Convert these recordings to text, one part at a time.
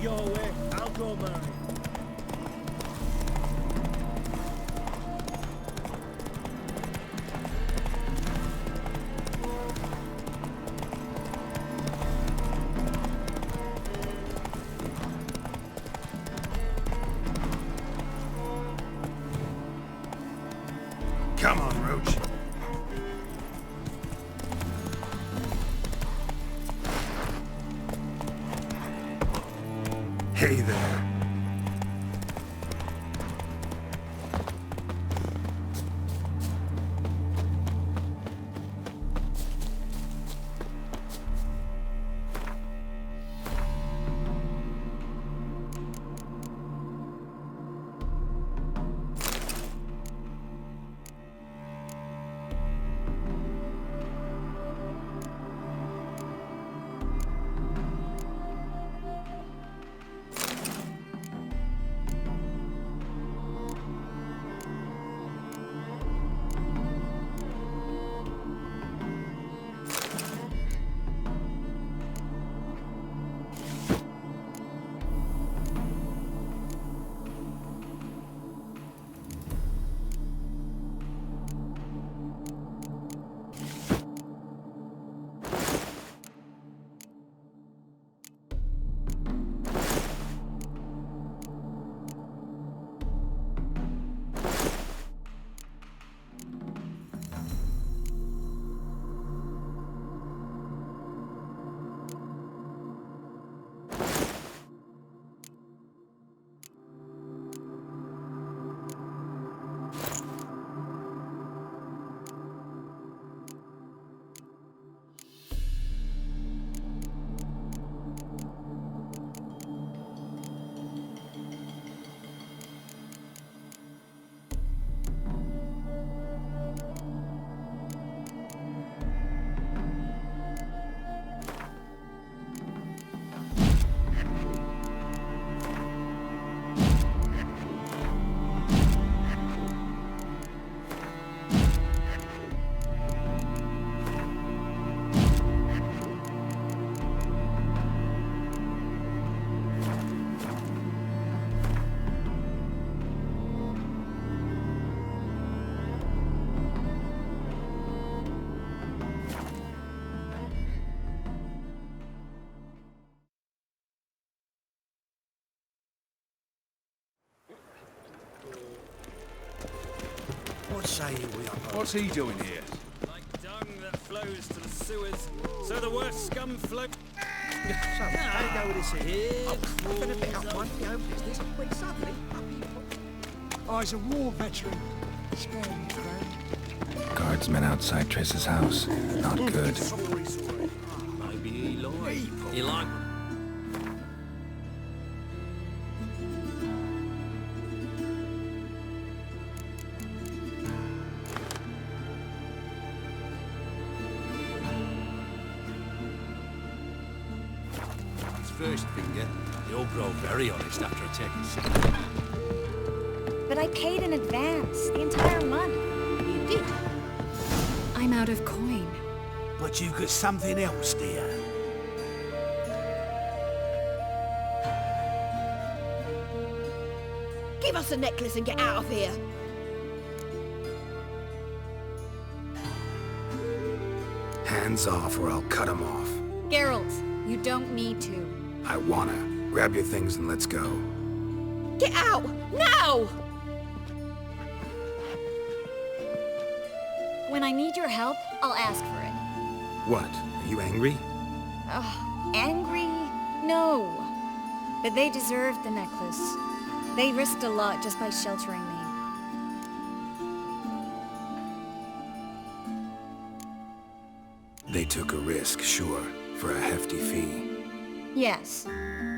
your way, I'll go mine. Come on, Roach. Hey there. What say you we are? What's he doing here? Like dung that flows to the sewers, so the worst scum flow. So, how do you go with this here? I've been a bit up one my own business, when suddenly, up he... Oh, he's a war veteran. Spare me, friend. Guardsmen outside Triss's house. Not good. Sorry. Maybe he lied. He lied. His first finger, he'll grow very honest after a check. But I paid in advance, the entire month. You did? I'm out of coin. But you got something else, dear. Give us a necklace and get out of here. Hands off or I'll cut them off. Geralt, you don't need to. I wanna. Grab your things and let's go. Get out! Now! When I need your help, I'll ask for it. What? Are you angry? Angry? No. But they deserved the necklace. They risked a lot just by sheltering me. They took a risk, sure, for a hefty fee. Yes.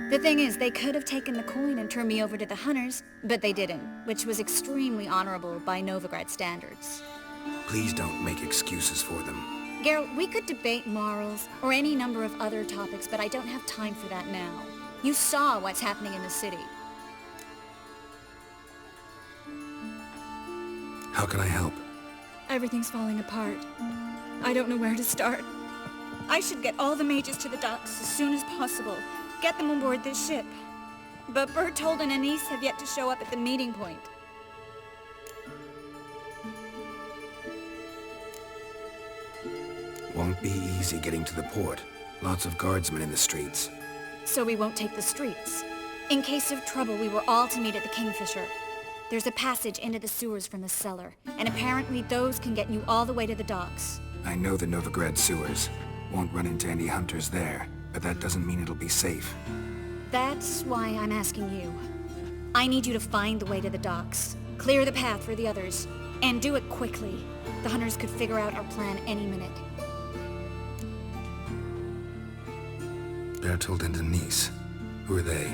The thing is, they could have taken the coin and turned me over to the hunters, but they didn't, which was extremely honorable by Novigrad standards. Please don't make excuses for them. Geralt, we could debate morals, or any number of other topics, but I don't have time for that now. You saw what's happening in the city. How can I help? Everything's falling apart. I don't know where to start. I should get all the mages to the docks as soon as possible. Get them on board this ship. but Bertold and Anise have yet to show up at the meeting point. Won't be easy getting to the port. Lots of guardsmen in the streets. So we won't take the streets. In case of trouble, we were all to meet at the Kingfisher. There's a passage into the sewers from the cellar, and apparently those can get you all the way to the docks. I know the Novigrad sewers. Won't run into any hunters there, but that doesn't mean it'll be safe. That's why I'm asking you. I need you to find the way to the docks, clear the path for the others, and do it quickly. The hunters could figure out our plan any minute. Bertold and Denise. Who are they?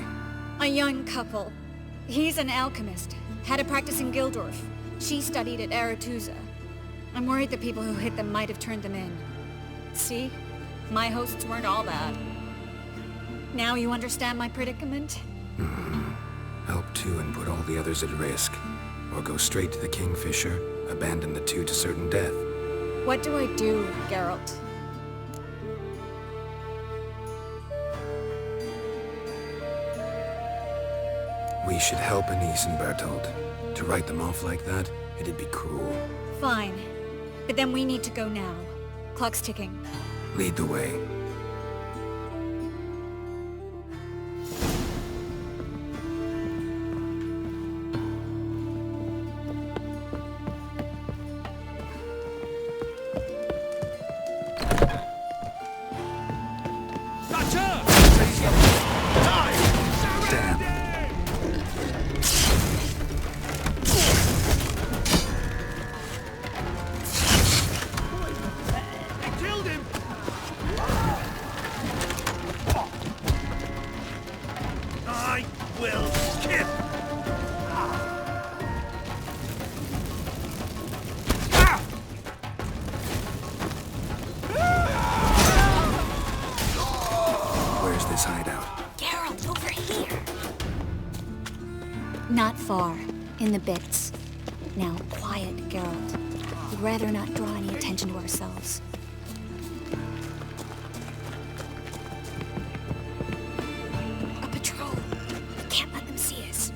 A young couple. He's an alchemist. Had a practice in Gildorf. She studied at Aretuza. I'm worried the people who hit them might have turned them in. See? My hosts weren't all bad. Now you understand my predicament? Help two and put all the others at risk. Or go straight to the Kingfisher, abandon the two to certain death. What do I do, Geralt? We should help Anise and Bertold. To write them off like that, it'd be cruel. Fine. But then we need to go now. Clock's ticking. Lead the way. Not far. In the bits. Now, quiet, Geralt. We'd rather not draw any attention to ourselves. A patrol. We can't let them see us.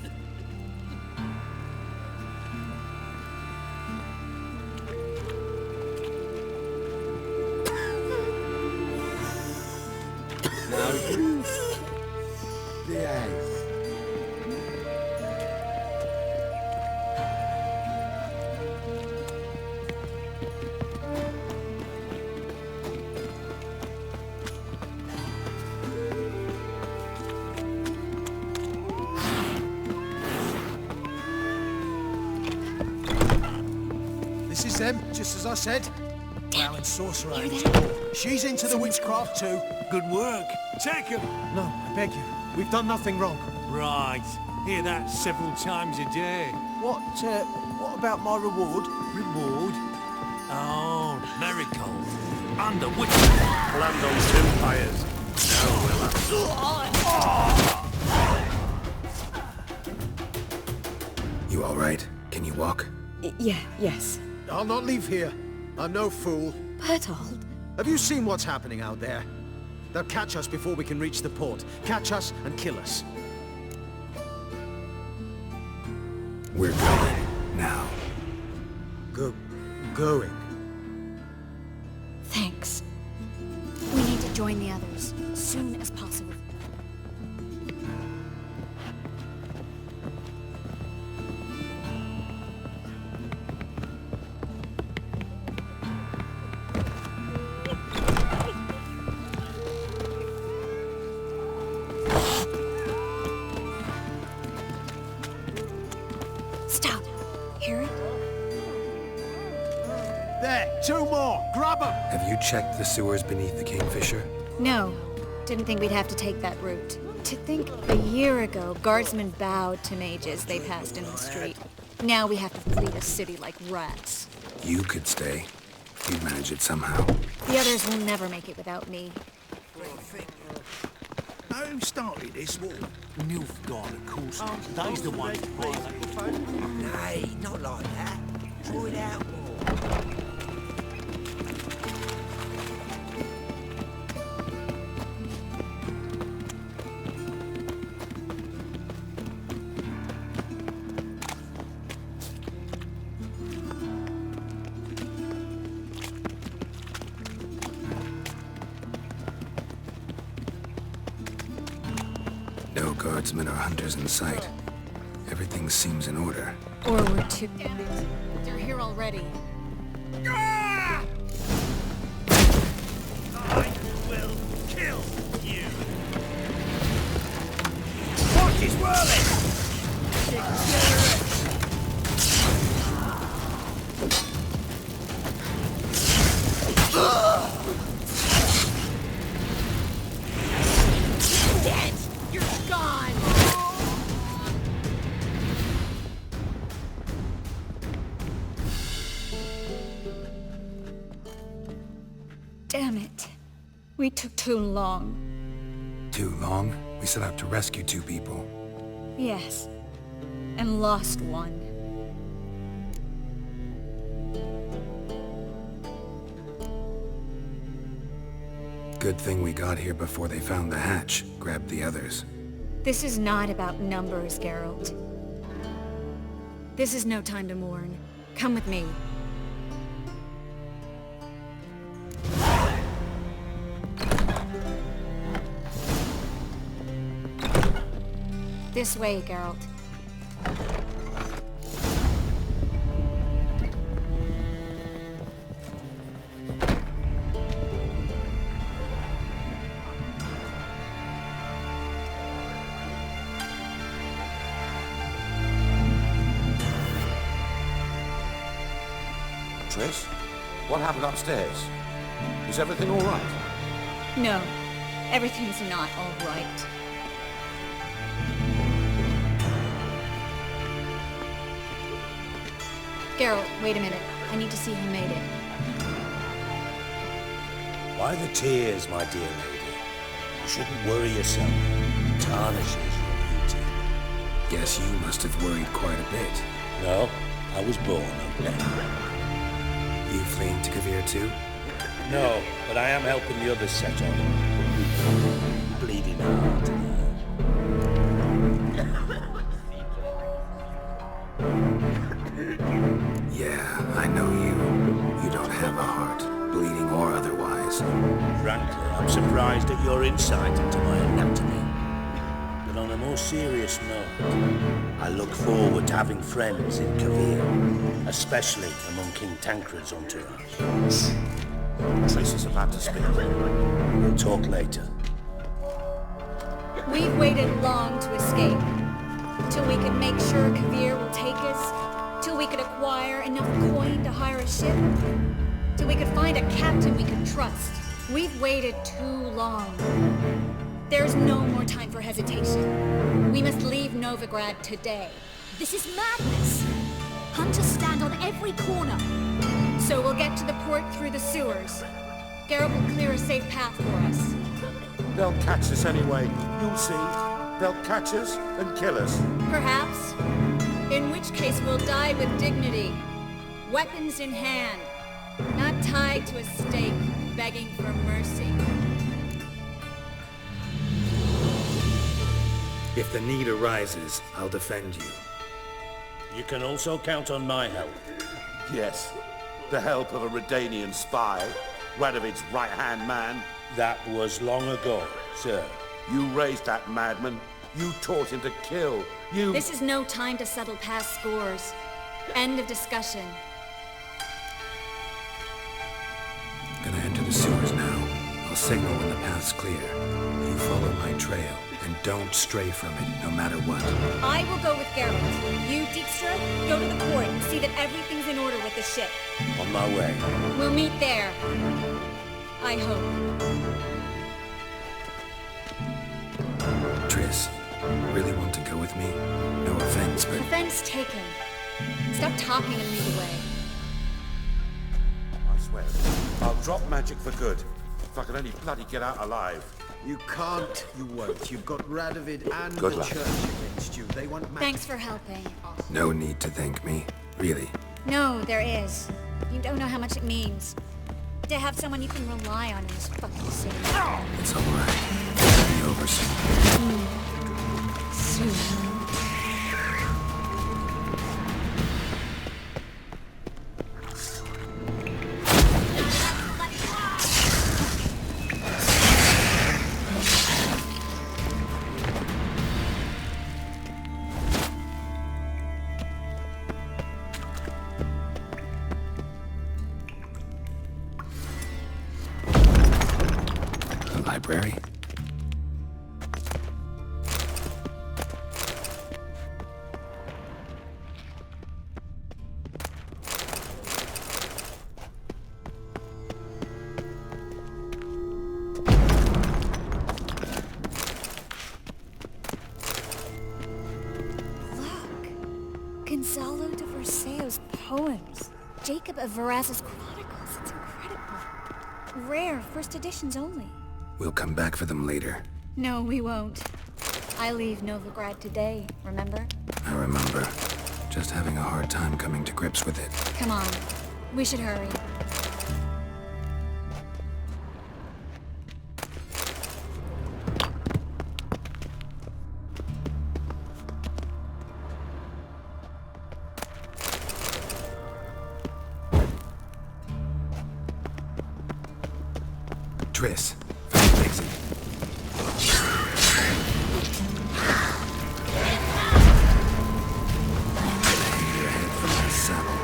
Now you... Behave. This is them, just as I said. Wow, and sorcerer. She's into the witchcraft too. Good work. Take him. No, I beg you. We've done nothing wrong. Right. Hear that several times a day. What about my reward? Reward? Oh, miracles. And the witch. Land on two fires. You all right? Can you walk? Yes. I'll not leave here. I'm no fool. Bertold? Have you seen what's happening out there? They'll catch us before we can reach the port. Catch us and kill us. We're going. Now. Going? Thanks. We need to join the others, as soon as possible. Stop. Hear it? There, two more. Grab them. Have you checked the sewers beneath the Kingfisher? No. Didn't think we'd have to take that route. To think a year ago, guardsmen bowed to mages they passed in the street. Now we have to flee the city like rats. You could stay. You'd manage it somehow. The others will never make it without me. Now who started this war? Nilfgaard, of course. They's the one to Nay, not like that. Draw it out more. guardsmen or hunters in sight. Everything seems in order. Or we're too... Damn it! They're here already. I will kill you. What is whirling? Dead! You're gone! Damn it. We took too long. Too long? We set out to rescue 2 people. Yes. And lost one. Good thing we got here before they found the hatch, grabbed the others. This is not about numbers, Geralt. This is no time to mourn. Come with me. This way, Geralt. Triss? What happened upstairs? Is everything all right? No, everything's not all right. Geralt, wait a minute. I need to see who made it. Why the tears, my dear lady? You shouldn't worry yourself. It tarnishes your beauty. Guess you must have worried quite a bit. No, I was born okay. You fleeing to Kavir too? No, but I am helping the others set on. Bleeding hard. Yeah, I know you. You don't have a heart, bleeding or otherwise. Frankly, I'm surprised at your insight into my anatomy. But on a more serious note, I look forward to having friends in Kavir, especially among King Tancred's entourage. Triss is about to speak. We'll talk later. We've waited long to escape. Till we could make sure Kavir will take us. Till we could acquire enough coin to hire a ship. Till we could find a captain we could trust. We've waited too long. There's no more time for hesitation. We must leave Novigrad today. This is madness. Hunters stand on every corner. So we'll get to the port through the sewers. Geralt will clear a safe path for us. They'll catch us anyway. You'll see. They'll catch us and kill us. Perhaps. In which case we'll die with dignity. Weapons in hand. Not tied to a stake, begging for mercy. If the need arises, I'll defend you. You can also count on my help. Yes. The help of a Redanian spy. Radovid's right-hand man. That was long ago, sir. You raised that madman. You taught him to kill. You... This is no time to settle past scores. End of discussion. Gonna enter the sewers now. I'll signal when the path's clear. You follow my trail, and don't stray from it, no matter what. I will go with Geralt. You, Dijkstra, go to the port and see that everything's in order with the ship. On my way. We'll meet there. I hope. Triss, really want to go with me? No offense, but... Offense taken. Stop talking and lead the way. I swear, I'll drop magic for good. If I can only bloody get out alive. You can't, you won't. You've got Radovid and Good the luck. church against you. They want magic. Thanks for helping. No need to thank me. Really. No, there is. You don't know how much it means. To have someone you can rely on in this fucking city. It's all right. It'll be over soon. Soon. Library? Gonzalo de Verseo's poems. Jacob of Veraz's Chronicles. It's incredible. Rare, first editions only. We'll come back for them later. No, we won't. I leave Novigrad today, remember? I remember. Just having a hard time coming to grips with it. Come on. We should hurry. Triss, find Dixie. Hang your head from my saddle.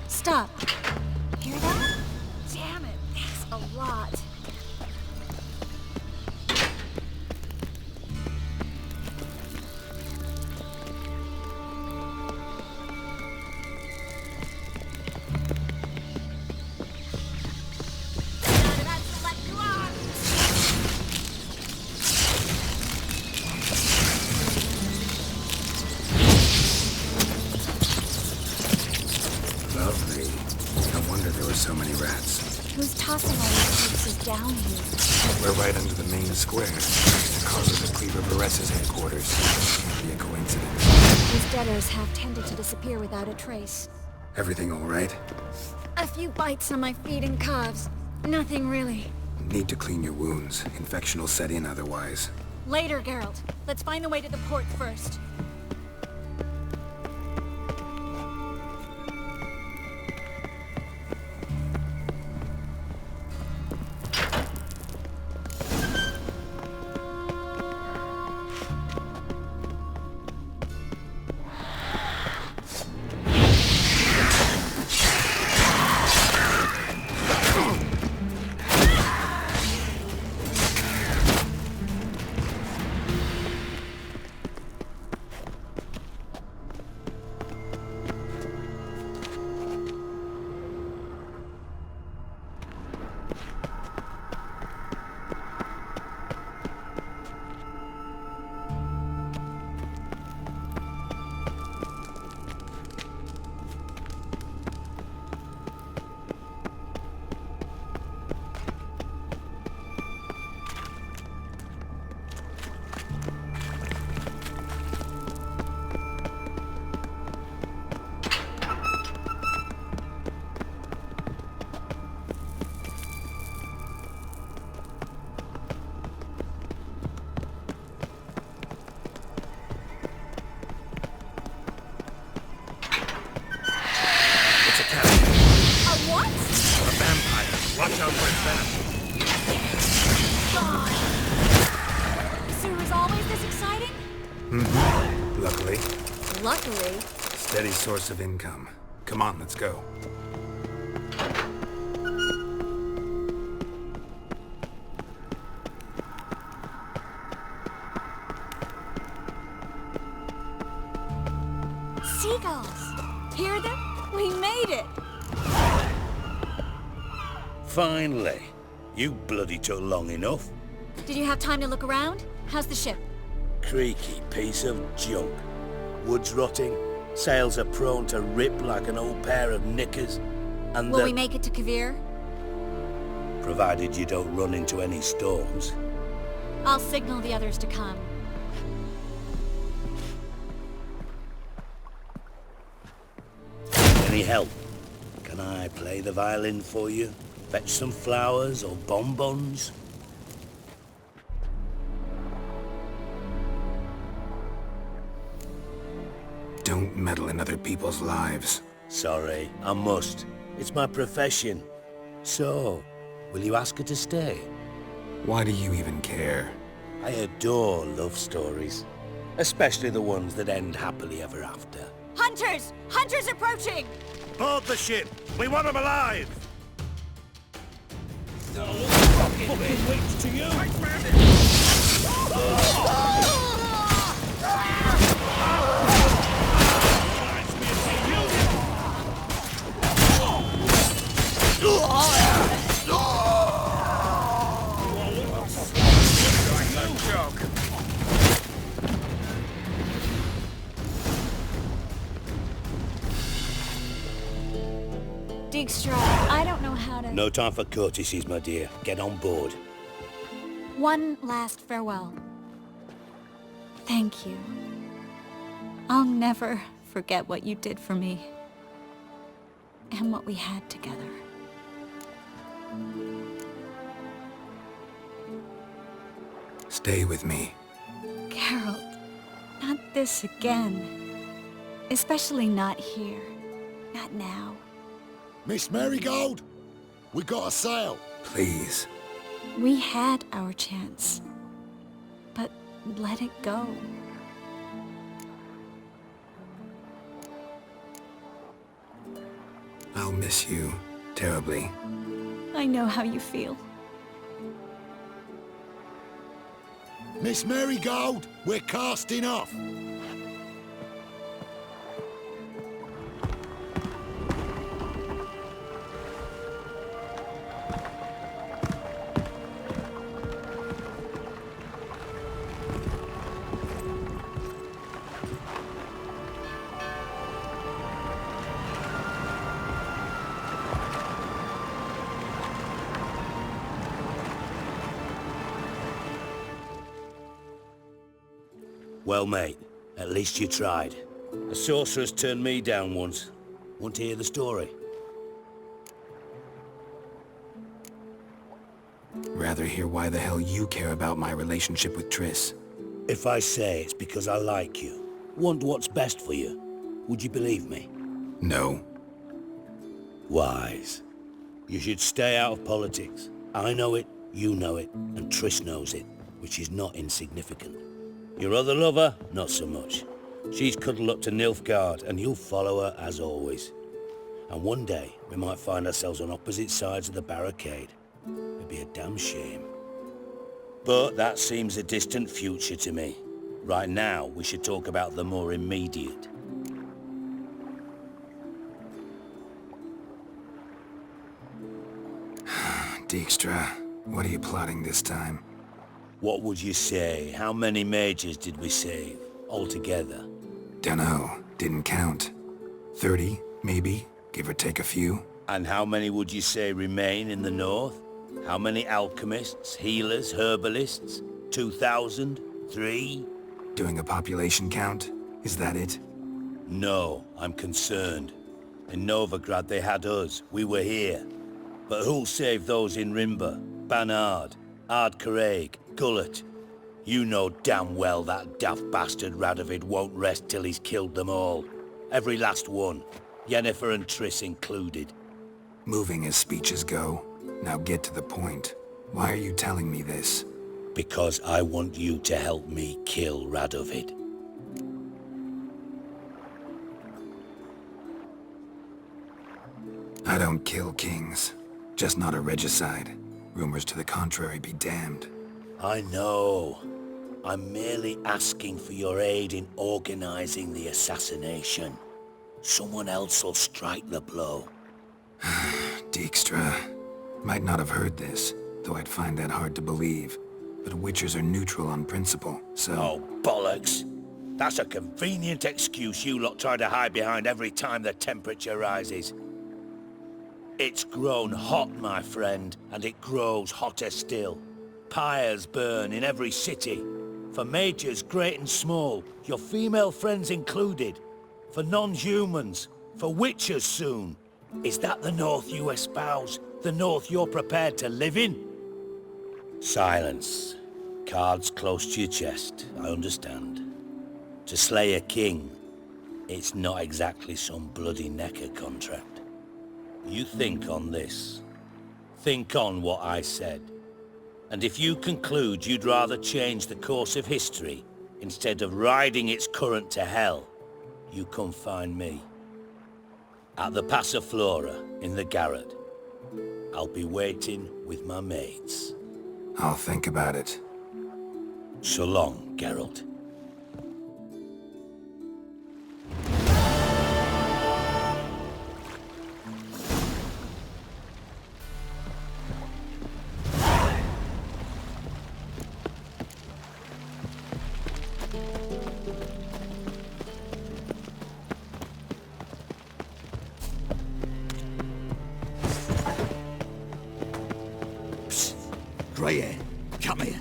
Stop. Hear that? Damn it, that's a lot. Lovely. No wonder there were so many rats. Who's tossing all these corpses down here? We're right under the main square, next to Carlos of Cleaver Vares's headquarters. Can't be a coincidence. These debtors have tended to disappear without a trace. Everything all right? A few bites on my feet and calves. Nothing really. Need to clean your wounds. Infection will set in otherwise. Later, Geralt. Let's find the way to the port first. Watch out for its venom. So it was always this exciting? Mm-hmm. Luckily. Luckily? Steady source of income. Come on, let's go. Seagulls! Hear them? We made it! Finally. You bloody took long enough. Did you have time to look around? How's the ship? Creaky piece of junk. Wood's rotting, sails are prone to rip like an old pair of knickers, and Will we make it to Kavir? Provided you don't run into any storms. I'll signal the others to come. Any help? Can I play the violin for you? Fetch some flowers or bonbons? Don't meddle in other people's lives. Sorry, I must. It's my profession. So, will you ask her to stay? Why do you even care? I adore love stories. Especially the ones that end happily ever after. Hunters! Hunters approaching! Board the ship! We want them alive! Dijkstra, I don't know how to... No time for courtesies, my dear. Get on board. One last farewell. Thank you. I'll never forget what you did for me. And what we had together. Stay with me. Geralt, not this again. Especially not here. Not now. Miss Marigold, we got a sail. Please. We had our chance. But let it go. I'll miss you terribly. I know how you feel. Miss Marigold, we're casting off. Well, mate, at least you tried. A sorceress turned me down once. Want to hear the story? Rather hear why the hell you care about my relationship with Triss. If I say it's because I like you, want what's best for you, would you believe me? No. Wise. You should stay out of politics. I know it, you know it, and Triss knows it, which is not insignificant. Your other lover, not so much. She's cuddled up to Nilfgaard, and you'll follow her as always. And one day, we might find ourselves on opposite sides of the barricade. It'd be a damn shame. But that seems a distant future to me. Right now, we should talk about the more immediate. Dijkstra, what are you plotting this time? What would you say? How many mages did we save, altogether? Dunno. Didn't count. 30, maybe? Give or take a few? And how many would you say remain in the north? How many alchemists, healers, herbalists? 2,000? 3? Doing a population count? Is that it? No, I'm concerned. In Novigrad they had us. We were here. But who'll save those in Rimba? Banard? Ardcaraig? Gullet? You know damn well that daft bastard Radovid won't rest till he's killed them all. Every last one. Yennefer and Triss included. Moving as speeches go. Now get to the point. Why are you telling me this? Because I want you to help me kill Radovid. I don't kill kings. Just not a regicide. Rumors to the contrary be damned. I know. I'm merely asking for your aid in organizing the assassination. Someone else will strike the blow. Dijkstra. Might not have heard this, though I'd find that hard to believe. But Witchers are neutral on principle, so... Oh, bollocks! That's a convenient excuse you lot try to hide behind every time the temperature rises. It's grown hot, my friend, and it grows hotter still. Pyres burn in every city. For mages great and small, your female friends included. For non-humans, for witchers soon. Is that the North you espouse? The North you're prepared to live in? Silence. Cards close to your chest, I understand. To slay a king, it's not exactly some bloody necker contract. You think on this. Think on what I said. And if you conclude you'd rather change the course of history instead of riding its current to hell, you come find me. At the Passiflora in the garret. I'll be waiting with my mates. I'll think about it. So long, Geralt. Grey hair, come here.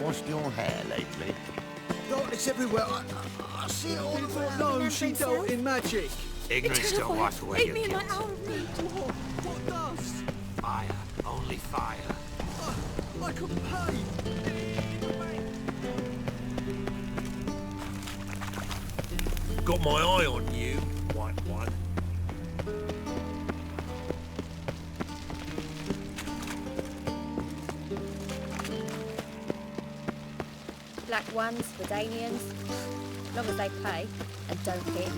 Washed your hair lately? Darkness everywhere. I see it all the time. No, she dealt in magic. Ignorance don't wipe away your me in my guilt. hour of need. What dust? Fire, only fire. I can pay. Got my eye on you, white one. Black ones, Redanians, as long as they pay and don't hit.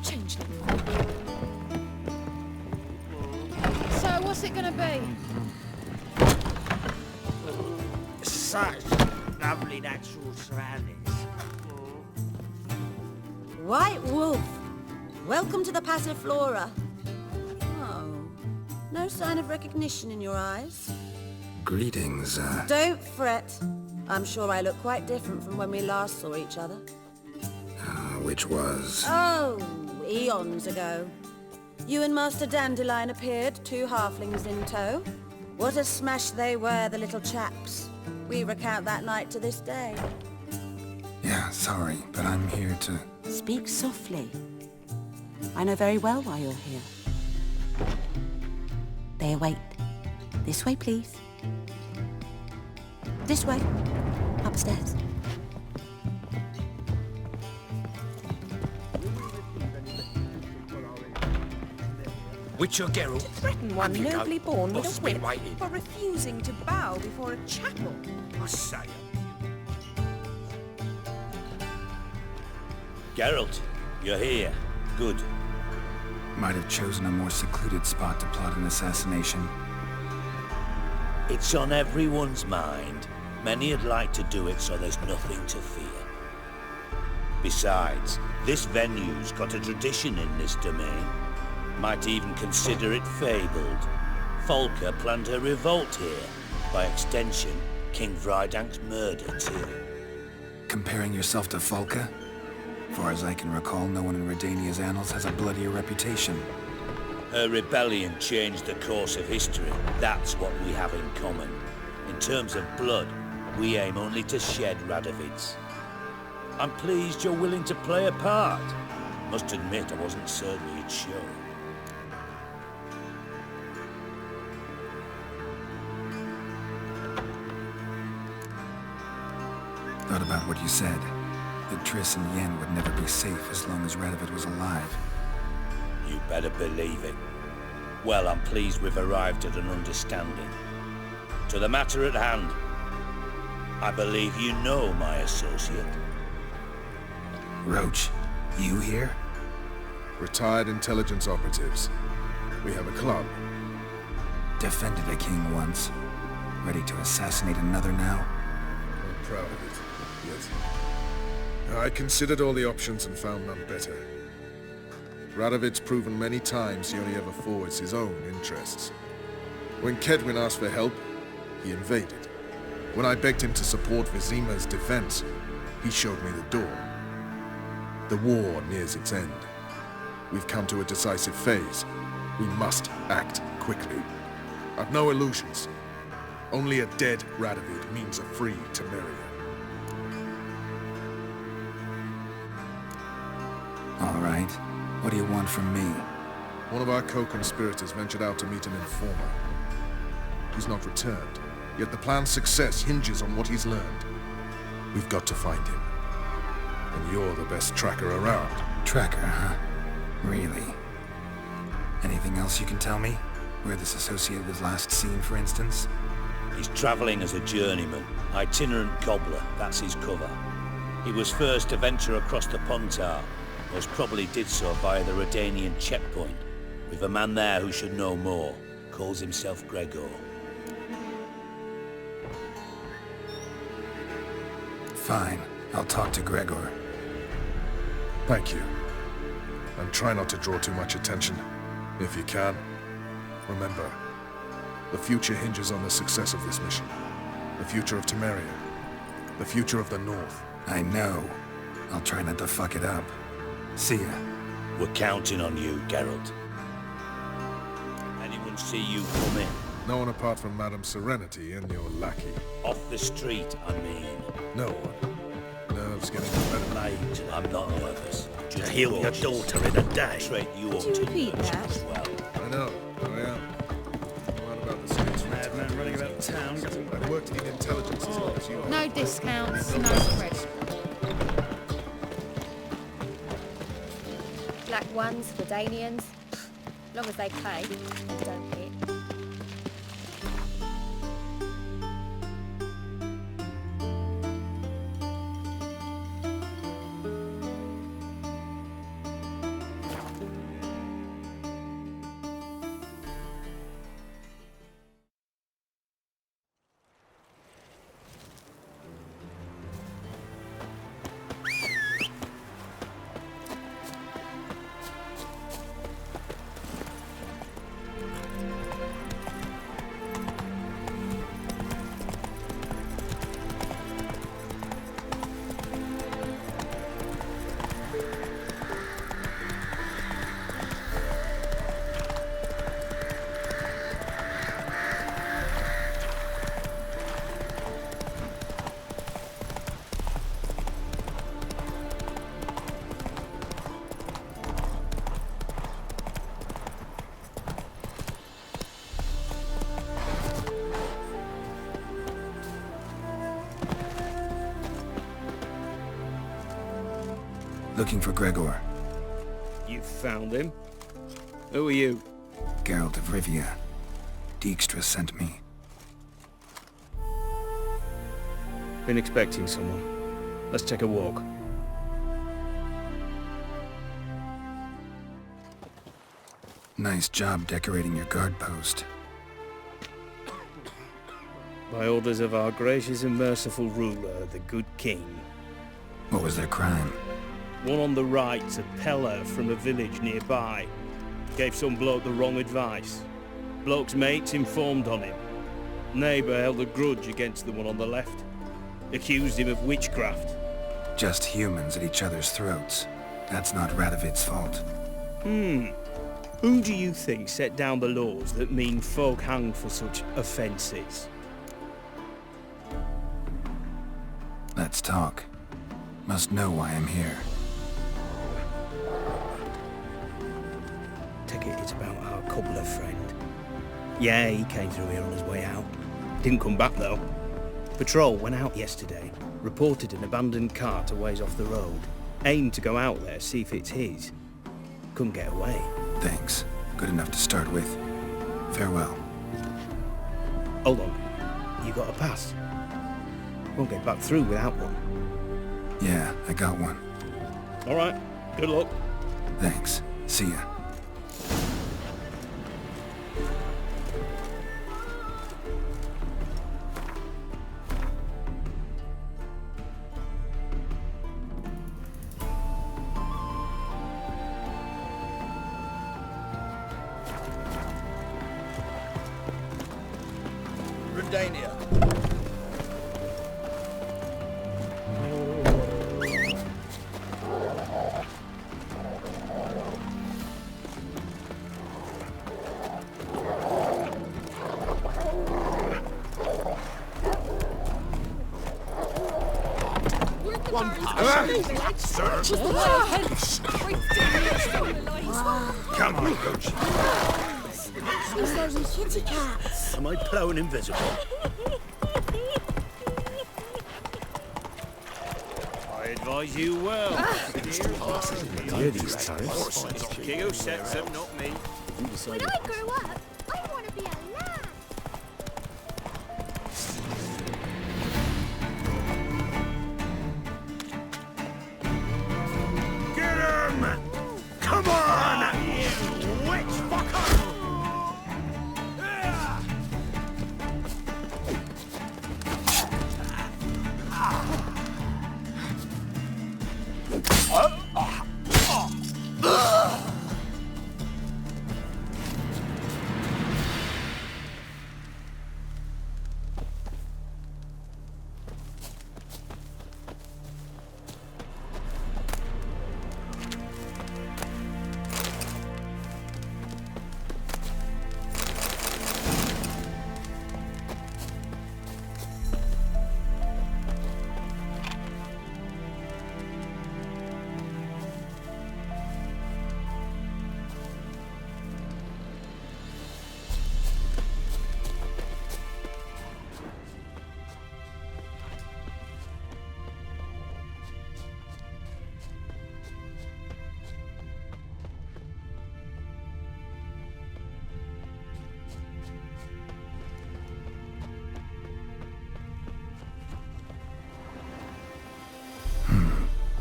Changeling. So what's it gonna be? Such lovely natural surroundings. White Wolf, welcome to the Passiflora. Oh, no sign of recognition in your eyes. Greetings, Don't fret. I'm sure I look quite different from when we last saw each other. which was... Oh, eons ago. You and Master Dandelion appeared, 2 halflings in tow. What a smash they were, the little chaps. We recount that night to this day. Yeah, sorry, but I'm here to... Speak softly. I know very well why you're here. They await. This way, please. This way. Upstairs. Witcher Geralt. Threaten one Have you nobly no born with boss a been whip waiting? for refusing to bow before a chapel. I say it. Geralt, you're here. Good. Might have chosen a more secluded spot to plot an assassination. It's on everyone's mind. Many'd like to do it so there's nothing to fear. Besides, this venue's got a tradition in this domain. Might even consider it fabled. Folka planned her revolt here. By extension, King Vrydank's murder too. Comparing yourself to Folka? Far as I can recall, no one in Redania's annals has a bloodier reputation. Her rebellion changed the course of history. That's what we have in common. In terms of blood, we aim only to shed Radovid's. I'm pleased you're willing to play a part. Must admit, I wasn't certain you'd show. Thought about what you said. That Triss and Yen would never be safe as long as Radovid was alive. You better believe it. Well, I'm pleased we've arrived at an understanding. To the matter at hand, I believe you know my associate. Roach, you here? Retired intelligence operatives. We have a club. Defended a king once. Ready to assassinate another now? I'm proud of it, yet I considered all the options and found none better. Radovid's proven many times he only ever forwards his own interests. When Kedwin asked for help, he invaded. When I begged him to support Vizima's defense, he showed me the door. The war nears its end. We've come to a decisive phase. We must act quickly. I've no illusions. Only a dead Radovid means a free Temeria. All right. What do you want from me? One of our co-conspirators ventured out to meet an informer. He's not returned, yet the plan's success hinges on what he's learned. We've got to find him. And you're the best tracker around. Tracker, huh? Really? Anything else you can tell me? Where this associate was last seen, for instance? He's travelling as a journeyman. Itinerant cobbler, that's his cover. He was first to venture across the Pontar. Most probably did so via the Redanian checkpoint. With a man there who should know more. Calls himself Gregor. Fine. I'll talk to Gregor. Thank you. And try not to draw too much attention. If you can. Remember, the future hinges on the success of this mission. The future of Temeria. The future of the North. I know. I'll try not to fuck it up. See ya. We're counting on you, Geralt. Anyone see you come in? No one apart from Madame Serenity and your lackey. Off the street, I mean. No one. Nerves getting better. Mate, I'm not nervous. Just heal your daughter in a day. Treat you up Could to you repeat that? well. I know. I am. What about the streets? Madman running about town. I worked in intelligence as well as you are. No discounts, no spread. Black ones for Danians. As long as they pay and don't hit. Looking for Gregor. You found him? Who are you? Geralt of Rivia. Dijkstra sent me. Been expecting someone. Let's take a walk. Nice job decorating your guard post. By orders of our gracious and merciful ruler, the good king. What was their crime? One on the right's a peller from a village nearby. Gave some bloke the wrong advice. Bloke's mates informed on him. Neighbour held a grudge against the one on the left. Accused him of witchcraft. Just humans at each other's throats. That's not Radovid's fault. Who do you think set down the laws that mean folk hanged for such offences? Let's talk. Must know why I'm here. Take it it's about our cobbler friend. Yeah, he came through here on his way out. Didn't come back though. Patrol went out yesterday. Reported an abandoned cart a ways off the road. Aimed to go out there, see if it's his. Couldn't get away. Thanks. Good enough to start with. Farewell. Hold on. You got a pass? Won't get back through without one. Yeah, I got one. All right. Good luck. Thanks. See ya. Redania. One pass. Sir. Come on, Coach. Who's those kitty cats? Am I prone invisible? I advise you well. Hear these tariffs? King who sets them, not me. When I grow up, I want to be a lad. Get him! Come on! You witch fucker!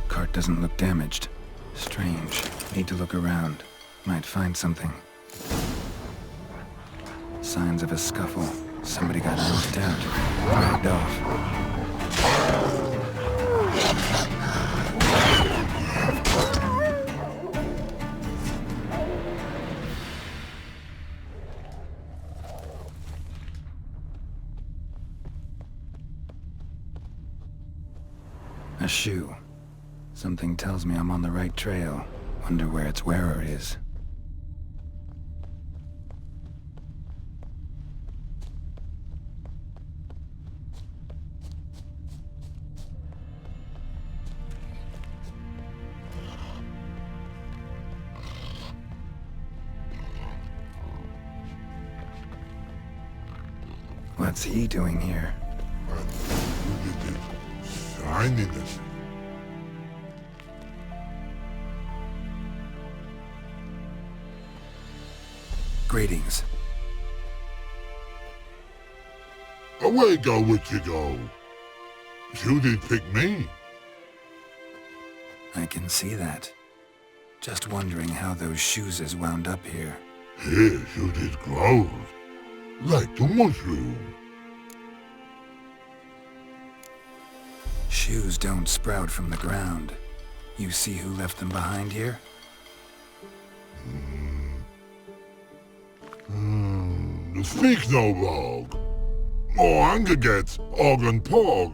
Cart doesn't look damaged. Strange. Need to look around. Might find something. Signs of a scuffle. Somebody got knocked out. Dragged off. A shoe. Something tells me I'm on the right trail. Wonder where its wearer is. What's he doing here? Shininess. Greetings. Away go, witchy go. You did pick me. I can see that. Just wondering how those shoes is wound up here. Here you did grow. Like the mushroom. Shoes don't sprout from the ground. You see who left them behind here? Speak no log. Or anger gets Og and Pog.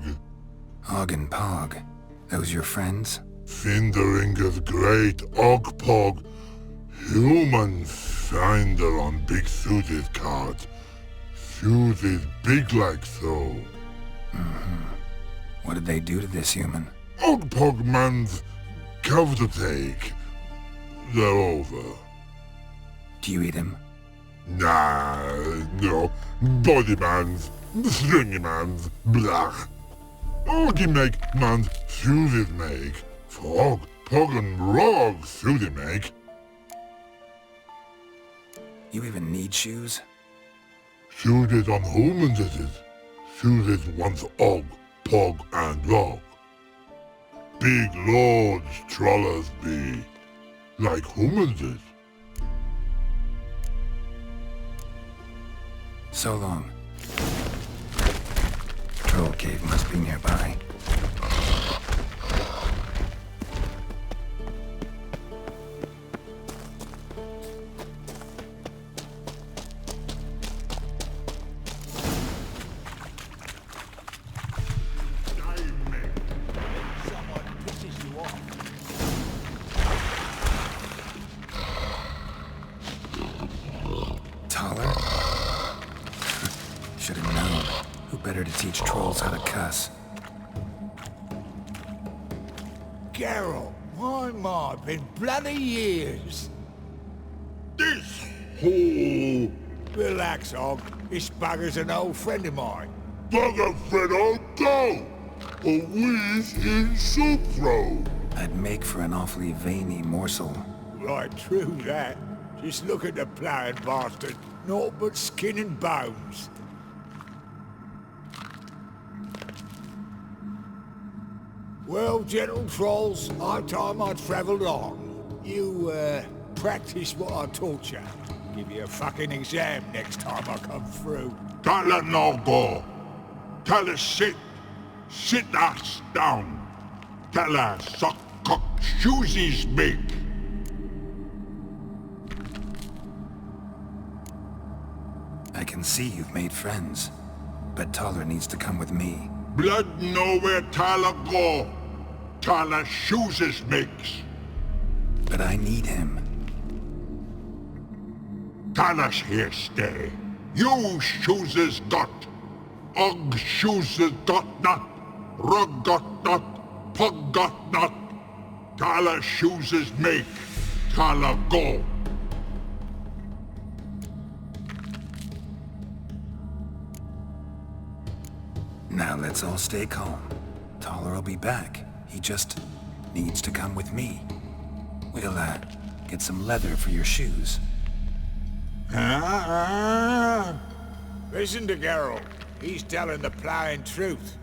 Og and Pog. Those your friends? Finderinger's great Og Pog. Human finder on big suited cart. Suited big like so. What did they do to this human? Og Pog man's cover to take. They're over. Do you eat him? Nah, no. Body man's, stringy man's, blah. Oggy make man's suited make. Frog, Pog and Rog suited make. You even need shoes? Suited on humans it is. Suited once Og, Pog and Rog. Big lords trollers be. Like humans did. So long. Troll cave must be nearby. Taller? Should have known. Who better to teach trolls how to cuss? Geralt, my, been bloody years. This whole Relax, Og. This bugger's an old friend of mine. bugger friend I'll go. But we's in soup road. I'd make for an awfully veiny morsel. Right, true that. Just look at the ploughing bastard. Naught but skin and bones. Well, gentle trolls, high time I travelled on. You, practice what I taught you. Give you a fucking exam next time I come through. Tell her no go. Tell her sit. Sit ass down. Tell her suck cock shoesies big. I can see you've made friends, but Taller needs to come with me. Blood nowhere Tyler go. Tyler shoesies makes. But I need him. Tyler's here stay. You shoesies got. Og shoesies got not. Rug got not. Pug got not. Tyler shoesies make. Tyler go. Now let's all stay calm. Taller will be back. He just needs to come with me. We'll, get some leather for your shoes. Listen to Geralt. He's telling the ploughing truth.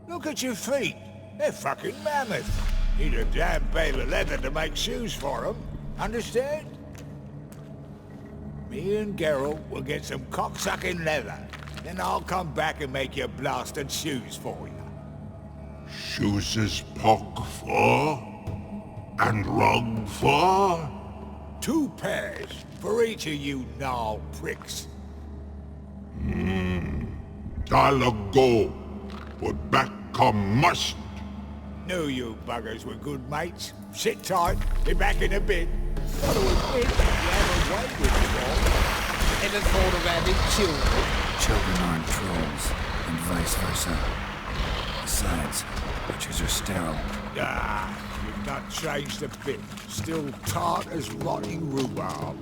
Look at your feet. They're fucking mammoth. Need a damn bale of leather to make shoes for them. Understand? Me and Geralt will get some cocksucking leather. Then I'll come back and make your blasted shoes for you. Shoesies pog for? And rug for? 2 pairs for each of you gnarl pricks. Tyler go. But back come must. Knew you buggers were good mates. Sit tight. Be back in a bit. Gotta admit, you have a way with you all. Never thought of having children. Children aren't trolls, and vice versa. Besides, witches are sterile. Ah, you've not changed a bit. Still tart as rotting rhubarb.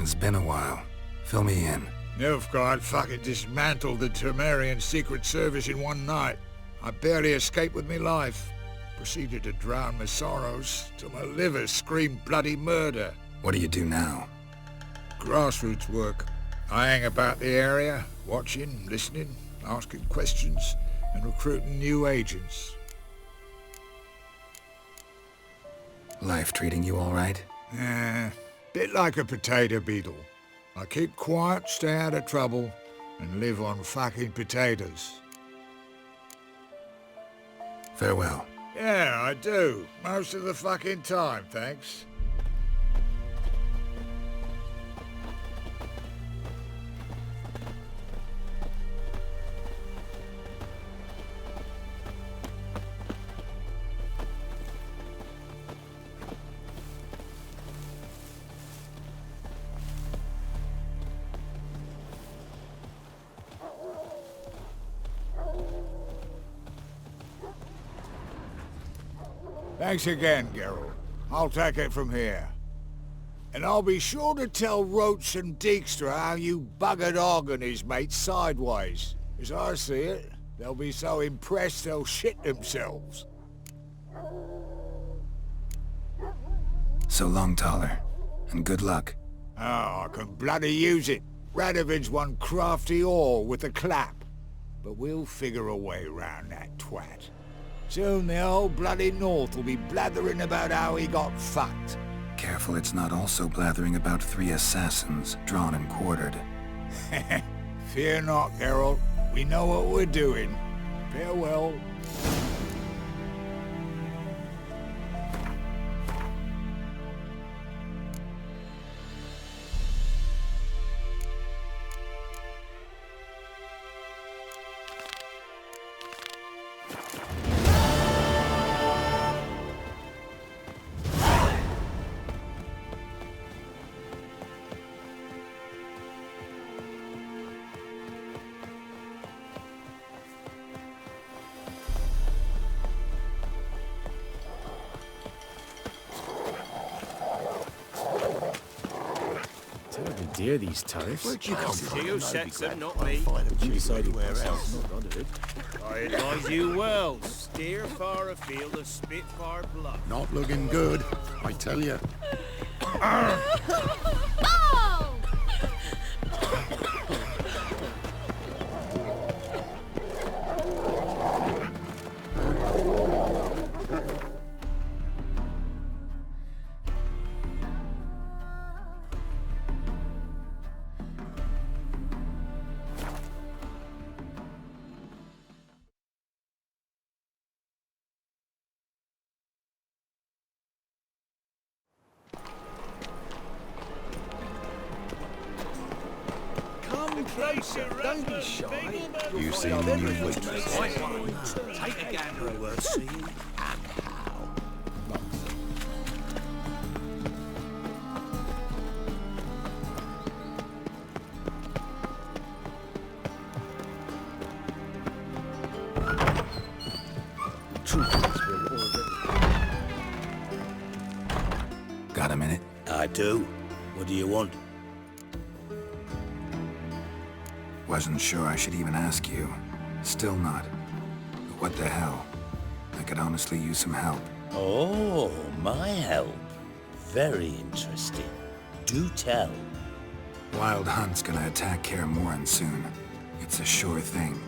It's been a while. Fill me in. Nilfgaard fucking dismantled the Temerian Secret Service in one night. I barely escaped with me life. Proceeded to drown my sorrows till my liver screamed bloody murder. What do you do now? Grassroots work. I hang about the area, watching, listening, asking questions, and recruiting new agents. Life treating you all right? Bit like a potato beetle. I keep quiet, stay out of trouble, and live on fucking potatoes. Farewell. Yeah, I do. Most of the fucking time, thanks. Thanks again, Geralt. I'll take it from here. And I'll be sure to tell Roach and Dijkstra how you buggered Og and his mates sideways. As I see it, they'll be so impressed they'll shit themselves. So long, Toller. And good luck. Oh, I can bloody use it. Radovid's one crafty ore with a clap. But we'll figure a way round that twat. Soon the whole bloody North will be blathering about how he got fucked. Careful it's not also blathering about 3 assassins, drawn and quartered. Fear not, Geralt. We know what we're doing. Farewell. Dear, these tariffs. Where'd you come from? You set them, not me. You decided where else? I advise you well. Steer far afield of Spitfire Bluff. Not looking good, I tell you. Don't be shy. You seen the new waitress? Take a gander at worth seeing and how. Got a minute? I do. What do you want? Wasn't sure I should even ask you. Still not. But what the hell? I could honestly use some help. Oh, my help. Very interesting. Do tell. Wild Hunt's gonna attack Kaer Morhen soon. It's a sure thing.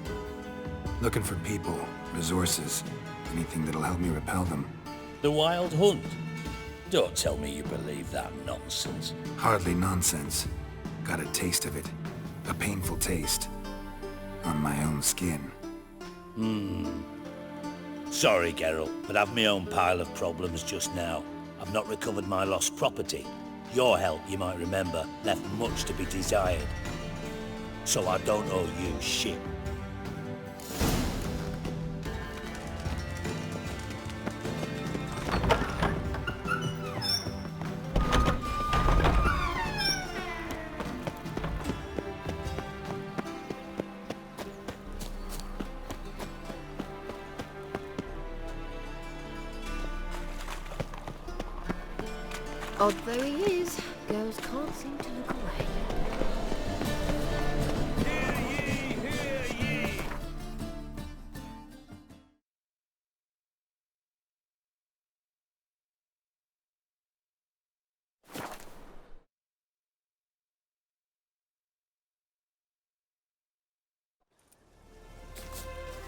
Looking for people, resources, anything that'll help me repel them. The Wild Hunt? Don't tell me you believe that nonsense. Hardly nonsense. Got a taste of it. A painful taste. On my own skin. Sorry, Geralt, but I've my own pile of problems just now. I've not recovered my lost property. Your help, you might remember, left much to be desired. So I don't owe you shit. Odd though he is, girls can't seem to look away.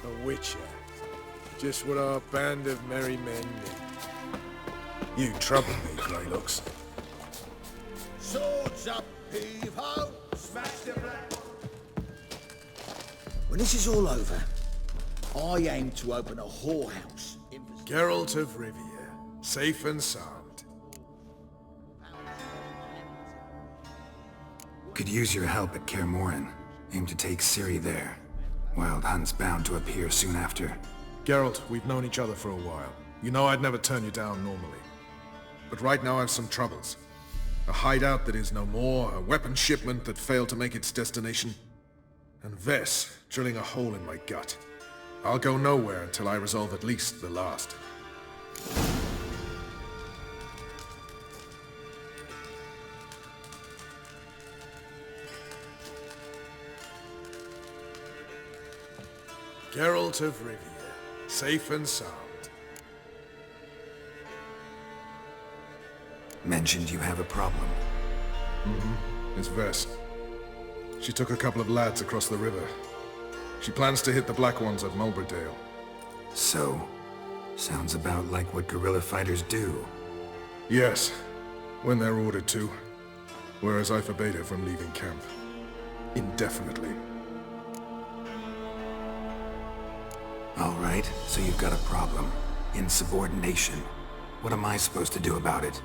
A witcher. Just what our band of merry men need. You trouble me, Greylocks. Swords up, heave-ho! Smash the black. When this is all over, I aim to open a whorehouse. Geralt of Rivia, safe and sound. Could use your help at Kaer Morhen. Aim to take Ciri there. Wild Hunt's bound to appear soon after. Geralt, we've known each other for a while. You know I'd never turn you down normally. But right now I've some troubles. A hideout that is no more, a weapon shipment that failed to make its destination, and Vess drilling a hole in my gut. I'll go nowhere until I resolve at least the last. Geralt of Rivia, safe and sound. Mentioned you have a problem. It's Vess. She took a couple of lads across the river. She plans to hit the Black Ones at Mulberdale. So, sounds about like what guerrilla fighters do. Yes, when they're ordered to. Whereas I forbade her from leaving camp. Indefinitely. All right, so you've got a problem. Insubordination. What am I supposed to do about it?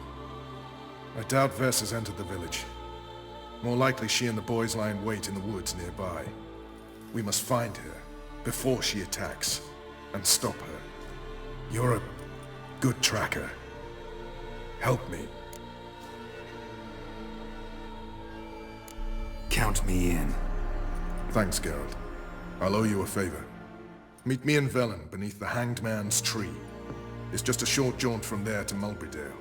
I doubt Vess has entered the village. More likely she and the boys lie in wait in the woods nearby. We must find her before she attacks and stop her. You're a good tracker. Help me. Count me in. Thanks, Geralt. I'll owe you a favor. Meet me in Velen beneath the Hanged Man's tree. It's just a short jaunt from there to Mulberdale.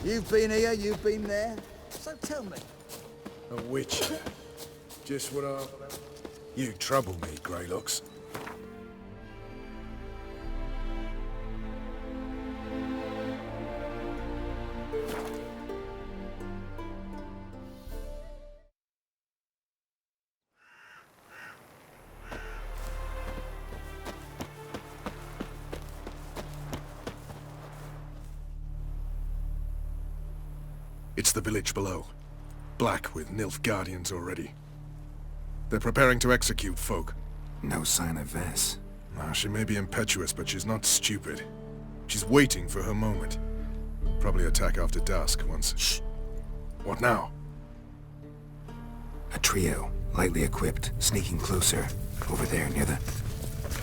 You've been here, you've been there. So tell me. A witcher. Just what I... You trouble me, Greylocks. It's the village below. Black with Nilfgaardians already. They're preparing to execute folk. No sign of Vess. She may be impetuous, but she's not stupid. She's waiting for her moment. Probably attack after dusk once... Shh! What now? A trio, lightly equipped, sneaking closer. Over there, near the...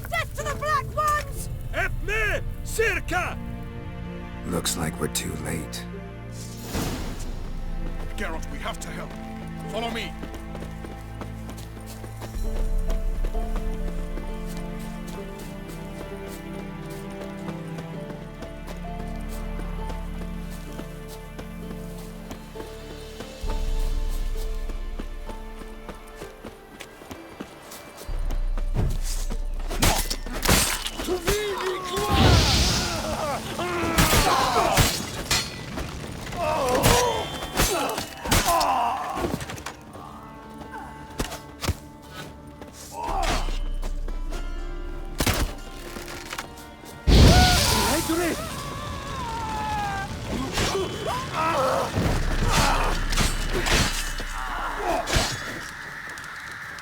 Death to the Black Ones! Help me! Circa! Looks like we're too late. Geralt, we have to help. Follow me.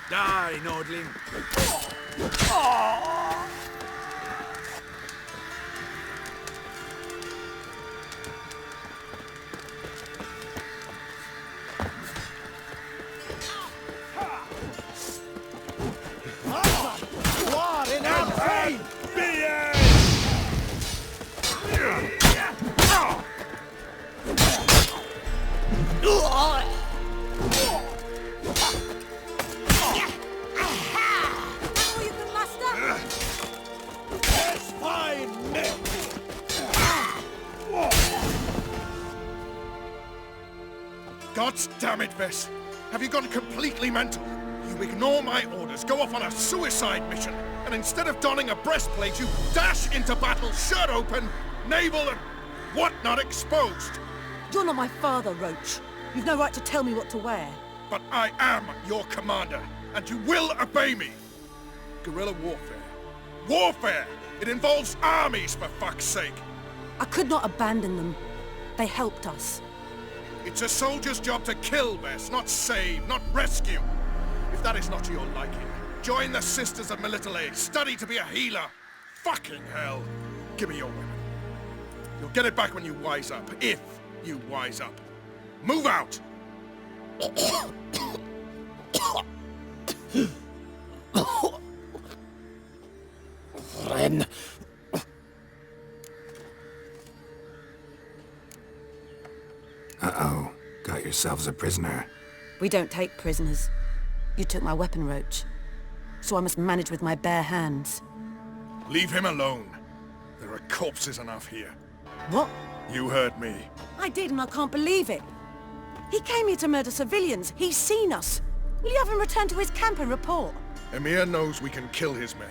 Die, Nordling. What in our pain? God damn it, Vess! Have you gone completely mental? You ignore my orders, go off on a suicide mission, and instead of donning a breastplate, you dash into battle, shirt open, navel and whatnot exposed! You're not my father, Roach. You've no right to tell me what to wear. But I am your commander, and you will obey me! Guerrilla warfare. Warfare! It involves armies, for fuck's sake! I could not abandon them. They helped us. It's a soldier's job to kill, Vess, not save, not rescue. If that is not to your liking, join the Sisters of Military Aid, study to be a healer. Fucking hell. Give me your weapon. You'll get it back when you wise up, if you wise up. Move out! Ren. Uh-oh. Got yourselves a prisoner. We don't take prisoners. You took my weapon, Roach. So I must manage with my bare hands. Leave him alone. There are corpses enough here. What? You heard me. I did, and I can't believe it. He came here to murder civilians. He's seen us. Will you have him return to his camp and report? Emir knows we can kill his men.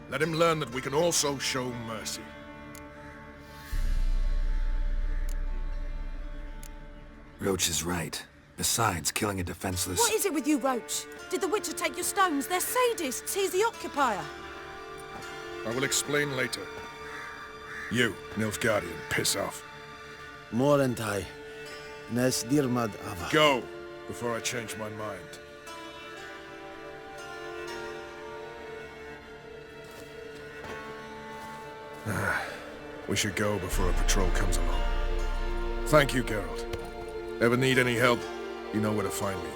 Let him learn that we can also show mercy. Roach is right. Besides, killing a defenseless... What is it with you, Roach? Did the Witcher take your stones? They're sadists. He's the occupier. I will explain later. You, Nilfgaardian, piss off. Morentai. Nes dirmad ava. Go, before I change my mind. We should go before a patrol comes along. Thank you, Geralt. Ever need any help, you know where to find me.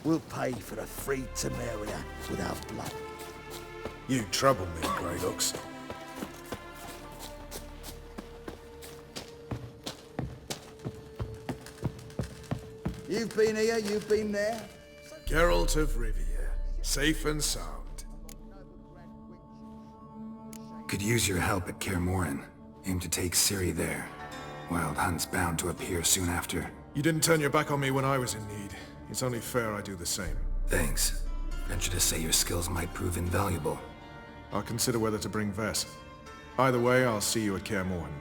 We'll pay for a free Temeria without blood. You trouble me, Grey Hooks. You've been here, you've been there. Geralt of Rivia, safe and sound. Could use your help at Kaer Morhen. Aim to take Ciri there. Wild Hunt's bound to appear soon after. You didn't turn your back on me when I was in need. It's only fair I do the same. Thanks. Venture to say your skills might prove invaluable. I'll consider whether to bring Vess. Either way, I'll see you at Kaer Morhen.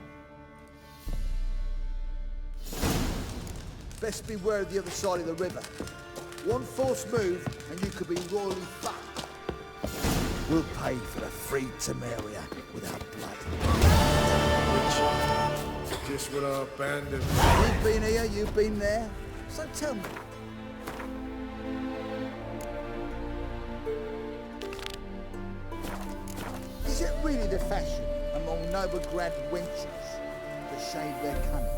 Best beware of the other side of the river. One false move, and you could be royally fucked. We'll pay for a free Temeria without blood. Just what our band of... You've been here, you've been there. So tell me. Is it really the fashion among Novigrad wenches to shave their cunning?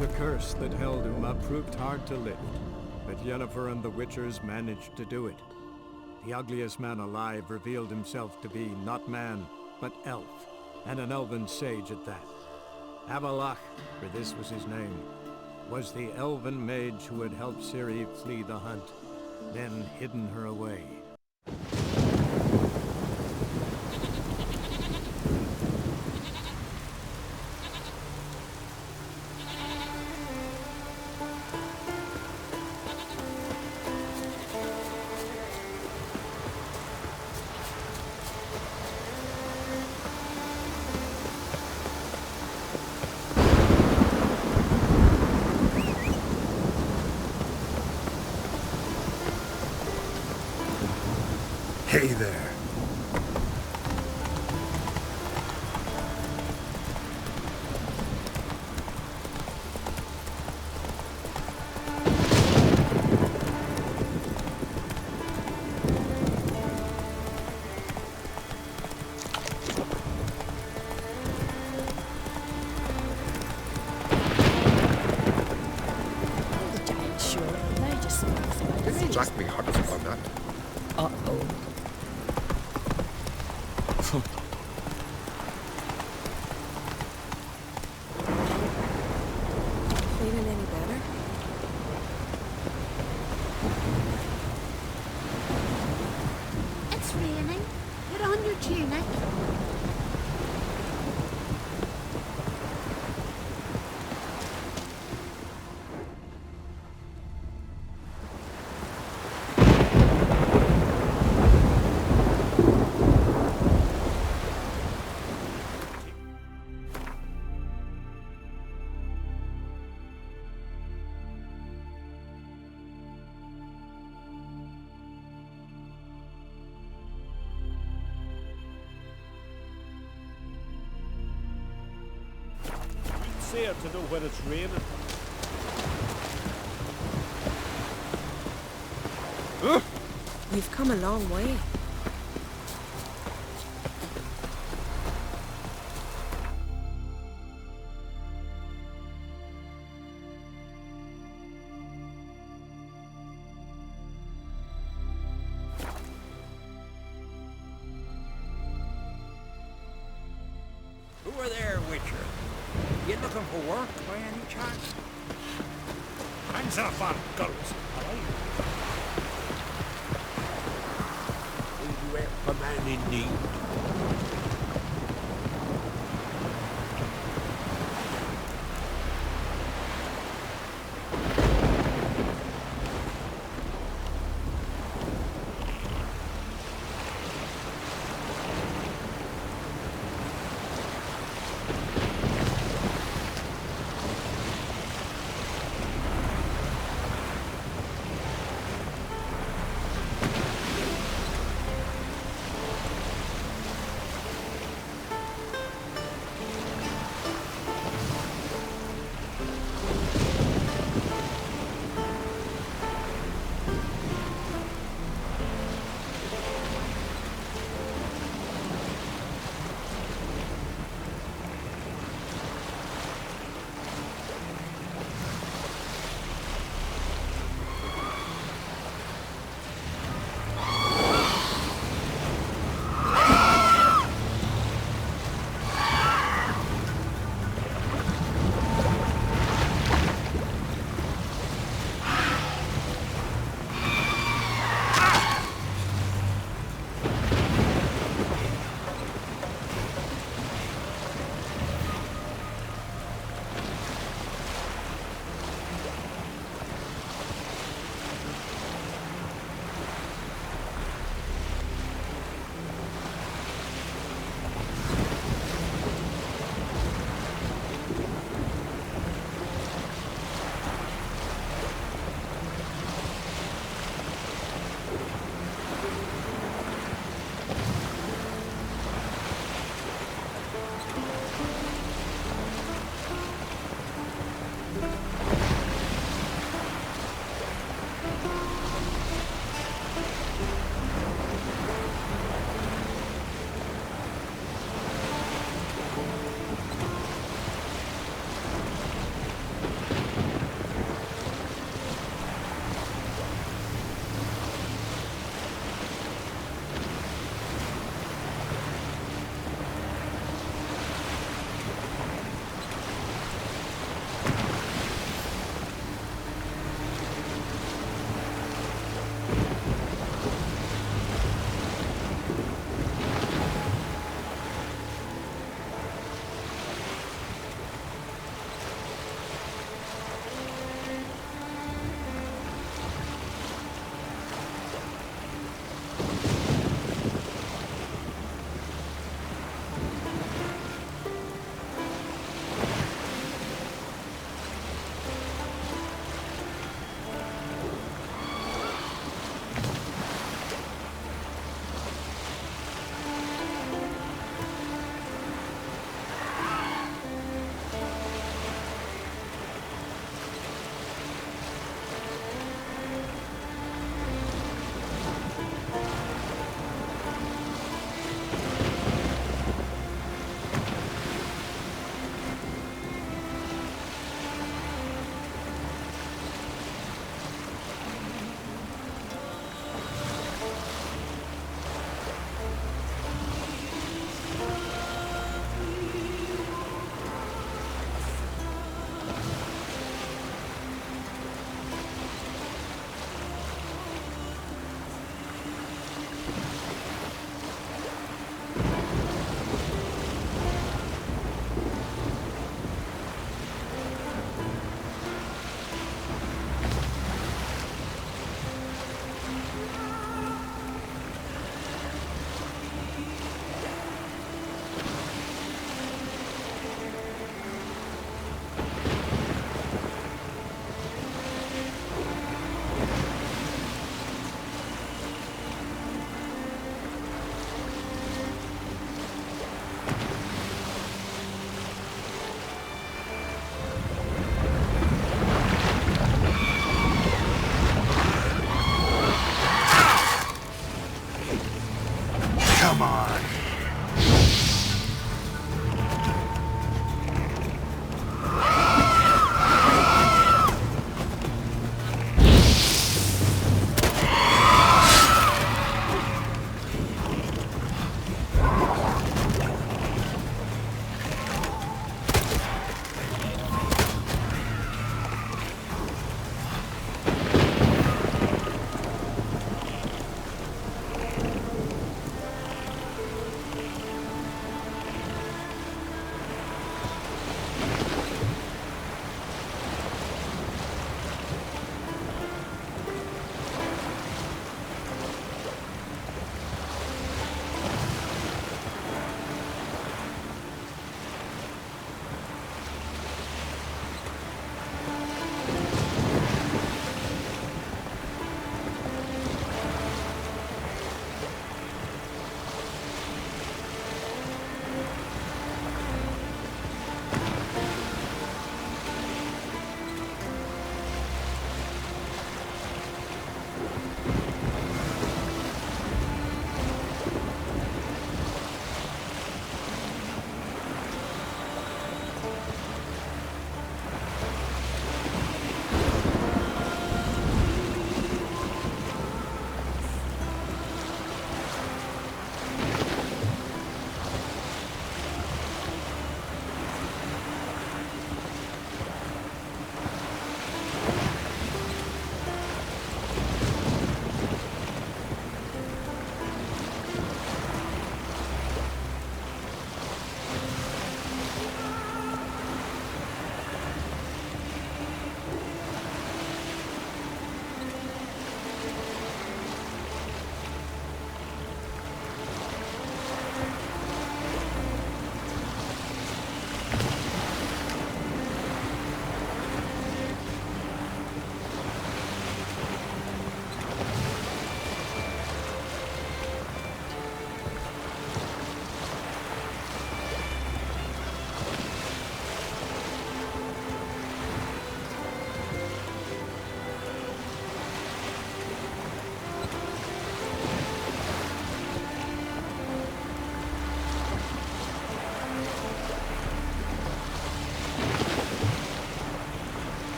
The curse that held Uma proved hard to lift, but Yennefer and the Witchers managed to do it. The ugliest man alive revealed himself to be not man, but elf, and an elven sage at that. Avalach, for this was his name, was the elven mage who had helped Ciri flee the hunt, then hidden her away. Hey there. Didn't Jack me hard on that? Uh-oh. Feeling any better? It's raining. Put on your tunic. see her to know when it's raining. We've come a long way. Who are there, Witcher? You looking for work by any chance? Hands off our girls, alright? Will you help a man in need?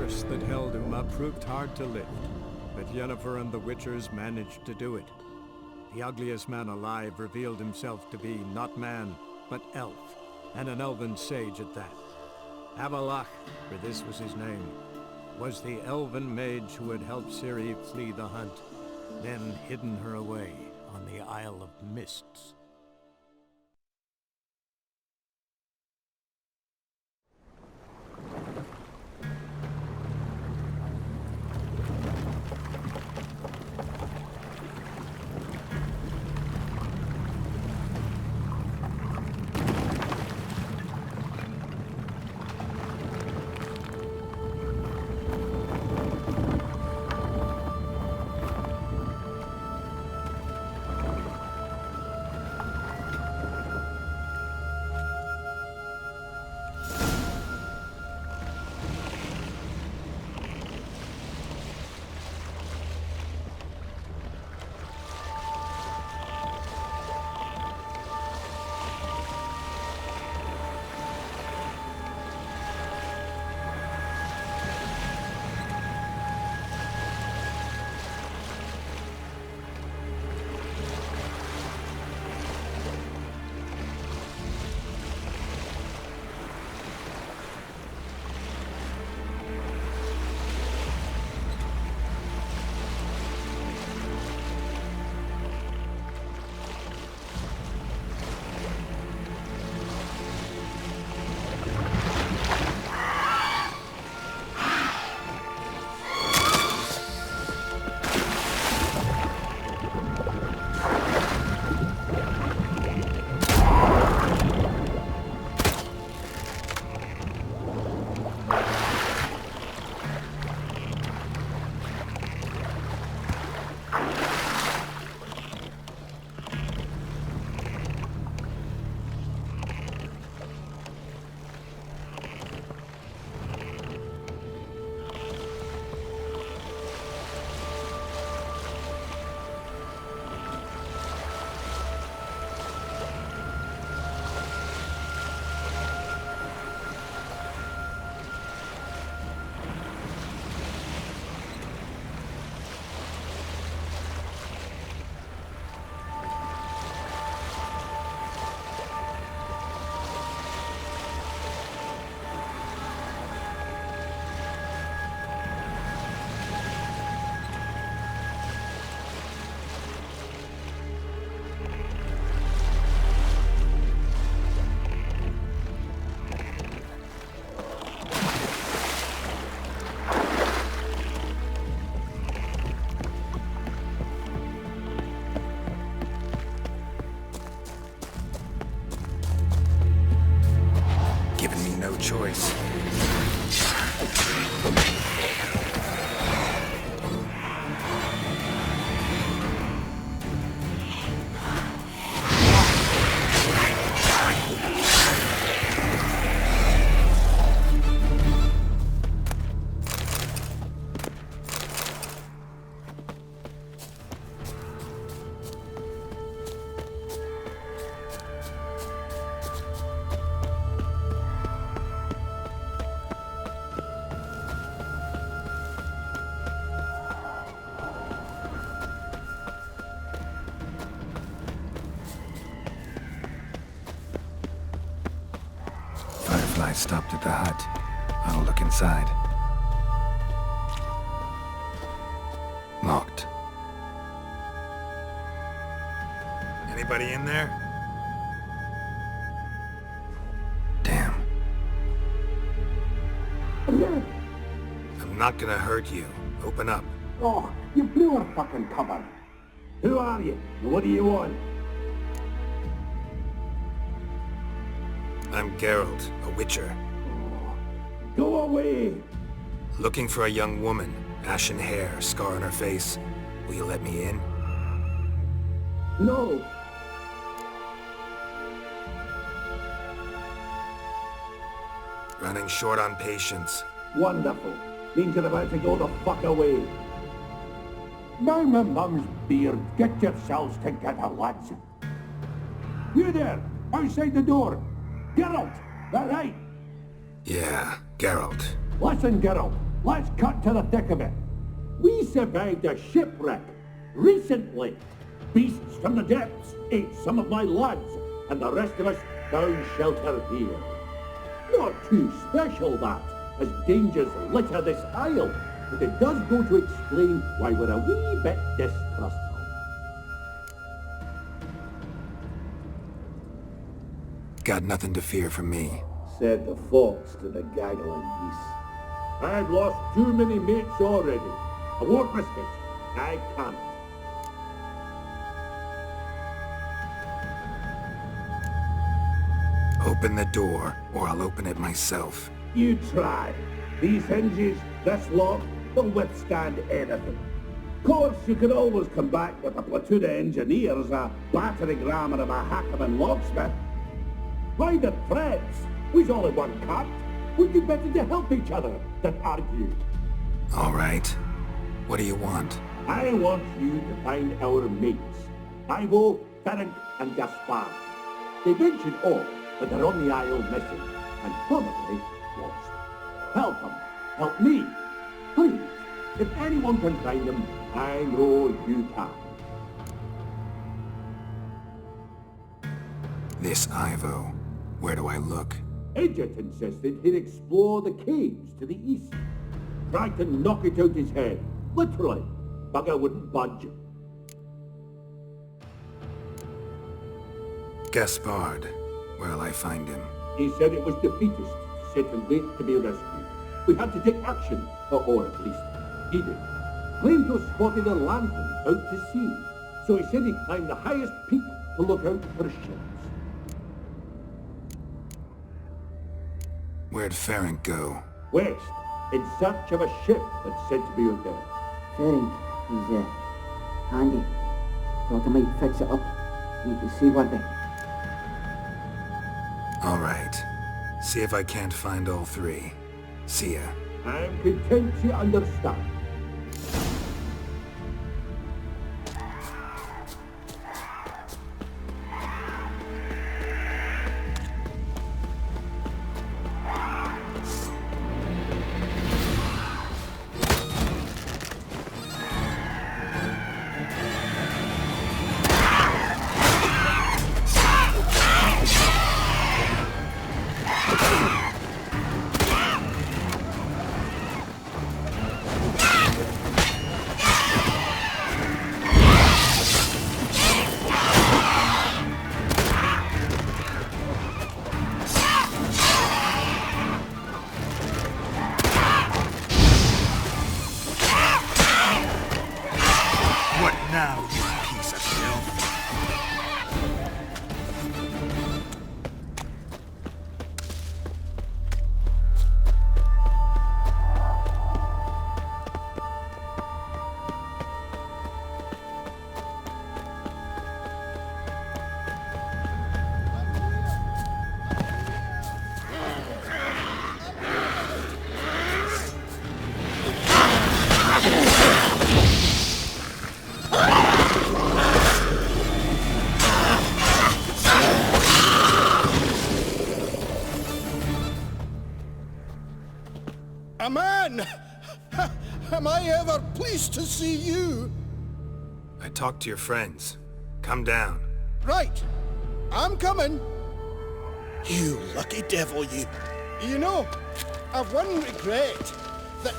curse that held Uma proved hard to lift, but Yennefer and the Witchers managed to do it. The ugliest man alive revealed himself to be not man, but elf, and an elven sage at that. Avalach, for this was his name, was the elven mage who had helped Ciri flee the hunt, then hidden her away on the Isle of Mists. Choice. I stopped at the hut. I'll look inside. Locked. Anybody in there? Damn. I'm not gonna hurt you. Open up. Oh, you blew our fucking cover. Who are you? What do you want? I'm Geralt, a witcher. Go away! Looking for a young woman. Ashen hair, scar on her face. Will you let me in? No! Running short on patience. Wonderful. Means you're about to go the fuck away. By my mum's beard, get yourselves together, lads. You there, outside the door. Geralt, that right? Yeah, Geralt. Listen, Geralt. let's cut to the thick of it. We survived a shipwreck recently. Beasts from the depths ate some of my lads, and the rest of us found shelter here. Not too special, that, as dangers litter this isle, but it does go to explain why we're a wee bit distrustful. Got nothing to fear from me. Said the fox to the gaggling geese. I've lost too many mates already. I won't risk it. I can't. Open the door, or I'll open it myself. You try. These hinges, this lock, they'll withstand anything. Of course, you can always come back with a platoon of engineers, a battering ram, and a hackman locksmith. Why the threats? We's all in one cut. We'd be better to help each other than argue. All right. What do you want? I want you to find our mates. Ivo, Ferenc, and Gaspar. They ventured off, but they're on the isle missing, and probably lost. Help them. Help me. Please. If anyone can find them, I know you can. This Ivo. Where do I look? Edget insisted he'd explore the caves to the east. Tried to knock it out his head. Literally. Bugger wouldn't budge. Gaspard. Where'll I find him? He said it was defeatist, set and wait to be rescued. We had to take action, or at least he did. Claimed to have spotted a lantern out to sea, so he said he'd climb the highest peak to look out for ships. Where'd Ferenc go? West, in search of a ship that's said to be out there. Ferenc, he's handy. Thought I might fix it up. Need to see one thing. All right. See if I can't find all three. See ya. I'm content you understand. A man! Am I ever pleased to see you? I talked to your friends. Come down. Right. I'm coming. You lucky devil, you. You know, I've one regret. That...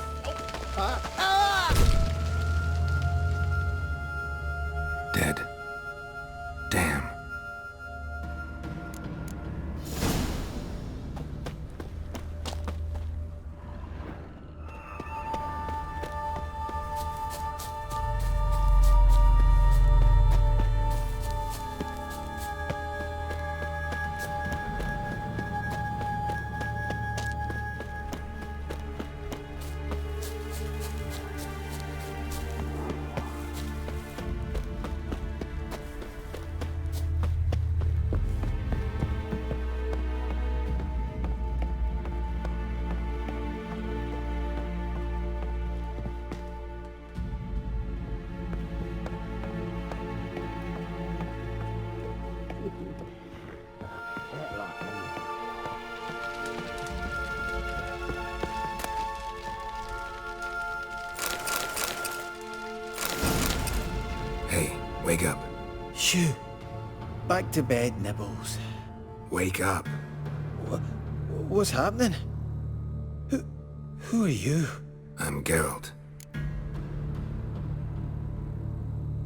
Dead. Damn. Wake up. Shoo. Back to bed, Nibbles. Wake up. What's happening? Who are you? I'm Geralt.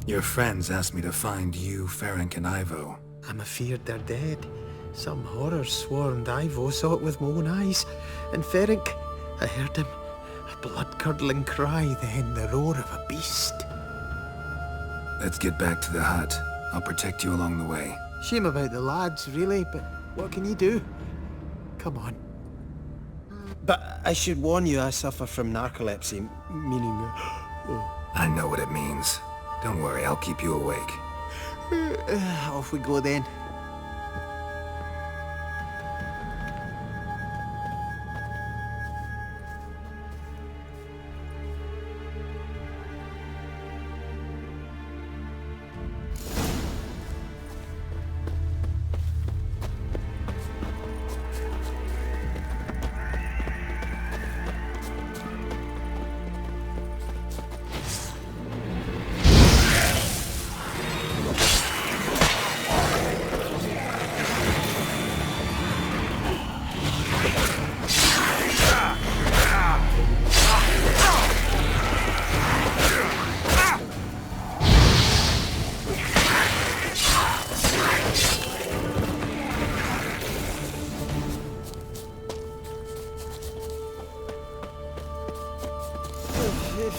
Your friends asked me to find you, Ferenc, and Ivo. I'm afeard they're dead. Some horror swarmed Ivo, saw it with my own eyes. And Ferenc, I heard him. A blood-curdling cry, then the roar of a beast. Let's get back to the hut. I'll protect you along the way. Shame about the lads, really, but what can you do? Come on. But I should warn you, I suffer from narcolepsy, meaning... I know what it means. Don't worry, I'll keep you awake. Off we go then.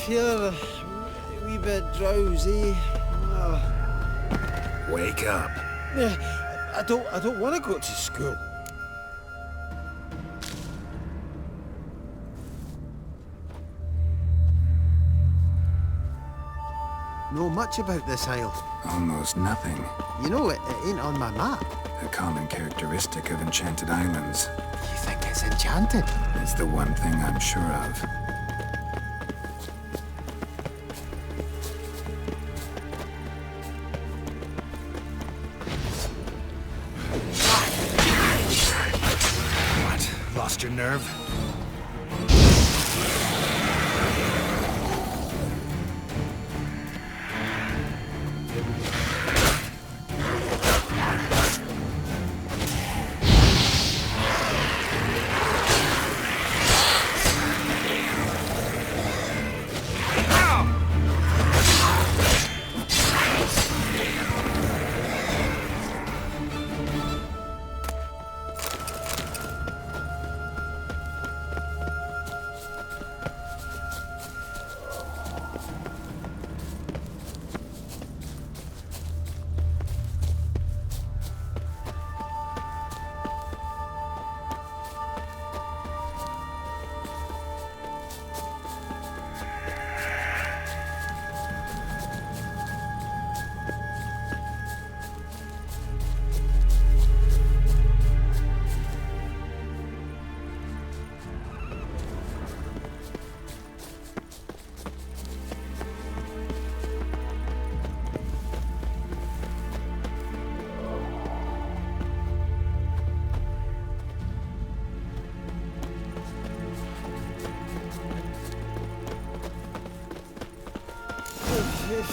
Feel a wee bit drowsy. Wake up. I don't want to go to school. Know much about this isle? Almost nothing. You know, it ain't on my map. A common characteristic of enchanted islands. You think it's enchanted? It's the one thing I'm sure of. Lost your nerve?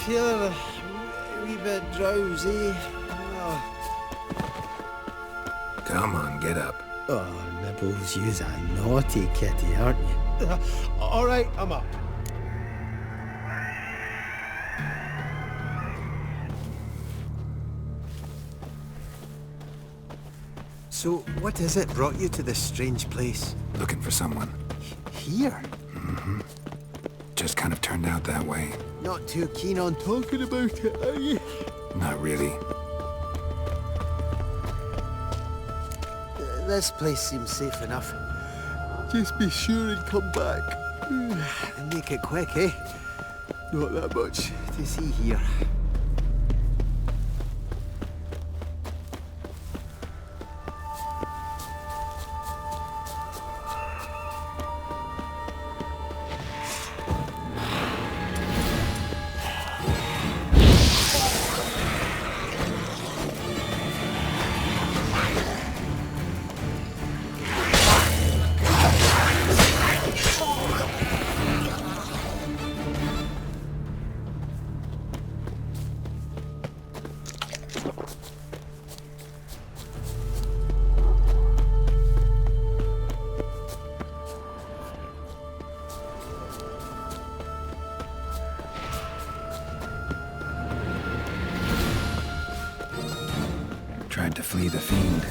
Feel a wee bit drowsy. Come on, get up. Oh, Nibbles, you's a naughty kitty, aren't you? All right, I'm up. So, what is it brought you to this strange place? Looking for someone. Here? Mm-hmm. Just kind of turned out that way. Not too keen on talking about it, are you? Not really. This place seems safe enough. Just be sure and come back. And make it quick, eh? Not that much to see here. flee the fiend.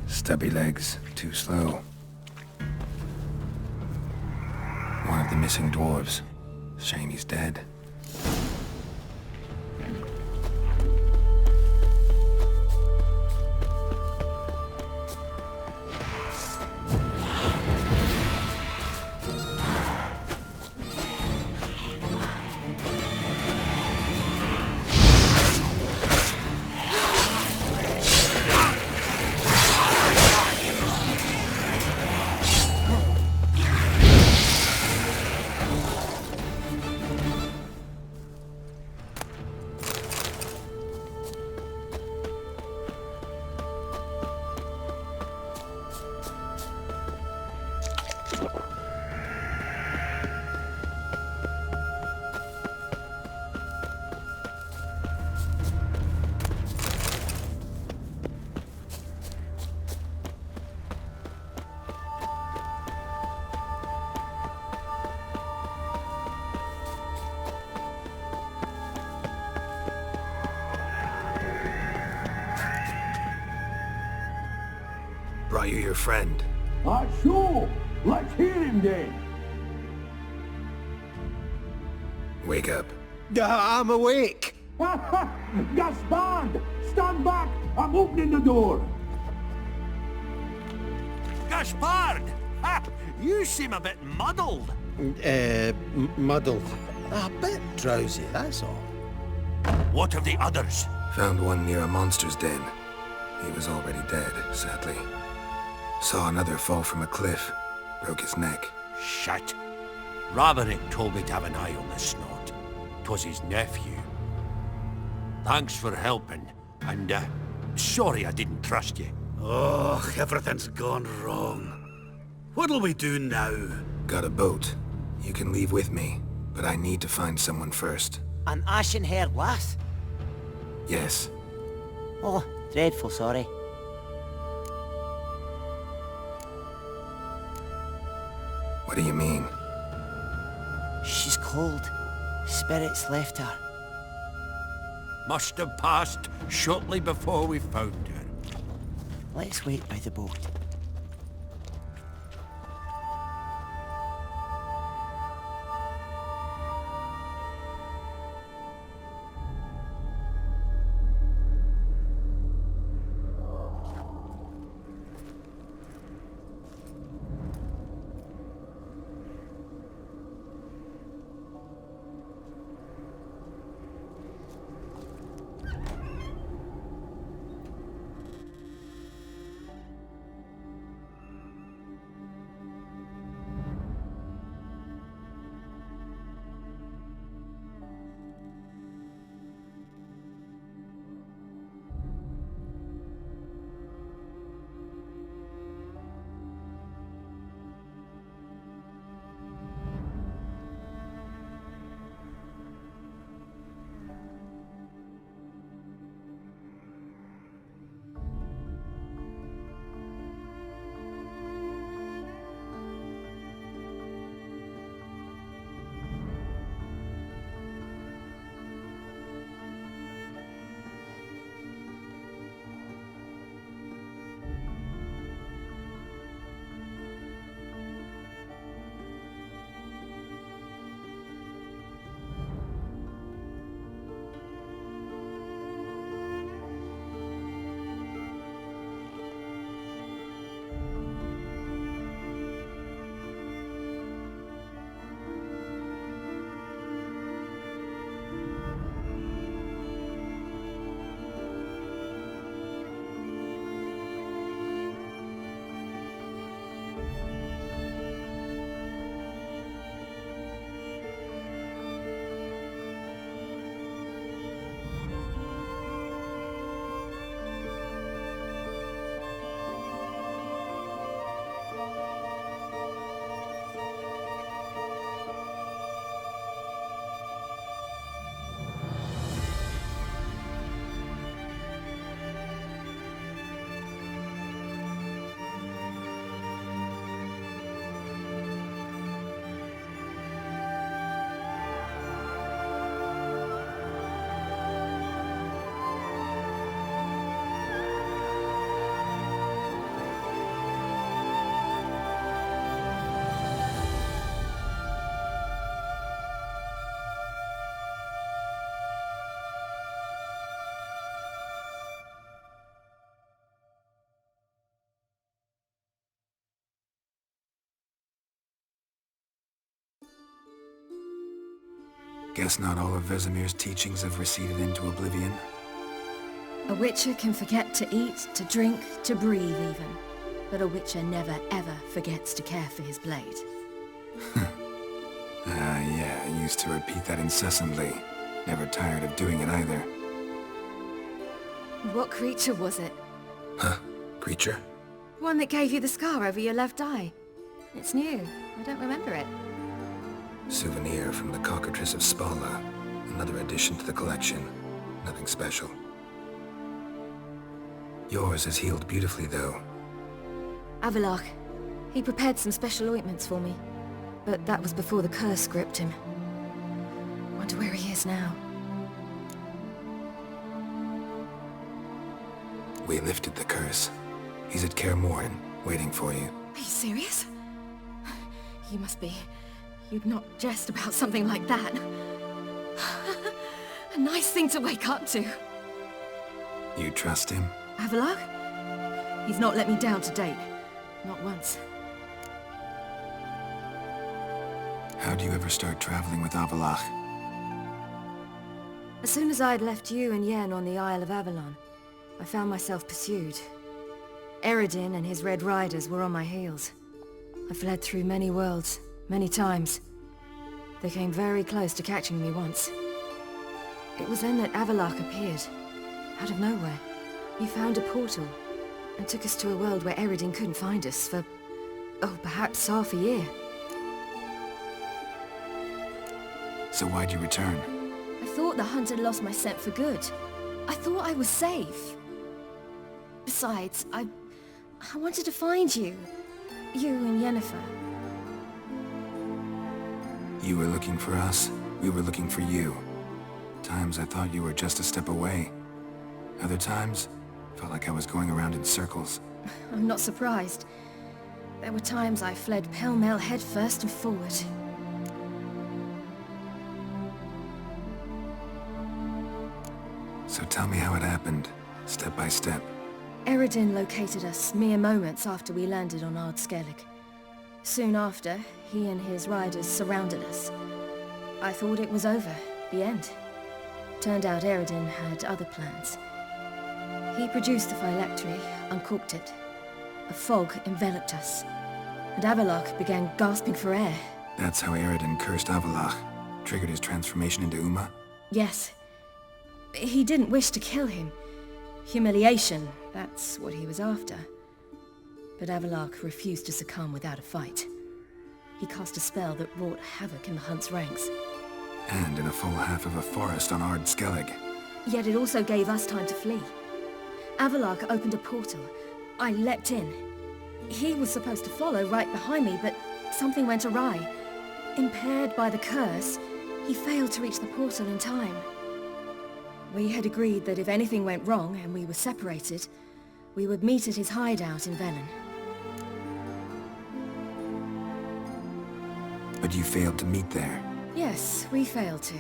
Stubby legs, too slow. One of the missing dwarves. Shame he's dead. Brought you your friend. Sure. Let's hear him then. Wake up. I'm awake. Gaspard! Stand back! I'm opening the door. Gaspard! Ha! You seem a bit muddled. Muddled. A bit drowsy, that's all. What of the others? Found one near a monster's den. He was already dead, sadly. Saw another fall from a cliff. Broke his neck. Shit. Roderick told me to have an eye on the snot. 'Twas his nephew. Thanks for helping, and sorry I didn't trust you. Oh, everything's gone wrong. What'll we do now? Got a boat. You can leave with me, but I need to find someone first. An ashen-haired lass? Yes. Oh, dreadful sorry. What do you mean? She's cold. Spirits left her. Must have passed shortly before we found her. Let's wait by the boat. Guess not all of Vesemir's teachings have receded into oblivion. A witcher can forget to eat, to drink, to breathe even. But a witcher never ever forgets to care for his blade. Yeah, I used to repeat that incessantly. Never tired of doing it either. What creature was it? Huh? Creature? One that gave you the scar over your left eye. It's new. I don't remember it. Souvenir from the cockatrice of Spala. Another addition to the collection. Nothing special. Yours is healed beautifully, though. Avallac'h. He prepared some special ointments for me. But that was before the curse gripped him. Wonder where he is now. We lifted the curse. He's at Kaer Morhen, waiting for you. Are you serious? You must be. You'd not jest about something like that. A nice thing to wake up to. You trust him? Avallac'h? He's not let me down to date. Not once. How'd you ever start traveling with Avallac'h? As soon as I'd left you and Yen on the Isle of Avalon, I found myself pursued. Eredin and his Red Riders were on my heels. I fled through many worlds, many times. They came very close to catching me once. It was then that Avallac'h appeared, out of nowhere. He found a portal, and took us to a world where Eredin couldn't find us for, perhaps half a year. So why'd you return? I thought the hunt had lost my scent for good. I thought I was safe. Besides, I wanted to find you. You and Yennefer. You were looking for us, we were looking for you. Times I thought you were just a step away. Other times, felt like I was going around in circles. I'm not surprised. There were times I fled pell-mell headfirst and forward. So tell me how it happened, step by step. Eredin located us mere moments after we landed on Ard Skellig. Soon after, he and his riders surrounded us. I thought it was over, the end. Turned out Eredin had other plans. He produced the phylactery, uncorked it. A fog enveloped us, and Avallac'h began gasping for air. That's how Eredin cursed Avallac'h, triggered his transformation into Uma? Yes. He didn't wish to kill him. Humiliation, that's what he was after. But Avallac'h refused to succumb without a fight. He cast a spell that wrought havoc in the hunt's ranks. And in a full half of a forest on Ard Skellig. Yet it also gave us time to flee. Avallac'h opened a portal. I leapt in. He was supposed to follow right behind me, but something went awry. Impaired by the curse, he failed to reach the portal in time. We had agreed that if anything went wrong and we were separated, we would meet at his hideout in Velen. But you failed to meet there. Yes, we failed to.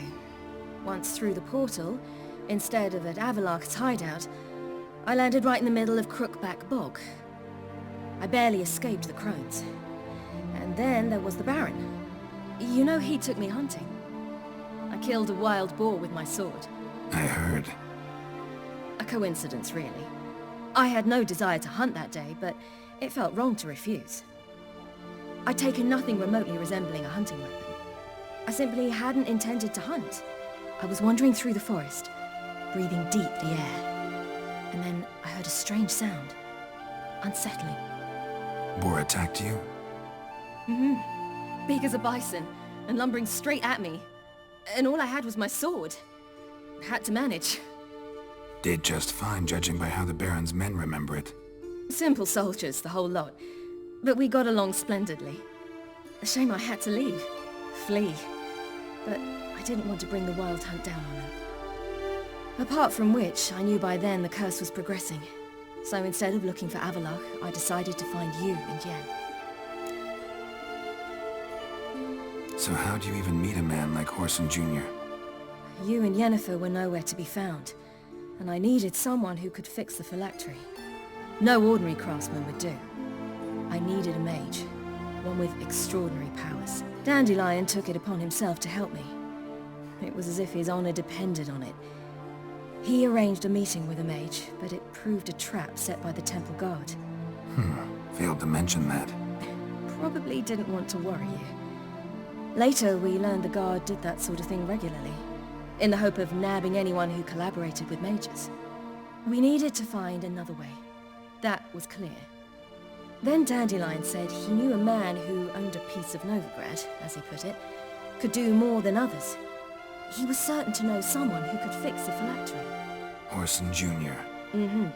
Once through the portal, instead of at Avallac'h's hideout, I landed right in the middle of Crookback Bog. I barely escaped the crones. And then there was the Baron. You know, he took me hunting. I killed a wild boar with my sword. I heard. A coincidence, really. I had no desire to hunt that day, but it felt wrong to refuse. I'd taken nothing remotely resembling a hunting weapon. I simply hadn't intended to hunt. I was wandering through the forest, breathing deep the air. And then I heard a strange sound. Unsettling. Boar attacked you? Mm-hmm. Big as a bison, and lumbering straight at me. And all I had was my sword. Had to manage. Did just fine, judging by how the Baron's men remember it. Simple soldiers, the whole lot. But we got along splendidly. A shame I had to leave. Flee. But I didn't want to bring the wild hunt down on them. Apart from which, I knew by then the curse was progressing. So instead of looking for Avallac'h, I decided to find you and Yen. So how'd you even meet a man like Whoreson Jr.? You and Yennefer were nowhere to be found, and I needed someone who could fix the phylactery. No ordinary craftsman would do. I needed a mage, one with extraordinary powers. Dandelion took it upon himself to help me. It was as if his honor depended on it. He arranged a meeting with a mage, but it proved a trap set by the temple guard. Failed to mention that. Probably didn't want to worry you. Later, we learned the guard did that sort of thing regularly, in the hope of nabbing anyone who collaborated with mages. We needed to find another way. That was clear. Then Dandelion said he knew a man who owned a piece of Novigrad, as he put it, could do more than others. He was certain to know someone who could fix the phylactery. Orson Jr. Mm-hmm.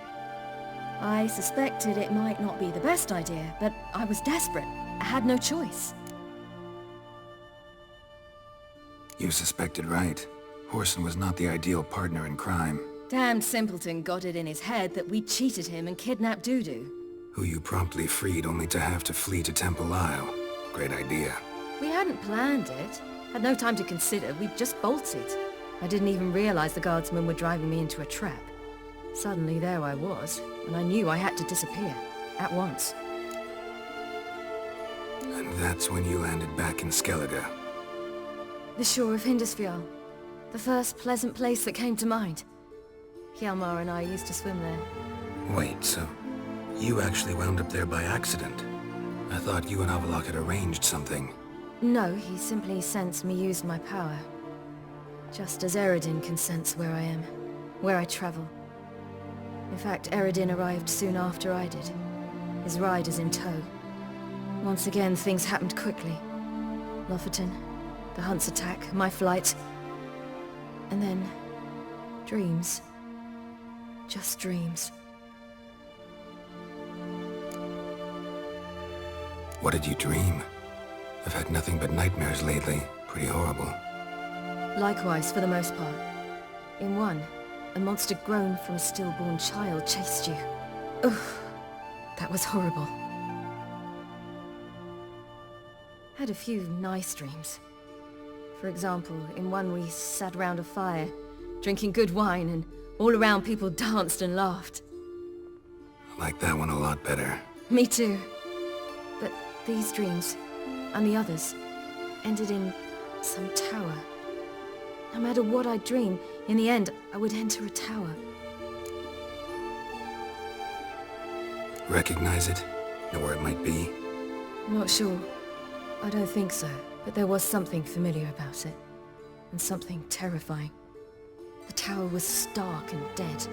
I suspected it might not be the best idea, but I was desperate. I had no choice. You suspected right. Orson was not the ideal partner in crime. Damned simpleton got it in his head that we cheated him and kidnapped Dudu. Who you promptly freed only to have to flee to Temple Isle. Great idea. We hadn't planned it. Had no time to consider. We just bolted. I didn't even realize the guardsmen were driving me into a trap. Suddenly there I was, and I knew I had to disappear. At once. And that's when you landed back in Skellige. The shore of Hindisfjall. The first pleasant place that came to mind. Hjalmar and I used to swim there. Wait, so you actually wound up there by accident? I thought you and Avalok had arranged something. No, he simply sensed me use my power. Just as Eredin can sense where I am, where I travel. In fact, Eredin arrived soon after I did. His riders in tow. Once again, things happened quickly. Lofoten, the Hunt's attack, my flight. And then, dreams. Just dreams. What did you dream? I've had nothing but nightmares lately. Pretty horrible. Likewise, for the most part. In one, a monster grown from a stillborn child chased you. Ugh, that was horrible. Had a few nice dreams. For example, in one we sat round a fire, drinking good wine, and all around people danced and laughed. I like that one a lot better. Me too. But these dreams, and the others, ended in some tower. No matter what I dream, in the end, I would enter a tower. Recognize it? Know where it might be? Not sure. I don't think so, but there was something familiar about it. And something terrifying. The tower was stark and dead.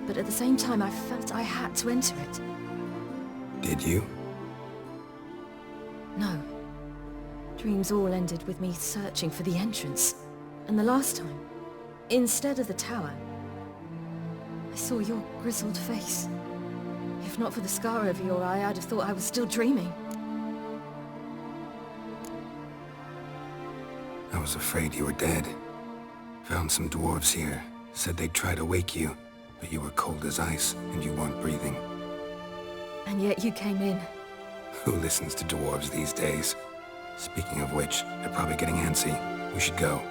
But at the same time, I felt I had to enter it. Did you? No. Dreams all ended with me searching for the entrance. And the last time, instead of the tower, I saw your grizzled face. If not for the scar over your eye, I'd have thought I was still dreaming. I was afraid you were dead. Found some dwarves here. Said they'd try to wake you, but you were cold as ice and you weren't breathing. And yet you came in. Who listens to dwarves these days? Speaking of which, they're probably getting antsy. We should go.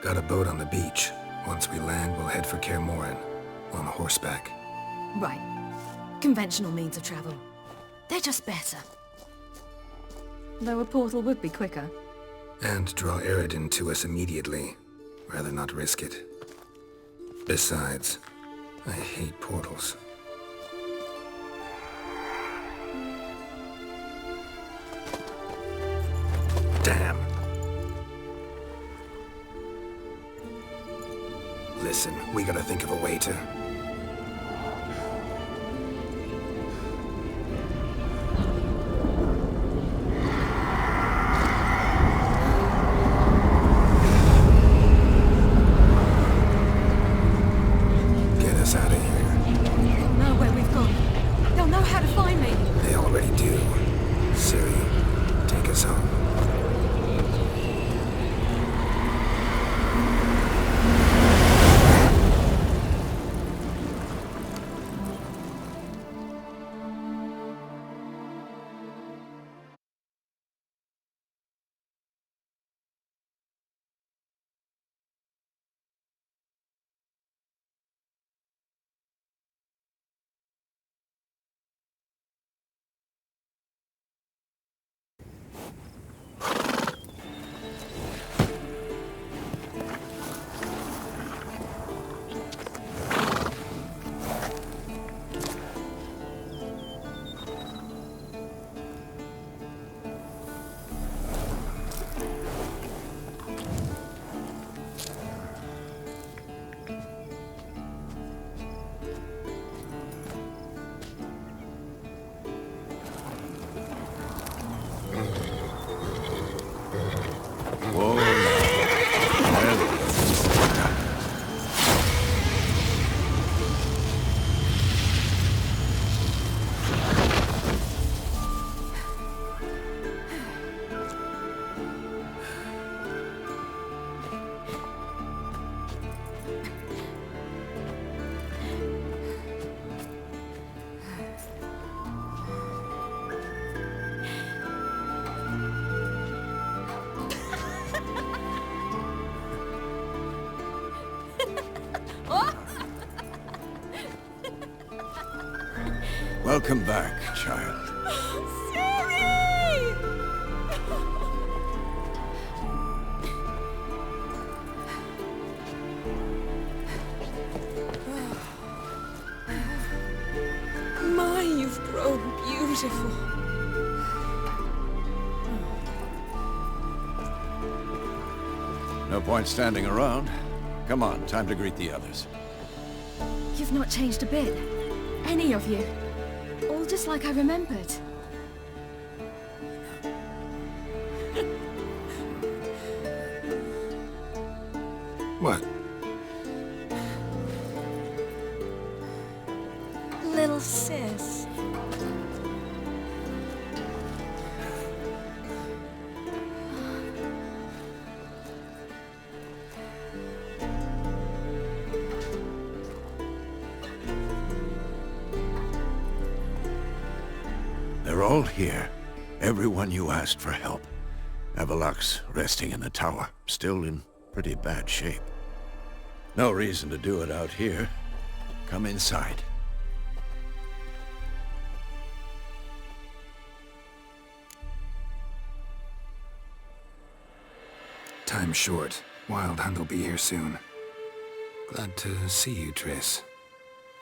Got a boat on the beach. Once we land, we'll head for Kaer Morhen. On horseback. Right. Conventional means of travel. They're just better. Though a portal would be quicker. And draw Eredin to us immediately. Rather not risk it. Besides, I hate portals. Damn. Listen, we gotta think of a way to... get us out of here. They'll know where we've gone. They'll know how to find me. They already do. Siri, take us home. Welcome back, child. My, you've grown beautiful. No point standing around. Come on, time to greet the others. You've not changed a bit. Any of you. All just like I remembered. What? Little sis. They're all here. Everyone you asked for help. Avalok's resting in the tower, still in pretty bad shape. No reason to do it out here. Come inside. Time's short. Wild Hunt will be here soon. Glad to see you, Triss.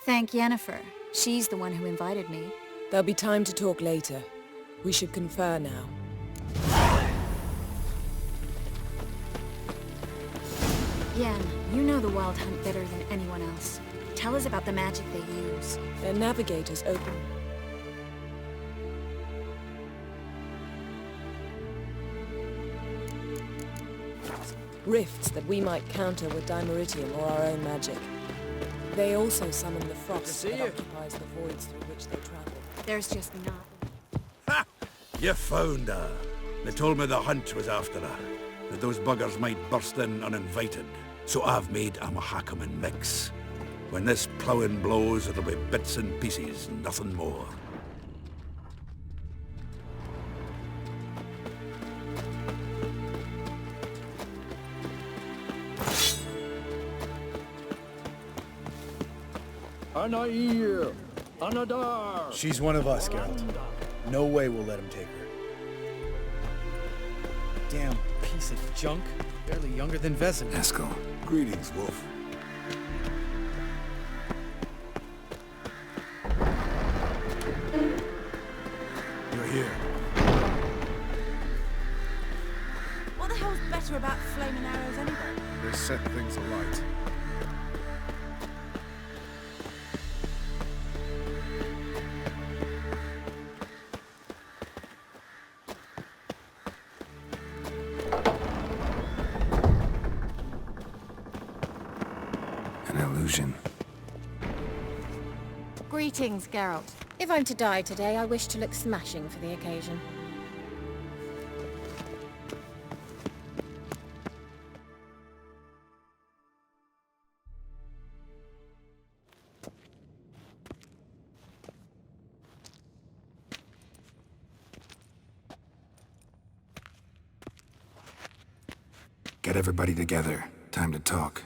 Thank Yennefer. She's the one who invited me. There'll be time to talk later. We should confer now. Yen, you know the Wild Hunt better than anyone else. Tell us about the magic they use. Their navigators open. Rifts that we might counter with dimeritium or our own magic. They also summon the frost that occupies the voids through which they travel. There's just nothing. Ha! You found her. They told me the hunt was after her, that those buggers might burst in uninvited. So I've made a Mahakaman mix. When this ploughing blows, it'll be bits and pieces, nothing more. Anair! Anadar! She's one of us, Geralt. No way we'll let him take her. Damn piece of junk. Barely younger than Vezin. Eskel. Greetings, Wolf. You're here. What the hell's better about flaming arrows anyway? They set things alight. An illusion. Greetings, Geralt. If I'm to die today, I wish to look smashing for the occasion. Get everybody together. Time to talk.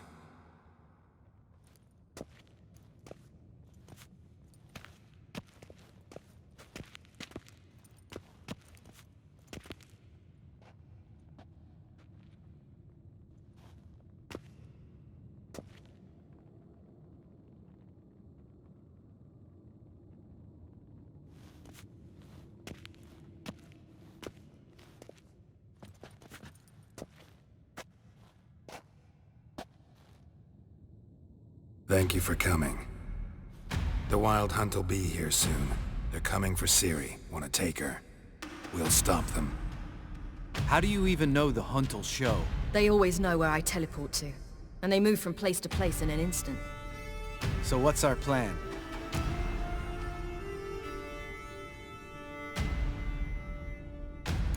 Thank you for coming. The Wild Hunt will be here soon. They're coming for Ciri. Want to take her. We'll stop them. How do you even know the Hunt'll show? They always know where I teleport to. And they move from place to place in an instant. So what's our plan?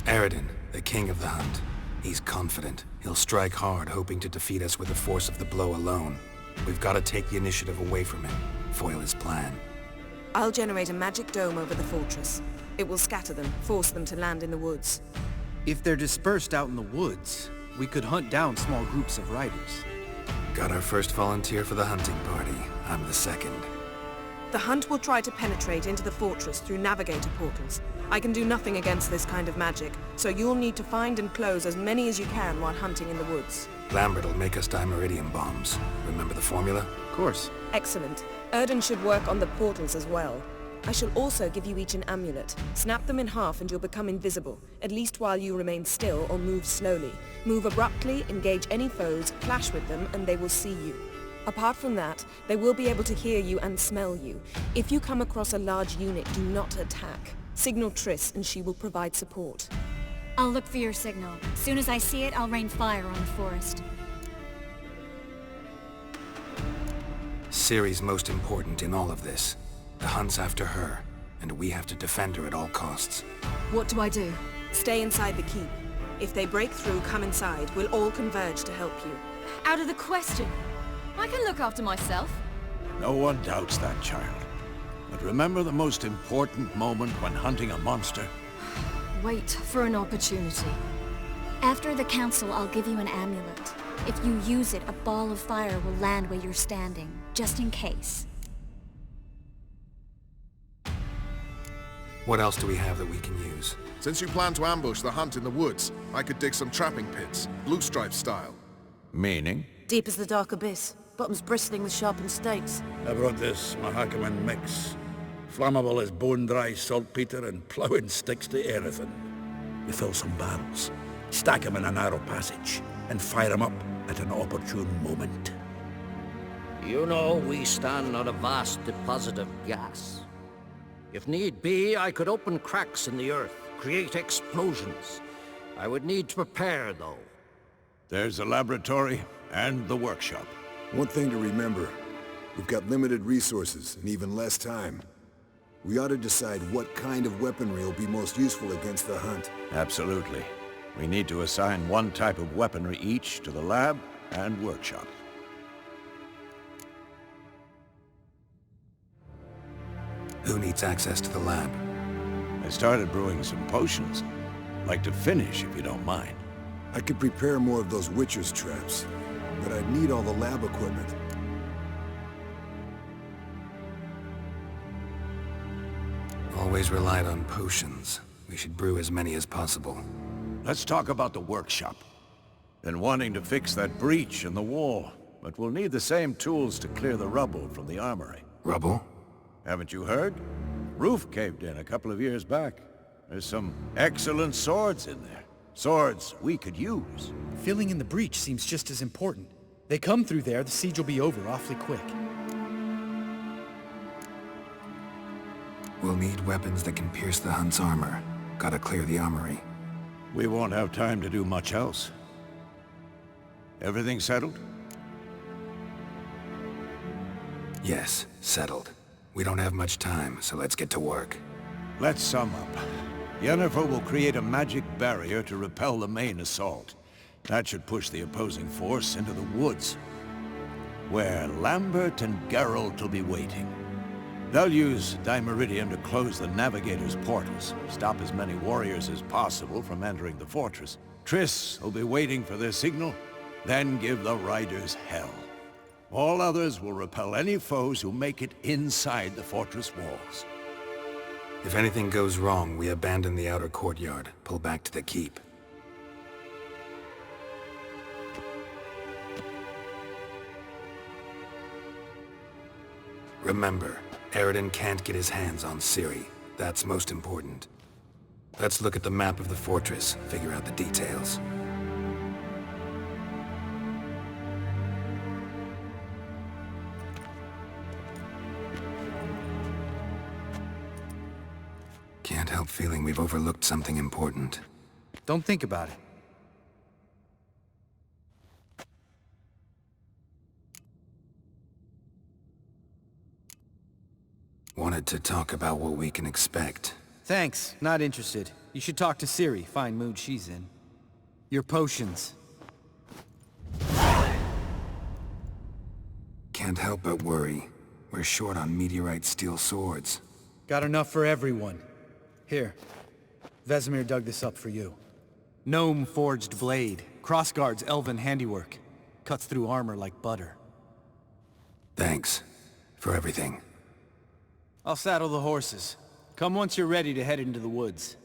Eredin, the king of the Hunt. He's confident. He'll strike hard, hoping to defeat us with the force of the blow alone. We've got to take the initiative away from him. Foil his plan. I'll generate a magic dome over the fortress. It will scatter them, force them to land in the woods. If they're dispersed out in the woods, we could hunt down small groups of riders. Got our first volunteer for the hunting party. I'm the second. The hunt will try to penetrate into the fortress through navigator portals. I can do nothing against this kind of magic, so you'll need to find and close as many as you can while hunting in the woods. Lambert will make us dimeridium bombs. Remember the formula? Of course. Excellent. Erden should work on the portals as well. I shall also give you each an amulet. Snap them in half and you'll become invisible, at least while you remain still or move slowly. Move abruptly, engage any foes, clash with them, and they will see you. Apart from that, they will be able to hear you and smell you. If you come across a large unit, do not attack. Signal Triss and she will provide support. I'll look for your signal. As soon as I see it, I'll rain fire on the forest. Ciri's most important in all of this. The hunt's after her, and we have to defend her at all costs. What do I do? Stay inside the keep. If they break through, come inside. We'll all converge to help you. Out of the question. I can look after myself. No one doubts that, child. But remember the most important moment when hunting a monster? Wait for an opportunity. After the council, I'll give you an amulet. If you use it, a ball of fire will land where you're standing, just in case. What else do we have that we can use? Since you plan to ambush the hunt in the woods, I could dig some trapping pits, blue stripe style. Meaning? Deep as the dark abyss, bottoms bristling with sharpened stakes. I brought this Mahakaman mix. Flammable as bone-dry saltpeter and ploughing sticks to anything. You fill some barrels, stack them in a narrow passage, and fire them up at an opportune moment. You know, we stand on a vast deposit of gas. If need be, I could open cracks in the earth, create explosions. I would need to prepare, though. There's the laboratory and the workshop. One thing to remember, we've got limited resources and even less time. We ought to decide what kind of weaponry will be most useful against the hunt. Absolutely. We need to assign one type of weaponry each to the lab and workshop. Who needs access to the lab? I started brewing some potions. Like to finish, if you don't mind. I could prepare more of those Witcher's traps, but I'd need all the lab equipment. Always relied on potions. We should brew as many as possible. Let's talk about the workshop. Been wanting to fix that breach in the wall, but we'll need the same tools to clear the rubble from the armory. Rubble? Haven't you heard? Roof caved in a couple of years back. There's some excellent swords in there. Swords we could use. Filling in the breach seems just as important. They come through there, the siege will be over awfully quick. We'll need weapons that can pierce the hunt's armor. Gotta clear the armory. We won't have time to do much else. Everything settled? Yes, settled. We don't have much time, so let's get to work. Let's sum up. Yennefer will create a magic barrier to repel the main assault. That should push the opposing force into the woods, where Lambert and Geralt will be waiting. They'll use dimeridium to close the navigator's portals, stop as many warriors as possible from entering the fortress. Triss will be waiting for their signal, then give the riders hell. All others will repel any foes who make it inside the fortress walls. If anything goes wrong, we abandon the outer courtyard, pull back to the keep. Remember, Eridan can't get his hands on Ciri. That's most important. Let's look at the map of the fortress, figure out the details. Can't help feeling we've overlooked something important. Don't think about it. Wanted to talk about what we can expect. Thanks, not interested. You should talk to Ciri, fine mood she's in. Your potions. Can't help but worry. We're short on meteorite steel swords. Got enough for everyone. Here, Vesemir dug this up for you. Gnome forged blade, crossguard's elven handiwork. Cuts through armor like butter. Thanks for everything. I'll saddle the horses. Come once you're ready to head into the woods.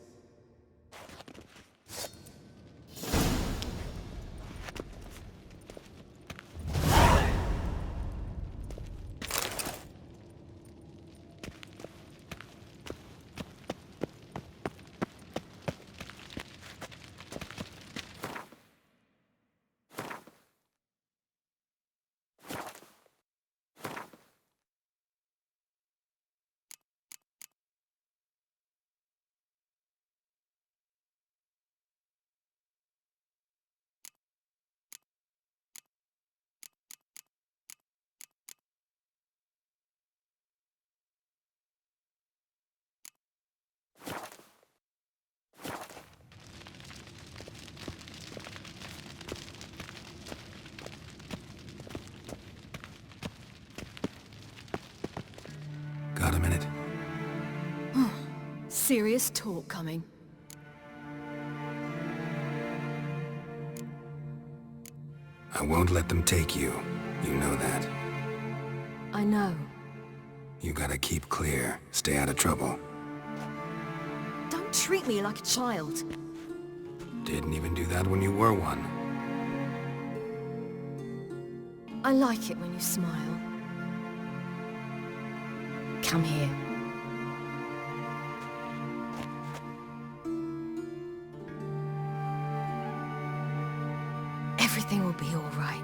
Got a minute? Serious talk coming. I won't let them take you. You know that. I know. You gotta keep clear. Stay out of trouble. Don't treat me like a child. Didn't even do that when you were one. I like it when you smile. Come here. Everything will be all right.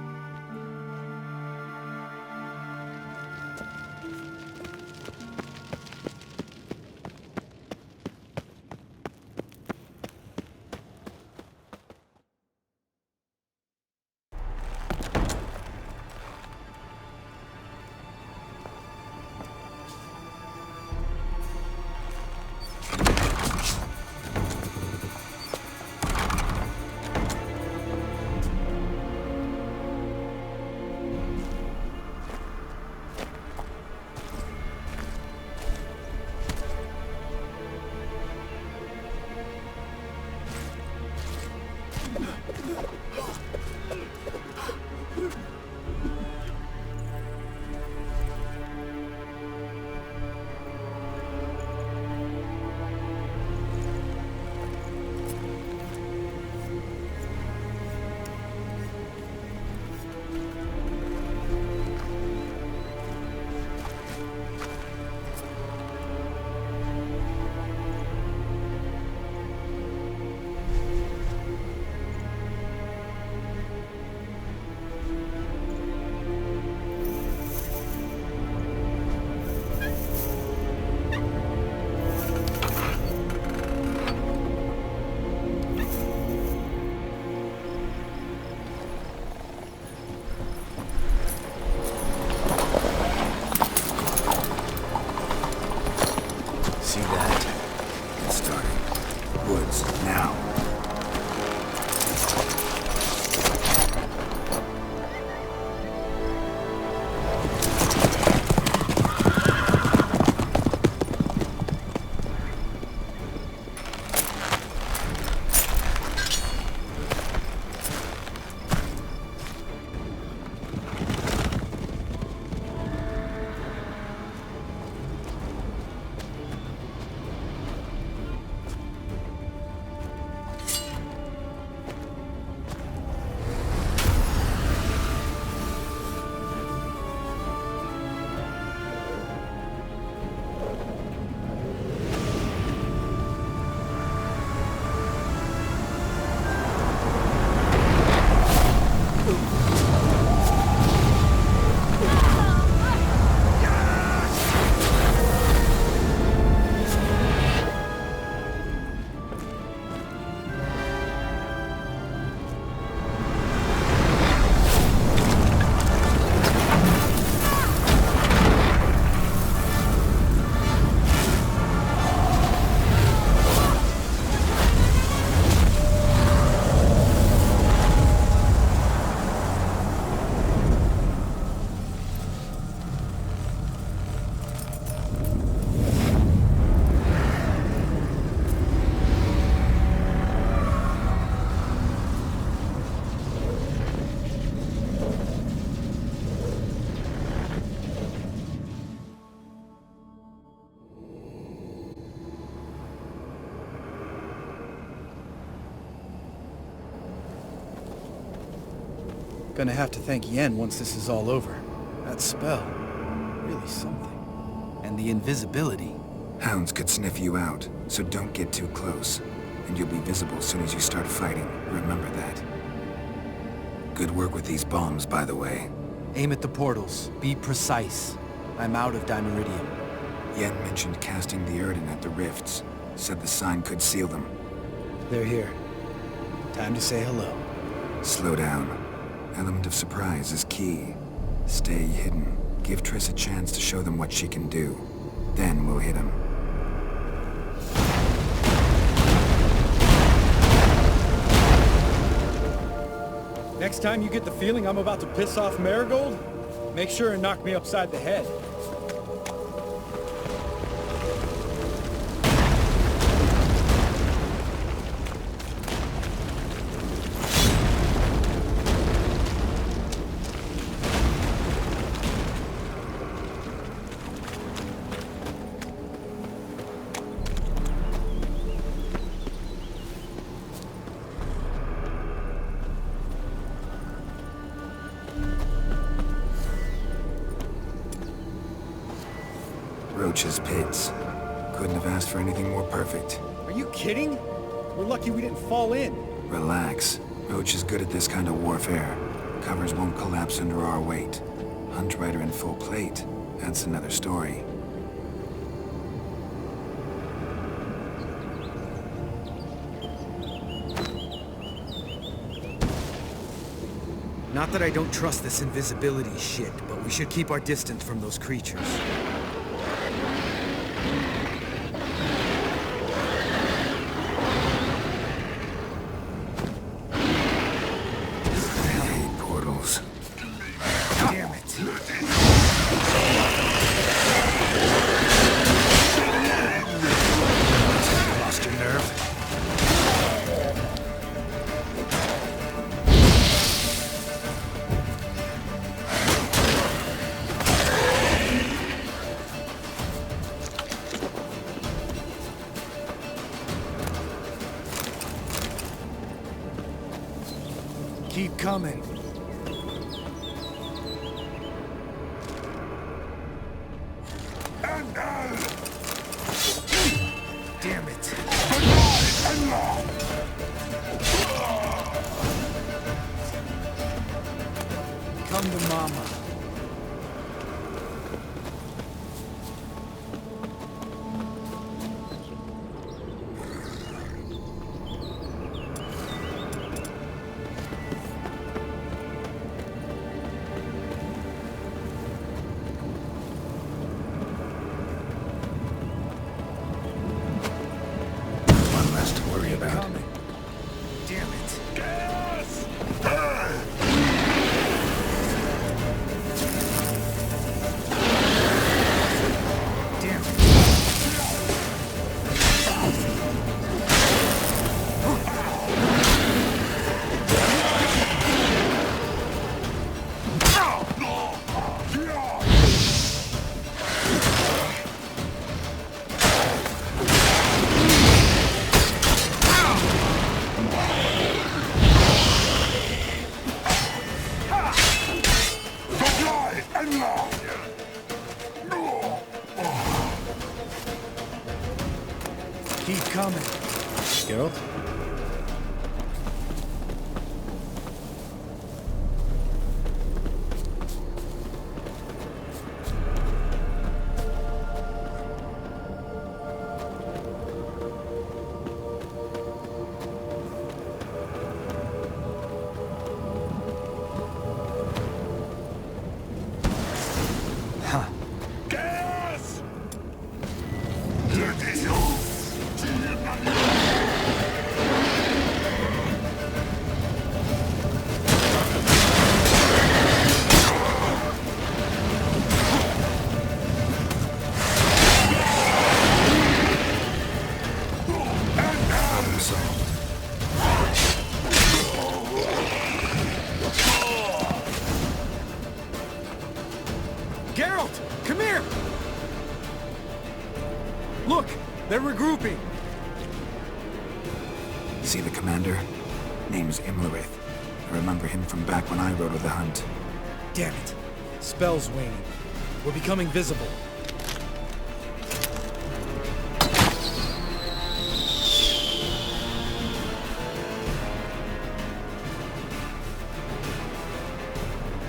gonna have to thank Yen once this is all over. That spell, really something. And the invisibility. Hounds could sniff you out, so don't get too close. And you'll be visible as soon as you start fighting. Remember that. Good work with these bombs, by the way. Aim at the portals. Be precise. I'm out of Dimeridium. Yen mentioned casting the Erden at the rifts. Said the sign could seal them. They're here. Time to say hello. Slow down. Element of surprise is key. Stay hidden. Give Triss a chance to show them what she can do. Then we'll hit them. Next time you get the feeling I'm about to piss off Marigold, make sure and knock me upside the head. Roach's pits. Couldn't have asked for anything more perfect. Are you kidding? We're lucky we didn't fall in. Relax. Roach is good at this kind of warfare. Covers won't collapse under our weight. Hunt Rider in full plate. That's another story. Not that I don't trust this invisibility shit, but we should keep our distance from those creatures. Keep coming. Damn it. Come to Mama. Keep coming. Geralt? Huh. Gas! Geralt! Come here! Look! They're regrouping! See the commander? Name's Imlerith. I remember him from back when I rode with the Hunt. Damn it. Spell's waning. We're becoming visible.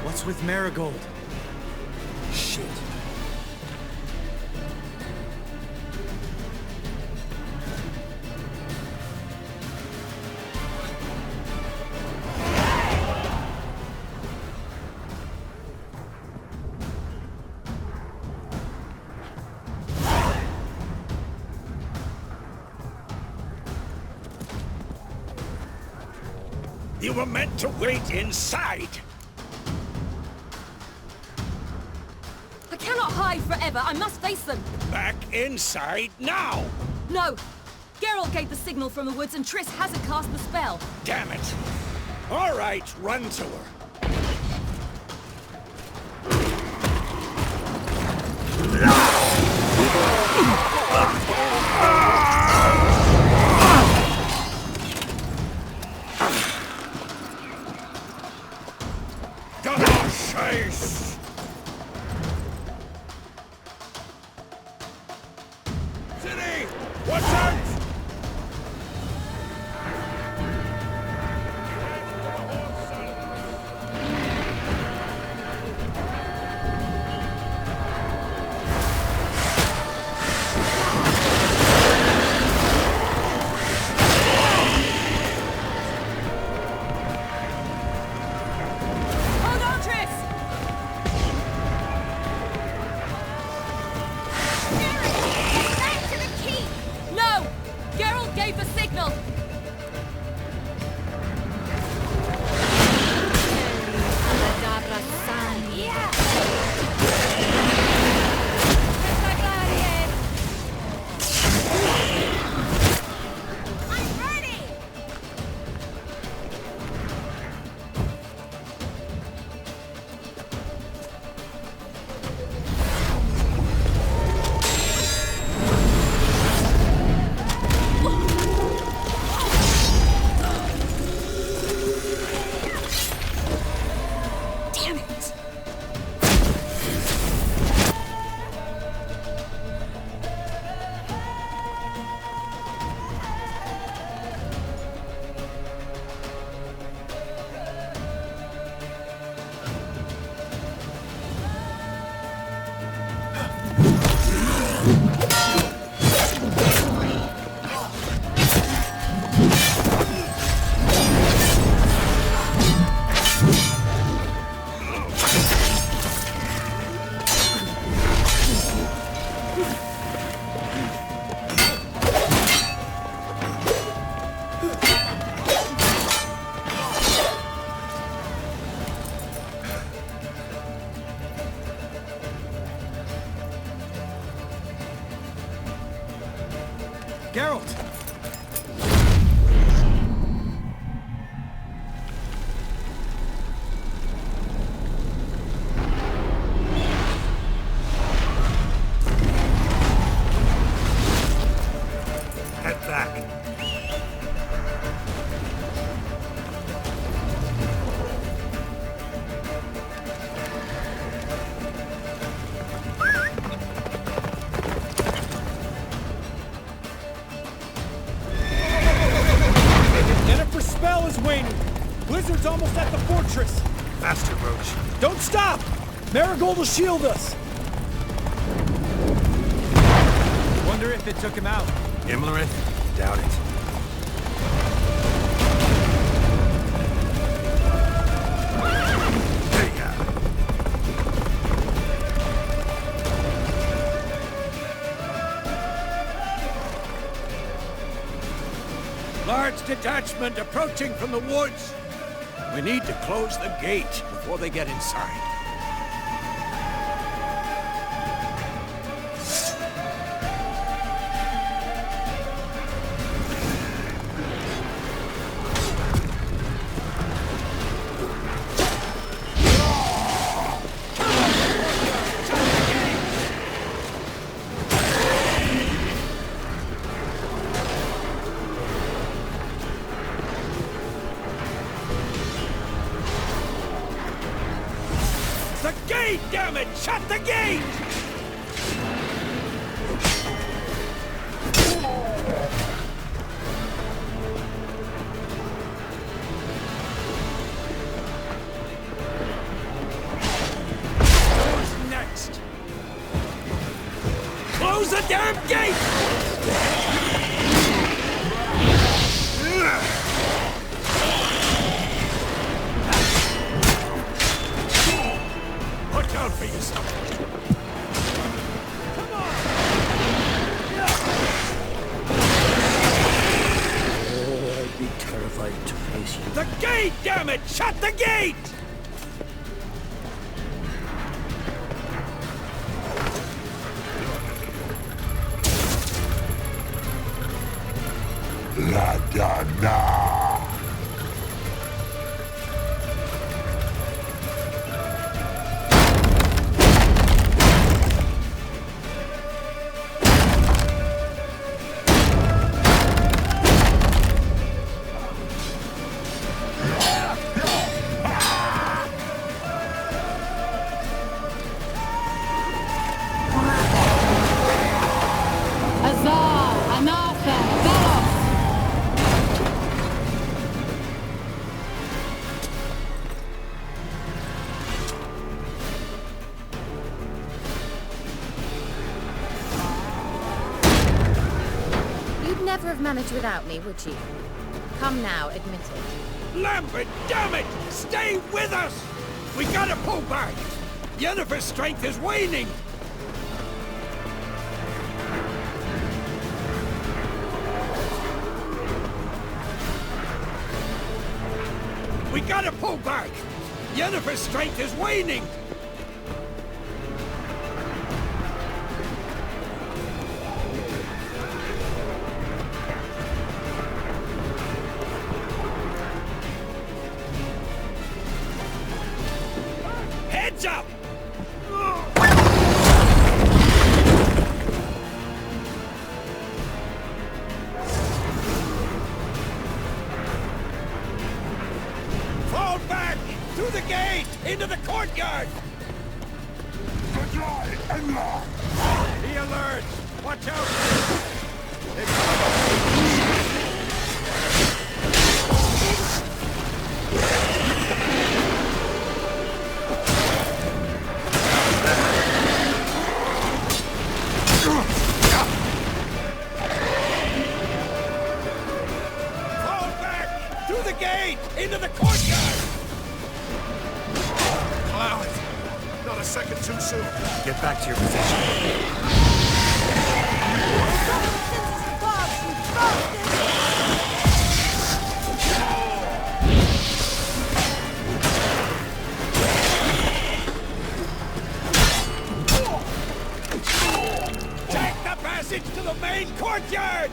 What's with Marigold? Shit. You were meant to wait inside! I cannot hide forever. I must face them. Back inside now! No! Geralt gave the signal from the woods and Triss hasn't cast the spell. Damn it! All right, run to her. Geralt! Head back. Yennefer's spell is waning! Blizzard's almost at the fortress! Faster, Roach. Don't stop! Marigold will shield us! Wonder if it took him out. Imlerith? Doubt it. Large detachment approaching from the woods. We need to close the gate before they get inside. it! Shut the gate! Who's next? Close the damn gate! Look out for yourself! Oh, I'd be terrified to face you. The gate, damn it! Shut the gate! La da da. You'd never have managed without me, would you? Come now, admit it. Lambert, damn it! Stay with us! We gotta pull back! Yennefer's strength is waning! We gotta pull back! Yennefer's strength is waning! Heads up! Fall back! Through the gate! Into the courtyard! Be alert! Watch out! Fall back! Through the gate! Into the courtyard! Allow it. Not a second too soon. Get back to your position. Take the passage to the main courtyard!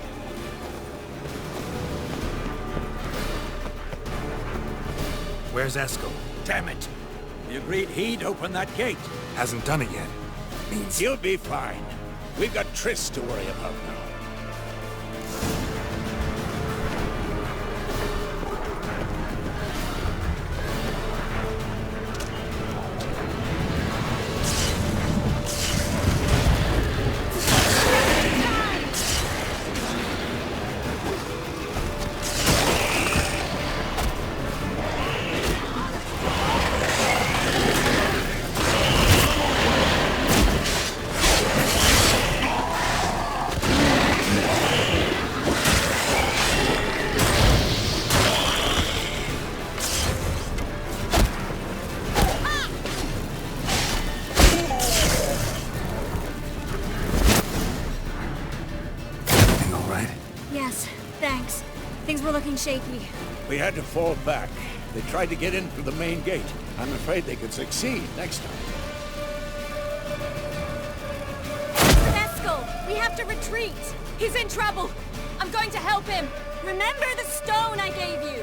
Where's Esco? Damn it! We agreed he'd open that gate. Hasn't done it yet. Means he'll be fine. We've got Triss to worry about now. Yes, thanks. Things were looking shaky. We had to fall back. They tried to get in through the main gate. I'm afraid they could succeed next time. Eskel, we have to retreat. He's in trouble. I'm going to help him. Remember the stone I gave you.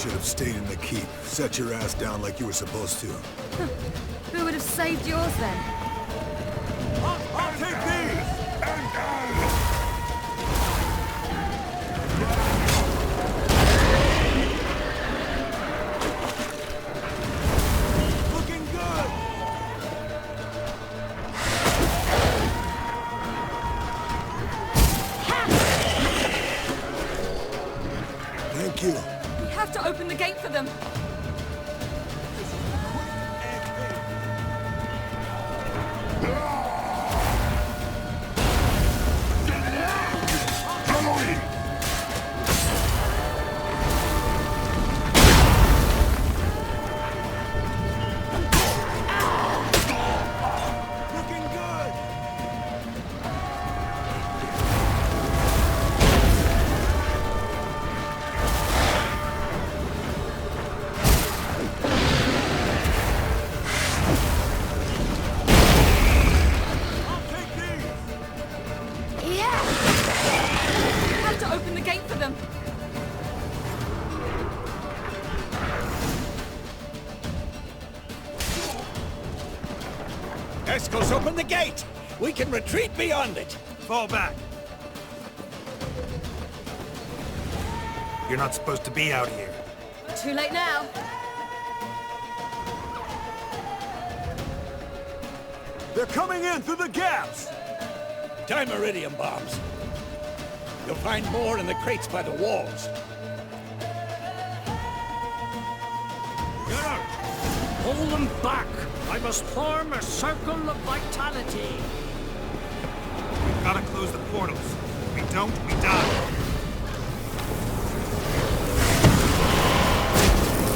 should have stayed in the keep. Set your ass down like you were supposed to. Who would have saved yours then? I'll take these! Looking good! Thank you. We have to open the gate for them. Looking good! I'll take these! Yeah! We have to open the gate for them. Escos, open the gate! We can retreat beyond it! Fall back. You're not supposed to be out here. Too late now. They're coming in through the gaps! Time iridium bombs. You'll find more in the crates by the walls. Hold them back! I must form a circle of vitality. We've got to close the portals. If we don't, we die.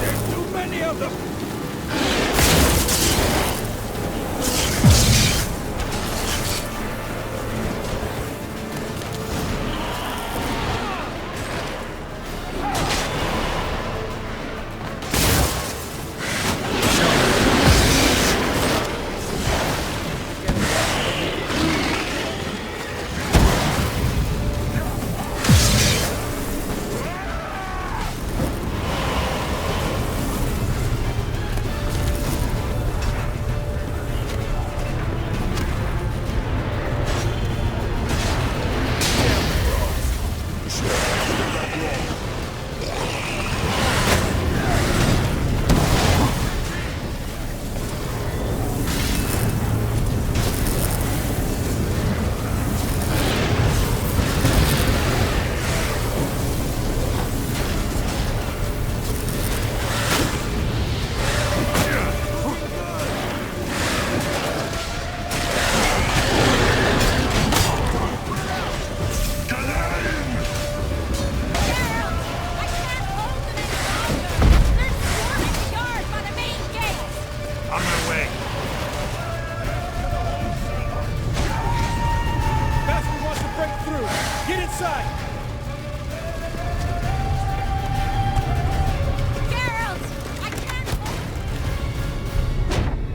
There's too many of them!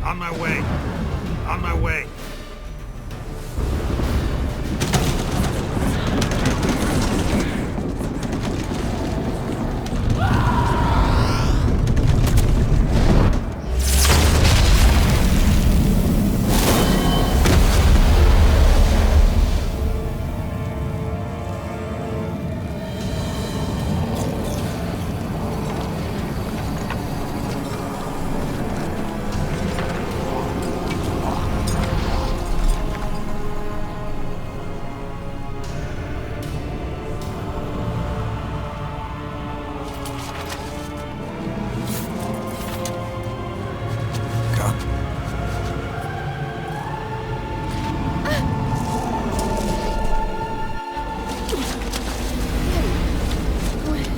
On my way. On my way.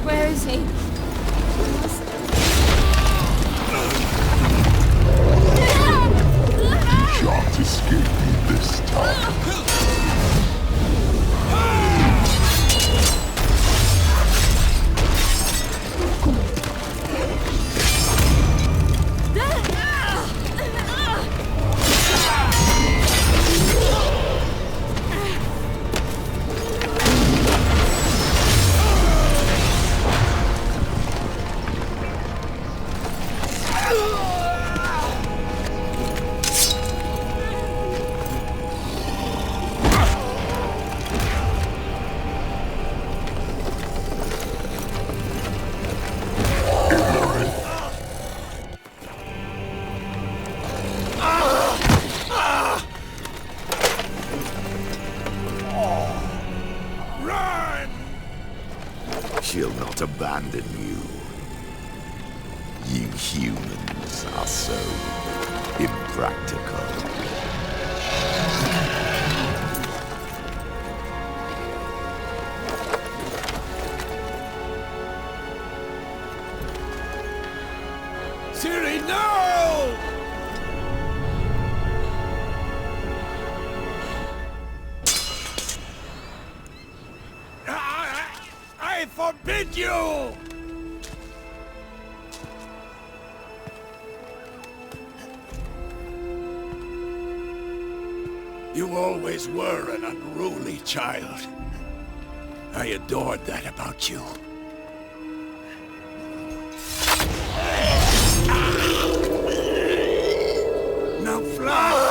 Where is he? You can't escape me this time. She'll not abandon you. You humans are so impractical. Siri, no! I forbid you! You always were an unruly child. I adored that about you. Now fly!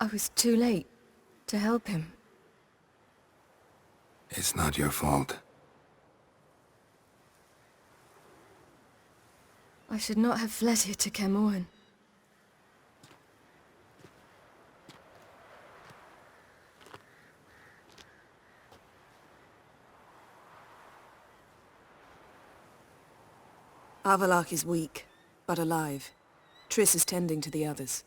I was too late to help him. It's not your fault. I should not have fled here to Kermoran. Avallac'h is weak, but alive. Triss is tending to the others.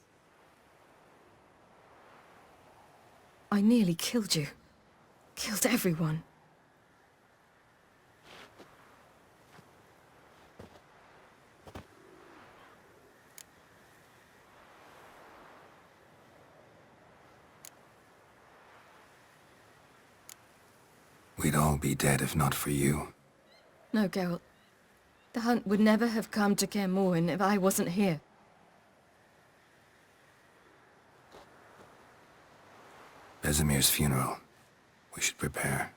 I nearly killed you. Killed everyone. We'd all be dead if not for you. No, Geralt. The hunt would never have come to Kermoran if I wasn't here. Vesemir's funeral. We should prepare.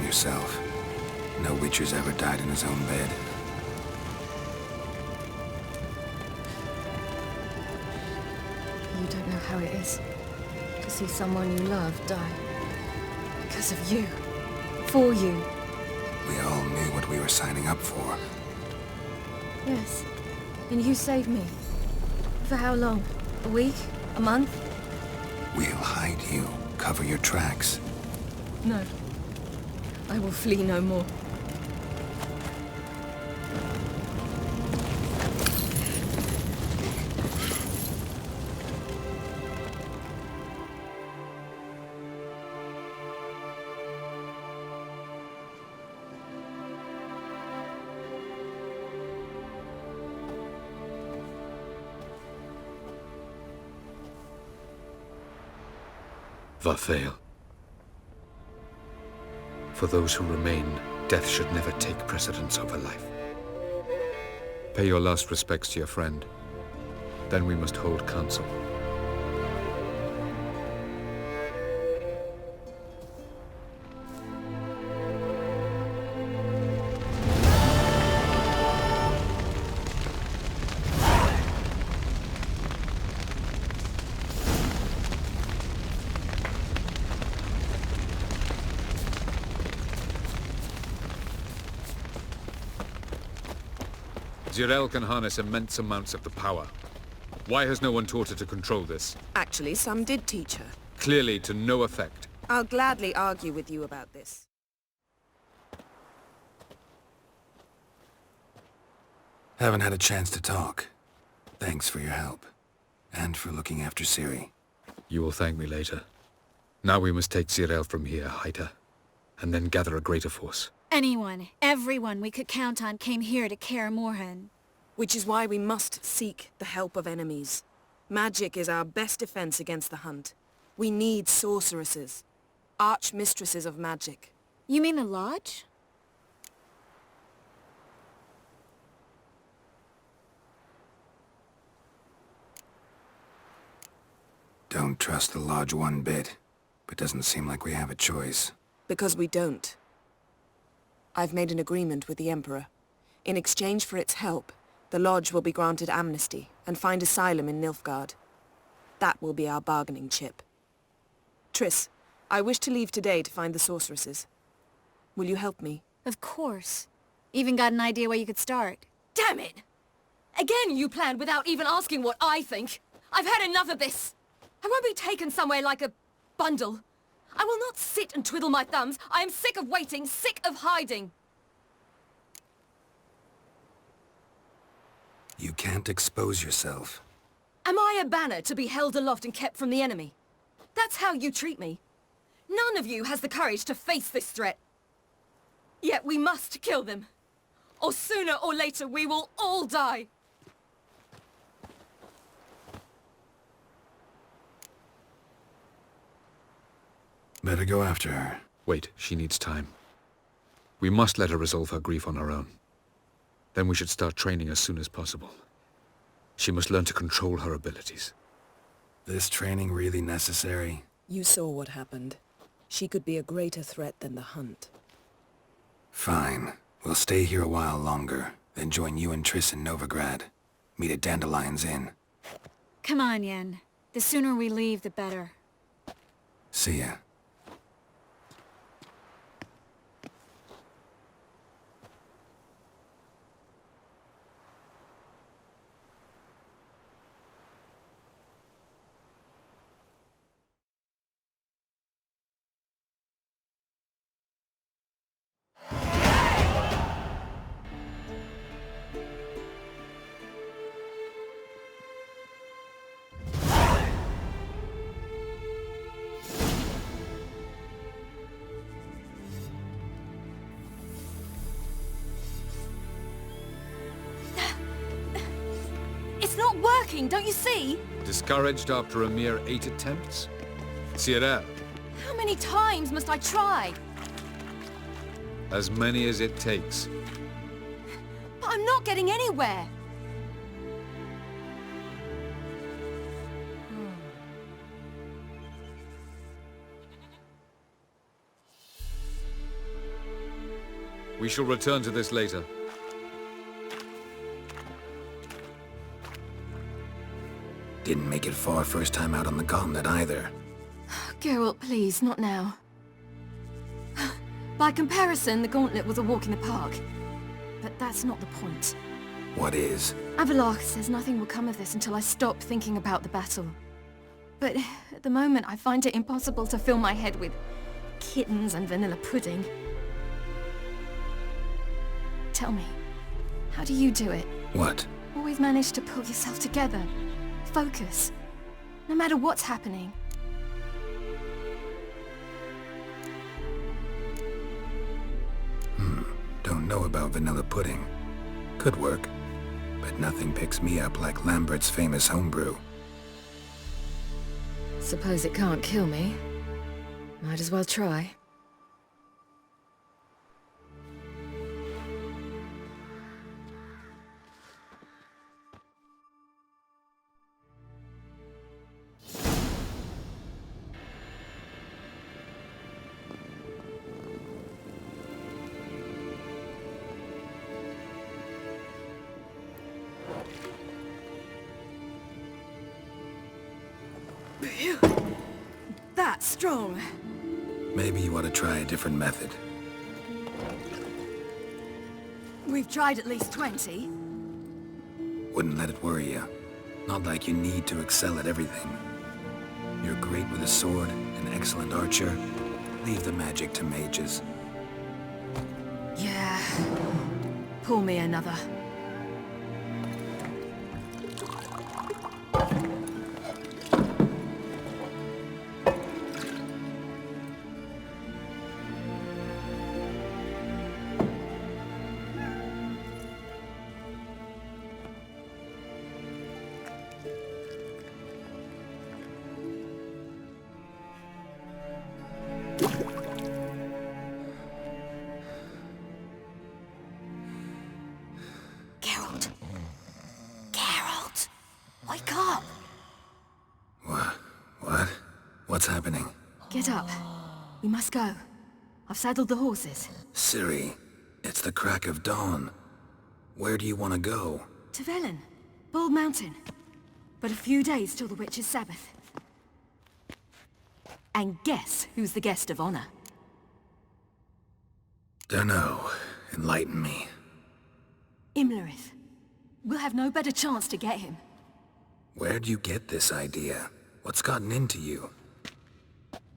Yourself. No Witcher's ever died in his own bed. You don't know how it is to see someone you love die. Because of you. For you. We all knew what we were signing up for. Yes. And you saved me. For how long? A week? A month? We'll hide you. Cover your tracks. No. I will flee no more. Vathael. For those who remain, death should never take precedence over life. Pay your last respects to your friend. Then we must hold council. Zyrel can harness immense amounts of the power. Why has no one taught her to control this? Actually, some did teach her. Clearly to no effect. I'll gladly argue with you about this. Haven't had a chance to talk. Thanks for your help. And for looking after Ciri. You will thank me later. Now we must take Cyril from here, hide her, and then gather a greater force. Anyone, everyone we could count on came here to Kaer Morhen. Which is why we must seek the help of enemies. Magic is our best defense against the Hunt. We need sorceresses. Archmistresses of magic. You mean the Lodge? Don't trust the Lodge one bit, but doesn't seem like we have a choice. Because we don't. I've made an agreement with the Emperor. In exchange for its help, the Lodge will be granted amnesty and find asylum in Nilfgaard. That will be our bargaining chip. Triss, I wish to leave today to find the sorceresses. Will you help me? Of course. Even got an idea where you could start. Damn it! Again you planned without even asking what I think. I've had enough of this. I won't be taken somewhere like a bundle. I will not sit and twiddle my thumbs. I am sick of waiting, sick of hiding. You can't expose yourself. Am I a banner to be held aloft and kept from the enemy? That's how you treat me. None of you has the courage to face this threat. Yet we must kill them. Or sooner or later we will all die. Better go after her. Wait, she needs time. We must let her resolve her grief on her own. Then we should start training as soon as possible. She must learn to control her abilities. This training really necessary? You saw what happened. She could be a greater threat than the Hunt. Fine. We'll stay here a while longer, then join you and Triss in Novigrad. Meet at Dandelion's Inn. Come on, Yen. The sooner we leave, the better. See ya. It's not working, don't you see? Discouraged after a mere 8 attempts? Cyril, How many times must I try? as many as it takes. But I'm not getting anywhere. We shall return to this later. Didn't make it far first time out on the gauntlet either. Geralt, please, not now. By comparison, the gauntlet was a walk in the park. But that's not the point. What is? Avallac'h says nothing will come of this until I stop thinking about the battle. But at the moment, I find it impossible to fill my head with kittens and vanilla pudding. Tell me, how do you do it? What? Always manage to pull yourself together. Focus. No matter what's happening. Don't know about vanilla pudding. Could work. But nothing picks me up like Lambert's famous homebrew. Suppose it can't kill me. Might as well try. That's strong. Maybe you ought to try a different method. We've tried at least 20. Wouldn't let it worry you. Not like you need to excel at everything. You're great with a sword, an excellent archer. Leave the magic to mages. Yeah. Pull me another. Wake up! What? What's happening? Get up. We must go. I've saddled the horses. Ciri, it's the crack of dawn. Where do you want to go? To Velen. Bald Mountain. But a few days till the Witch's Sabbath. And guess who's the guest of honor? Dunno. Enlighten me. Imlerith. We'll have no better chance to get him. Where'd you get this idea? What's gotten into you?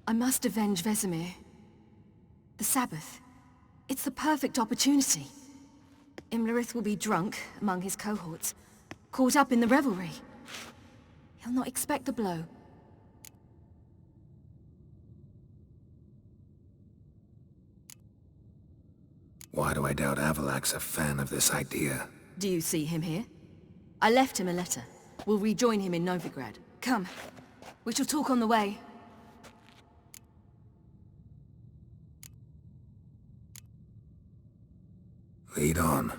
I must avenge Vesemir. The Sabbath. It's the perfect opportunity. Imlerith will be drunk among his cohorts, caught up in the revelry. He'll not expect the blow. Why do I doubt Avalak's a fan of this idea? Do you see him here? I left him a letter. We'll rejoin him in Novigrad. Come. We shall talk on the way. Lead on.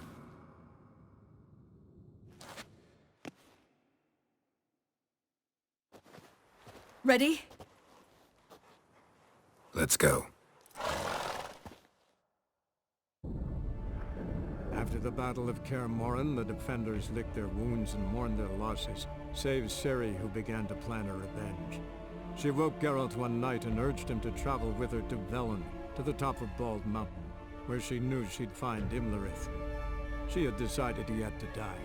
Ready? Let's go. After the Battle of Kaer Morhen, the defenders licked their wounds and mourned their losses, save Ciri, who began to plan a revenge. She woke Geralt one night and urged him to travel with her to Velen, to the top of Bald Mountain, where she knew she'd find Imlerith. She had decided he had to die.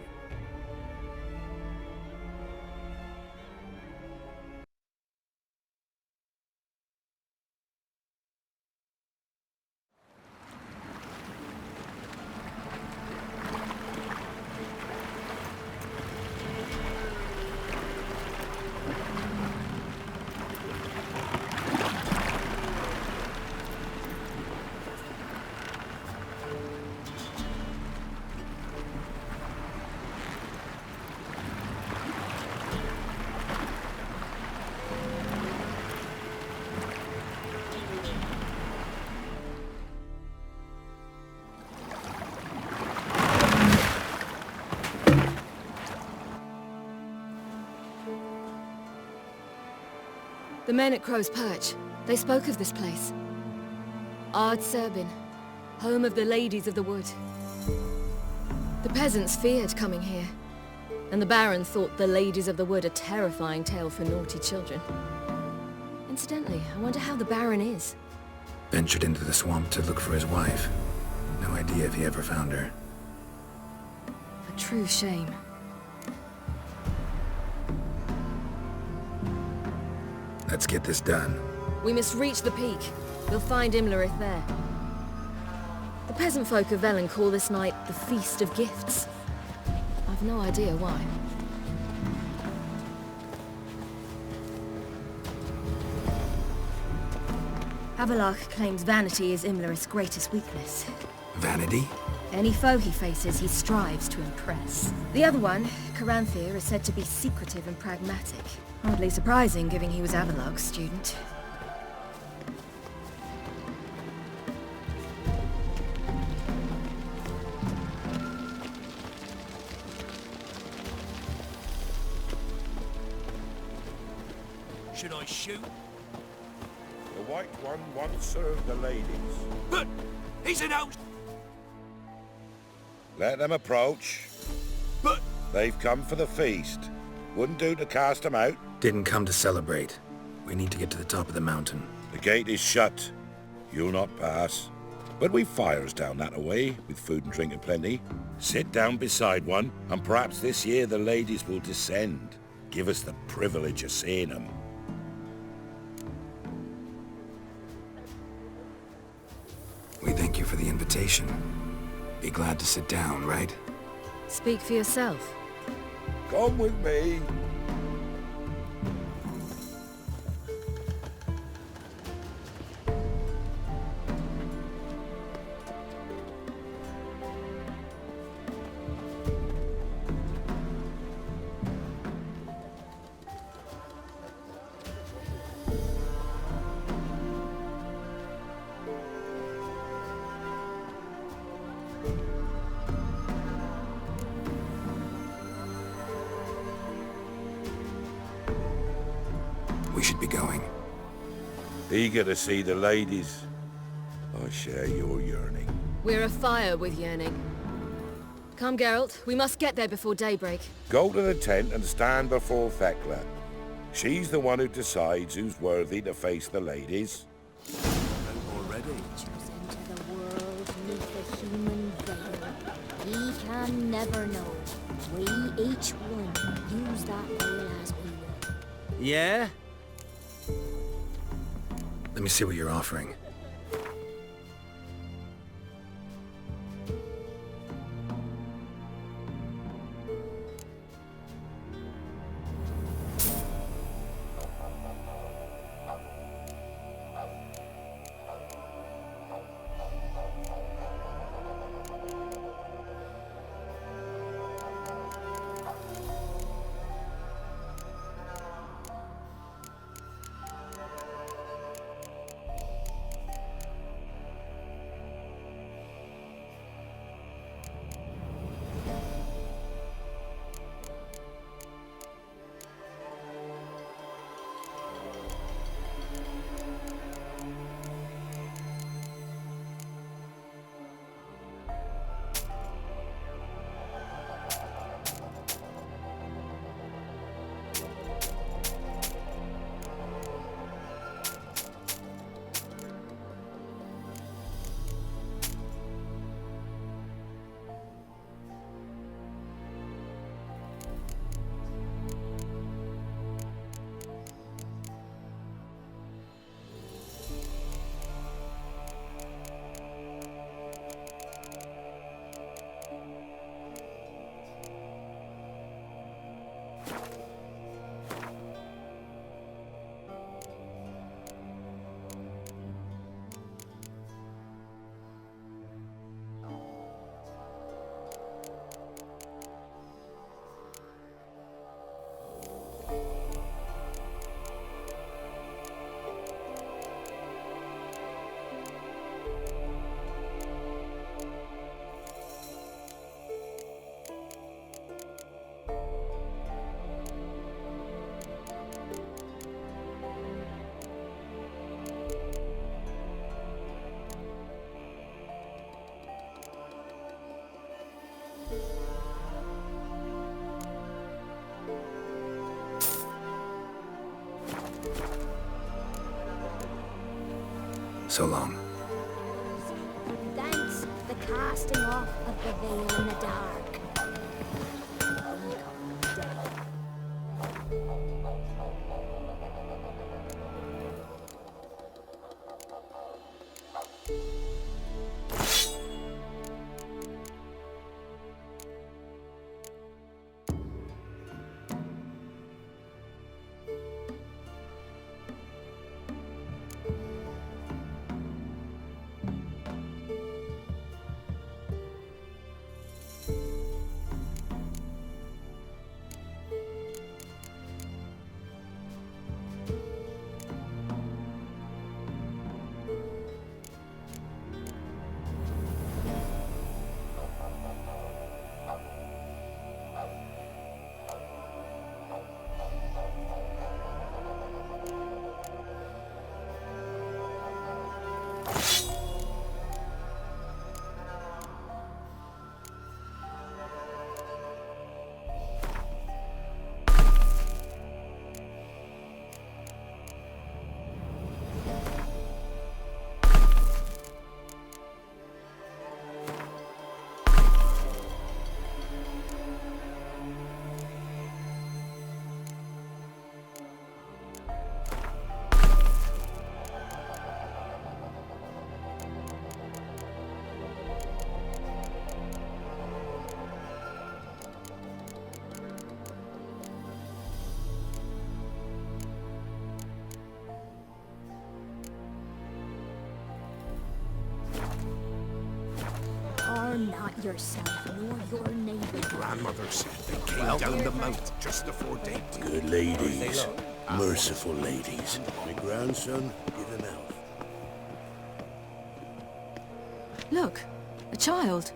The men at Crow's Perch, they spoke of this place. Ard Serbin, home of the Ladies of the Wood. The peasants feared coming here, and the Baron thought the Ladies of the Wood a terrifying tale for naughty children. Incidentally, I wonder how the Baron is. Ventured into the swamp to look for his wife. No idea if he ever found her. A true shame. Let's get this done. We must reach the peak. We'll find Imlerith there. The peasant folk of Velen call this night the Feast of Gifts. I've no idea why. Avalak claims vanity is Imlerith's greatest weakness. Vanity? Any foe he faces, he strives to impress. The other one, Caranthir, is said to be secretive and pragmatic. Hardly surprising, given he was Avalak's student. Should I shoot? The White One once served the ladies. But he's an out. Let them approach. But they've come for the feast. Wouldn't do to cast them out. Didn't come to celebrate. We need to get to the top of the mountain. The gate is shut. You'll not pass. But we've fires down that away, with food and drink aplenty. Sit down beside one, and perhaps this year the ladies will descend. Give us the privilege of seeing them. We thank you for the invitation. Be glad to sit down, right? Speak for yourself. Come with me. we should be going. Eager to see the ladies. I share your yearning. We're afire with yearning. Come, Geralt. We must get there before daybreak. Go to the tent and stand before Thekla. She's the one who decides who's worthy to face the ladies. Already? Chosen to the world neath the human veil. He can never know. We each one use that veil as we will. Yeah? Let me see what you're offering. So long. Thanks, the casting off of the veil in the dark. Harm not yourself nor your neighbor. Grandmother said they came down the mountain just before daybreak. Good ladies. Merciful ladies. My grandson, give him out. Look, a child.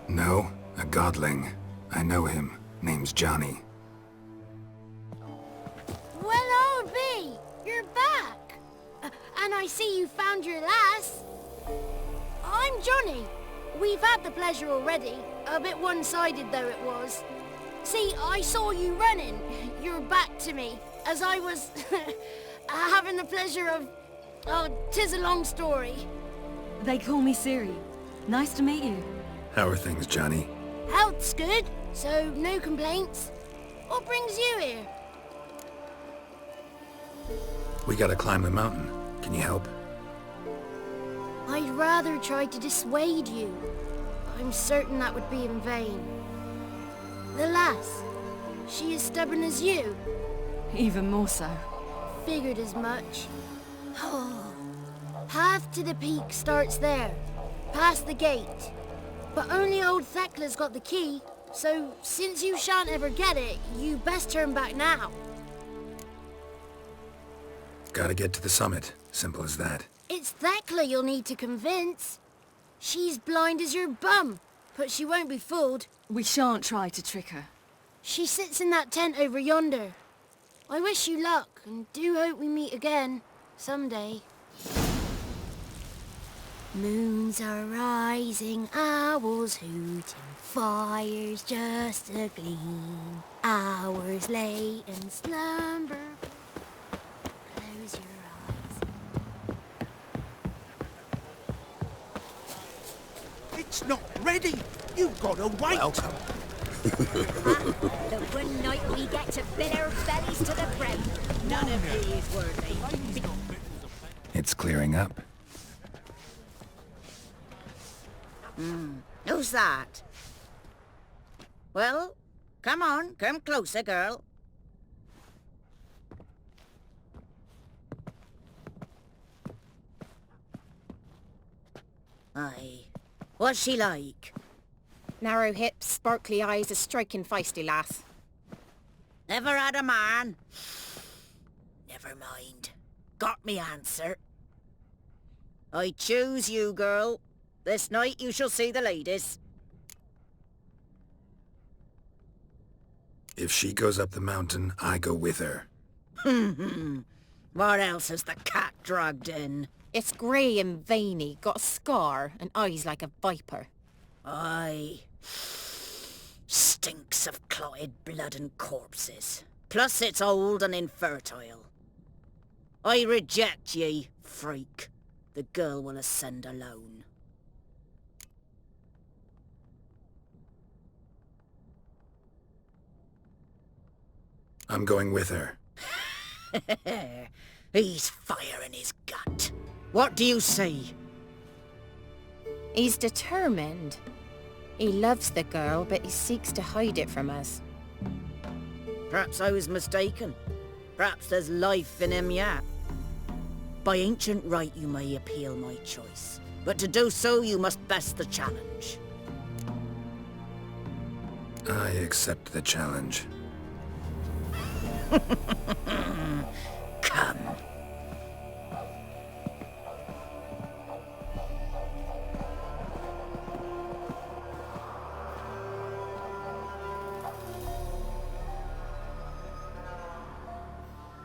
No, a godling. I know him. Name's Johnny. see you found your lass. I'm Johnny. We've had the pleasure already. A bit one-sided though it was. See, I saw you running, your back to me, as I was having the pleasure of... Oh, 'tis a long story. They call me Siri. Nice to meet you. How are things, Johnny? Health's good, so no complaints. What brings you here? We gotta climb the mountain. Can you help? I'd rather try to dissuade you. I'm certain that would be in vain. The lass, she as stubborn as you? Even more so. Figured as much. Path to the peak starts there, past the gate. But only old Thekla's got the key, so since you shan't ever get it, you best turn back now. Gotta get to the summit. Simple as that. It's Thekla you'll need to convince. She's blind as your bum, but she won't be fooled. We shan't try to trick her. She sits in that tent over yonder. I wish you luck, and do hope we meet again, someday. Moons are rising, owls hooting, fires just a gleam. Hours late and slumber. Close your eyes. It's not ready. You've got to wait. Welcome. The one night we get to fill our bellies to the brim. None of these worthy. It's clearing up. Who's that? Well, come on, come closer, girl. Aye. What's she like? Narrow hips, sparkly eyes, a striking feisty lass. Never had a man? Never mind. Got me answer. I choose you, girl. This night you shall see the ladies. If she goes up the mountain, I go with her. What else has the cat dragged in? It's grey and veiny, got a scar, and eyes like a viper. Aye. Stinks of clotted blood and corpses. Plus it's old and infertile. I reject ye, freak. The girl will ascend alone. I'm going with her. He's fire in his gut. What do you say? He's determined. He loves the girl, but he seeks to hide it from us. Perhaps I was mistaken. Perhaps there's life in him yet. By ancient right you may appeal my choice, but to do so you must best the challenge. I accept the challenge. Come.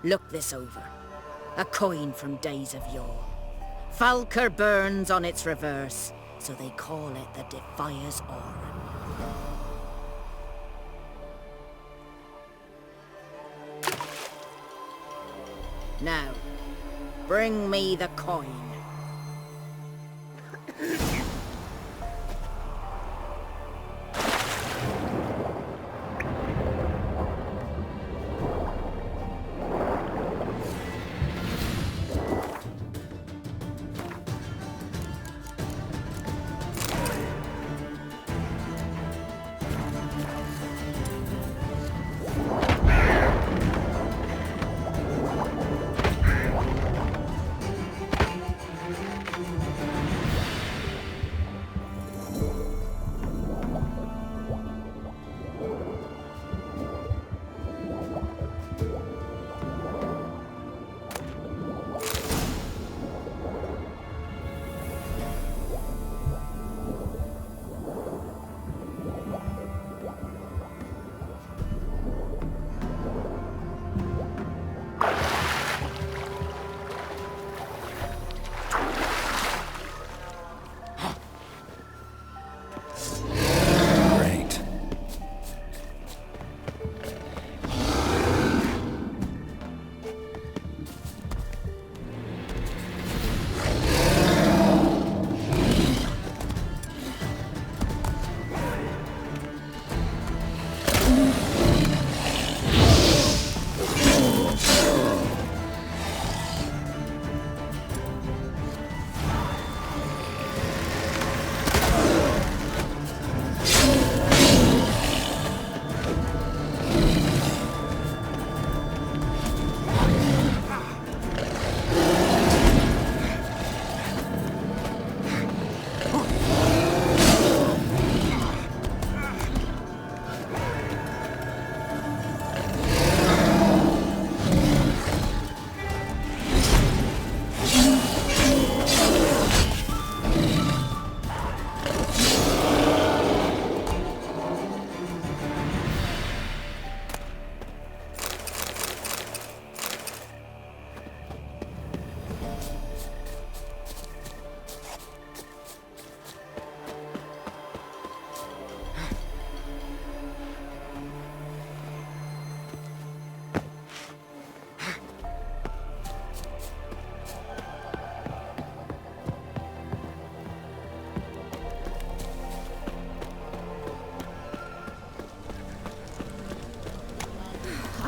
Look this over. A coin from days of yore. Falker burns on its reverse, so they call it the Defier's Aura. Now, bring me the coin.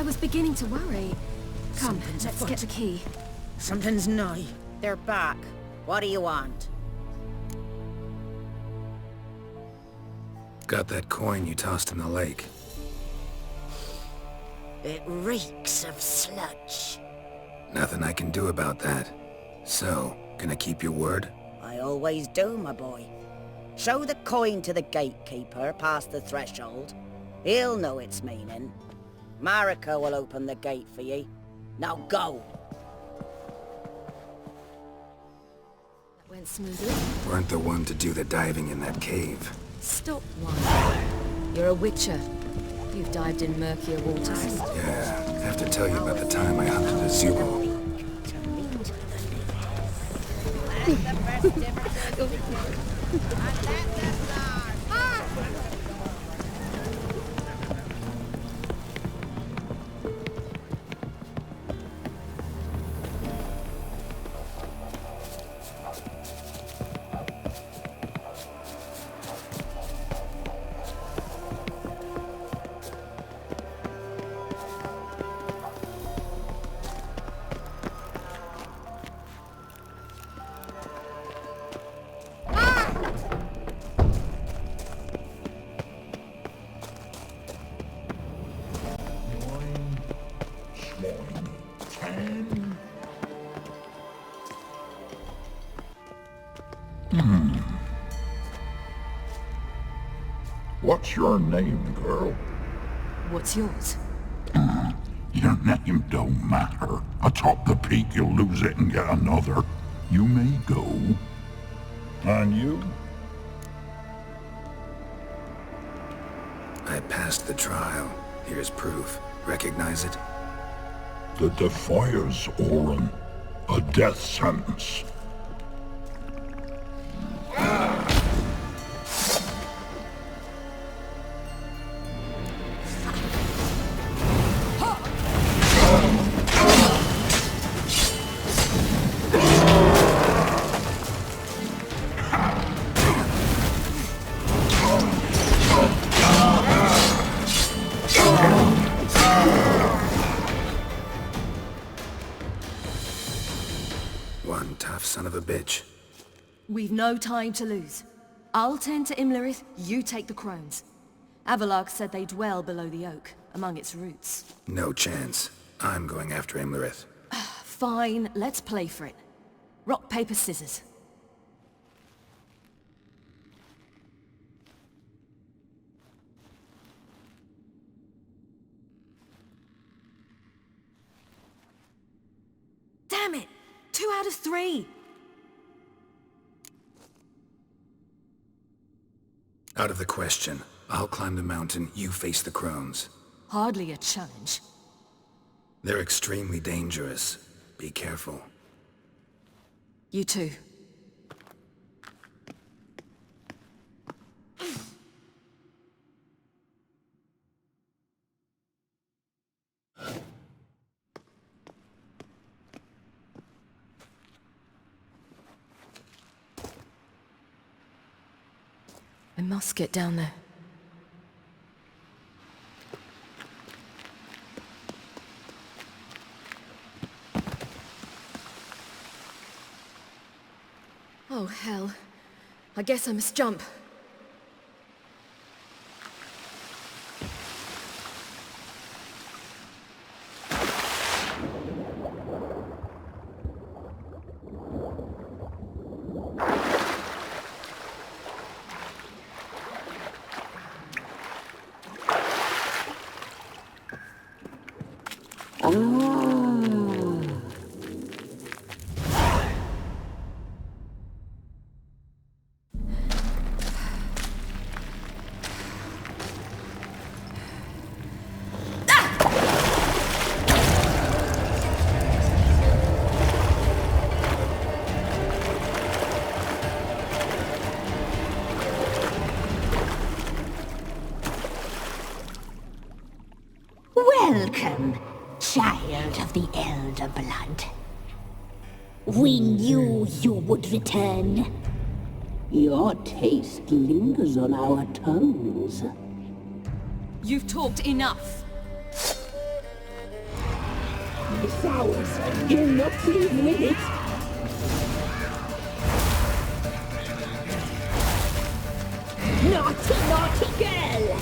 was beginning to worry. Come, Something's let's afoot. get the key. Something's nigh. They're back. What do you want? Got that coin you tossed in the lake. It reeks of sludge. Nothing I can do about that. So, gonna keep your word? I always do, my boy. Show the coin to the gatekeeper past the threshold. He'll know its meaning. Marika will open the gate for ye. Now go! That went smoothly. Weren't the one to do the diving in that cave. Stop one. You're a witcher. You've dived in murkier waters. Yeah, I have to tell you about the time I hunted a Zubo. What's your name, girl? What's yours? Your name don't matter. Atop the peak, you'll lose it and get another. You may go. And you? I passed the trial. Here's proof. Recognize it? The Defier's Orin. A death sentence. One tough son of a bitch. We've no time to lose. I'll tend to Imlerith, you take the crones. Avalok said they dwell below the oak, among its roots. No chance. I'm going after Imlerith. Fine, let's play for it. Rock, paper, scissors. Damn it! 2 out of 3! Out of the question. I'll climb the mountain, you face the crones. Hardly a challenge. They're extremely dangerous. Be careful. You too. I must get down there. Oh, hell. I guess I must jump. Welcome, child of the Elder Blood. We knew you would return. Your taste lingers on our tongues. You've talked enough. It's ours. You're not leaving with it. Naughty, naughty girl!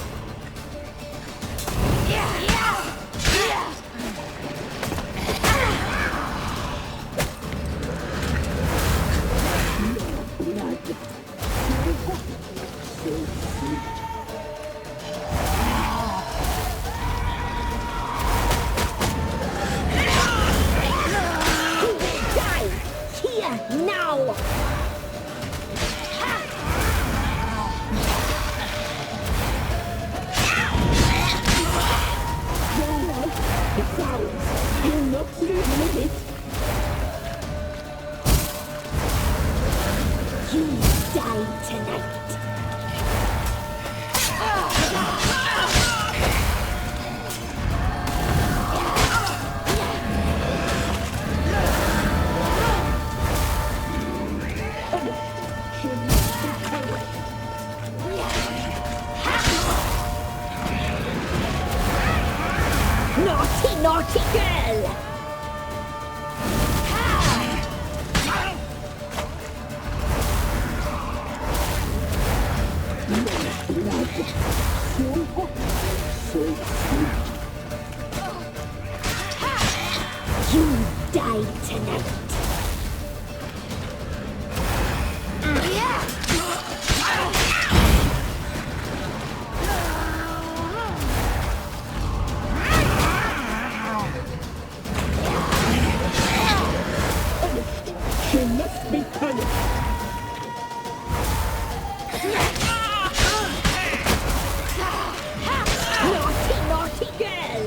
Naughty girl! You die tonight. She must be punished. Naughty, naughty girl!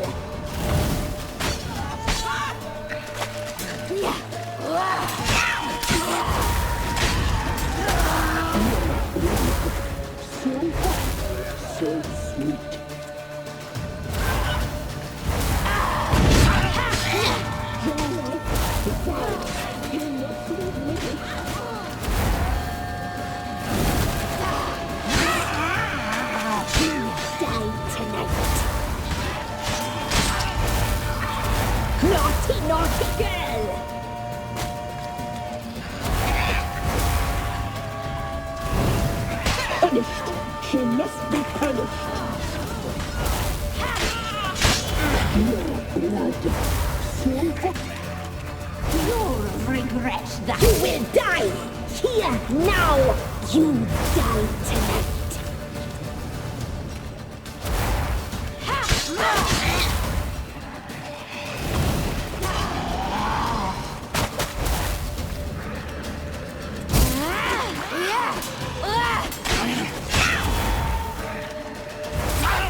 So sweet. Naughty, naughty girl! Punished! She must be punished! Your blood, so you'll regret that. You will die! Here, now! You die tonight!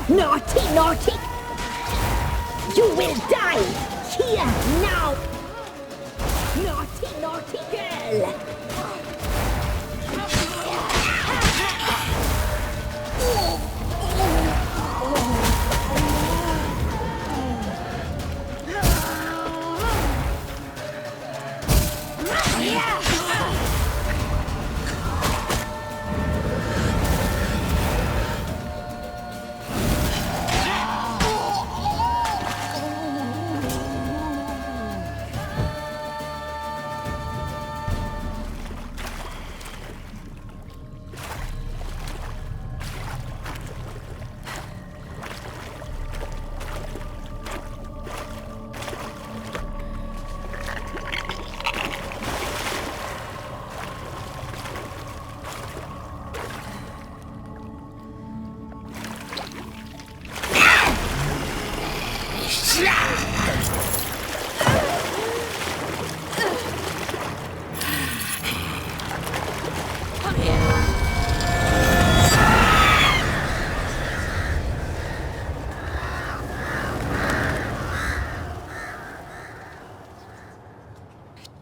Naughty, naughty! You will die! Here, now! Naughty, naughty girl!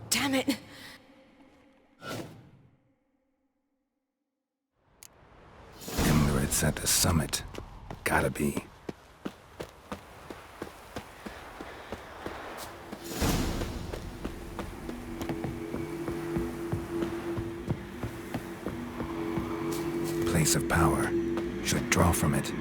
Damn it! Emirates at the summit. Gotta be. Place of power. Should draw from it.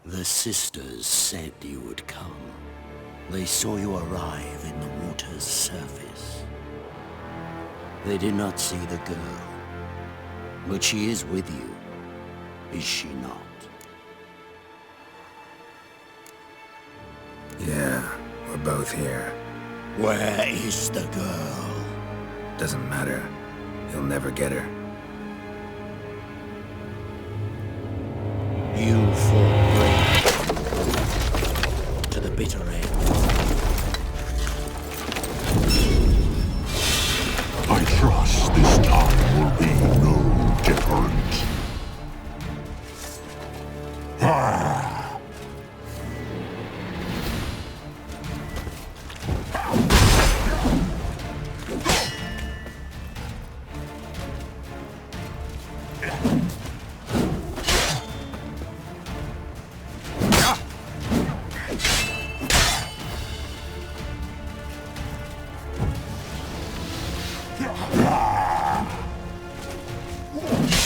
The sisters said you would come. They saw you arrive in the water's surface. They did not see the girl. But she is with you, is she not? Yeah, we're both here. Where is the girl? Doesn't matter. You'll never get her. You fought bravely to the bitter end. I trust this time will be no different.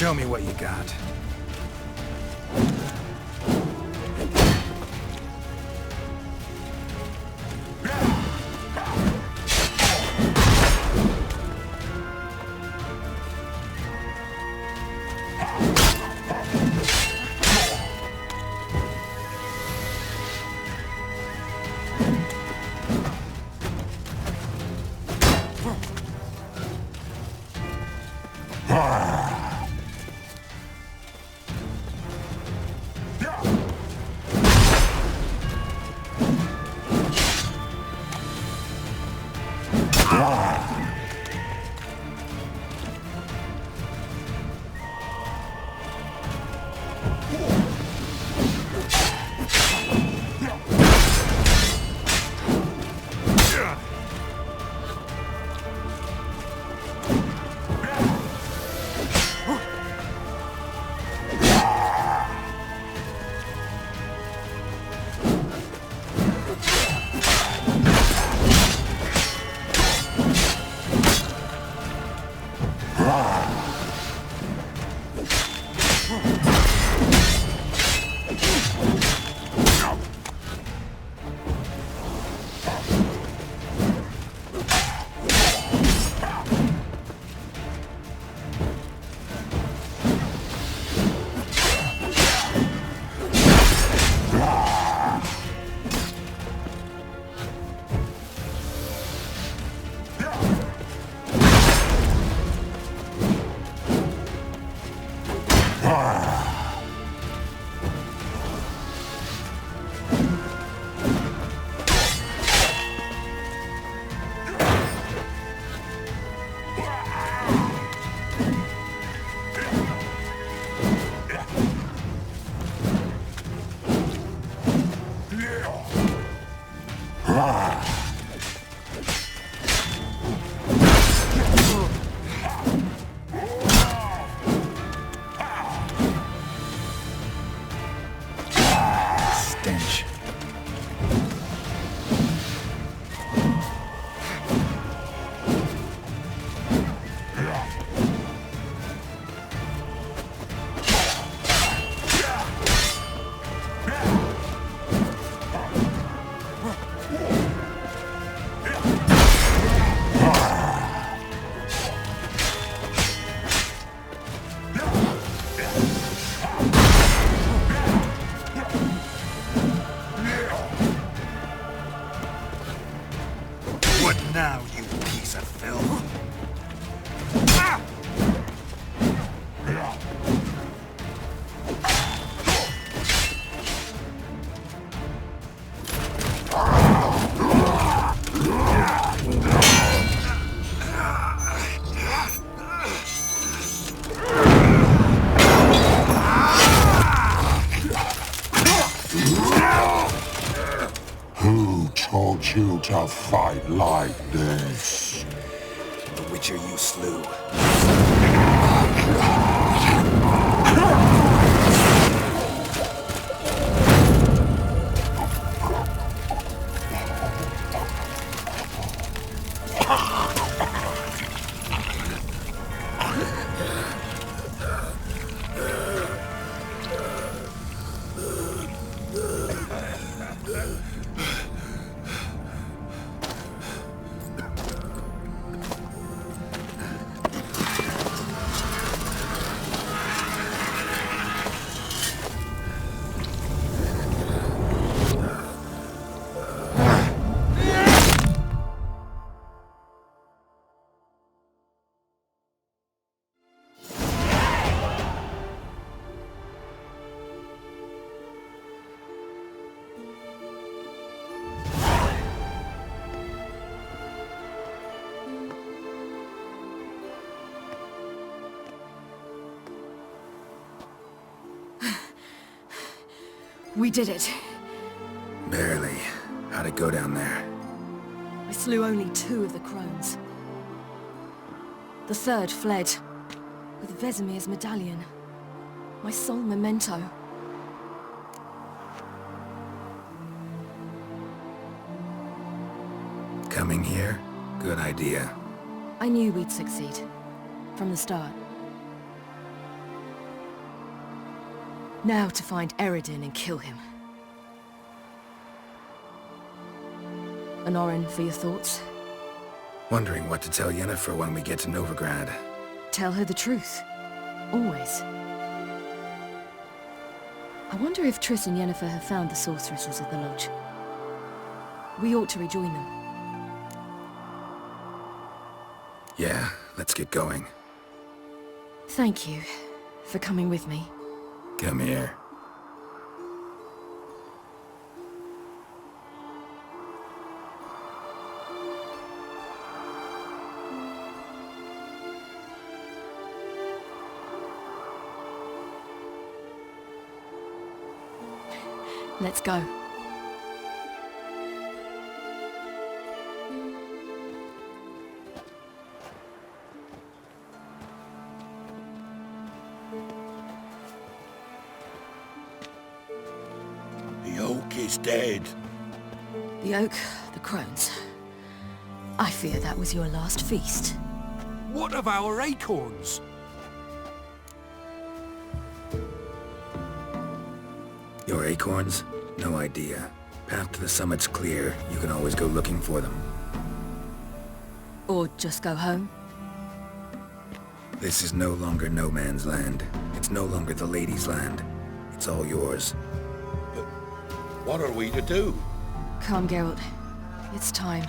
Show me what you got. Now, you piece of filth. Ah! Who taught you to fight like this? The Witcher you slew. We did it. Barely. How'd it go down there? I slew only 2 of the crones. The 3rd fled, with Vesemir's medallion. My sole memento. Coming here? Good idea. I knew we'd succeed. From the start. Now to find Eredin and kill him. Honorin, for your thoughts? Wondering what to tell Yennefer when we get to Novigrad. Tell her the truth. Always. I wonder if Triss and Yennefer have found the sorceresses of the Lodge. We ought to rejoin them. Yeah, let's get going. Thank you for coming with me. Come here. Let's go. The oak is dead. The oak, the crones. I fear that was your last feast. What of our acorns? Your acorns? No idea. Path to the summit's clear. You can always go looking for them. Or just go home? This is no longer no man's land. It's no longer the lady's land. It's all yours. But what are we to do? Come, Geralt. It's time.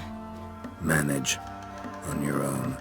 Manage. On your own.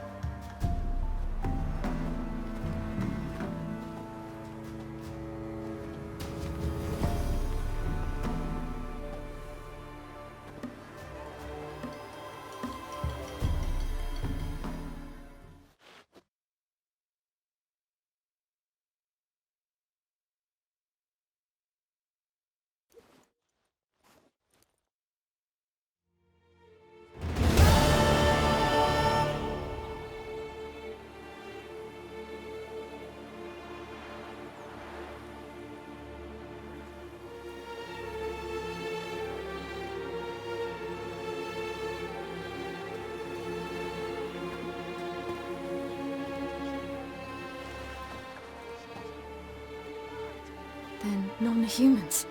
Then non-humans.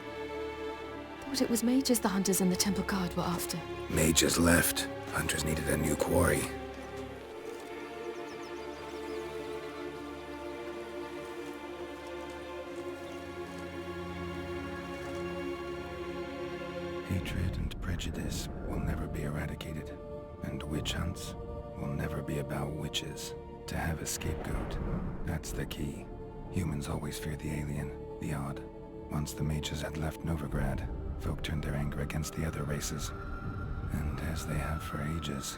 Thought it was mages the hunters and the temple guard were after. Mages left. Hunters needed a new quarry. Hatred and prejudice will never be eradicated. And witch hunts will never be about witches. To have a scapegoat, that's the key. Humans always fear the alien, the odd. Once the mages had left Novigrad, folk turned their anger against the other races. And as they have for ages,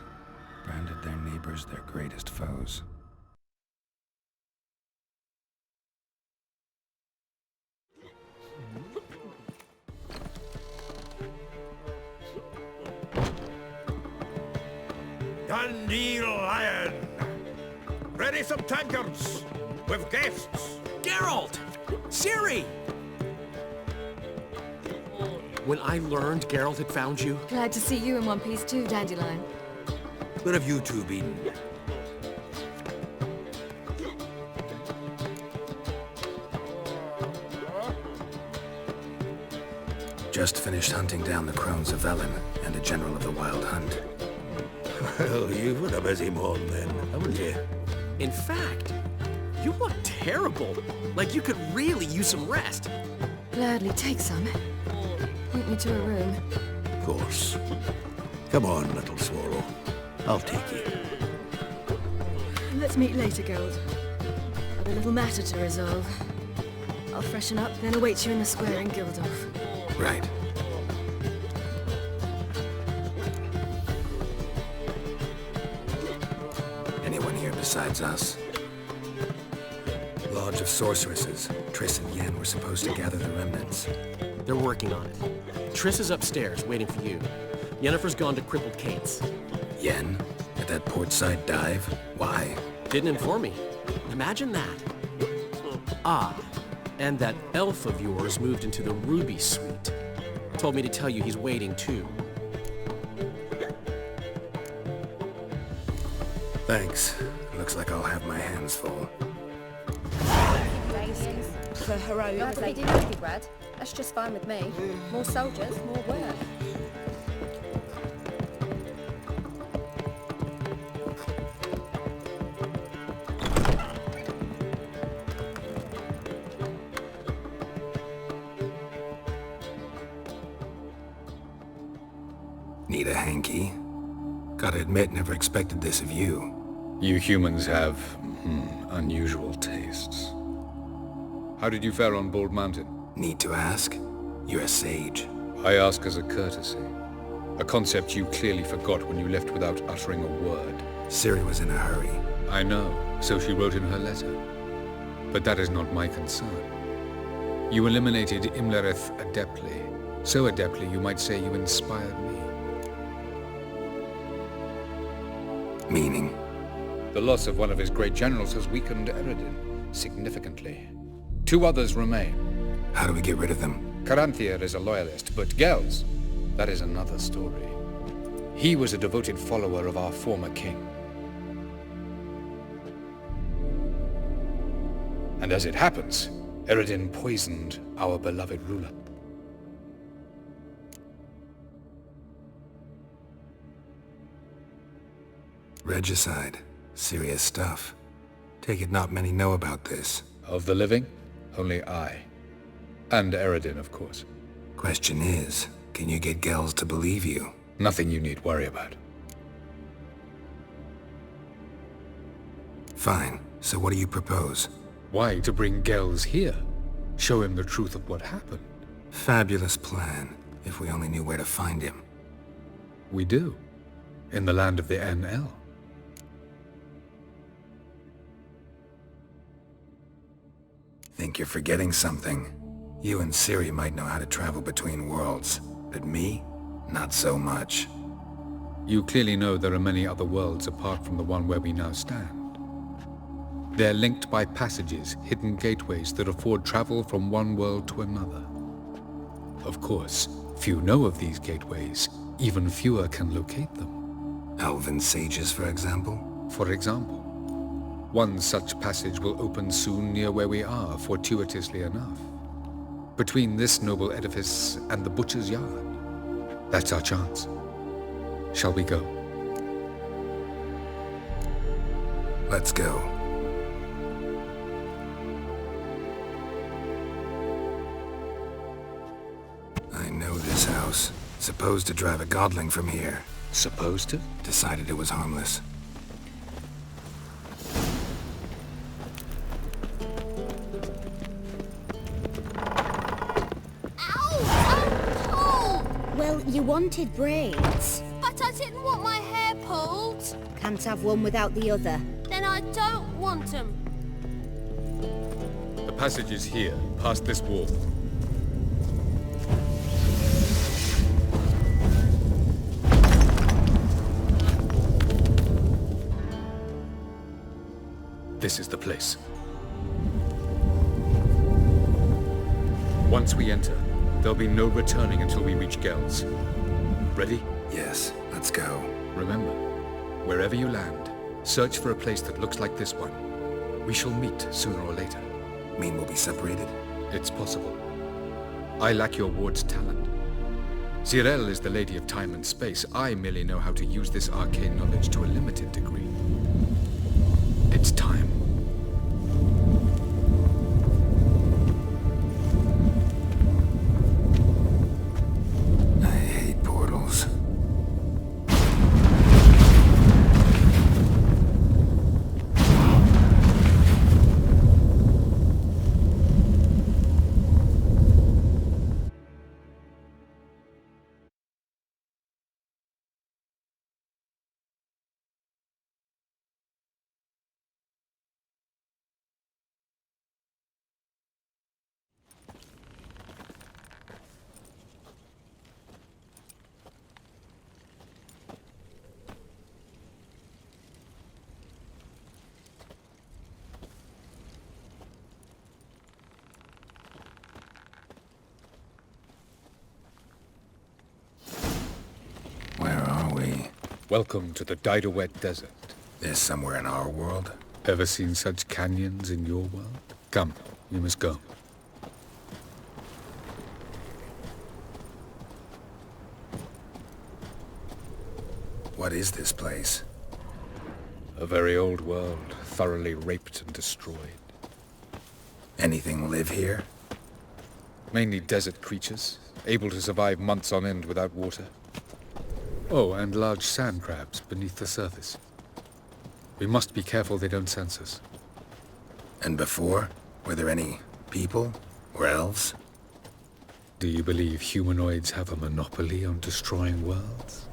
branded their neighbors their greatest foes. Dundee Lion! Ready some tankards! With guests! Geralt! Ciri! When I learned Geralt had found you... Glad to see you in one piece too, Dandelion. Where have you two been? Just finished hunting down the crones of Velen and a general of the Wild Hunt. Well, you've had a busy morning then, haven't you? In fact, you look terrible. Like you could really use some rest. Gladly take some. Point me to a room. Of course. Come on, little swallow. I'll take you. Let's meet later, Geralt. I've a little matter to resolve. I'll freshen up, then await you in the square in Gildorf. Right. Anyone here besides us? Lodge of Sorceresses. Triss and Yen were supposed to gather the remnants. They're working on it. Triss is upstairs, waiting for you. Yennefer's gone to Crippled Kate's. Yen? At that portside dive? Why? Didn't inform me. Imagine that. Ah, and that elf of yours moved into the Ruby Suite. Told me to tell you he's waiting too. Thanks. Looks like I'll have my hands full. For heroic. Glad they didn't make it, Brad. That's just fine with me. More soldiers, more work. Need a hanky? Gotta admit, never expected this of you. You humans have, unusual tastes. How did you fare on Bald Mountain? Need to ask? You're a sage. I ask as a courtesy. A concept you clearly forgot when you left without uttering a word. Ciri was in a hurry. I know, so she wrote in her letter. But that is not my concern. You eliminated Imlerith adeptly. So adeptly you might say you inspired me. Meaning? The loss of one of his great generals has weakened Eredin significantly. 2 others remain. How do we get rid of them? Caranthir is a loyalist, but Gels, that is another story. He was a devoted follower of our former king. And as it happens, Eredin poisoned our beloved ruler. Regicide. Serious stuff. Take it not many know about this. Of the living, only I. And Eredin, of course. Question is, can you get Gels to believe you? Nothing you need worry about. Fine. So what do you propose? Why, to bring Gels here. Show him the truth of what happened. Fabulous plan, if we only knew where to find him. We do. In the land of the NL. Think you're forgetting something. You and Ciri might know how to travel between worlds, but me? Not so much. You clearly know there are many other worlds apart from the one where we now stand. They're linked by passages, hidden gateways that afford travel from one world to another. Of course, few know of these gateways. Even fewer can locate them. Elven sages, for example? For example. One such passage will open soon near where we are, fortuitously enough. Between this noble edifice and the butcher's yard. That's our chance. Shall we go? Let's go. I know this house. Supposed to drive a godling from here. Supposed to? Decided it was harmless. Well, you wanted braids. But I didn't want my hair pulled. Can't have one without the other. Then I don't want them. The passage is here, past this wall. This is the place. Once we enter, there'll be no returning until we reach Gels. Ready? Yes, let's go. Remember, wherever you land, search for a place that looks like this one. We shall meet sooner or later. Mean we'll be separated? It's possible. I lack your ward's talent, Zirel is the Lady of Time and Space. I merely know how to use this arcane knowledge to a limited degree. It's time. I hate portals. Where are we? Welcome to the Didowet Desert. This somewhere in our world? Ever seen such canyons in your world? Come, we must go. What is this place? A very old world, thoroughly raped and destroyed. Anything live here? Mainly desert creatures, able to survive months on end without water. Oh, and large sand crabs beneath the surface. We must be careful they don't sense us. And before? Were there any people? Or elves? Do you believe humanoids have a monopoly on destroying worlds?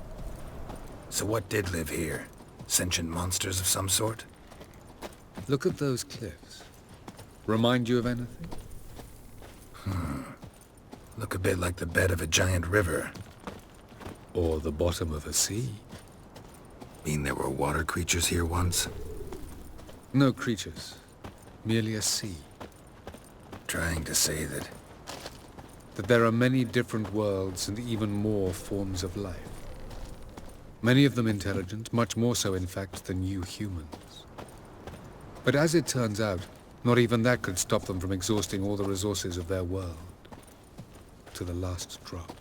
So what did live here? Sentient monsters of some sort? Look at those cliffs. Remind you of anything? Look a bit like the bed of a giant river. Or the bottom of a sea. Mean there were water creatures here once? No creatures. Merely a sea. Trying to say that there are many different worlds and even more forms of life. Many of them intelligent, much more so in fact than you humans. But as it turns out, not even that could stop them from exhausting all the resources of their world. To the last drop.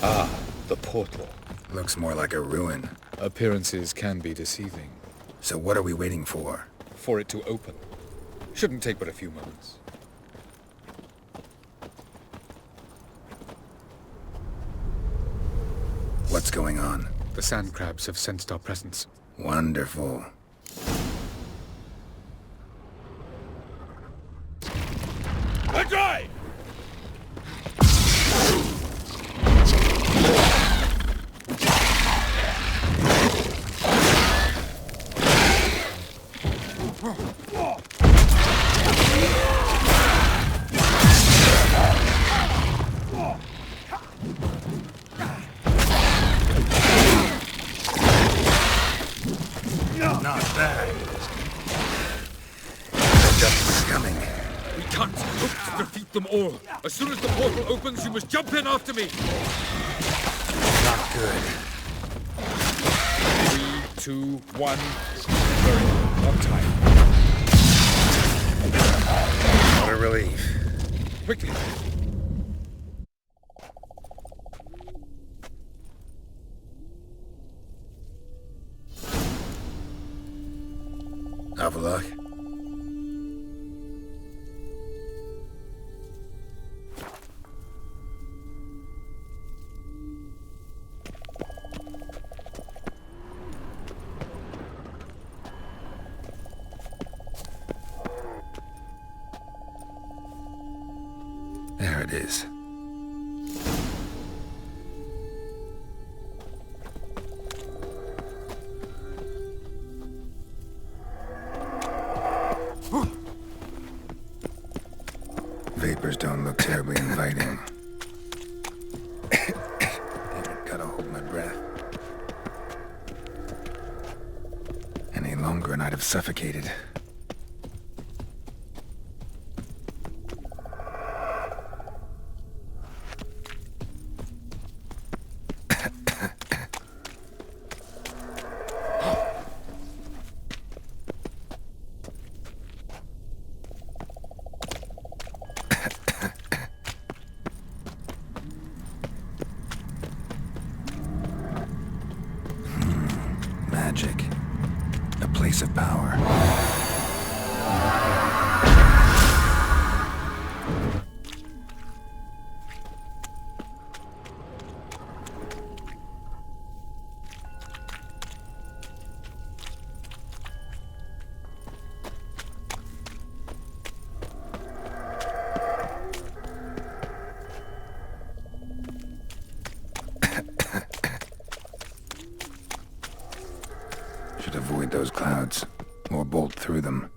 Ah, the portal. looks more like a ruin. Appearances can be deceiving. So what are we waiting for? For it to open. Shouldn't take but a few moments. What's going on? The sand crabs have sensed our presence. Wonderful. Drive! Not bad. The justice is coming. We can't hope to defeat them all. As soon as the portal opens, you must jump in after me. Not good. 3, 2, 1. Very on time. What a relief. Quickly. Have a look. There it is. Vapors don't look terribly inviting. Damn it, gotta hold my breath. Any longer and I'd have suffocated. magic. A place of power. Should avoid those clouds, or bolt through them.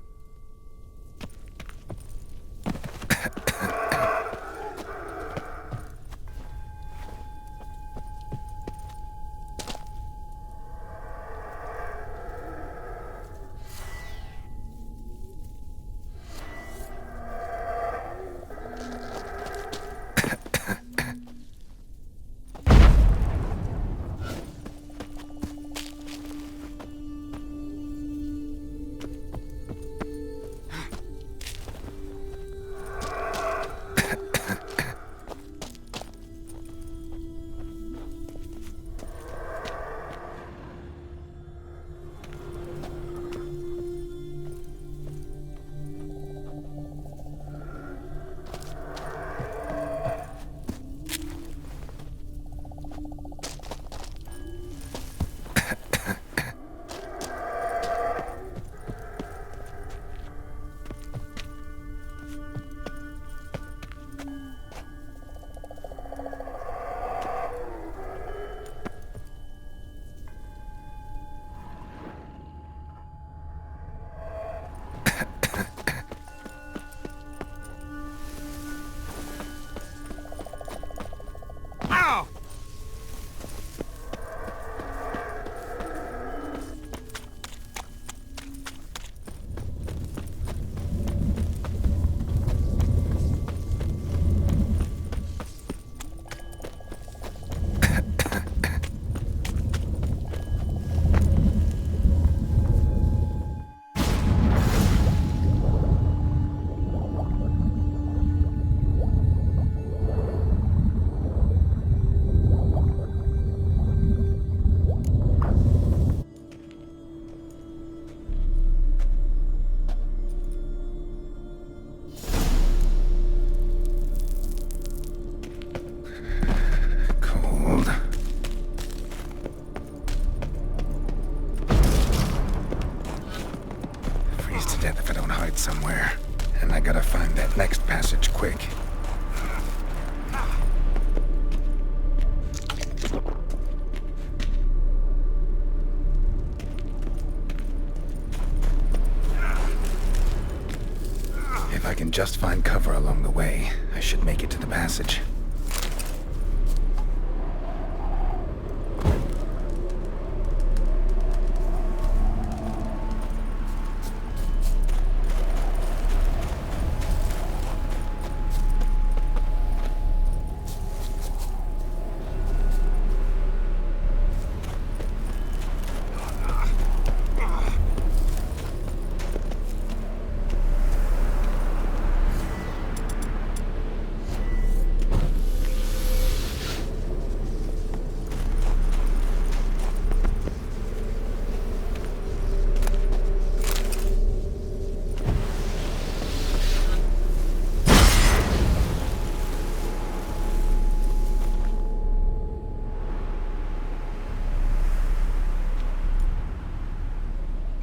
Somewhere, and I gotta find that next passage quick. If I can just find cover along the way, I should make it to the passage.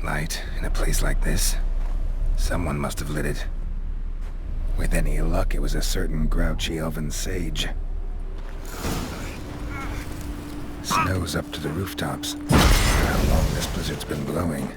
Light in a place like this? Someone must have lit it. With any luck, it was a certain grouchy elven sage. Snow's up to the rooftops. How long this blizzard's been blowing.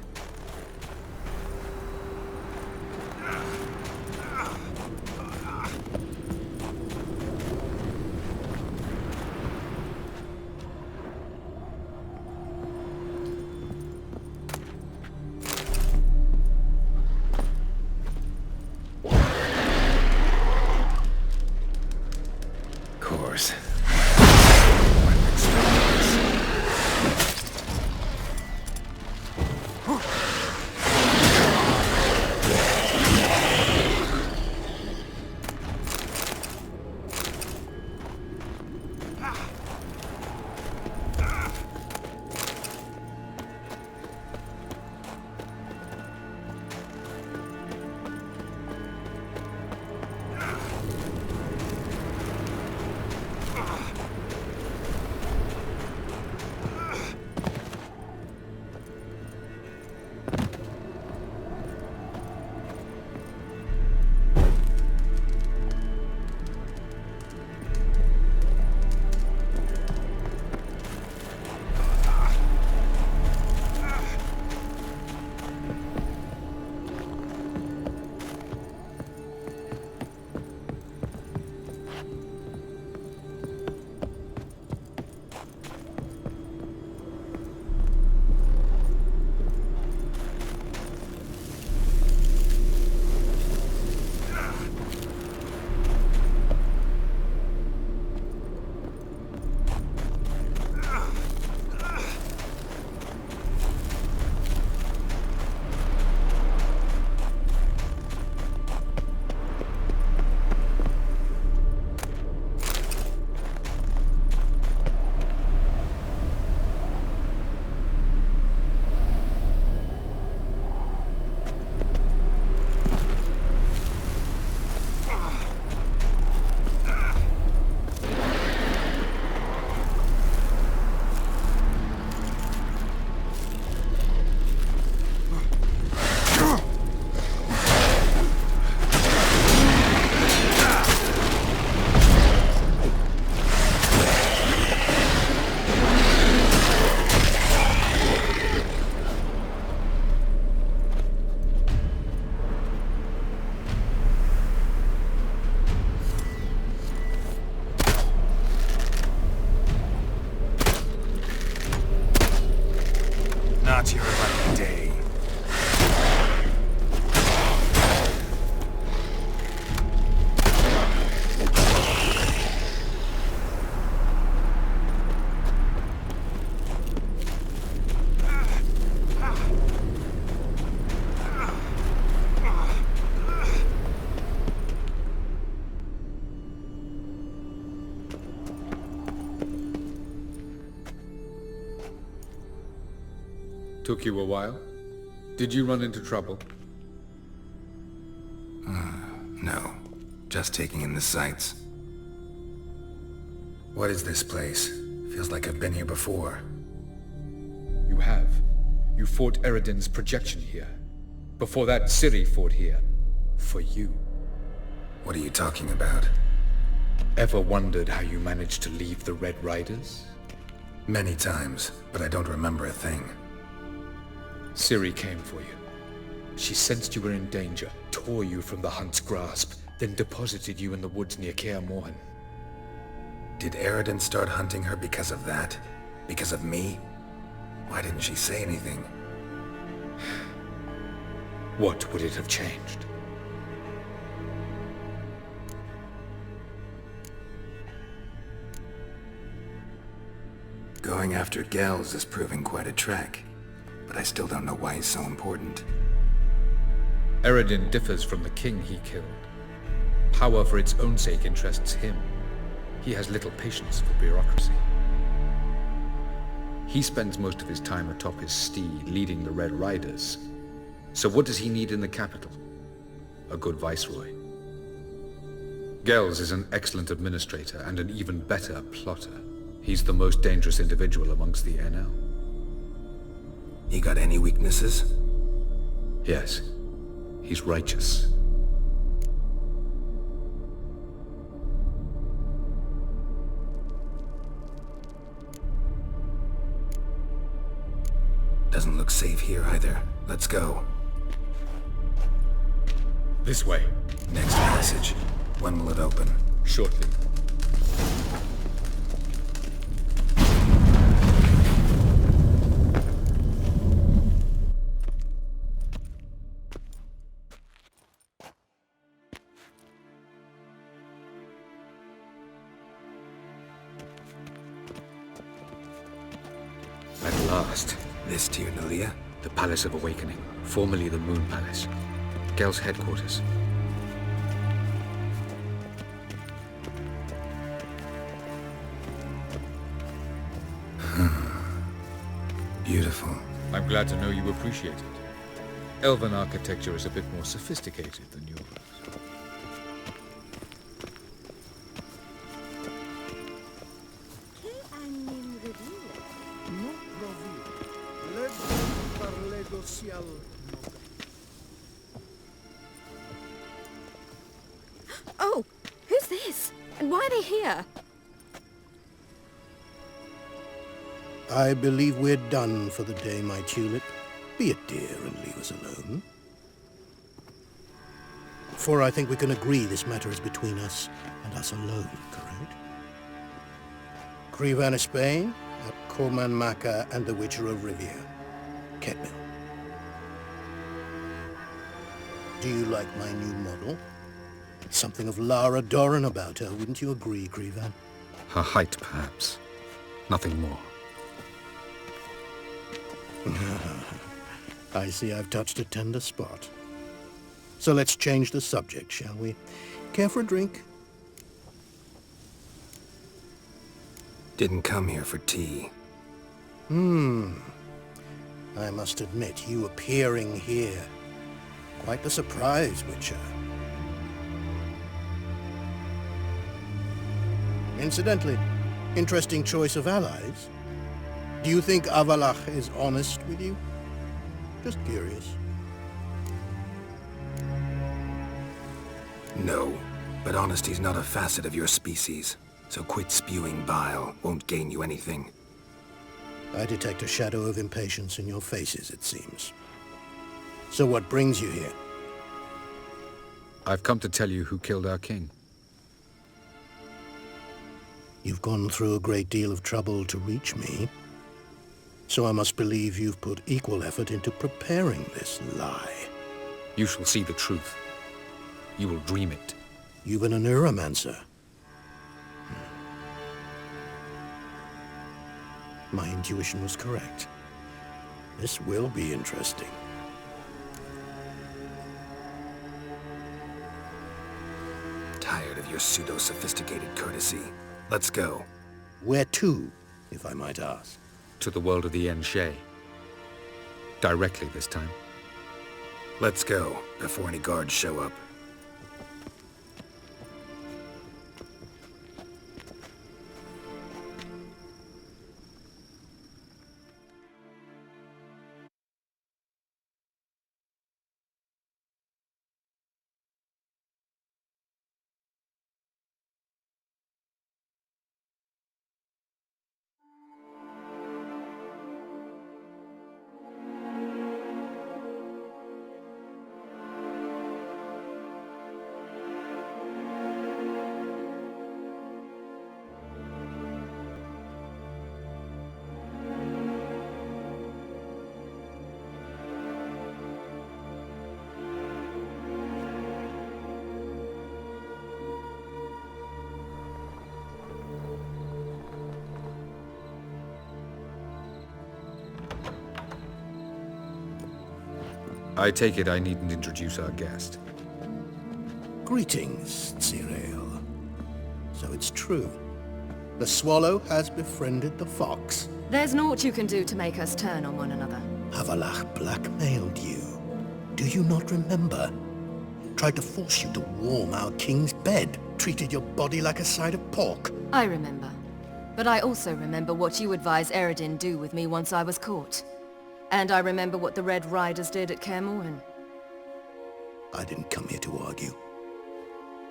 Not your lucky day. Took you a while? Did you run into trouble? No. Just taking in the sights. What is this place? Feels like I've been here before. You have. You fought Eredin's projection here. Before that, Ciri fought here. For you. What are you talking about? Ever wondered how you managed to leave the Red Riders? Many times, but I don't remember a thing. Ciri came for you. She sensed you were in danger, tore you from the Hunt's grasp, then deposited you in the woods near Kaer Morhen. Did Eredin start hunting her because of that? Because of me? Why didn't she say anything? What would it have changed? Going after Gels is proving quite a trek, but I still don't know why he's so important. Eredin differs from the king he killed. Power for its own sake interests him. He has little patience for bureaucracy. He spends most of his time atop his steed, leading the Red Riders. So what does he need in the capital? A good viceroy. Gels is an excellent administrator and an even better plotter. He's the most dangerous individual amongst the NL. He got any weaknesses? Yes. He's righteous. Doesn't look safe here either. Let's go. This way. Next passage. When will it open? Shortly. At last. This to you, Nalia? The Palace of Awakening, formerly the Moon Palace. Gel's headquarters. Beautiful. I'm glad to know you appreciate it. Elven architecture is a bit more sophisticated than yours. Oh, who's this? And why are they here? I believe we're done for the day, my tulip. Be a dear and leave us alone. For I think we can agree this matter is between us and us alone, correct? Krivan of Spain, at Corman Maka and the Witcher of Rivia. Ketmil. Do you like my new model? Something of Lara Doran about her, wouldn't you agree, Krivan? Her height, perhaps. Nothing more. I see I've touched a tender spot. So let's change the subject, shall we? Care for a drink? Didn't come here for tea. I must admit, you appearing here. Quite the surprise, Witcher. Incidentally, interesting choice of allies. Do you think Avalach is honest with you? Just curious. No, but honesty's not a facet of your species. So quit spewing bile. Won't gain you anything. I detect a shadow of impatience in your faces, it seems. So what brings you here? I've come to tell you who killed our king. You've gone through a great deal of trouble to reach me. So I must believe you've put equal effort into preparing this lie. You shall see the truth. You will dream it. You've been a neuromancer. My intuition was correct. This will be interesting. Tired of your pseudo-sophisticated courtesy. Let's go. Where to, if I might ask? To the world of the Enshe. Directly this time. Let's go, before any guards show up. I take it I needn't introduce our guest. Greetings, Cyril. So it's true. The swallow has befriended the fox. There's naught you can do to make us turn on one another. Avalach blackmailed you. Do you not remember? Tried to force you to warm our king's bed. Treated your body like a side of pork. I remember. But I also remember what you advised Eredin do with me once I was caught. And I remember what the Red Riders did at Kaer Morhen. I didn't come here to argue.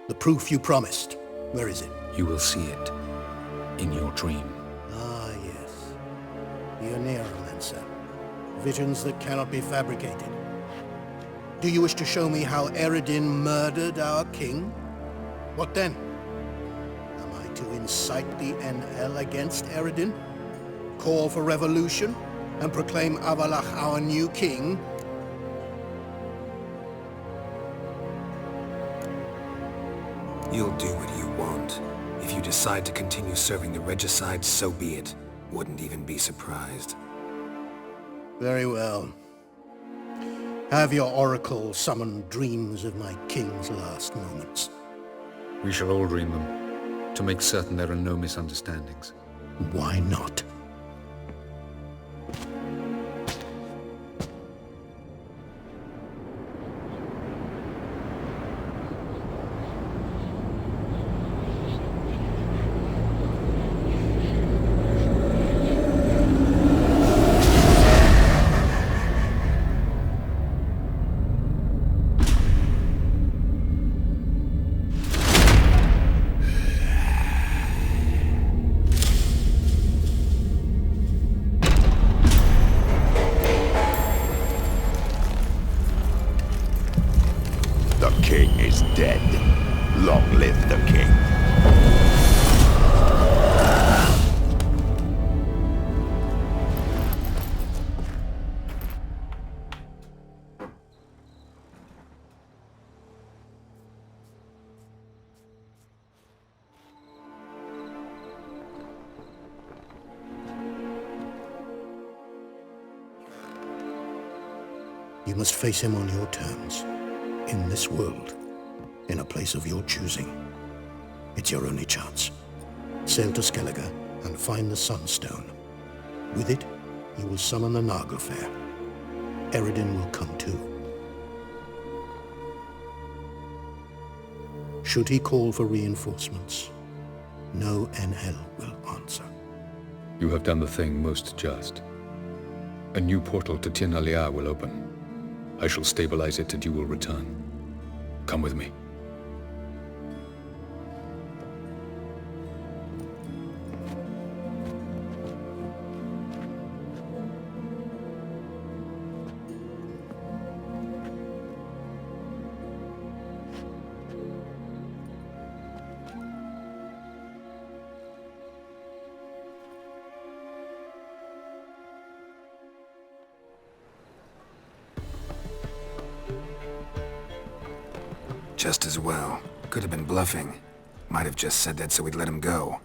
The proof you promised. Where is it? You will see it. In your dream. Ah, yes. The Neuromancer. Visions that cannot be fabricated. Do you wish to show me how Eredin murdered our king? What then? Am I to incite the NL against Eredin? Call for revolution? And proclaim Avalach our new king? You'll do what you want. If you decide to continue serving the regicide, so be it. Wouldn't even be surprised. Very well. Have your oracle summon dreams of my king's last moments. We shall all dream them, to make certain there are no misunderstandings. Why not? You must face him on your terms. In this world. In a place of your choosing. It's your only chance. Sail to Skellige and find the Sunstone. With it, you will summon the Nagelfair. Eredin will come too. Should he call for reinforcements, no NL will answer. You have done the thing most just. A new portal to Tir Nalia will open. I shall stabilize it and you will return. Come with me. Just as well. Could have been bluffing. Might have just said that so we'd let him go.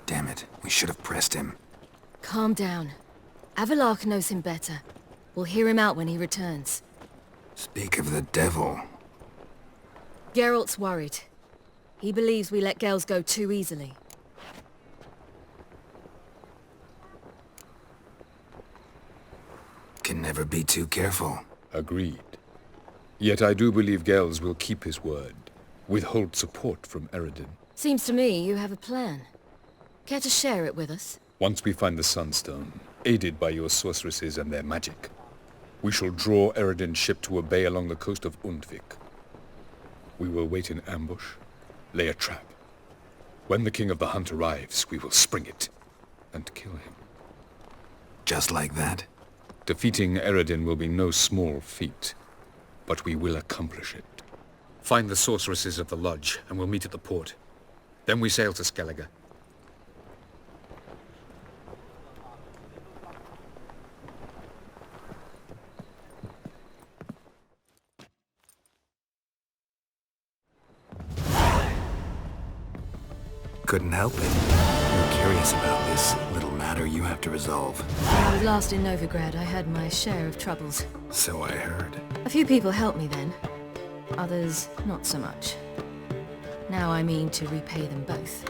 Damn it, we should have pressed him. Calm down. Avalok knows him better. We'll hear him out when he returns. Speak of the devil. Geralt's worried. He believes we let girls go too easily. Can never be too careful. Agreed. Yet I do believe Gels will keep his word. Withhold support from Eredin. Seems to me you have a plan. Care to share it with us? Once we find the Sunstone, aided by your sorceresses and their magic, we shall draw Eredin's ship to a bay along the coast of Undvik. We will wait in ambush, lay a trap. When the King of the Hunt arrives, we will spring it and kill him. Just like that? Defeating Eredin will be no small feat, but we will accomplish it. Find the sorceresses of the lodge, and we'll meet at the port. Then we sail to Skellige. Couldn't help it. I'm curious about this little matter you have to resolve. When I was last in Novigrad, I had my share of troubles. So I heard. A few people helped me then. Others, not so much. Now I mean to repay them both.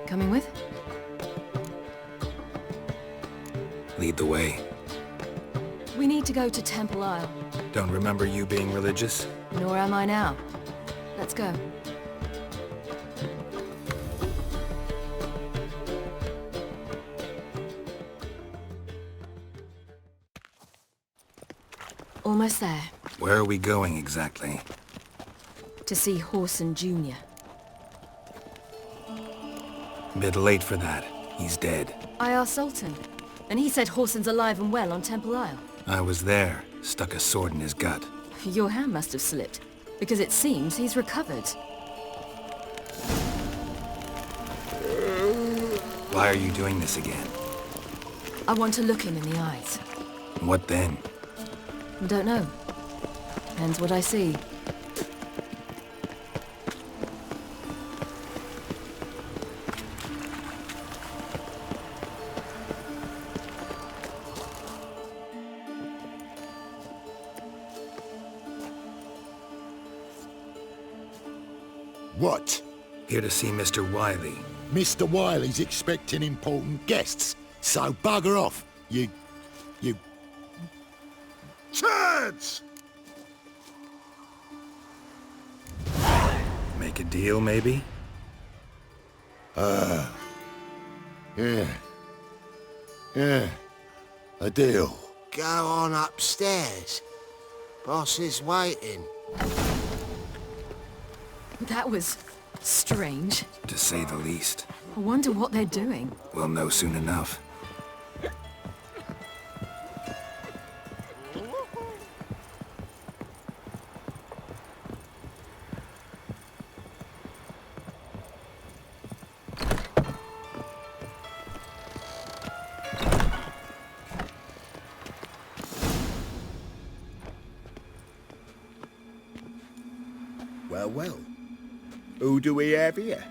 Coming with? Lead the way. We need to go to Temple Isle. Don't remember you being religious? Nor am I now. Let's go. Almost there. Where are we going exactly? To see Horson Jr. Bit late for that. He's dead. I asked Sultan, and he said Horson's alive and well on Temple Isle. I was there. Stuck a sword in his gut. Your hand must have slipped, because it seems he's recovered. Why are you doing this again? I want to look him in the eyes. What then? Don't know. Depends what I see. What? Here to see Mr. Wiley. Mr. Wiley's expecting important guests, so bugger off, you... Turds! Make a deal, maybe? Yeah. A deal. Go on upstairs. Boss is waiting. That was strange. To say the least. I wonder what they're doing. We'll know soon enough. Well. Who do we have here?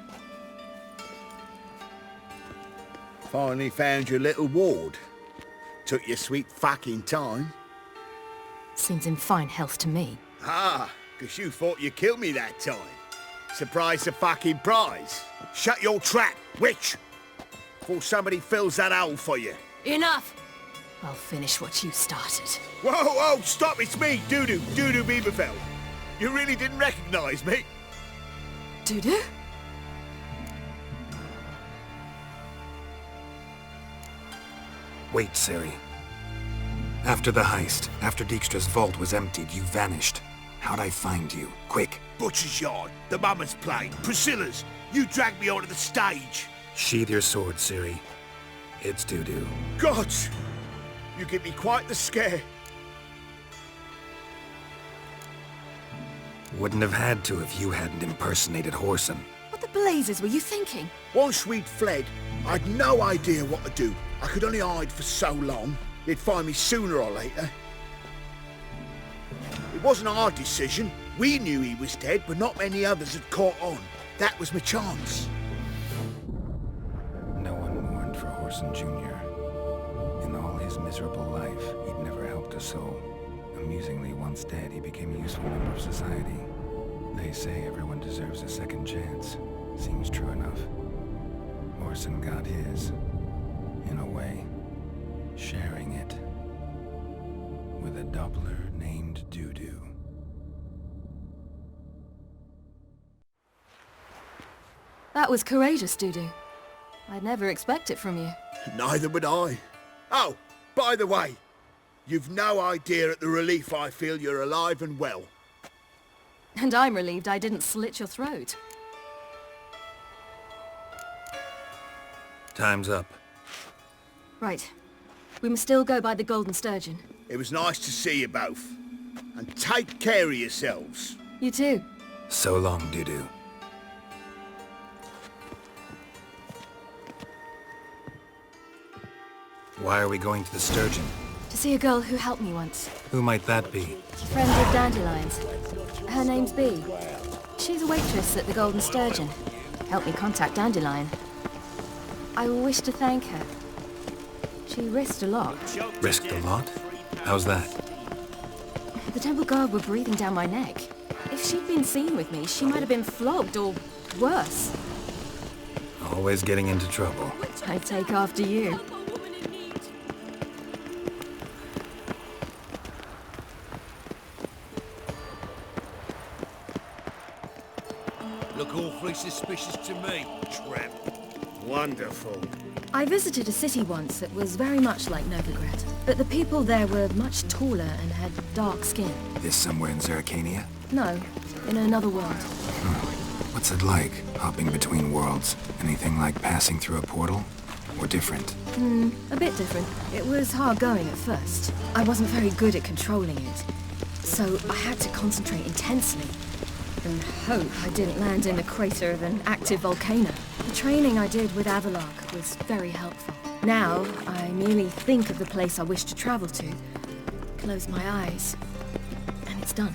Finally found your little ward. Took your sweet fucking time. Seems in fine health to me. Ah, 'cause you thought you killed me that time. Surprise the fucking prize. Shut your trap, witch! Before somebody fills that hole for you. Enough! I'll finish what you started. Whoa, stop, it's me, Dudu Bieberfeld. You really didn't recognize me? Dudu? Wait, Ciri. After the heist, after Dijkstra's vault was emptied, you vanished. How'd I find you? Quick. Butcher's Yard, the Mama's Plane, Priscilla's. You dragged me onto the stage. Sheathe your sword, Ciri. It's Dudu. God! You give me quite the scare. Wouldn't have had to if you hadn't impersonated Horson. What the blazes were you thinking? Once we'd fled, I'd no idea what to do. I could only hide for so long. They'd find me sooner or later. It wasn't our decision. We knew he was dead, but not many others had caught on. That was my chance. No one mourned for Orson Jr. In all his miserable life, he'd never helped a soul. Amusingly, once dead, he became a useful member of society. They say everyone deserves a second chance. Seems true enough. Orson got his, in a way, sharing it with a Doppler named Doo-Doo. That was courageous, Doo-Doo. I'd never expect it from you. Neither would I. Oh, by the way, you've no idea at the relief I feel you're alive and well. And I'm relieved I didn't slit your throat. Time's up. Right. We must still go by the Golden Sturgeon. It was nice to see you both. And take care of yourselves. You too. So long, Doo-Doo. Why are we going to the Sturgeon? To see a girl who helped me once. Who might that be? Friend of Dandelion's. Her name's Bee. She's a waitress at the Golden Sturgeon. Helped me contact Dandelion. I wish to thank her. She risked a lot. Risked a lot? How's that? The temple guard were breathing down my neck. If she'd been seen with me, she might have been flogged or worse. Always getting into trouble. I take after you. Look awfully suspicious to me, tramp. Wonderful. I visited a city once that was very much like Novigrad, but the people there were much taller and had dark skin. This somewhere in Zerrikania? No, in another world. What's it like, hopping between worlds? Anything like passing through a portal? Or different? A bit different. It was hard going at first. I wasn't very good at controlling it, so I had to concentrate intensely and hope I didn't land in the crater of an active volcano. The training I did with Avallac'h was very helpful. Now, I merely think of the place I wish to travel to, close my eyes, and it's done.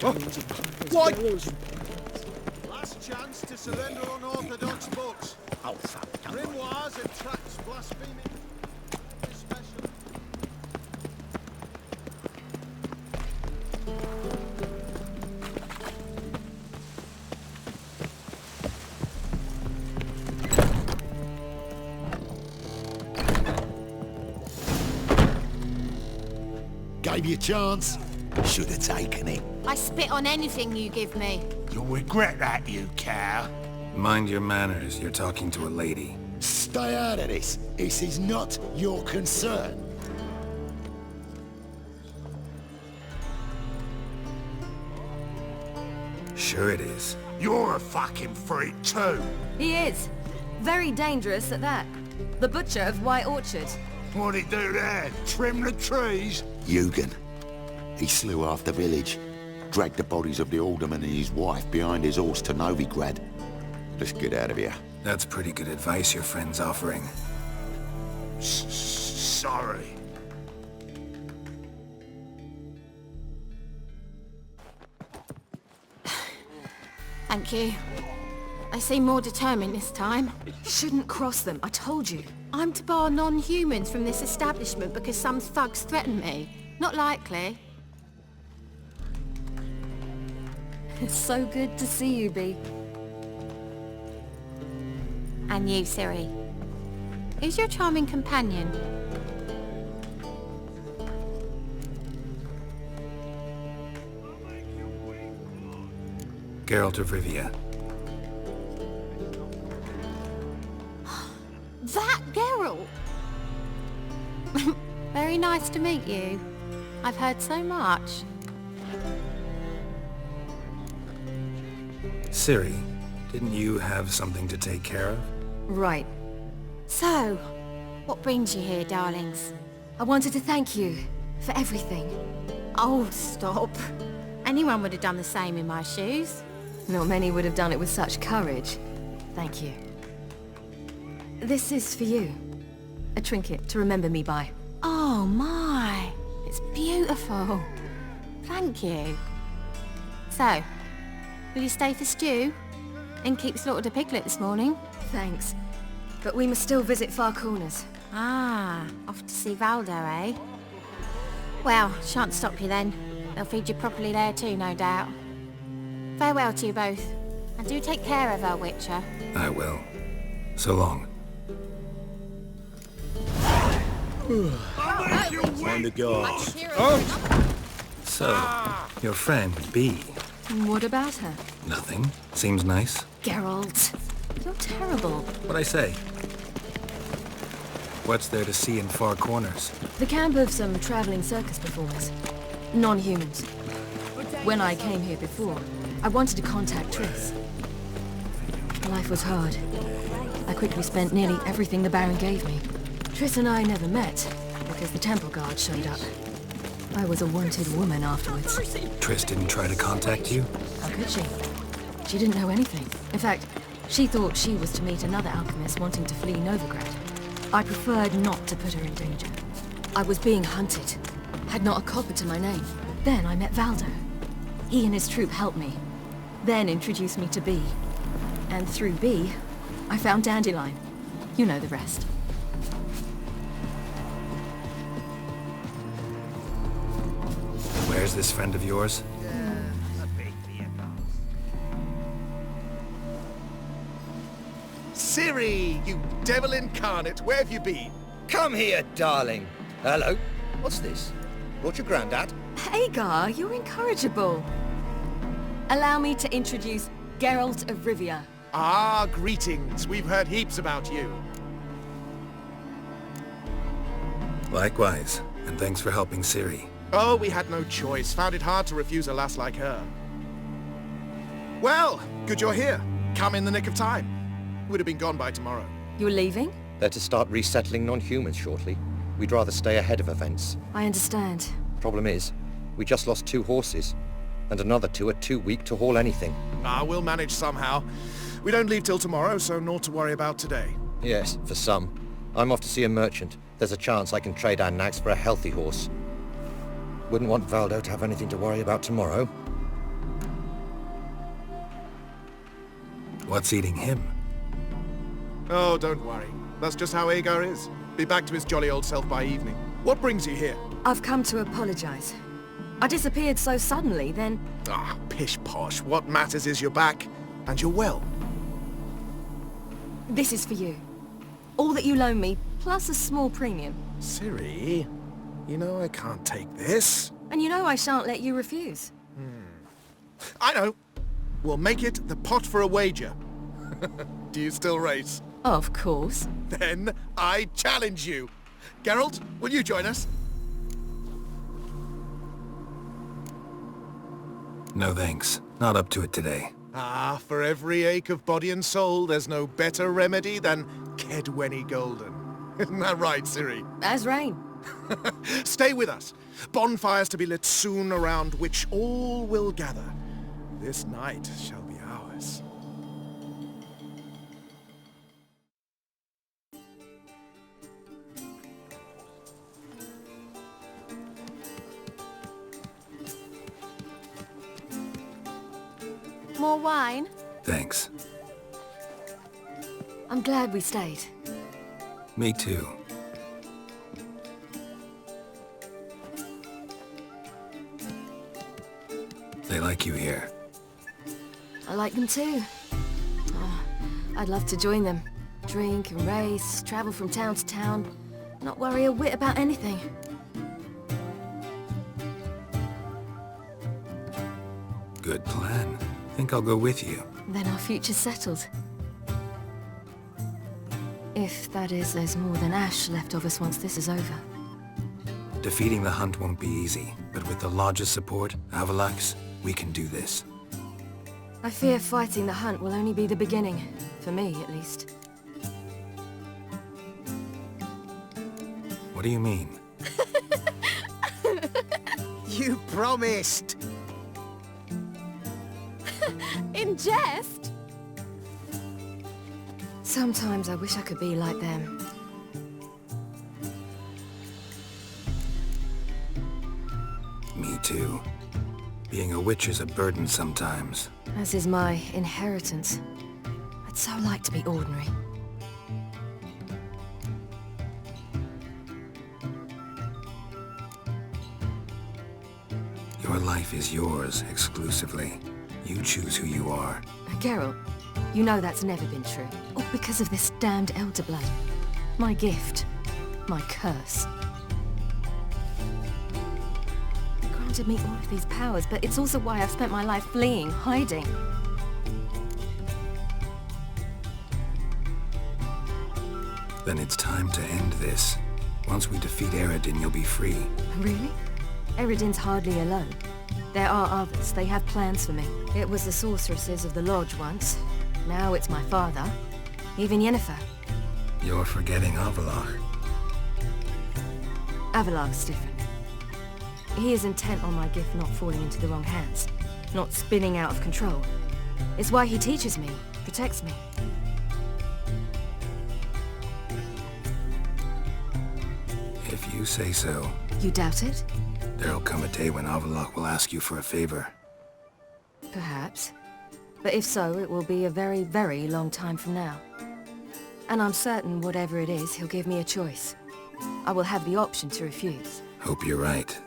Why? Last chance to surrender unorthodox books. Grimoires and tracts blaspheming. Gave you a chance. Should have taken it. I spit on anything you give me. You'll regret that, you cow. Mind your manners, you're talking to a lady. Stay out of this. This is not your concern. Sure it is. You're a fucking freak too. He is. Very dangerous at that. The butcher of White Orchard. What'd he do there? Trim the trees? Eugen. He slew half the village. Dragged the bodies of the alderman and his wife behind his horse to Novigrad. Let's get out of here. That's pretty good advice your friend's offering. Sorry. Thank you. They seem more determined this time. Shouldn't cross them, I told you. I'm to bar non-humans from this establishment because some thugs threaten me. Not likely. It's so good to see you, Bee. And you, Ciri. Who's your charming companion? Geralt of Rivia. That Geralt! Very nice to meet you. I've heard so much. Ciri, didn't you have something to take care of? Right. So, what brings you here, darlings? I wanted to thank you for everything. Oh, stop. Anyone would have done the same in my shoes. Not many would have done it with such courage. Thank you. This is for you. A trinket to remember me by. Oh my, it's beautiful. Thank you. So, will you stay for stew? Innkeep slaughtered a piglet this morning. Thanks. But we must still visit Far Corners. Ah, off to see Valdo, eh? Well, shan't stop you then. They'll feed you properly there too, no doubt. Farewell to you both. And do take care of our Witcher. I will. So long. On the guards. So, your friend, B. What about her? Nothing. Seems nice. Geralt, you're terrible. What'd I say? What's there to see in Far Corners? The camp of some traveling circus performers. Non-humans. When I came here before, I wanted to contact Triss. Life was hard. I quickly spent nearly everything the Baron gave me. Triss and I never met, because the temple guard showed up. I was a wanted woman afterwards. Triss didn't try to contact you? How could she? She didn't know anything. In fact, she thought she was to meet another alchemist wanting to flee Novigrad. I preferred not to put her in danger. I was being hunted. Had not a copper to my name. Then I met Valdo. He and his troop helped me. Then introduced me to B. And through B, I found Dandelion. You know the rest. Where's this friend of yours? Ciri, you devil incarnate, where have you been? Come here, darling. Hello. What's this? Brought your granddad? Hagar, you're incorrigible. Allow me to introduce Geralt of Rivia. Ah, greetings. We've heard heaps about you. Likewise, and thanks for helping Ciri. Oh, we had no choice. Found it hard to refuse a lass like her. Well, good you're here. Come in the nick of time. Would have been gone by tomorrow. You're leaving? They're to start resettling non-humans shortly. We'd rather stay ahead of events. I understand. Problem is, we just lost 2 horses, and another 2 are too weak to haul anything. Ah, we'll manage somehow. We don't leave till tomorrow, so naught to worry about today. Yes, for some. I'm off to see a merchant. There's a chance I can trade our nags for a healthy horse. Wouldn't want Valdo to have anything to worry about tomorrow. What's eating him? Oh, don't worry. That's just how Agar is. Be back to his jolly old self by evening. What brings you here? I've come to apologize. I disappeared so suddenly, then... Ah, pish-posh. What matters is you're back, and you're well. This is for you. All that you loan me, plus a small premium. Ciri, you know I can't take this. And you know I shan't let you refuse. I know. We'll make it the pot for a wager. Do you still race? Of course. Then I challenge you. Geralt, will you join us? No thanks. Not up to it today. Ah, for every ache of body and soul, there's no better remedy than Kedwenny Golden. Isn't that right, Ciri? As rain. Stay with us. Bonfires to be lit soon, around which all will gather. This night shall be ours. More wine? Thanks. I'm glad we stayed. Me too. They like you here. I like them too. Oh, I'd love to join them. Drink and race, travel from town to town, not worry a whit about anything. Good plan. Think I'll go with you. Then our future's settled. If, that is, there's more than ash left of us once this is over. Defeating the hunt won't be easy, but with the Lodge's support, Avalax, we can do this. I fear fighting the hunt will only be the beginning. For me, at least. What do you mean? You promised! In jest? Sometimes I wish I could be like them. too. Being a witch is a burden sometimes. As is my inheritance. I'd so like to be ordinary. Your life is yours, exclusively. You choose who you are. Geralt, you know that's never been true. All because of this damned Elder Blood. My gift. My curse. It granted me all of these powers, but it's also why I've spent my life fleeing, hiding. Then it's time to end this. Once we defeat Eredin, you'll be free. Really? Eredin's hardly alone. There are others. They have plans for me. It was the sorceresses of the Lodge once. Now it's my father. Even Yennefer. You're forgetting Avallac'h. Avallac'h's different. He is intent on my gift not falling into the wrong hands. Not spinning out of control. It's why he teaches me, protects me. If you say so. You doubt it? There'll come a day when Avallac'h will ask you for a favor. Perhaps. But if so, it will be a very, very long time from now. And I'm certain whatever it is, he'll give me a choice. I will have the option to refuse. Hope you're right.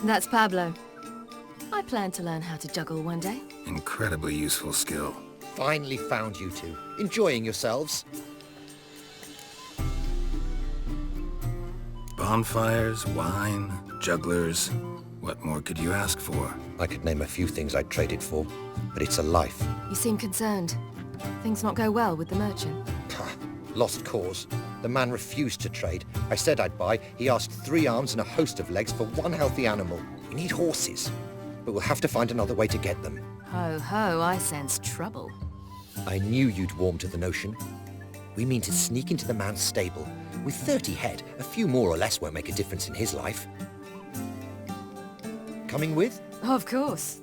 That's Pablo. I plan to learn how to juggle one day. Incredibly useful skill. Finally found you two. Enjoying yourselves? Bonfires, wine, jugglers. What more could you ask for? I could name a few things I'd trade it for, but it's a life. You seem concerned. Things not go well with the merchant. Lost cause. The man refused to trade. I said I'd buy. He asked 3 arms and a host of legs for 1 healthy animal. We need horses, but we'll have to find another way to get them. Ho ho, I sense trouble. I knew you'd warm to the notion. We mean to sneak into the man's stable. With 30 head, a few more or less won't make a difference in his life. Coming with? Of course.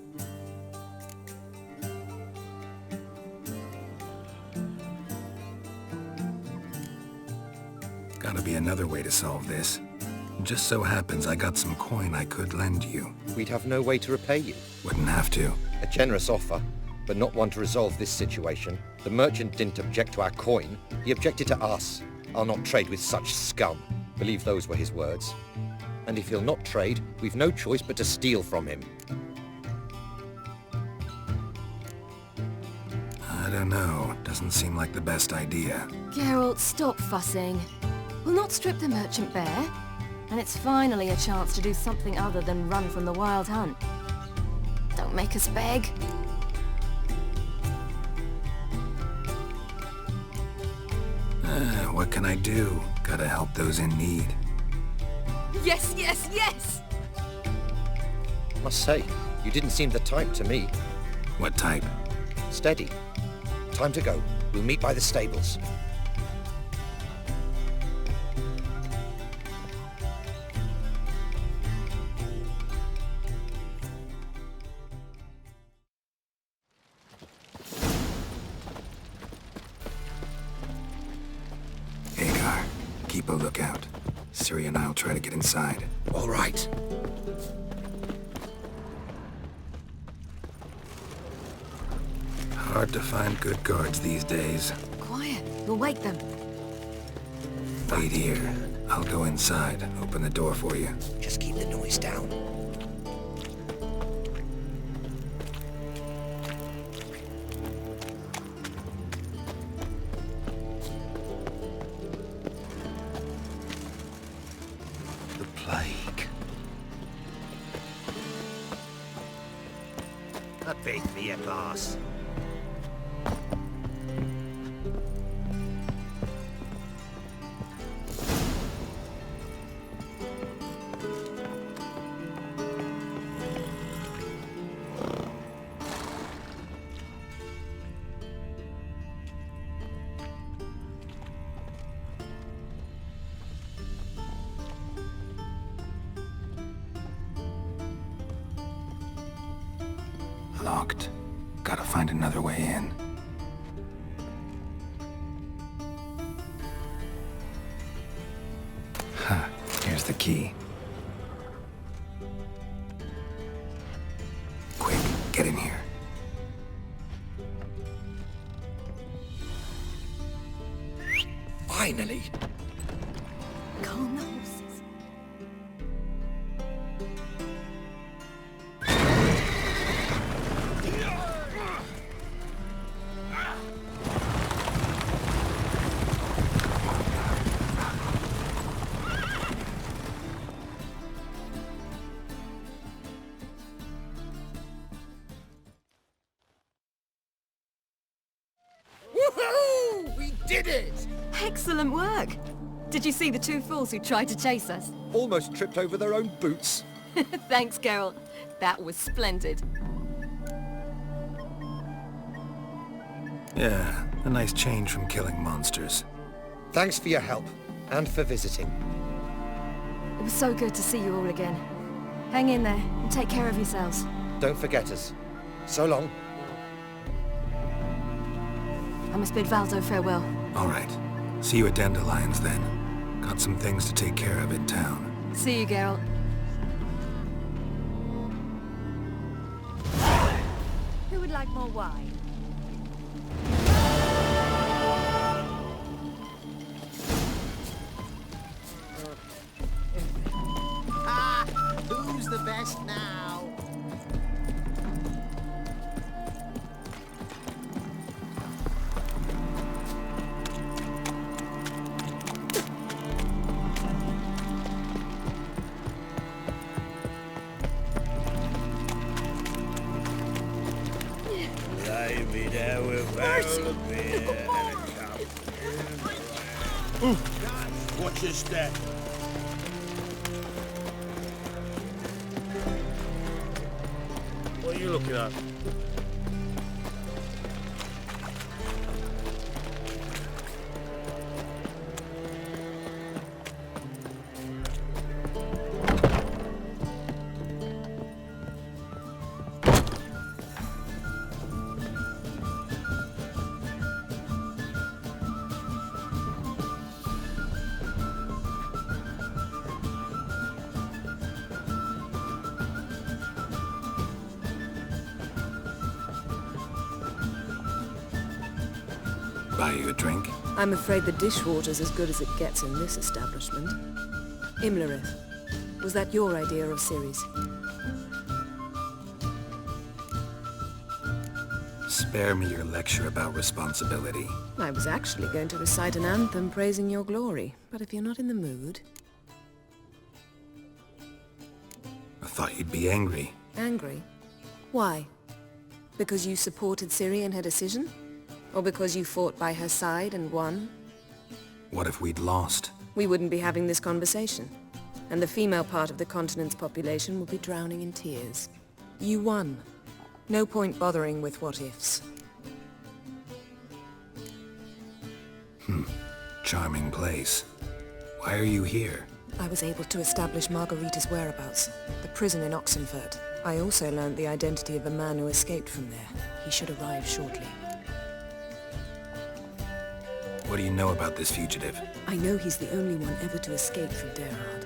Gotta be another way to solve this. Just so happens I got some coin I could lend you. We'd have no way to repay you. Wouldn't have to. A generous offer, but not one to resolve this situation. The merchant didn't object to our coin. He objected to us. I'll not trade with such scum. Believe those were his words. And if he'll not trade, we've no choice but to steal from him. I don't know. Doesn't seem like the best idea. Geralt, stop fussing. We'll not strip the merchant bare. And it's finally a chance to do something other than run from the wild hunt. Don't make us beg. What can I do? Gotta help those in need. Yes, yes, yes! Must say, you didn't seem the type to me. What type? Steady. Time to go. We'll meet by the stables. Keep a lookout. Ciri and I'll try to get inside. All right. Hard to find good guards these days. Quiet. You'll wake them. Wait here. I'll go inside. Open the door for you. Just keep the noise down. A bit for your glass. Locked. Gotta find another way in. the key. Quick, get in here. Finally! Calm the horses. Woohoo! We did it! Excellent work! Did you see the two fools who tried to chase us? Almost tripped over their own boots. Thanks, Geralt. That was splendid. Yeah, a nice change from killing monsters. Thanks for your help, and for visiting. It was so good to see you all again. Hang in there, and take care of yourselves. Don't forget us. So long. I must bid Valdo farewell. All right. See you at Dandelions, then. Got some things to take care of in town. See you, Geralt. Who would like more wine? Ah, who's the best now? Watch your step. What are you looking at? Buy you a drink? I'm afraid the dishwater's as good as it gets in this establishment. Imlerith, was that your idea of Ciri's? Spare me your lecture about responsibility. I was actually going to recite an anthem praising your glory, but if you're not in the mood... I thought you'd be angry. Angry? Why? Because you supported Ciri in her decision? Or because you fought by her side and won? What if we'd lost? We wouldn't be having this conversation. And the female part of the continent's population would be drowning in tears. You won. No point bothering with what-ifs. Charming place. Why are you here? I was able to establish Margarita's whereabouts, the prison in Oxenfurt. I also learned the identity of a man who escaped from there. He should arrive shortly. What do you know about this fugitive? I know he's the only one ever to escape from Derard.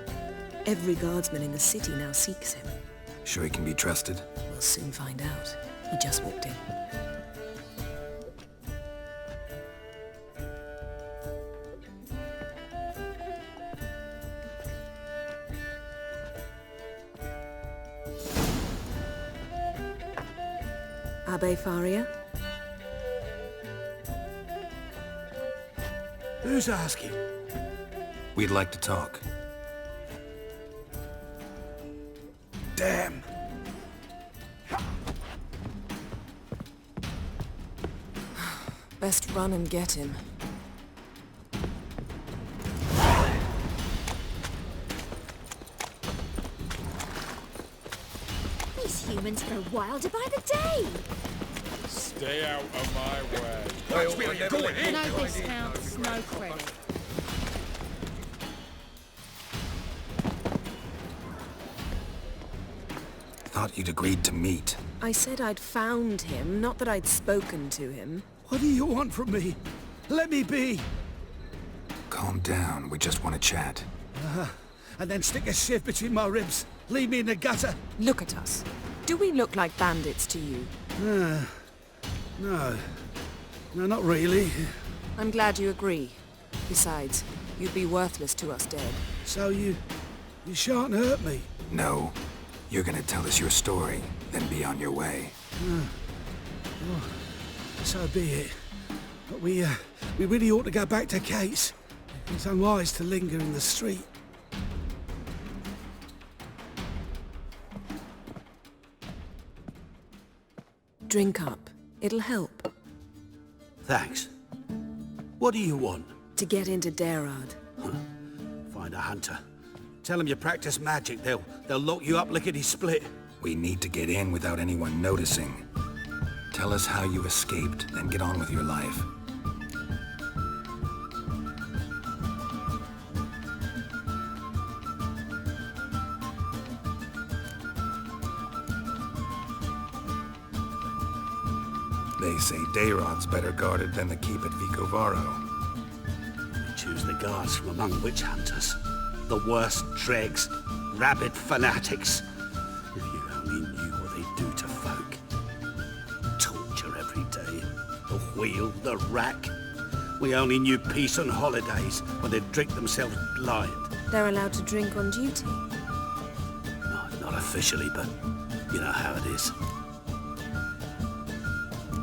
Every guardsman in the city now seeks him. Sure he can be trusted? We'll soon find out. He just walked in. Abbe Faria? Who's asking? We'd like to talk. Damn. Best run and get him. These humans grow wilder by the day. Stay out of my way. Watch where you're going, eh? No discounts, no credit. Thought you'd agreed to meet. I said I'd found him, not that I'd spoken to him. What do you want from me? Let me be! Calm down, we just want to chat. and then stick a sieve between my ribs. Leave me in the gutter. Look at us. Do we look like bandits to you? No. No, not really. I'm glad you agree. Besides, you'd be worthless to us dead. So you shan't hurt me? No. You're gonna tell us your story, then be on your way. Well, so be it. But we really ought to go back to Kate's. It's unwise to linger in the street. Drink up. It'll help. Thanks. What do you want? To get into Derard. Find a hunter. Tell them you practice magic. They'll lock you up lickety-split. We need to get in without anyone noticing. Tell us how you escaped, then get on with your life. They say Dayrod's better guarded than the keep at Vicovaro. We choose the guards from among witch hunters. The worst dregs, rabid fanatics. If you only knew what they do to folk. Torture every day. The wheel, the rack. We only knew peace on holidays when they'd drink themselves blind. They're allowed to drink on duty? No, not officially, but you know how it is.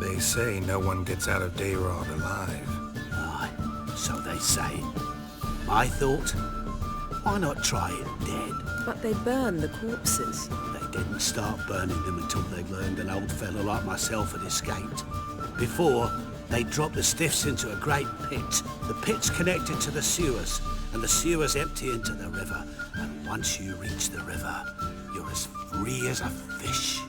They say no one gets out of Dayrod alive. Aye, so they say. My thought? Why not try it dead? But they burn the corpses. They didn't start burning them until they learned an old fellow like myself had escaped. Before, they dropped the stiffs into a great pit. The pit's connected to the sewers, and the sewers empty into the river. And once you reach the river, you're as free as a fish.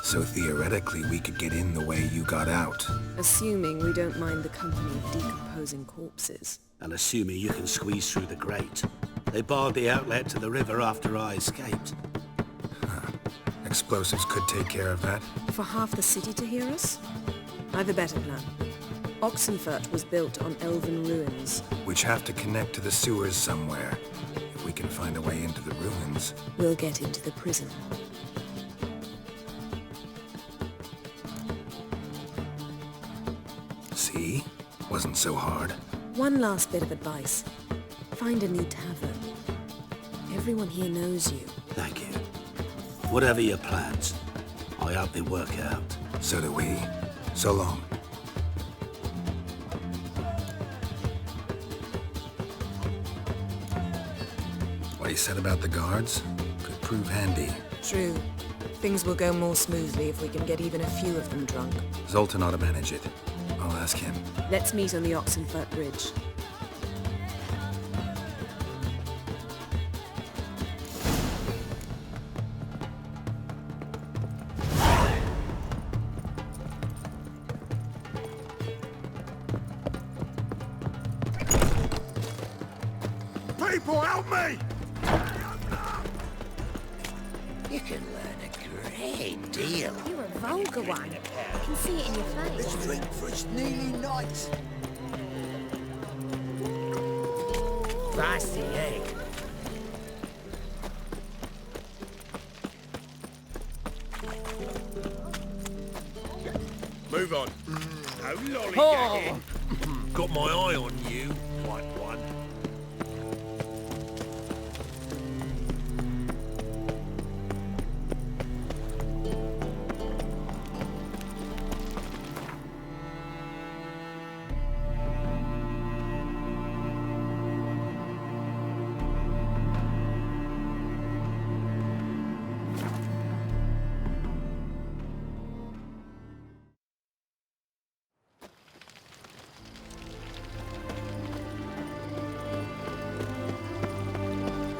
So theoretically, we could get in the way you got out. Assuming we don't mind the company of decomposing corpses. And assuming you can squeeze through the grate. They barred the outlet to the river after I escaped. Explosives could take care of that. For half the city to hear us? I've a better plan. Oxenfurt was built on elven ruins. Which have to connect to the sewers somewhere. If we can find a way into the ruins. We'll get into the prison. See? Wasn't so hard. One last bit of advice. Find a new tavern. Everyone here knows you. Thank you. Whatever your plans, I hope they work out. So do we. So long. What you said about the guards could prove handy. True. Things will go more smoothly if we can get even a few of them drunk. Zoltan ought to manage it. I'll ask him. Let's meet on the Oxenfurt Bridge. People, help me! You can learn a great deal. You're a vulgar one. I can see it in your face. Let's drink for its nearly night. Pass the egg. Move on. No lollygagging. Got my eye on you, white one.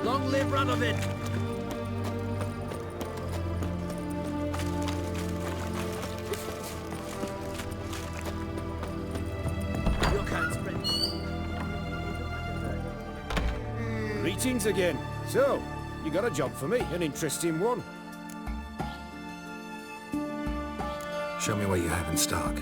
Long live Radovid! Your can't spread. Greetings again. So, you got a job for me, an interesting one. Show me what you have in stock.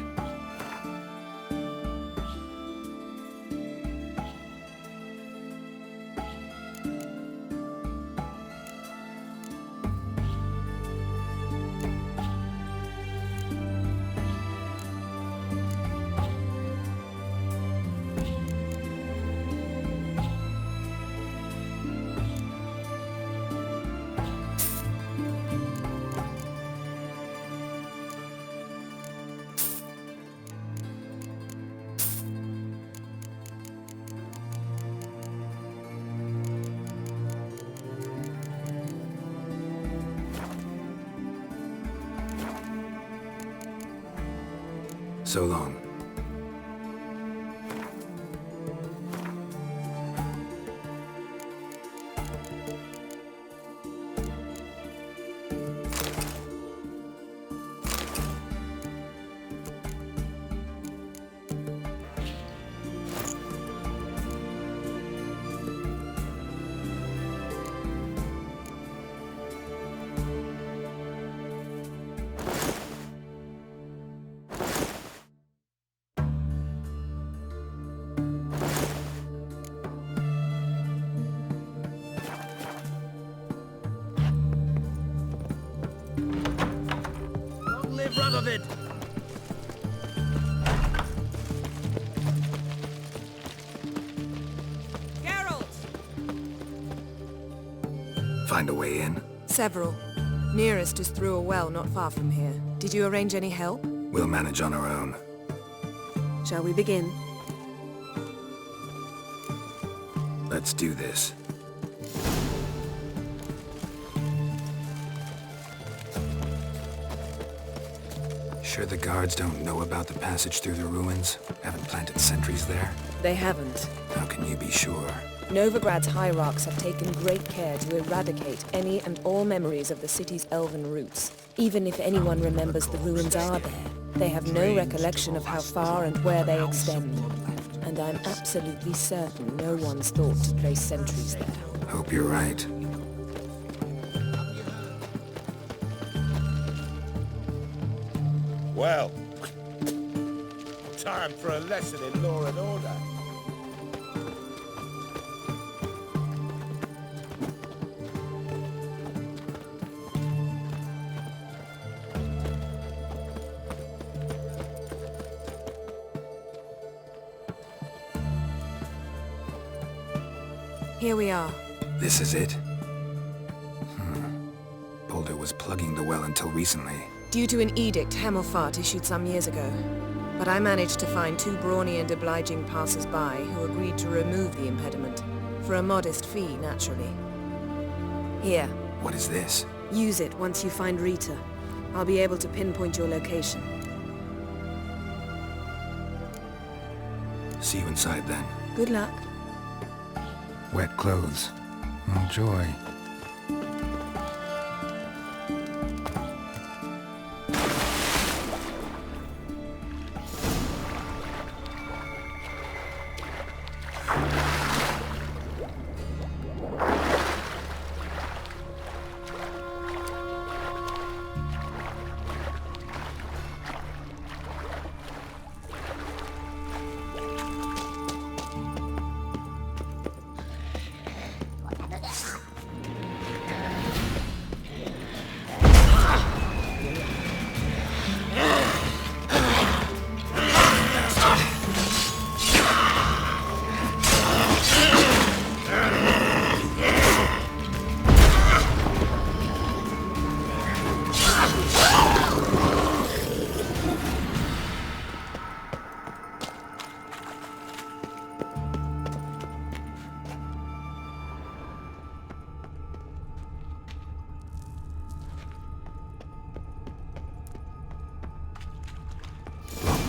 So long. Long live Radovid! Find a way in? Several. Nearest is through a well not far from here. Did you arrange any help? We'll manage on our own. Shall we begin? Let's do this. Sure the guards don't know about the passage through the ruins? Haven't planted sentries there? They haven't. How can you be sure? Novigrad's hierarchs have taken great care to eradicate any and all memories of the city's elven roots. Even if anyone remembers the ruins are there, they have no recollection of how far and where they extend. And I'm absolutely certain no one's thought to place sentries there. Hope you're right. Well, time for a lesson in law and order. Here we are. This is it? Boulder was plugging the well until recently. Due to an edict Hemmelfart issued some years ago. But I managed to find two brawny and obliging passers-by who agreed to remove the impediment. For a modest fee, naturally. Here. What is this? Use it once you find Rita. I'll be able to pinpoint your location. See you inside then. Good luck. Wet clothes. Oh, joy.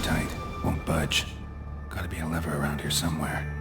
Tight. Won't budge. Gotta be a lever around here somewhere.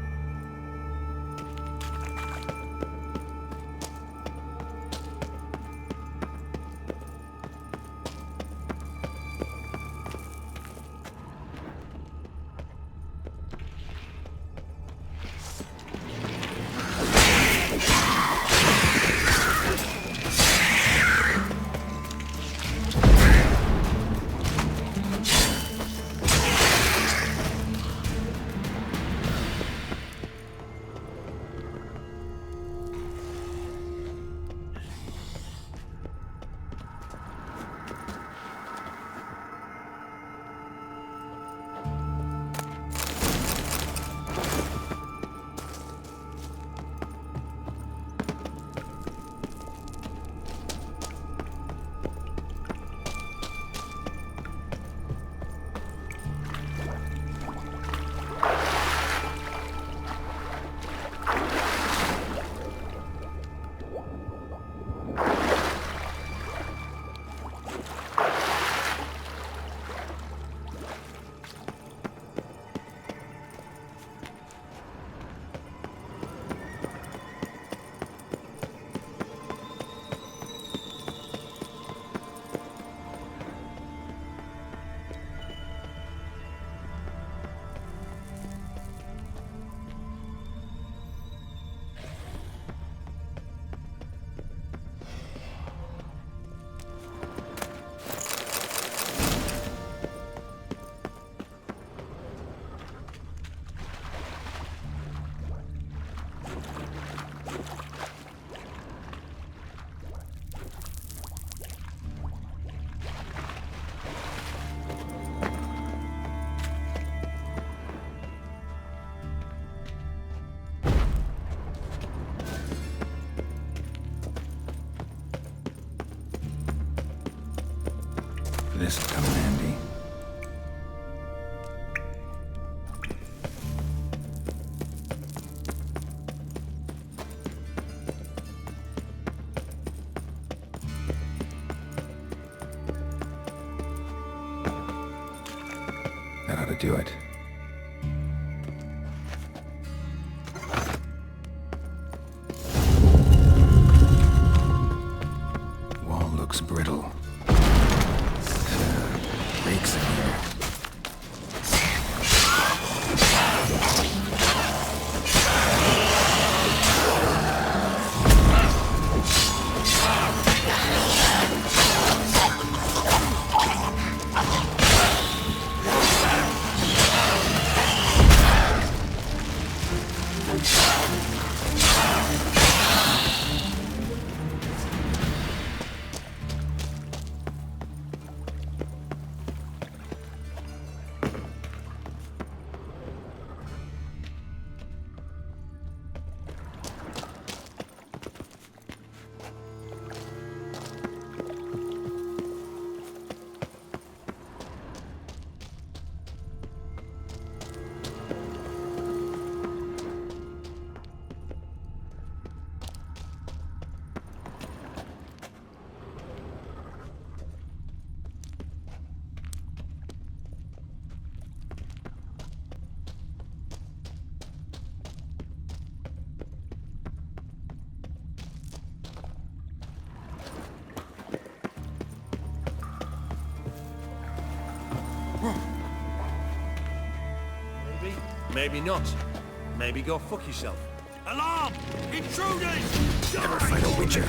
This'll come in handy. That ought to do it. Wall looks brittle. Breaks in here. Maybe not. Maybe go fuck yourself. Alarm! Intruders! Never fight a witcher.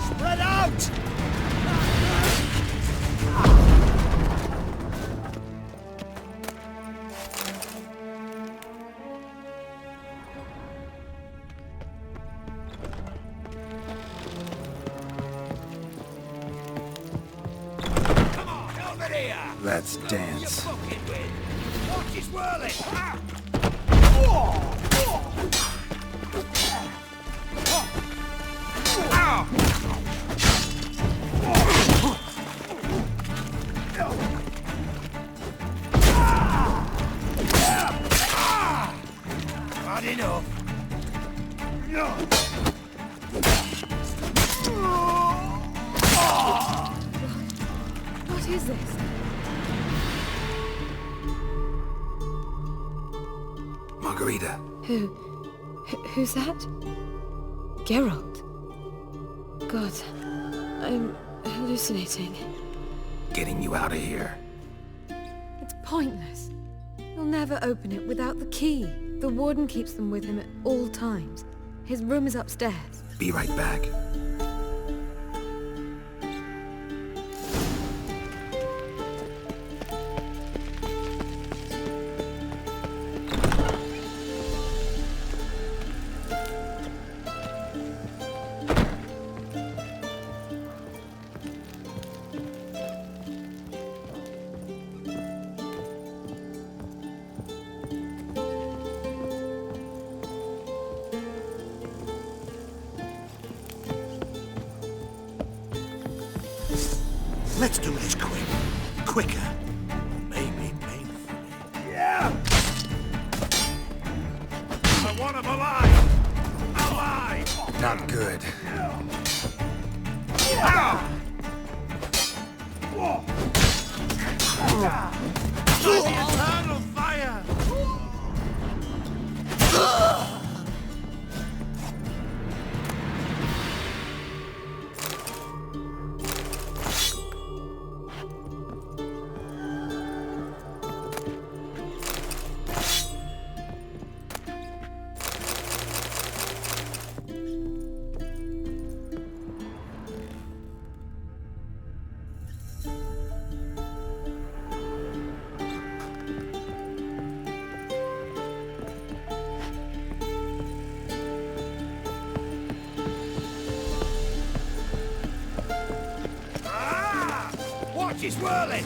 Spread out! Let's dance. Watch his whirling! Not enough. What is this? Margarita. Who's that? Geralt. God, I'm hallucinating. Getting you out of here. It's pointless. He'll never open it without the key. The warden keeps them with him at all times. His room is upstairs. Be right back. Let's do this quick. Quicker. Maybe painfully. Yeah! I want him alive! Alive! Not good. Eternal fire! Watch his whirling!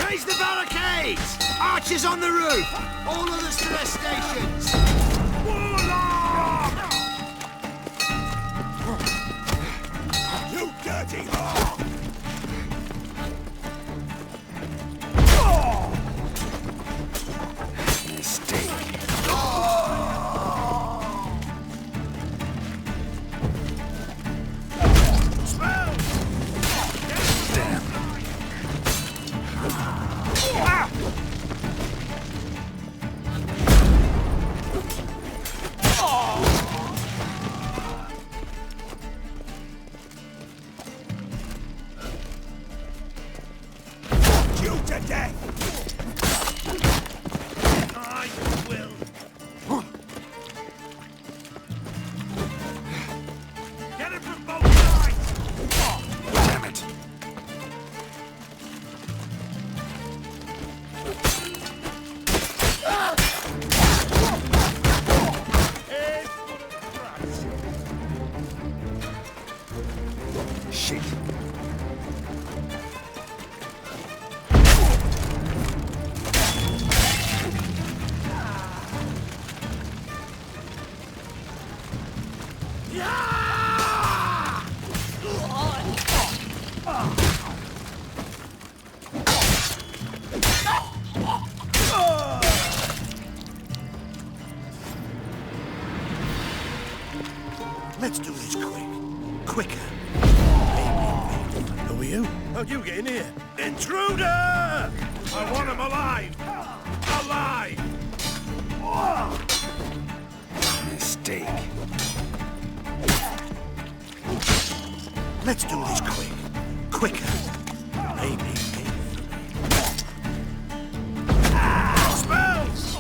Raise the barricades! Archers on the roof! All others to their stations! Warlock! Shit. Let's do this quick. Quicker. Who are you? How'd you get in here? Intruder! I want him alive! Alive! Mistake. Let's do this quick. Quicker. Maybe. Spells!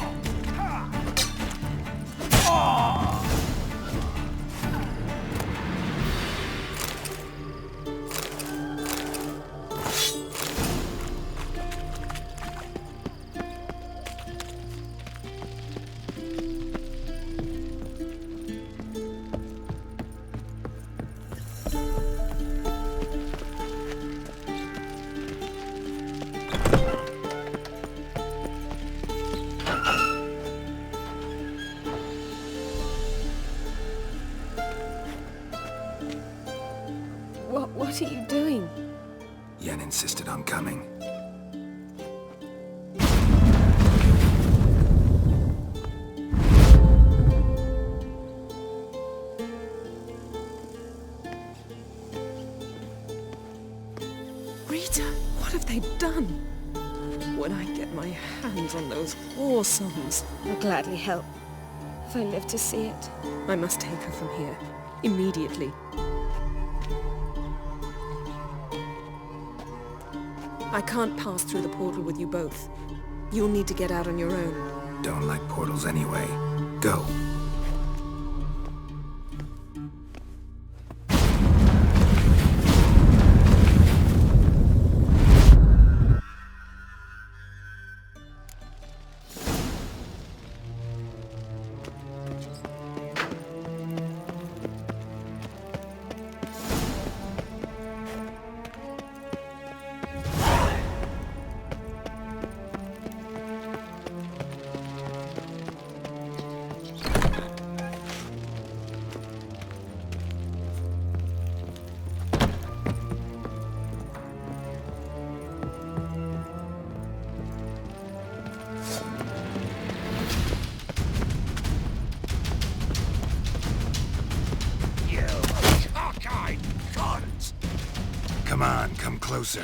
What are you doing? Yen insisted on coming. Rita, what have they done? When I get my hands on those war songs, I'll gladly help. If I live to see it, I must take her from here. Immediately. I can't pass through the portal with you both. You'll need to get out on your own. Don't like portals anyway. Go. Come on, come closer.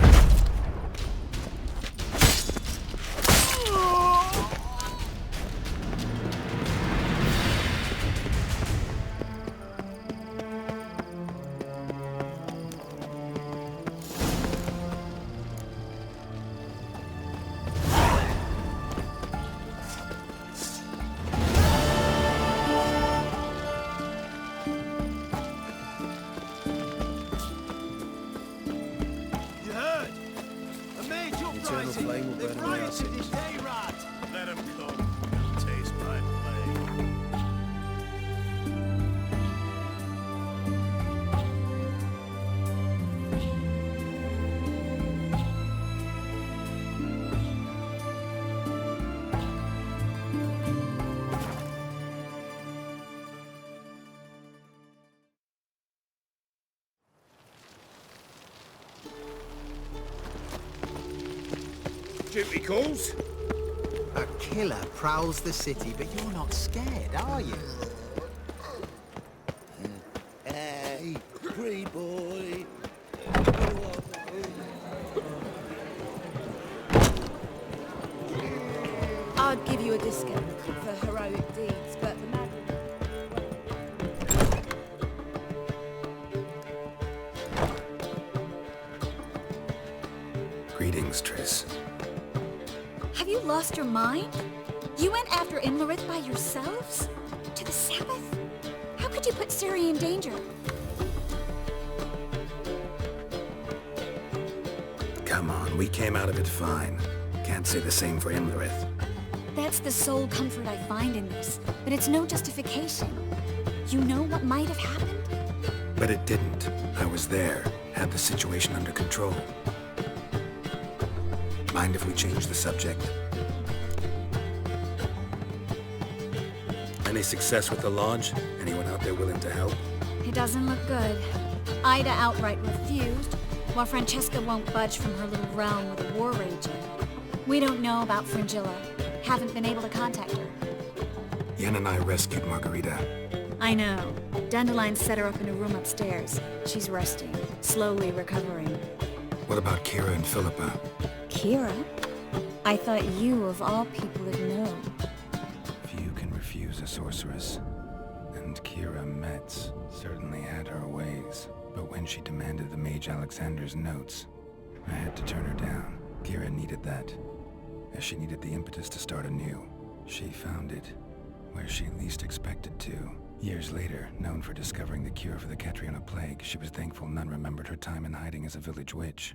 Eternal flame will burn away our sins. Let him come. Taste my blade. Duty calls? A killer prowls the city, but you're not scared, are you? Hey, pretty boy. I'd give you a discount for heroic deeds, but the man... Greetings, Triss. Have you lost your mind? You went after Imlerith by yourselves? To the Sabbath? How could you put Ciri in danger? Come on, we came out of it fine. Can't say the same for Imlerith. That's the sole comfort I find in this, but it's no justification. You know what might have happened? But it didn't. I was there. had the situation under control. Mind if we change the subject? Any success with the launch? Anyone out there willing to help? It doesn't look good. Ida outright refused, while Francesca won't budge from her little realm with a war raging. We don't know about Fringilla. Haven't been able to contact her. Yen and I rescued Margarita. I know. Dandelion set her up in a room upstairs. She's resting, slowly recovering. What about Kira and Philippa? Kira? I thought you, of all people, would know. Few can refuse a sorceress. And Kira Metz certainly had her ways. But when she demanded the Mage Alexander's notes, I had to turn her down. Kira needed that, as she needed the impetus to start anew. She found it where she least expected to. Years later, known for discovering the cure for the Catriona plague, she was thankful none remembered her time in hiding as a village witch.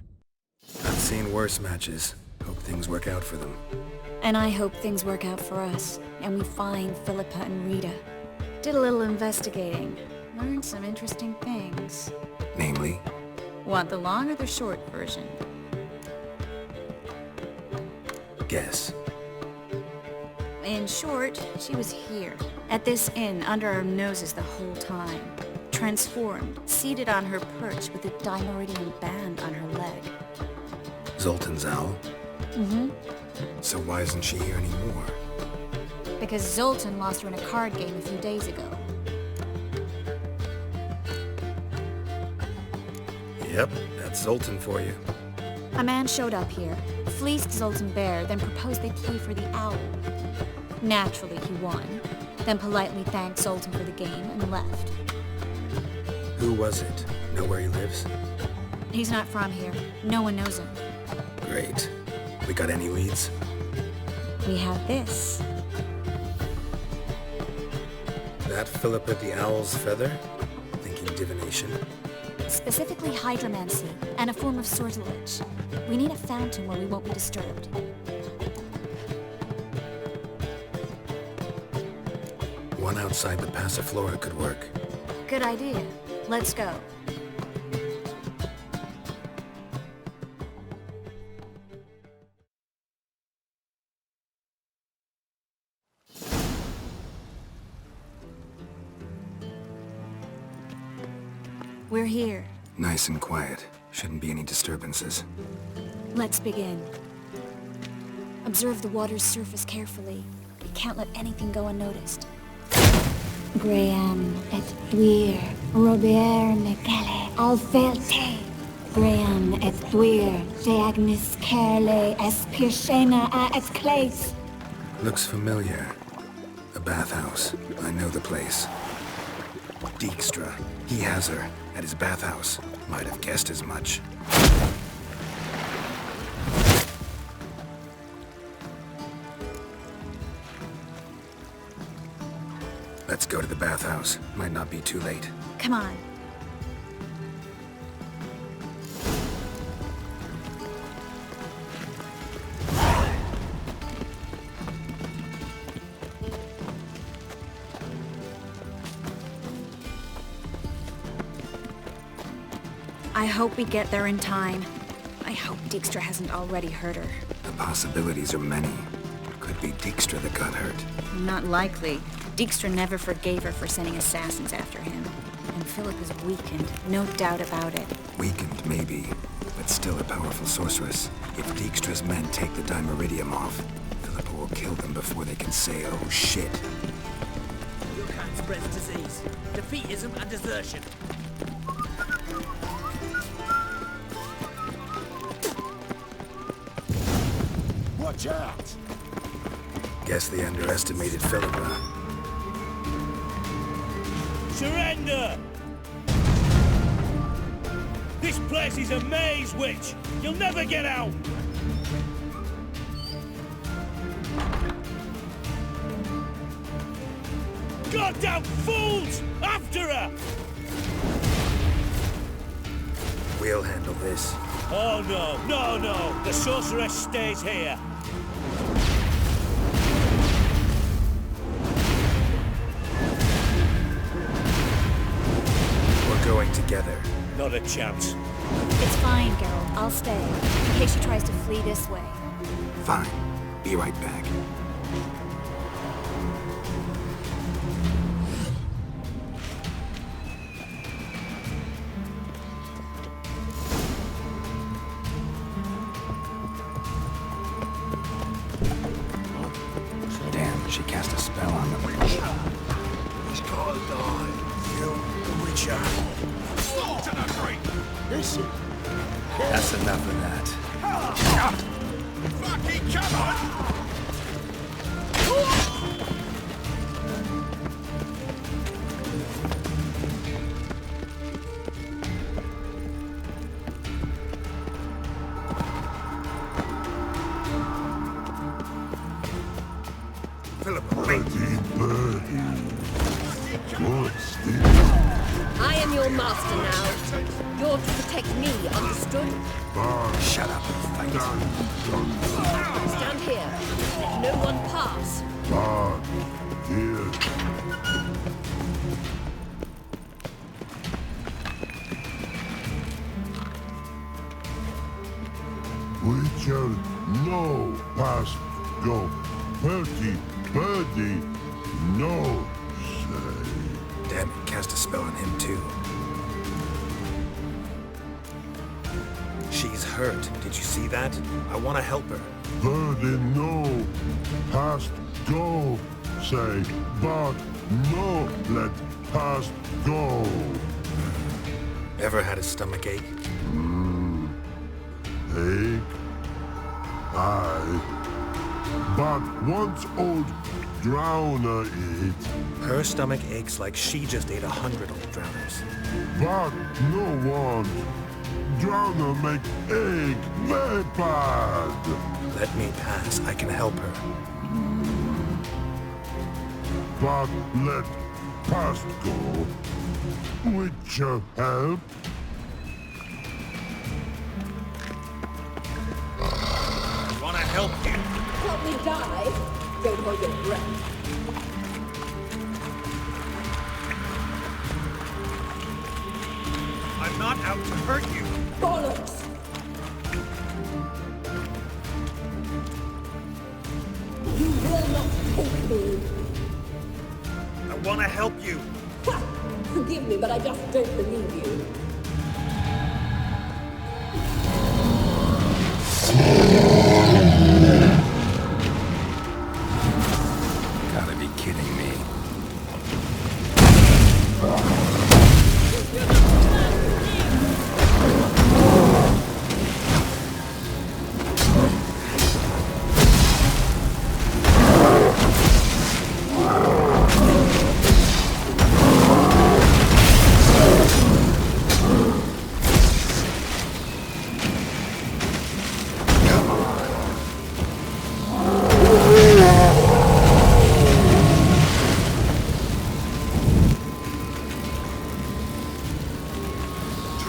I've seen worse matches. Hope things work out for them. And I hope things work out for us, and we find Philippa and Rita. Did a little investigating. Learned some interesting things. Namely? Want the long or the short version? Guess. In short, she was here, at this inn, under our noses the whole time. Transformed, seated on her perch with a dimeridian band on her leg. Zoltan's owl? Mm-hmm. So why isn't she here anymore? Because Zoltan lost her in a card game a few days ago. Yep, that's Zoltan for you. A man showed up here, fleeced Zoltan bare, then proposed they play for the owl. Naturally, he won, then politely thanked Zoltan for the game and left. Who was it? Know where he lives? He's not from here. No one knows him. Great. We got any leads? We have this. That Philippa the Owl's feather? Thinking divination? Specifically hydromancy, and a form of sortilege. We need a fountain where we won't be disturbed. One outside the Passiflora could work. Good idea. Let's go. We're here. Nice and quiet. Shouldn't be any disturbances. Let's begin. Observe the water's surface carefully. We can't let anything go unnoticed. Graham et thuir, Robert Micale, Alfelte. Graham et thuir, de agnis kerle, espirchena a exclase. Looks familiar. A bathhouse. I know the place. Dijkstra. He has her at his bathhouse. Might have guessed as much. Let's go to the bathhouse. Might not be too late. Come on. I hope we get there in time. I hope Dijkstra hasn't already hurt her. The possibilities are many. Could be Dijkstra that got hurt. Not likely. Dijkstra never forgave her for sending assassins after him. And Philip is weakened, no doubt about it. Weakened, maybe, but still a powerful sorceress. If Dijkstra's men take the Dimeridium off, Philippa will kill them before they can say, oh shit. Your kind spreads disease, defeatism and desertion. Watch out! Guess they underestimated Philippa. Surrender! This place is a maze, witch! You'll never get out! Goddamn fools! After her! We'll handle this. Oh no, no, no! The sorceress stays here! We're going together. Not a chance. It's fine, Geralt. I'll stay, in case she tries to flee this way. Fine. Be right back. Damn, she cast a spell on the witch. He's gotta die. Kill the Witcher. Slaughter the freak! Listen. That's enough of that. Fucking come on! I am your master now. You're to protect me, understood? Shut up and fight. Stand here. Let no one pass. Witcher, no past go. Birdie, no say. Damn it, cast a spell on him too. She's hurt. Did you see that? I want to help her. Birdie, no past go say. But no let past go. Ever had a stomach ache? Ache? Aye. But once old drowner eat. Her stomach aches like she just ate 100 old drowners. But no one. Drowner make egg very bad. Let me pass. I can help her. But let past go. Witcher help. I want to help you. Help me die. Don't hold your breath. I'm not out to hurt you. Bollocks! You will not take me. I want to help you. Ha! Forgive me, but I just don't believe you. Gotta be kidding me.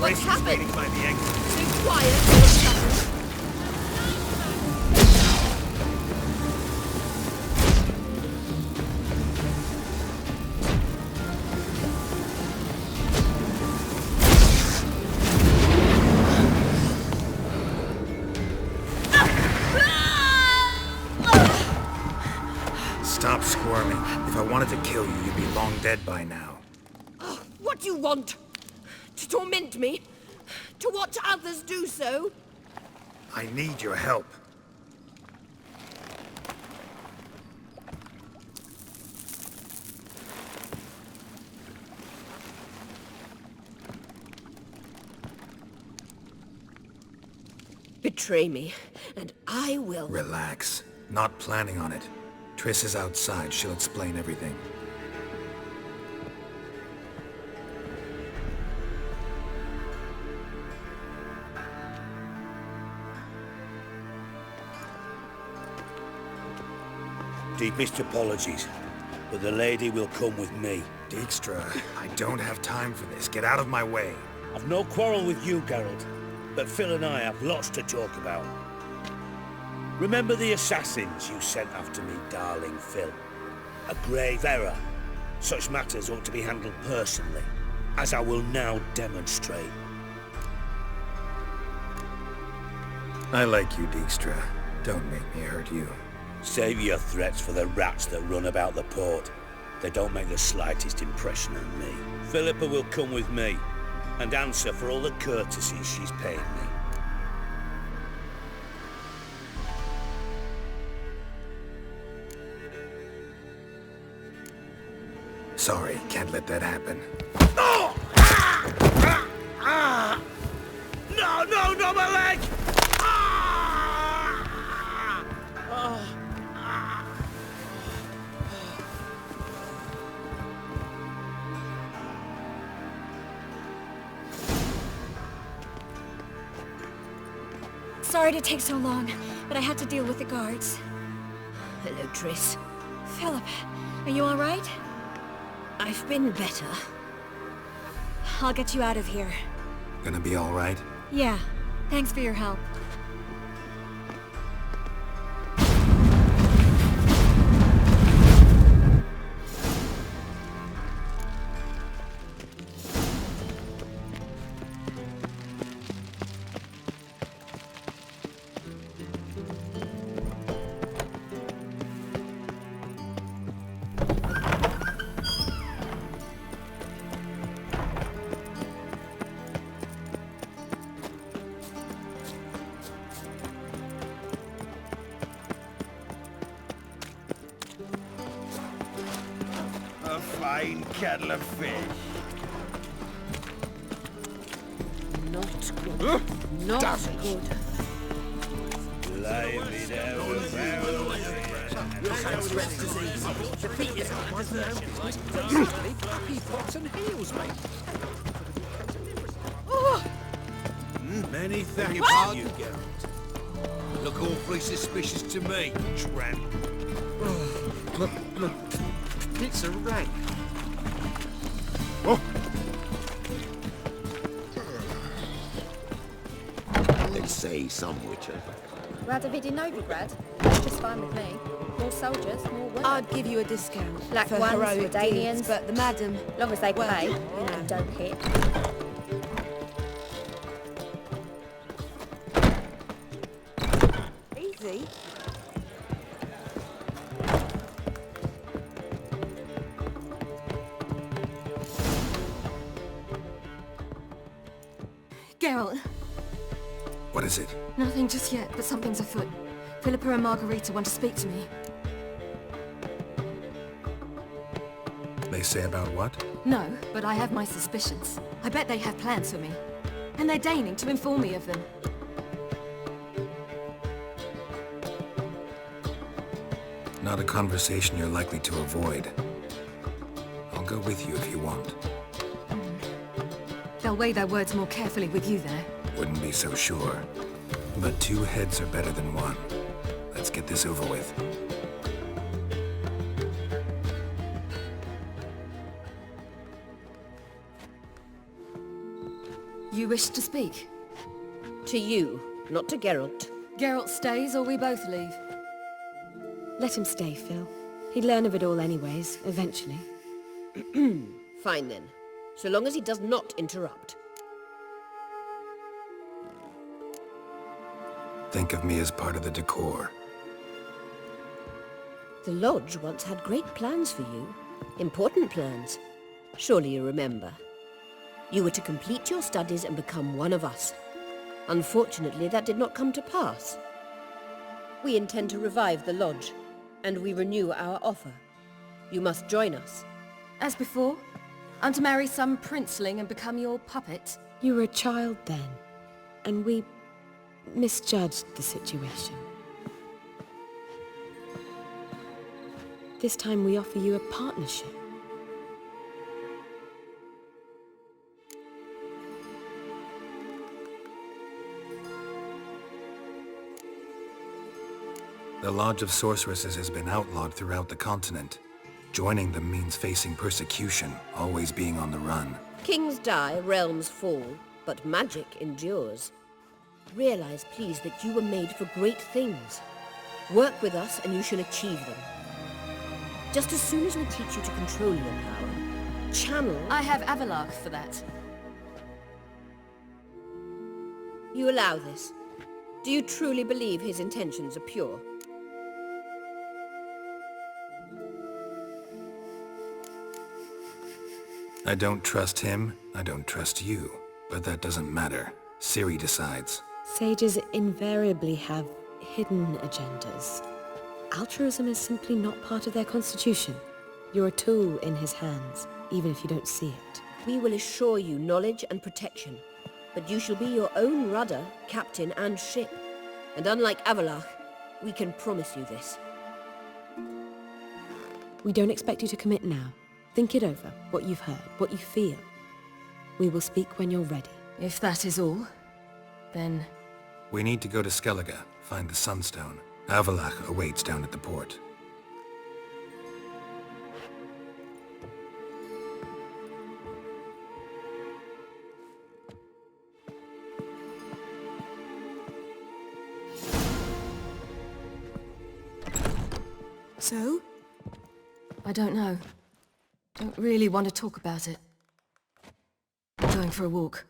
What's happened? Waiting by the exit. Too quiet. What's happened? Stop squirming. If I wanted to kill you, you'd be long dead by now. What do you want? To torment me? To watch others do so? I need your help. Betray me, and I will... Relax. Not planning on it. Triss is outside. She'll explain everything. Deepest apologies, but the lady will come with me. Dijkstra, I don't have time for this. Get out of my way. I've no quarrel with you, Geralt, but Phil and I have lots to talk about. Remember the assassins you sent after me, darling Phil? A grave error. Such matters ought to be handled personally, as I will now demonstrate. I like you, Dijkstra. Don't make me hurt you. Save your threats for the rats that run about the port. They don't make the slightest impression on me. Philippa will come with me and answer for all the courtesies she's paid me. Sorry, can't let that happen. No! No, my leg! Sorry to take so long, but I had to deal with the guards. Hello, Triss. Philip, are you all right? I've been better. I'll get you out of here. Gonna be all right? Yeah, thanks for your help. A fine kettle of fish. Not good. Not Damn good. Lively there. You can't spread disease. Defeat is not deserved. Happy pots and heels, mate. Many thanks to you, Geralt. Look awfully suspicious to me, tramp. Look. It's a rat. Oh. They say some witcher. Rather be Novigrad. Just fine with me. More soldiers, more work. I'd give you a discount Black for ones, heroic Redanians. deeds, but the madam... Long as they well, pay, you know. and don't hit. Easy. Geralt, What is it? nothing just yet, but something's afoot. Philippa and Margarita want to speak to me. They say about what? No, but I have my suspicions. I bet they have plans for me. And they're deigning to inform me of them. Not a conversation you're likely to avoid. I'll go with you if you want. They'll weigh their words more carefully with you there. Wouldn't be so sure. But two heads are better than one. Let's get this over with. You wish to speak? To you, not to Geralt. Geralt stays or we both leave? Let him stay, Phil. He'd learn of it all anyways, eventually. Fine then. So long as he does not interrupt. Think of me as part of the decor. The Lodge once had great plans for you. Important plans. Surely you remember. You were to complete your studies and become one of us. Unfortunately, that did not come to pass. We intend to revive the Lodge, and we renew our offer. You must join us. As before? I'm to marry some princeling and become your puppet? You were a child then, and we misjudged the situation. This time we offer you a partnership. The Lodge of Sorceresses has been outlawed throughout the continent. Joining them means facing persecution, always being on the run. Kings die, realms fall, but magic endures. Realize, please, that you were made for great things. Work with us and you shall achieve them. Just as soon as we teach you to control your power, channel... I have Avalark for that. You allow this. Do you truly believe his intentions are pure? I don't trust him, I don't trust you. But that doesn't matter. Ciri decides. Sages invariably have hidden agendas. Altruism is simply not part of their constitution. You're a tool in his hands, even if you don't see it. We will assure you knowledge and protection, but you shall be your own rudder, captain, and ship. And unlike Avalach, we can promise you this. We don't expect you to commit now. Think it over, what you've heard, what you feel. We will speak when you're ready. If that is all, then... We need to go to Skellige, find the Sunstone. Avalach awaits down at the port. So? I don't know. Don't really want to talk about it. I'm going for a walk.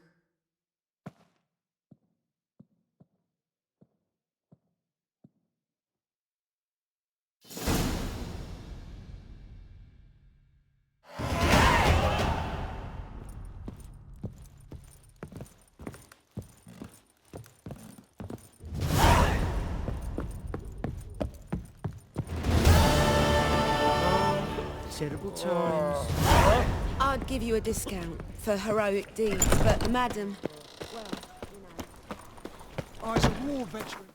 Terrible times. I'd give you a discount for heroic deeds, but madam... I was a war veteran.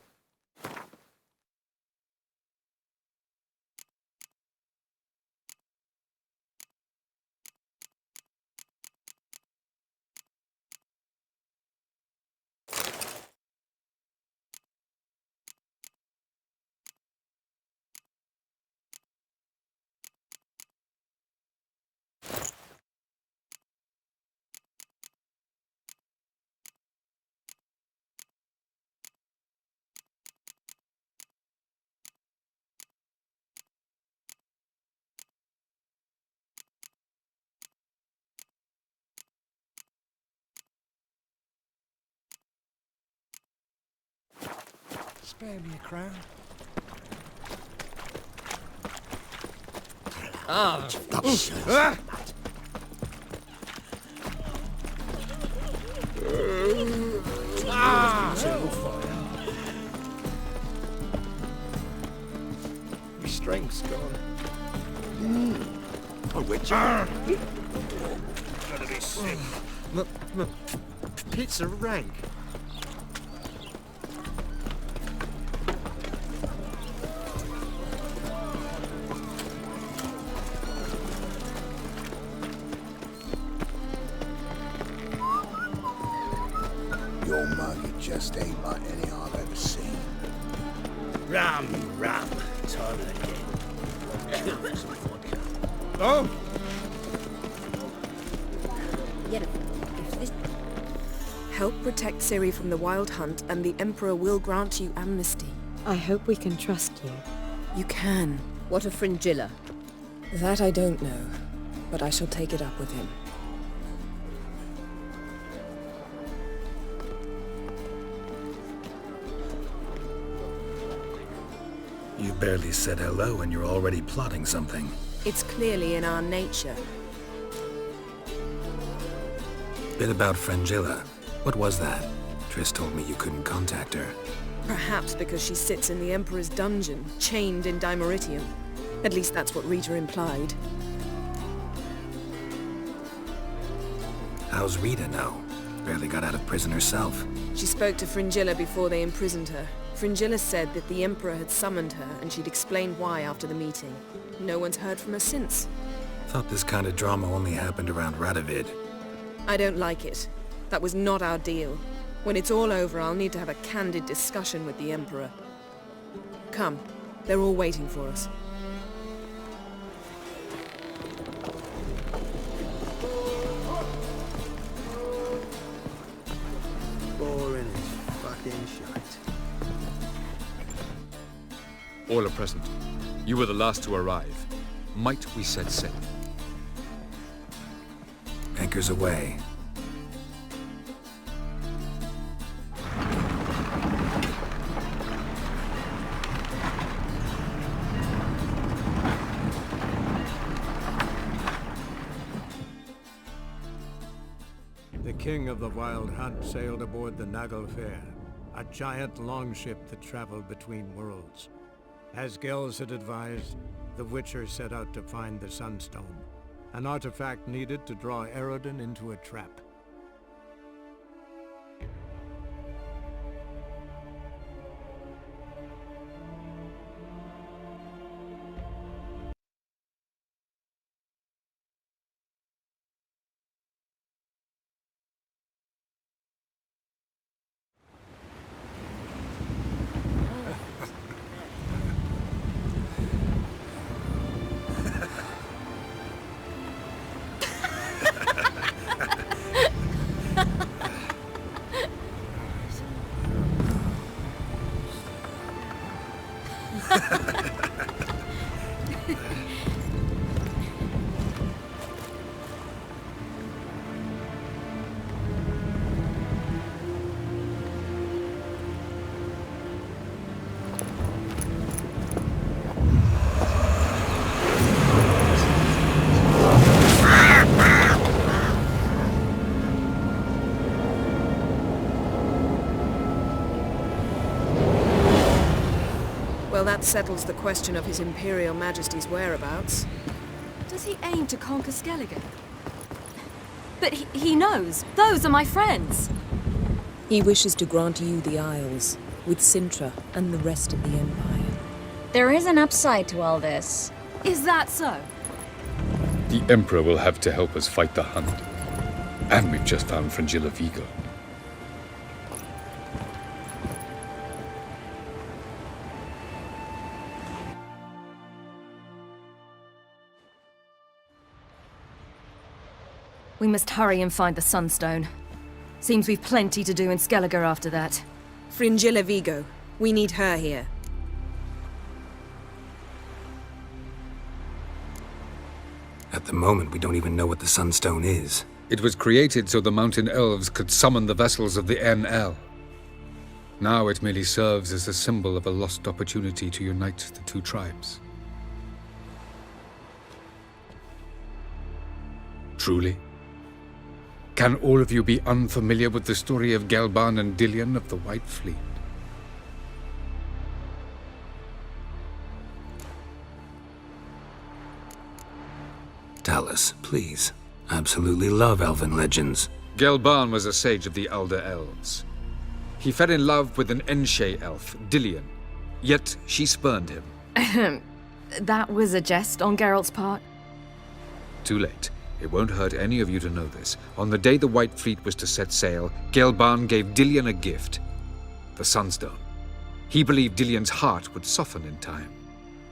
Spare me a crown. Ah! Your strength's gone. A witcher. Gotta be sick. Pizza rank. Your mug, it just ain't like any I've ever seen. Rum. Time again. Some vodka. Oh! If this... Help protect Ciri from the Wild Hunt, and the Emperor will grant you amnesty. I hope we can trust you. You can. What of Fringilla? That I don't know, but I shall take it up with him. You barely said hello and you're already plotting something. It's clearly in our nature. Bit about Fringilla. What was that? Triss told me you couldn't contact her. Perhaps because she sits in the Emperor's dungeon, chained in Dimeritium. At least that's what Rita implied. How's Rita now? Barely got out of prison herself. She spoke to Fringilla before they imprisoned her. Fringilla said that the Emperor had summoned her, and she'd explained why after the meeting. No one's heard from her since. Thought this kind of drama only happened around Radovid. I don't like it. That was not our deal. When it's all over, I'll need to have a candid discussion with the Emperor. Come. They're all waiting for us. Boring as fucking shite. All are present. You were the last to arrive. Might we set sail? Anchors away. The king of the Wild Hunt sailed aboard the Naglfar, a giant longship that traveled between worlds. As Gels had advised, the Witcher set out to find the Sunstone, an artifact needed to draw Eredin into a trap. Well, that settles the question of His Imperial Majesty's whereabouts. Does he aim to conquer Skellige? But he knows. Those are my friends. He wishes to grant you the Isles, with Sintra and the rest of the Empire. There is an upside to all this. Is that so? The Emperor will have to help us fight the Hunt. And we've just found Fringilla Vigo. We must hurry and find the Sunstone. Seems we've plenty to do in Skellige after that. Fringilla Vigo. We need her here. At the moment, we don't even know what the Sunstone is. It was created so the Mountain Elves could summon the vessels of the NL. Now it merely serves as a symbol of a lost opportunity to unite the two tribes. Truly? Can all of you be unfamiliar with the story of Gelban and Dillion of the White Fleet? Tell us, please. I absolutely love elven legends. Gelban was a sage of the Elder Elves. He fell in love with an Enshe elf, Dillion, yet she spurned him. That was a jest on Geralt's part? Too late. It won't hurt any of you to know this. On the day the White Fleet was to set sail, Gelban gave Dillion a gift. The Sunstone. He believed Dillion's heart would soften in time.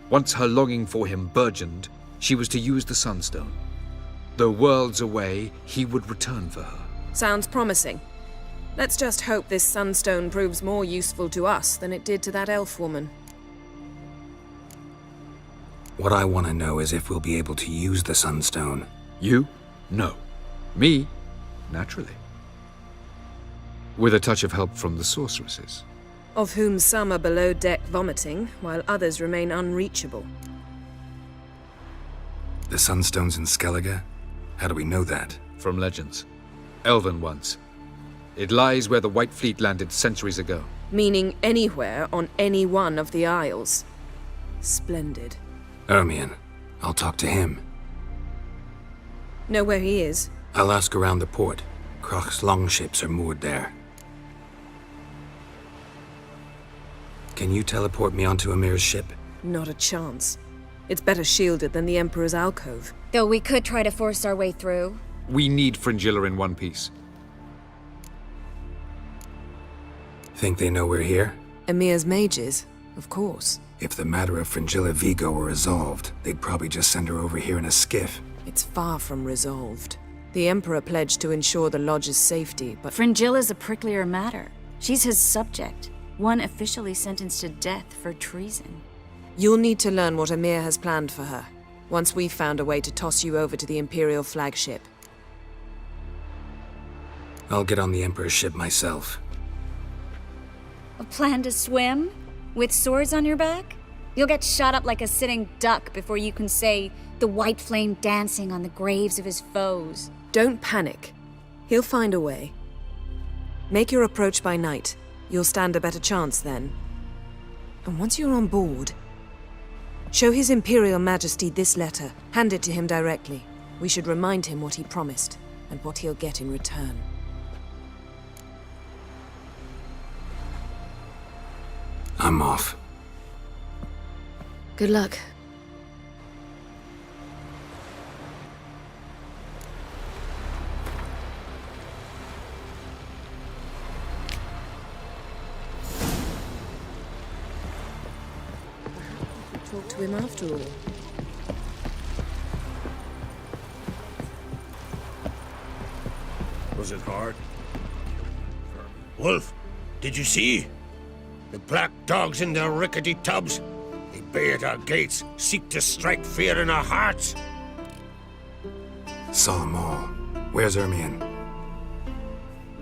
Once her longing for him burgeoned, she was to use the Sunstone. Though worlds away, he would return for her. Sounds promising. Let's just hope this Sunstone proves more useful to us than it did to that elf woman. What I want to know is if we'll be able to use the Sunstone. You? No. Me? Naturally. With a touch of help from the sorceresses. Of whom some are below deck vomiting, while others remain unreachable. The Sunstone's in Skellige? How do we know that? From legends. Elven ones. It lies where the White Fleet landed centuries ago. Meaning anywhere on any one of the Isles. Splendid. Ermion. I'll talk to him. Know where he is? I'll ask around the port. Krach's longships are moored there. Can you teleport me onto Amir's ship? Not a chance. It's better shielded than the Emperor's alcove. Though we could try to force our way through. We need Fringilla in one piece. Think they know we're here? Amir's mages? Of course. If the matter of Fringilla Vigo were resolved, they'd probably just send her over here in a skiff. It's far from resolved. The Emperor pledged to ensure the Lodge's safety, but... Fringilla's a pricklier matter. She's his subject, one officially sentenced to death for treason. You'll need to learn what Amir has planned for her, once we've found a way to toss you over to the Imperial flagship. I'll get on the Emperor's ship myself. A plan to swim? With swords on your back? You'll get shot up like a sitting duck before you can say, the white flame dancing on the graves of his foes. Don't panic. He'll find a way. Make your approach by night. You'll stand a better chance then. And once you're on board, show His Imperial Majesty this letter. Hand it to him directly. We should remind him what he promised, and what he'll get in return. I'm off. Good luck. Talk to him after all. Was it hard? Wolf, did you see? The black dogs in their rickety tubs. They bay at our gates, seek to strike fear in our hearts. Saw them all. Where's Ermion?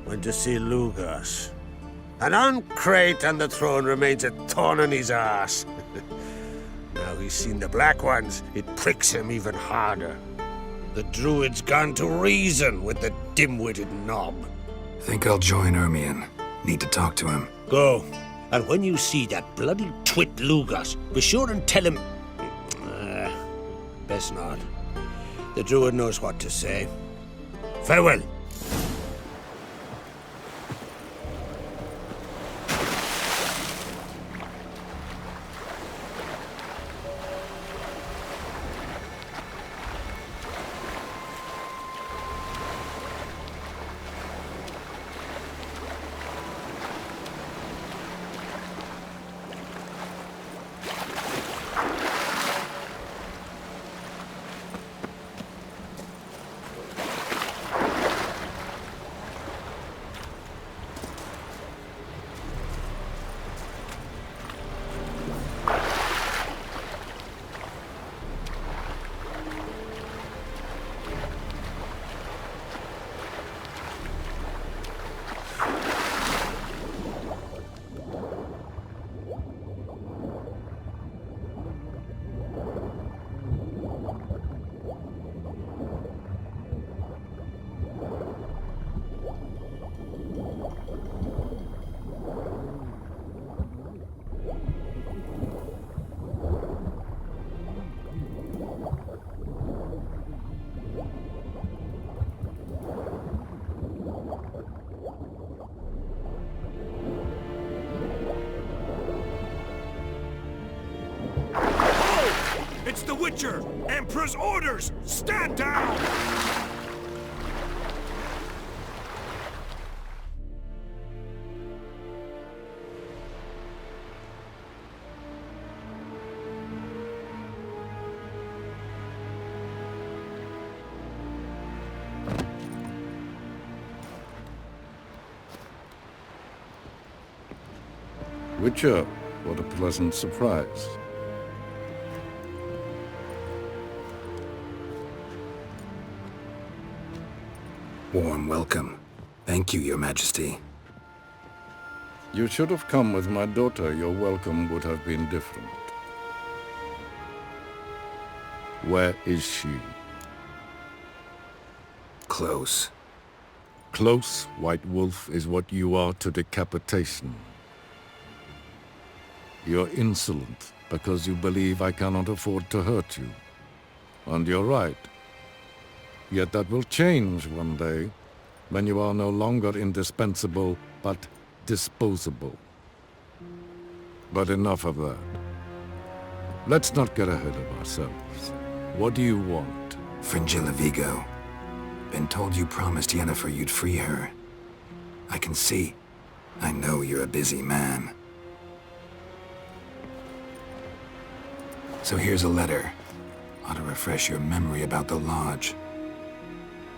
Went to see Lugas. An uncrate on the throne remains a thorn in his ass. Now he's seen the Black Ones, it pricks him even harder. The Druid's gone to reason with the dim-witted knob. Think I'll join Ermion. Need to talk to him. Go. And when you see that bloody twit Lugas, be sure and tell him... best not. The Druid knows what to say. Farewell. It's the Witcher! Emperor's orders! Stand down! Witcher, what a pleasant surprise. Warm welcome. Thank you, Your Majesty. You should have come with my daughter. Your welcome would have been different. Where is she? Close. Close, White Wolf, is what you are to decapitation. You're insolent because you believe I cannot afford to hurt you. And you're right. Yet that will change one day, when you are no longer indispensable, but disposable. But enough of that. Let's not get ahead of ourselves. What do you want? Fringilla Vigo. Been told you promised Yennefer you'd free her. I can see. I know you're a busy man. So here's a letter. Ought to refresh your memory about the Lodge.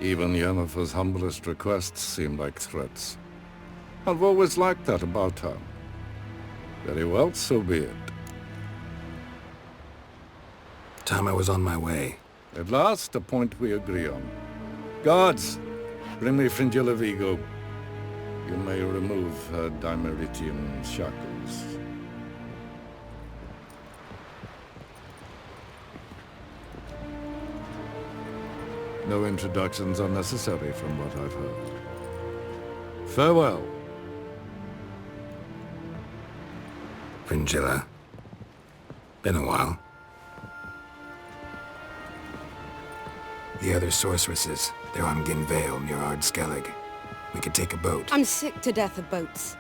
Even Yennefer's humblest requests seem like threats. I've always liked that about her. Very well, so be it. Time I was on my way. At last, a point we agree on. Guards, bring me Fringilla Vigo. You may remove her Dimeritian shackles. No introductions are necessary from what I've heard. Farewell. Fringilla. Been a while. The other sorceresses, they're on Ginvale near Ardskellig. We could take a boat. I'm sick to death of boats.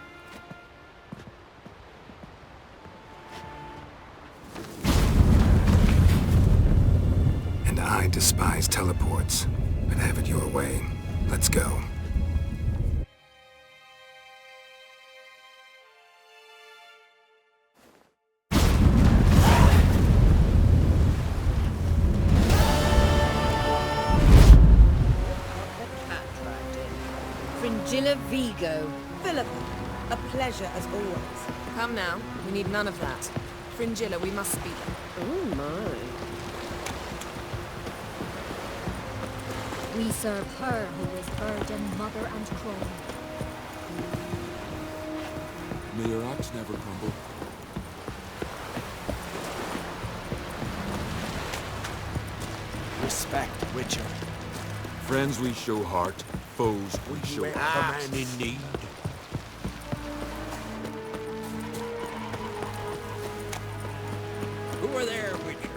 And I despise teleports, but have it your way. Let's go. Fringilla Vigo. Philippa, a pleasure as always. Come now, we need none of that. Fringilla, we must speak. Oh my. We serve her who is burden, mother, and crone. May your axe never crumble. Respect, Witcher. Friends we show heart, foes we show Help axe. a man in need. Who are there, Witcher?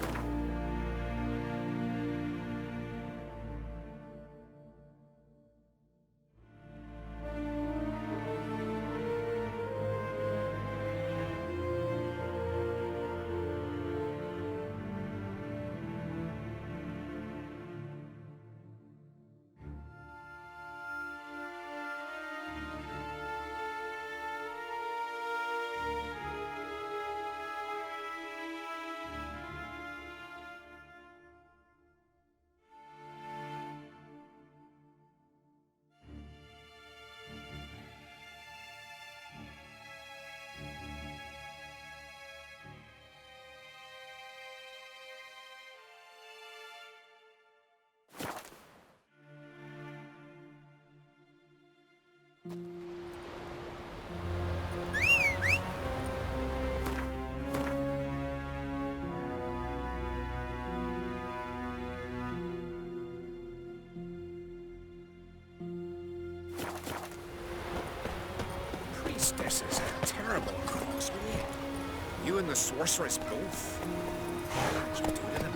Priestess is a terrible cross, will you? You and the sorceress both. What'd you do to them?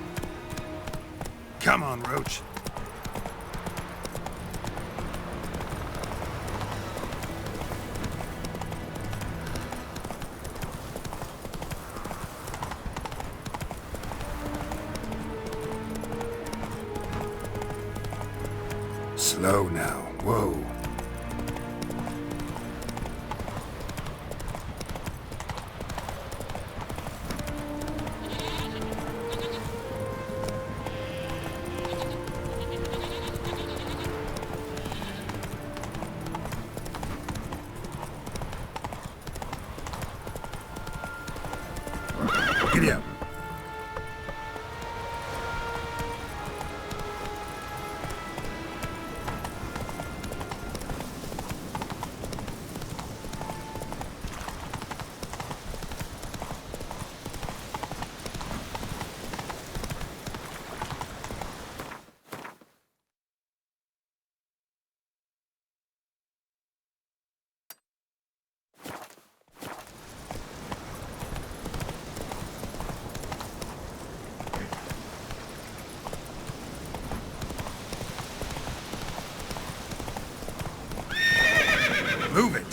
Come on, Roach. Slow now. Whoa. Giddy up. Move it!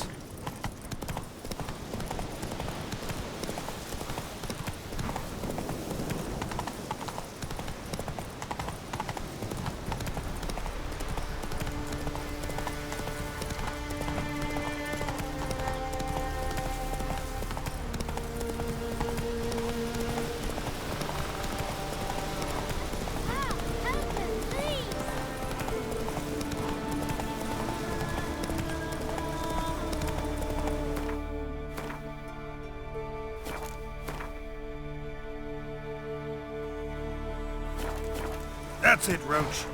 That's it, Roach.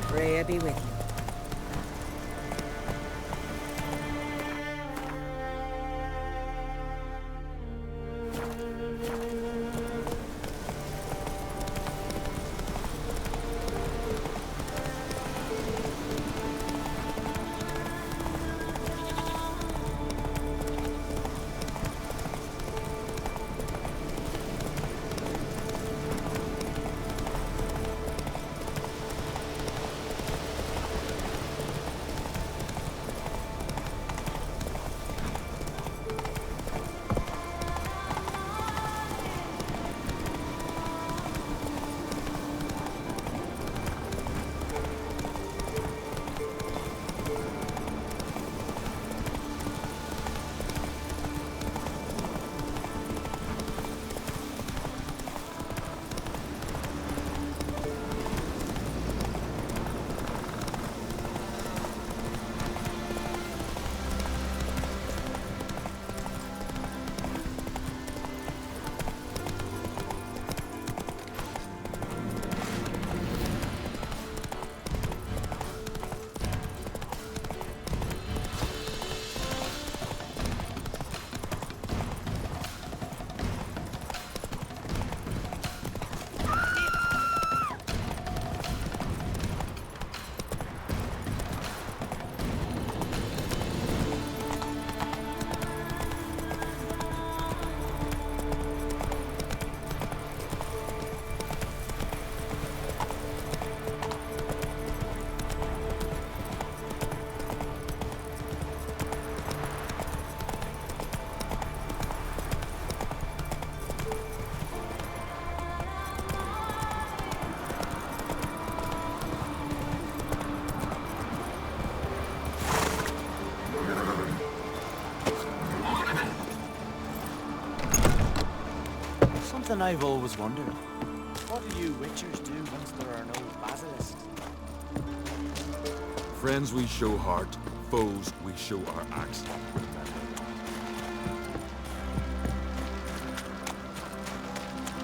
Freya be with you. something I've always wondered. What do you witchers do once there are no basilisks? Friends we show heart, foes we show our axe.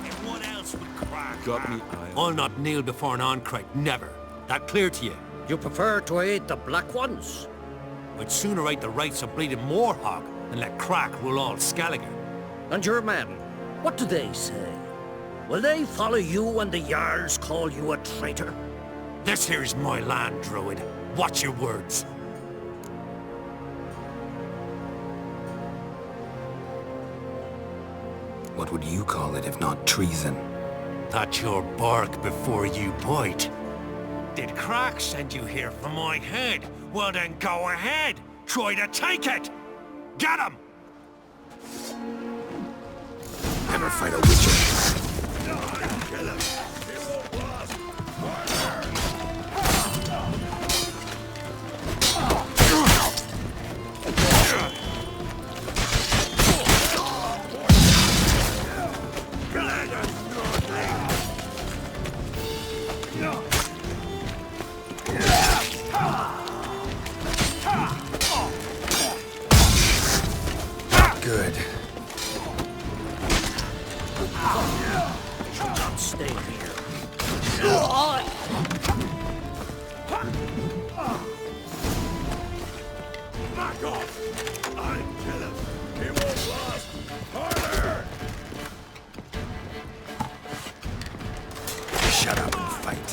Everyone else would crack. Got me I'll not kneel before an Oncrite, never. That clear to you? You prefer to aid the Black Ones? I'd sooner aid the rights of bleeding Moorhog than let Crack rule all Skellige. And your men, what do they say? Will they follow you when the Jarls call you a traitor? This here's my land, Druid. Watch your words. What would you call it if not treason? That's your bark before you bite. Did Crack send you here for my head? Well then go ahead. Try to take it. Get him! Never fight a witcher. Kill him. Good. Should not stay here. Back off! I'm killing. He won't last. Harder! Shut up and fight.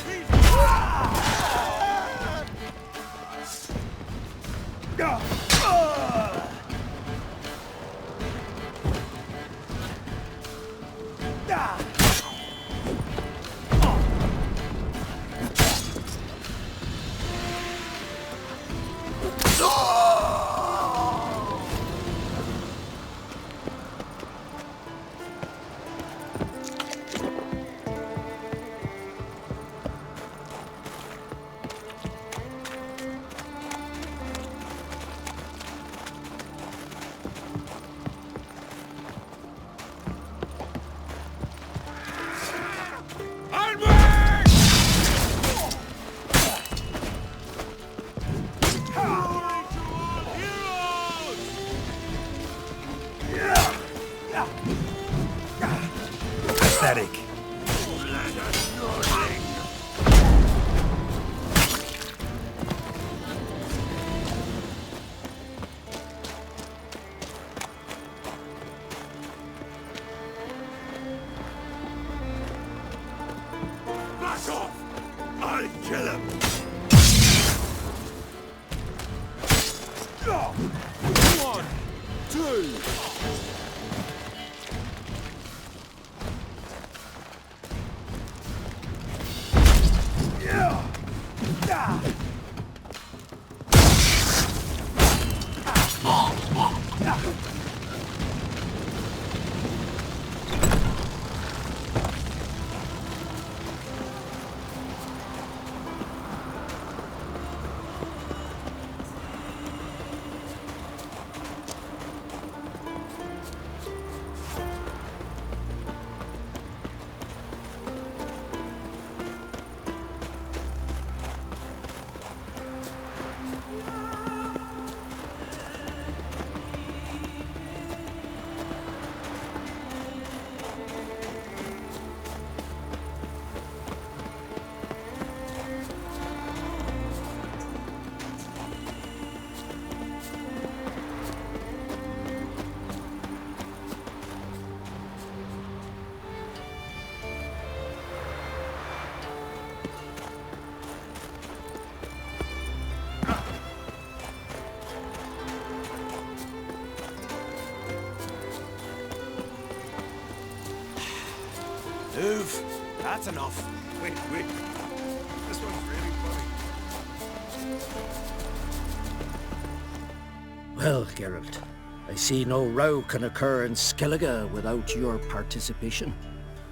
Pathetic. Back off! I'll kill him! One, two. Move. That's enough. Wait. This one's really funny. Well, Geralt, I see no row can occur in Skellige without your participation.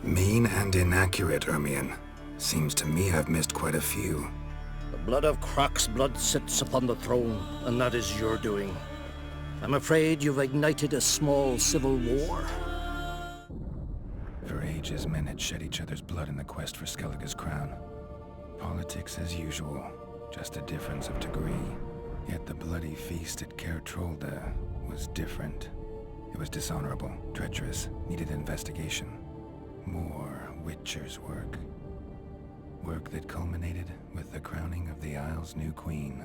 Mean and inaccurate, Ermion. Seems to me I've missed quite a few. The blood of Croc's blood sits upon the throne, and that is your doing. I'm afraid you've ignited a small civil war. For ages, men had shed each other's blood in the quest for Skellige's crown. Politics as usual, just a difference of degree. Yet the bloody feast at Caer Trolda was different. It was dishonorable, treacherous, needed investigation. More Witcher's work. Work that culminated with the crowning of the Isle's new queen.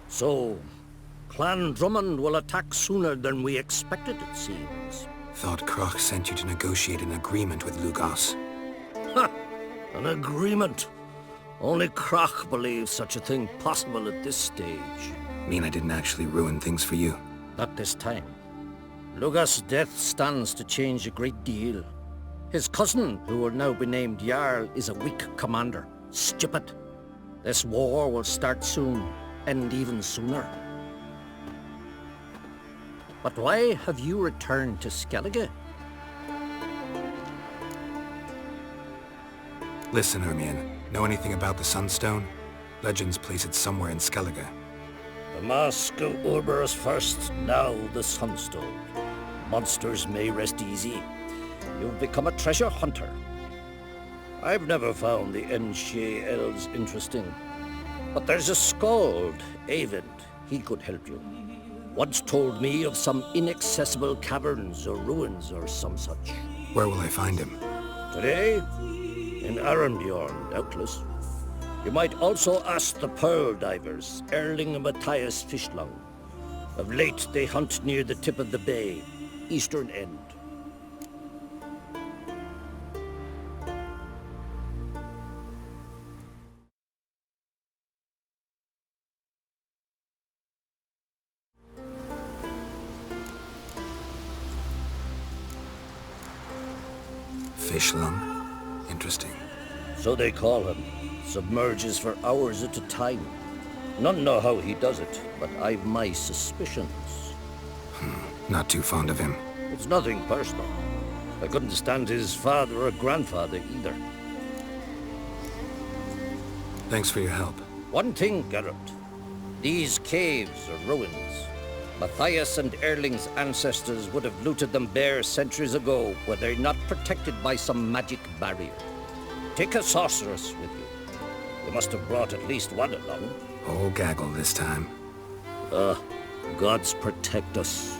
So, Clan Drummond will attack sooner than we expected, it seems. Thought Kroch sent you to negotiate an agreement with Lugos. Ha! An agreement? Only Kroch believes such a thing possible at this stage. Mean I didn't actually ruin things for you? Not this time. Lugos' death stands to change a great deal. His cousin, who will now be named Jarl, is a weak commander. Stupid. This war will start soon, end even sooner. But why have you returned to Skellige? Listen, Ermion. Know anything about the Sunstone? Legends place it somewhere in Skellige. The mask of Urberus first, now the Sunstone. Monsters may rest easy. You've become a treasure hunter. I've never found the Enshe elves interesting. But there's a skald, Eyvind. He could help you. Once told me of some inaccessible caverns or ruins or some such. Where will I find him? Today? In Arnbjorn, doubtless. You might also ask the pearl divers, Erling and Matthias Fishlung. Of late, they hunt near the tip of the bay, eastern end. Fishlung? Interesting. So they call him. Submerges for hours at a time. None know how he does it, but I've my suspicions. Not too fond of him. It's nothing personal. I couldn't stand his father or grandfather either. Thanks for your help. One thing, Geralt. These caves are ruins. Matthias and Erling's ancestors would have looted them bare centuries ago were they not protected by some magic barrier. Take a sorceress with you. You must have brought at least one along. Whole gaggle this time. Gods protect us.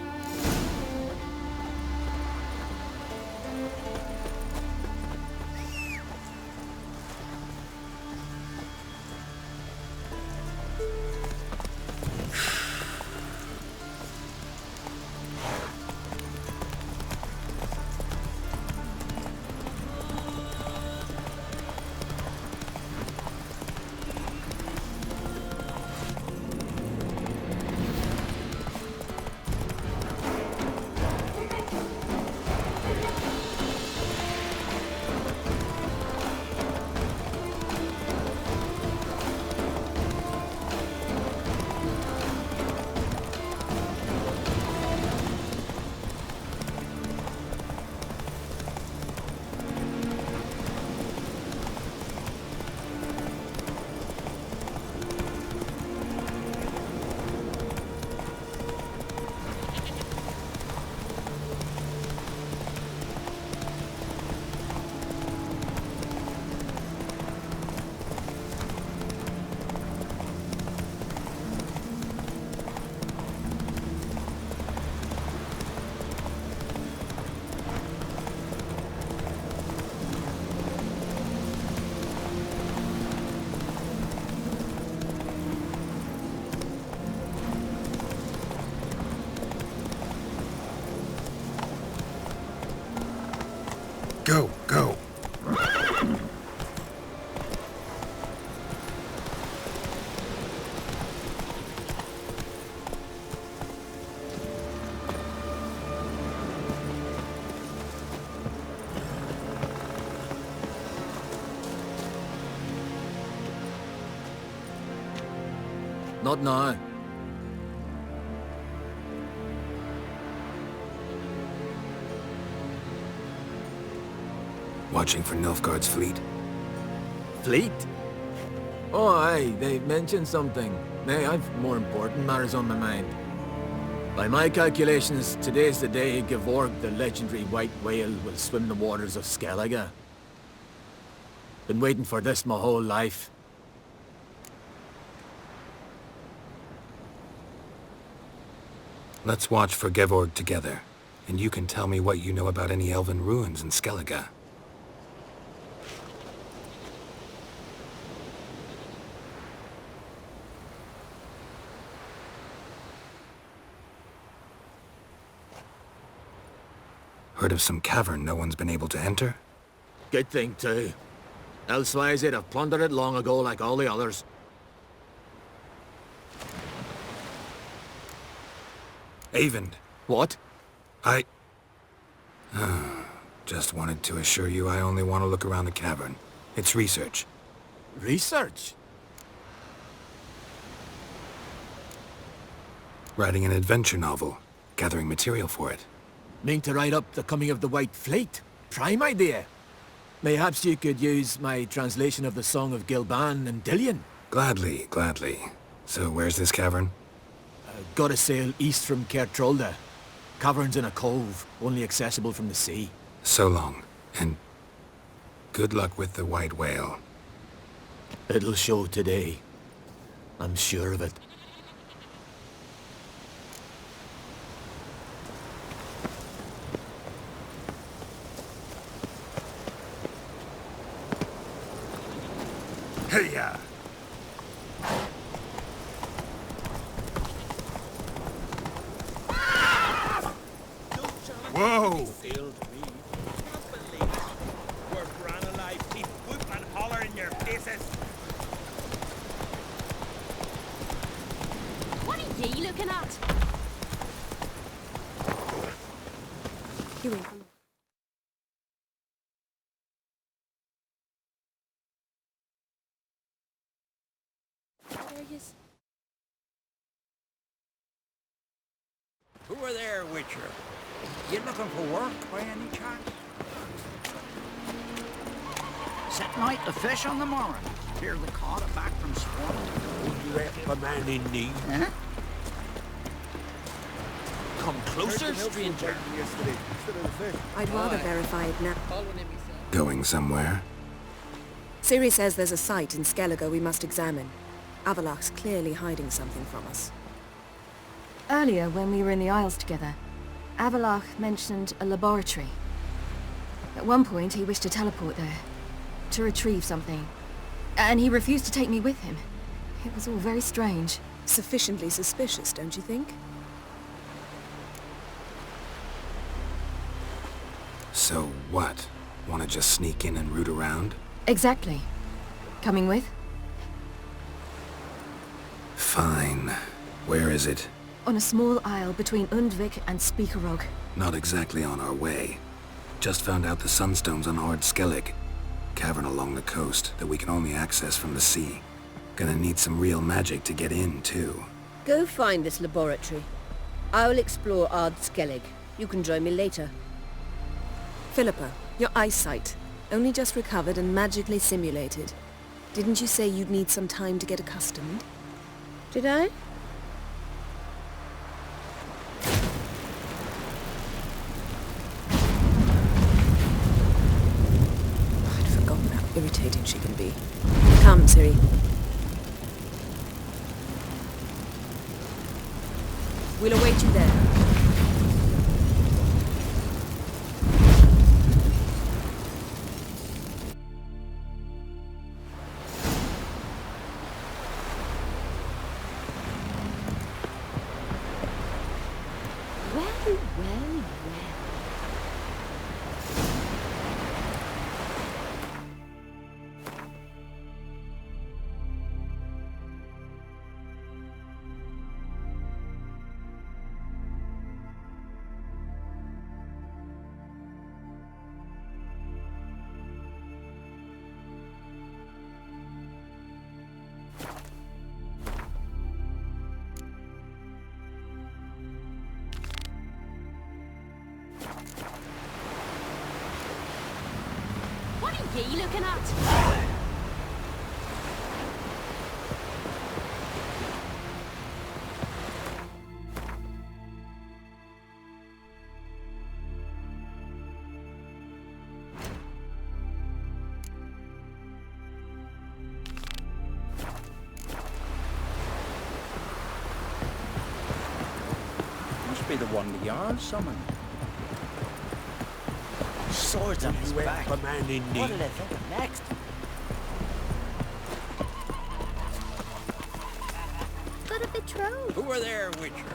Go, go. Not now. Watching for Nilfgaard's fleet. Fleet? Oh, aye, they mentioned something. Nay, I've more important matters on my mind. By my calculations, today's the day Gevorg, the legendary white whale, will swim the waters of Skellige. Been waiting for this my whole life. Let's watch for Gevorg together, and you can tell me what you know about any elven ruins in Skellige. Heard of some cavern no one's been able to enter? Good thing, too. Elsewise, they'd have plundered it long ago like all the others. Avend. What? Just wanted to assure you I only want to look around the cavern. It's research. Research? Writing an adventure novel. Gathering material for it. Mean to write up the coming of the White Fleet? Prime idea. Mayhaps you could use my translation of the Song of Gilban and Dillion. Gladly, gladly. So where's this cavern? Gotta sail east from Kertrolda. Cavern's in a cove, only accessible from the sea. So long, and good luck with the white whale. It'll show today. I'm sure of it. Hey-ya! Whoa! We're brand alive, keep whoop and holler in your faces. What are ye looking at? You ain't from... Who are there, Witcher? You looking for work by any chance? Setting out the fish on the morrow. Hear the caught it back from spawn. You help a man in need? Huh? Come closer, stranger. I'd rather verify it now. Going somewhere? Siri says there's a site in Skellige we must examine. Avalach's clearly hiding something from us. Earlier, when we were in the Isles together, Avalach mentioned a laboratory. At one point, he wished to teleport there, to retrieve something. And he refused to take me with him. It was all very strange. Sufficiently suspicious, don't you think? So what? Want to just sneak in and root around? Exactly. Coming with? Fine. Where is it? On a small isle between Undvik and Speakerog. Not exactly on our way. Just found out the sunstone's on Ard Skellig. Cavern along the coast that we can only access from the sea. Gonna need some real magic to get in, too. Go find this laboratory. I'll explore Ard Skellig. You can join me later. Philippa, your eyesight. Only just recovered and magically simulated. Didn't you say you'd need some time to get accustomed? Did I? I'd forgotten how irritating she can be. Come, Siri. We'll await you there. What are ye looking at? the one the Jarl summoned. Swords on his back. Commanding What need. did I think of next? Got a betrothed. Who are there, Witcher?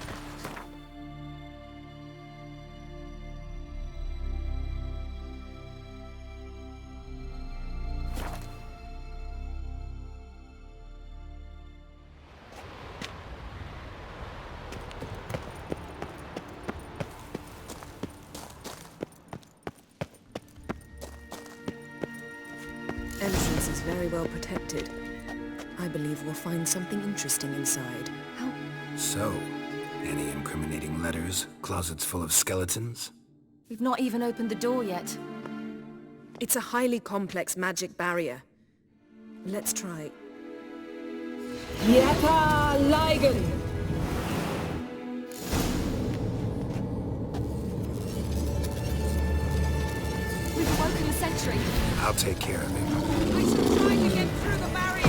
Entrance is very well protected. I believe we'll find something interesting inside. So, any incriminating letters? Closets full of skeletons? We've not even opened the door yet. It's a highly complex magic barrier. Let's try. Yeta Ligen! We've awoken the sentry. I'll take care of him. I shall try to get through the barrier!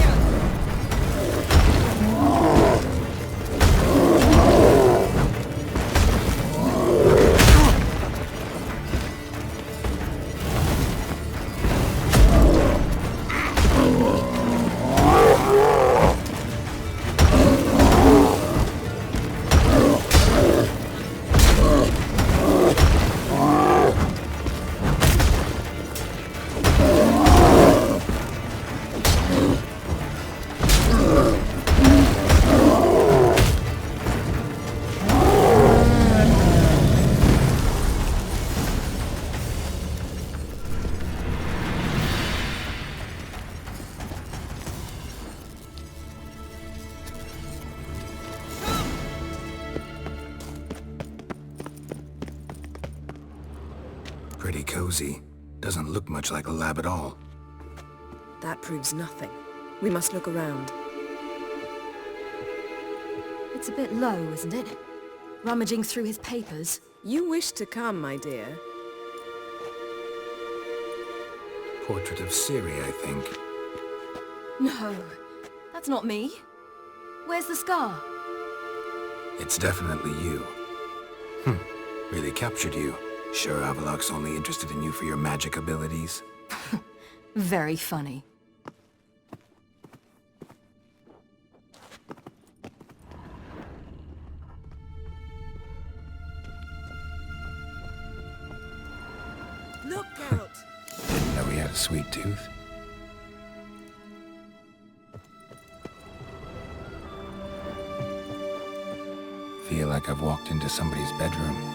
Pretty cozy. Doesn't look much like a lab at all. That proves nothing. We must look around. It's a bit low, isn't it? Rummaging through his papers. You wish to come, my dear. Portrait of Ciri, I think. No, that's not me. Where's the scar? It's definitely you. Really captured you. Sure Avalok's only interested in you for your magic abilities? Very funny. Look, Geralt! Didn't know he had a sweet tooth. Feel like I've walked into somebody's bedroom.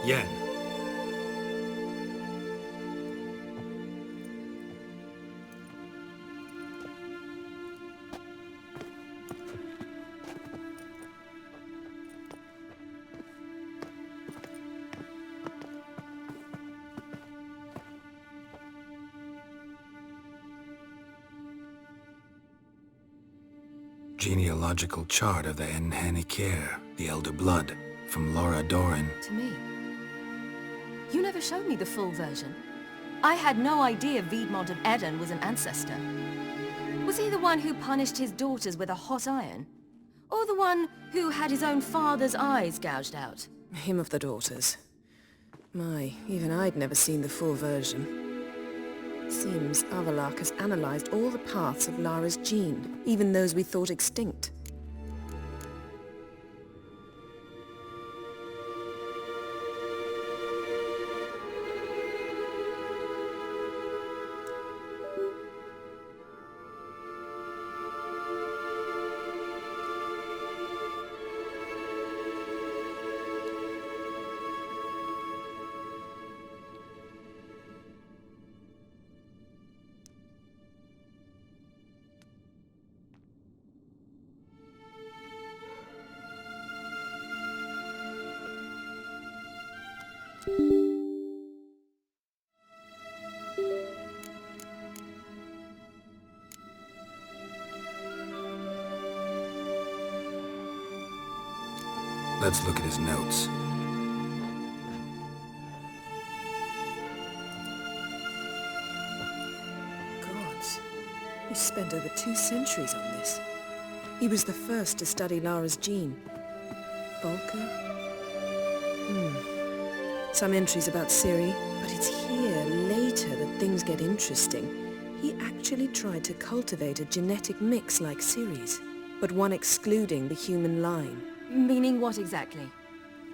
Yen. Genealogical chart of the Enhanikir, the Elder Blood, from Laura Doran. To me. You never showed me the full version. I had no idea Viedmont of Eden was an ancestor. Was he the one who punished his daughters with a hot iron? Or the one who had his own father's eyes gouged out? Him of the daughters. My, even I'd never seen the full version. Seems Avalok has analyzed all the paths of Lara's gene, even those we thought extinct. Let's look at his notes. Gods. He spent over 2 centuries on this. He was the first to study Lara's gene. Volker? Some entries about Ciri, but it's here, later, that things get interesting. He actually tried to cultivate a genetic mix like Ciri's, but one excluding the human line. Meaning what exactly?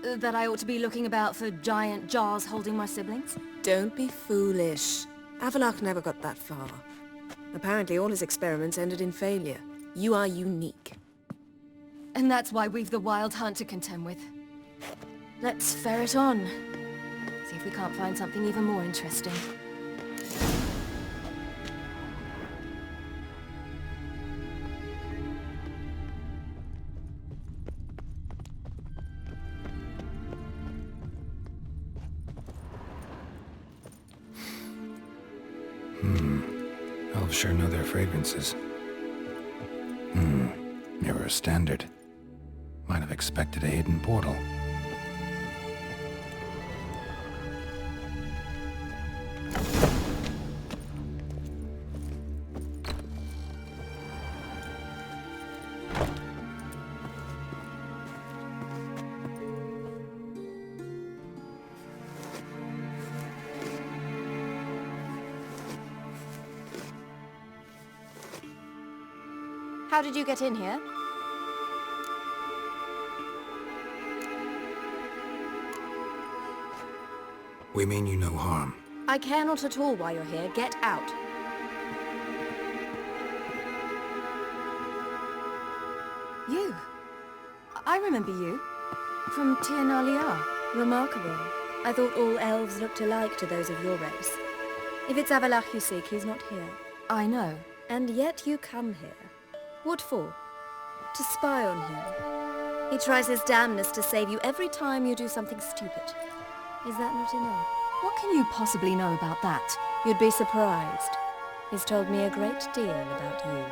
That I ought to be looking about for giant jars holding my siblings? Don't be foolish. Avalach never got that far. Apparently all his experiments ended in failure. You are unique. And that's why we've the Wild Hunt to contend with. Let's ferret on. See if we can't find something even more interesting. Elves sure know their fragrances. Mirror standard. Might have expected a hidden portal. How did you get in here? We mean you no harm. I care not at all why you're here. Get out. You. I remember you. From Tir Nalia. Remarkable. I thought all elves looked alike to those of your race. If it's Avalach you seek, he's not here. I know. And yet you come here. What for? To spy on him. He tries his damnedest to save you every time you do something stupid. Is that not enough? What can you possibly know about that? You'd be surprised. He's told me a great deal about you.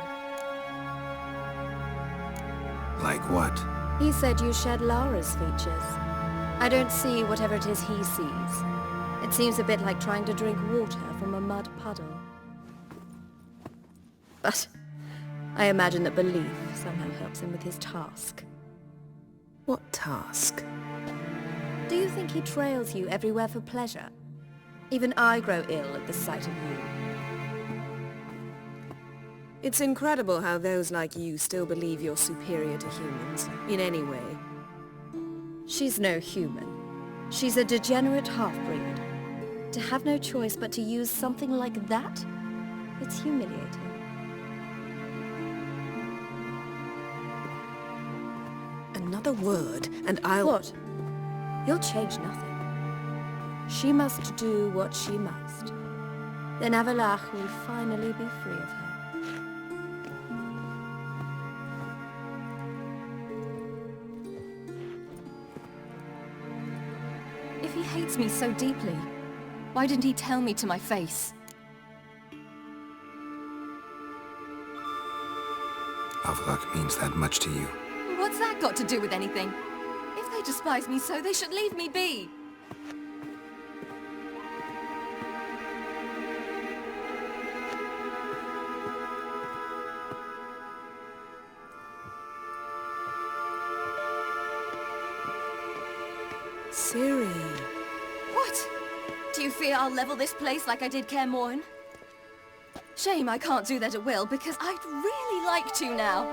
Like what? He said you shared Lara's features. I don't see whatever it is he sees. It seems a bit like trying to drink water from a mud puddle. But I imagine that belief somehow helps him with his task. What task? Do you think he trails you everywhere for pleasure? Even I grow ill at the sight of you. It's incredible how those like you still believe you're superior to humans, in any way. She's no human. She's a degenerate half-breed. To have no choice but to use something like that? It's humiliating. Another word, and I'll... What? You'll change nothing. She must do what she must. Then Avalach will finally be free of her. If he hates me so deeply, why didn't he tell me to my face? Avalach means that much to you. What's that got to do with anything? If they despise me so, they should leave me be. Ciri. What? Do you fear I'll level this place like I did Kaer Morhen? Shame I can't do that at will, because I'd really like to now.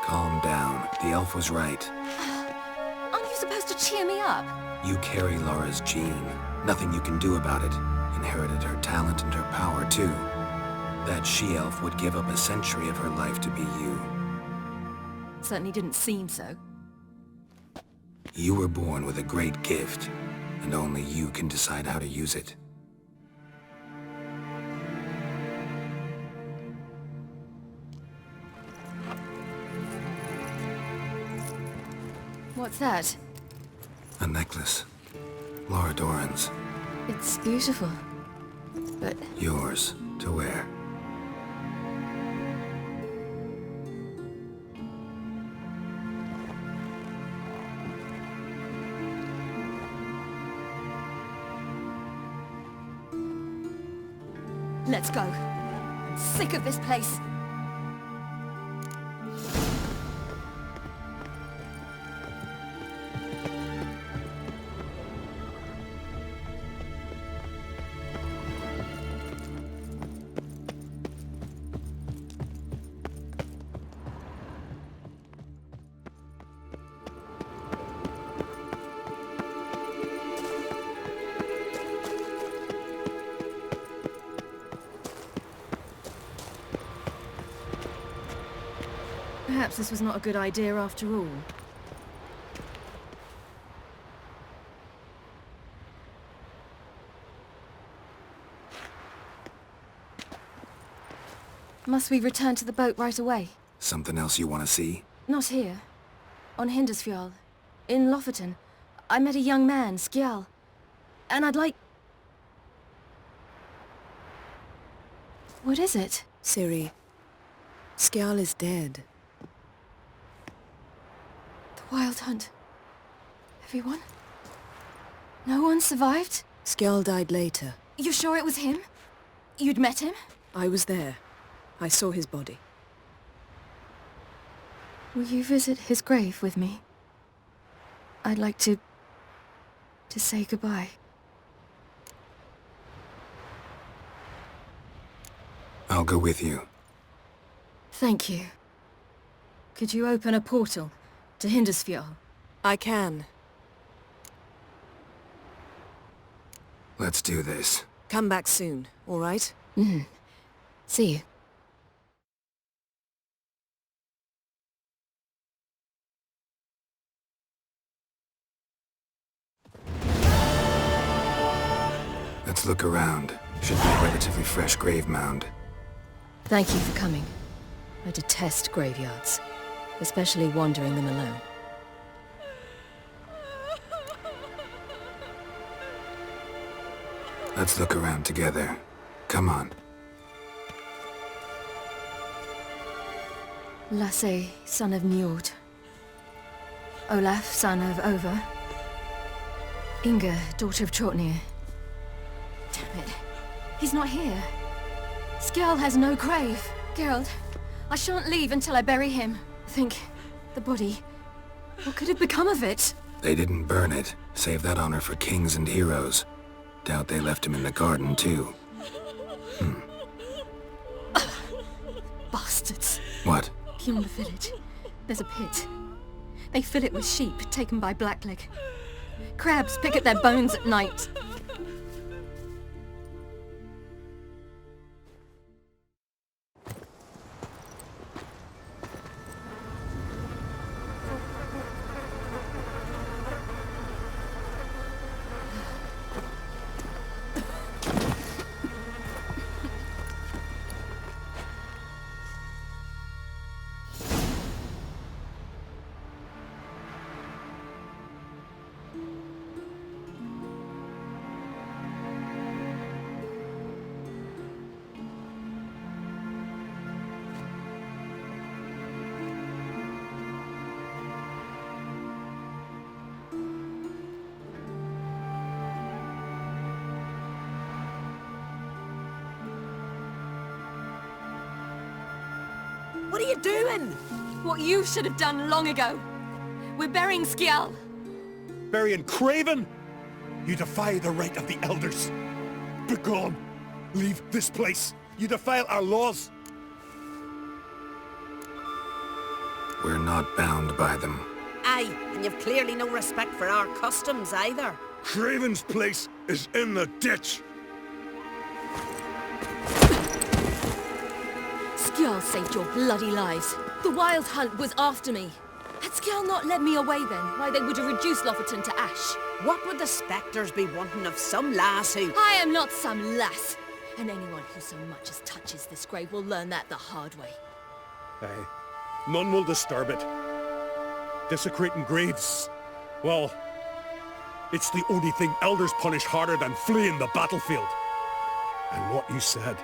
Calm down. The elf was right. Aren't you supposed to cheer me up? You carry Lara's gene. Nothing you can do about it. Inherited her talent and her power, too. That she-elf would give up a century of her life to be you. Certainly didn't seem so. You were born with a great gift, and only you can decide how to use it. What's that? A necklace. Lara Doran's. It's beautiful, but... Yours to wear. Let's go. I'm sick of this place. Perhaps this was not a good idea after all. Must we return to the boat right away? Something else you want to see? Not here. On Hindersfjall. In Lofoten. I met a young man, Skjal. And I'd like... What is it? Ciri, Skjal is dead. The Wild Hunt. Everyone? No one survived? Skjal died later. You sure it was him? You'd met him? I was there. I saw his body. Will you visit his grave with me? I'd like to say goodbye. I'll go with you. Thank you. Could you open a portal to Hindersfjall? I can. Let's do this. Come back soon, all right? See you. Let's look around. Should be a relatively fresh grave mound. Thank you for coming. I detest graveyards, especially wandering them alone. Let's look around together. Come on. Lasse, son of Njord. Olaf, son of Over. Inga, daughter of Trotnir. Damn it. He's not here. Skjal has no grave. Geralt, I shan't leave until I bury him. Think, the body. What could have become of it? They didn't burn it. Save that honor for kings and heroes. Doubt they left him in the garden, too. Bastards. What? Beyond the village, there's a pit. They fill it with sheep taken by Blackleg. Crabs pick at their bones at night. What are you doing? What you should have done long ago. We're burying Skjal. Burying Craven? You defy the right of the elders. Begone. Leave this place. You defile our laws. We're not bound by them. Aye, and you've clearly no respect for our customs either. Craven's place is in the ditch. Skjal saved your bloody lives. The Wild Hunt was after me. Had Skjal not led me away then, why they would have reduced Lofoten to ash. What would the spectres be wanting of some lass who... I am not some lass. And anyone who so much as touches this grave will learn that the hard way. Aye. None will disturb it. Desecrating graves. Well, it's the only thing elders punish harder than fleeing the battlefield. And what you said.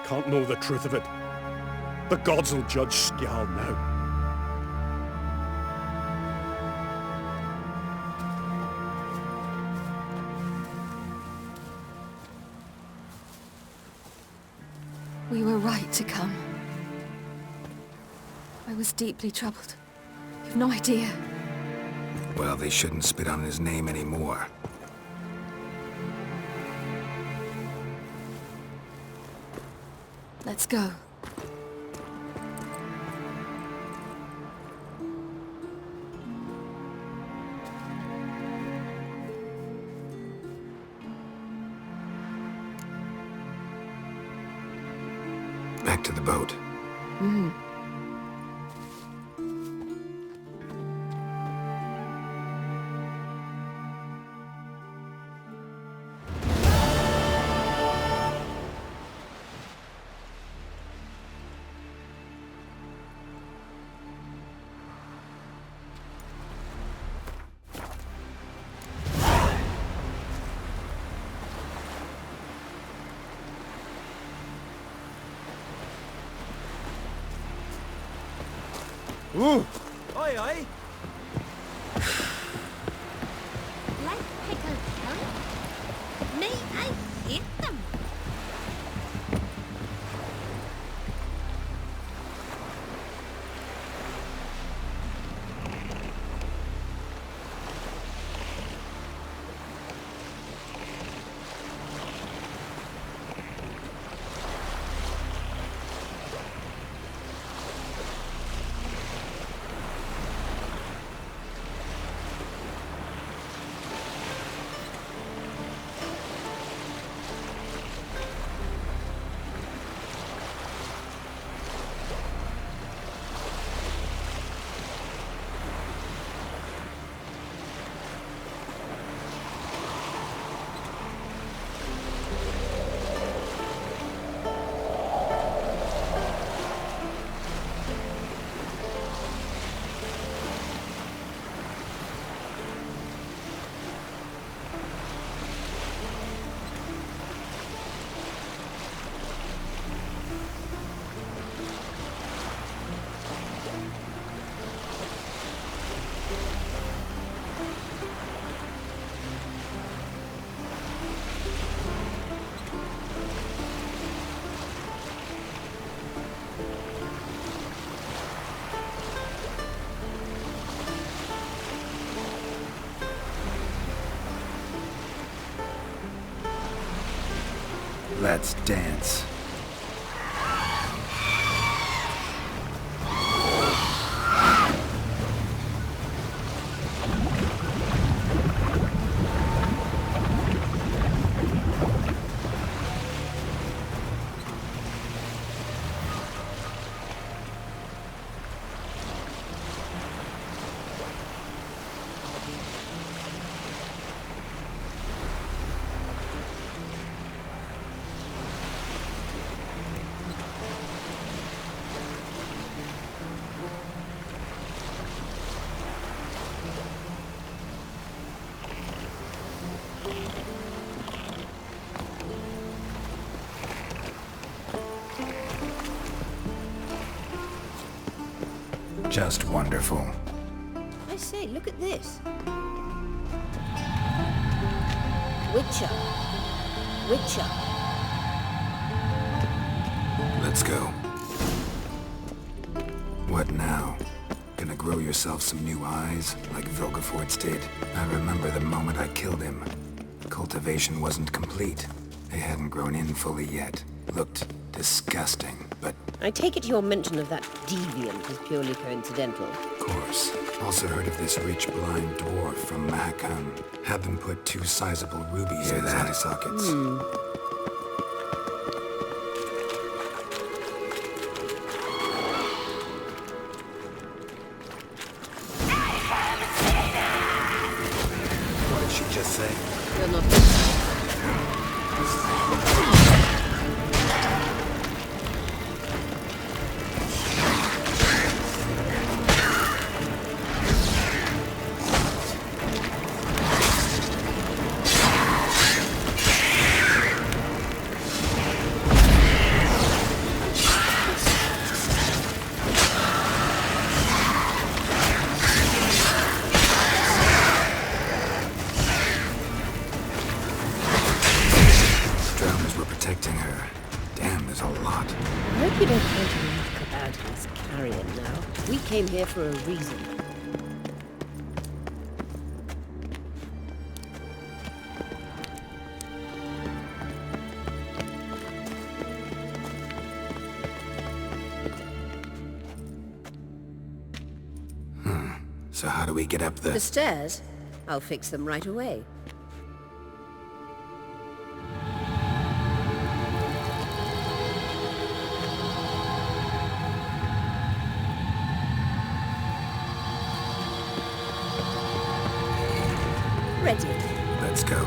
Can't know the truth of it. The gods will judge Skjal now. We were right to come. I was deeply troubled. You've no idea. Well, they shouldn't spit on his name anymore. Let's go. Back to the boat. Mm. Ooh! Oi, oi! Like pickled carrot? May I eat them? Let's dance. Just wonderful. I say, look at this. Witcher. Witcher. Let's go. What now? Gonna grow yourself some new eyes, like Vilgefortz did? I remember the moment I killed him. Cultivation wasn't complete. They hadn't grown in fully yet. Looked disgusting, but... I take it your mention of that deviant is purely coincidental. Of course. Also heard of this rich blind dwarf from Mahakam. Had them put 2 sizable rubies in his eye sockets. What did she just say? You're not... There's a lot. I hope you don't want to knock about his carrion now. We came here for a reason. So how do we get up The stairs? I'll fix them right away. Ready. Let's go.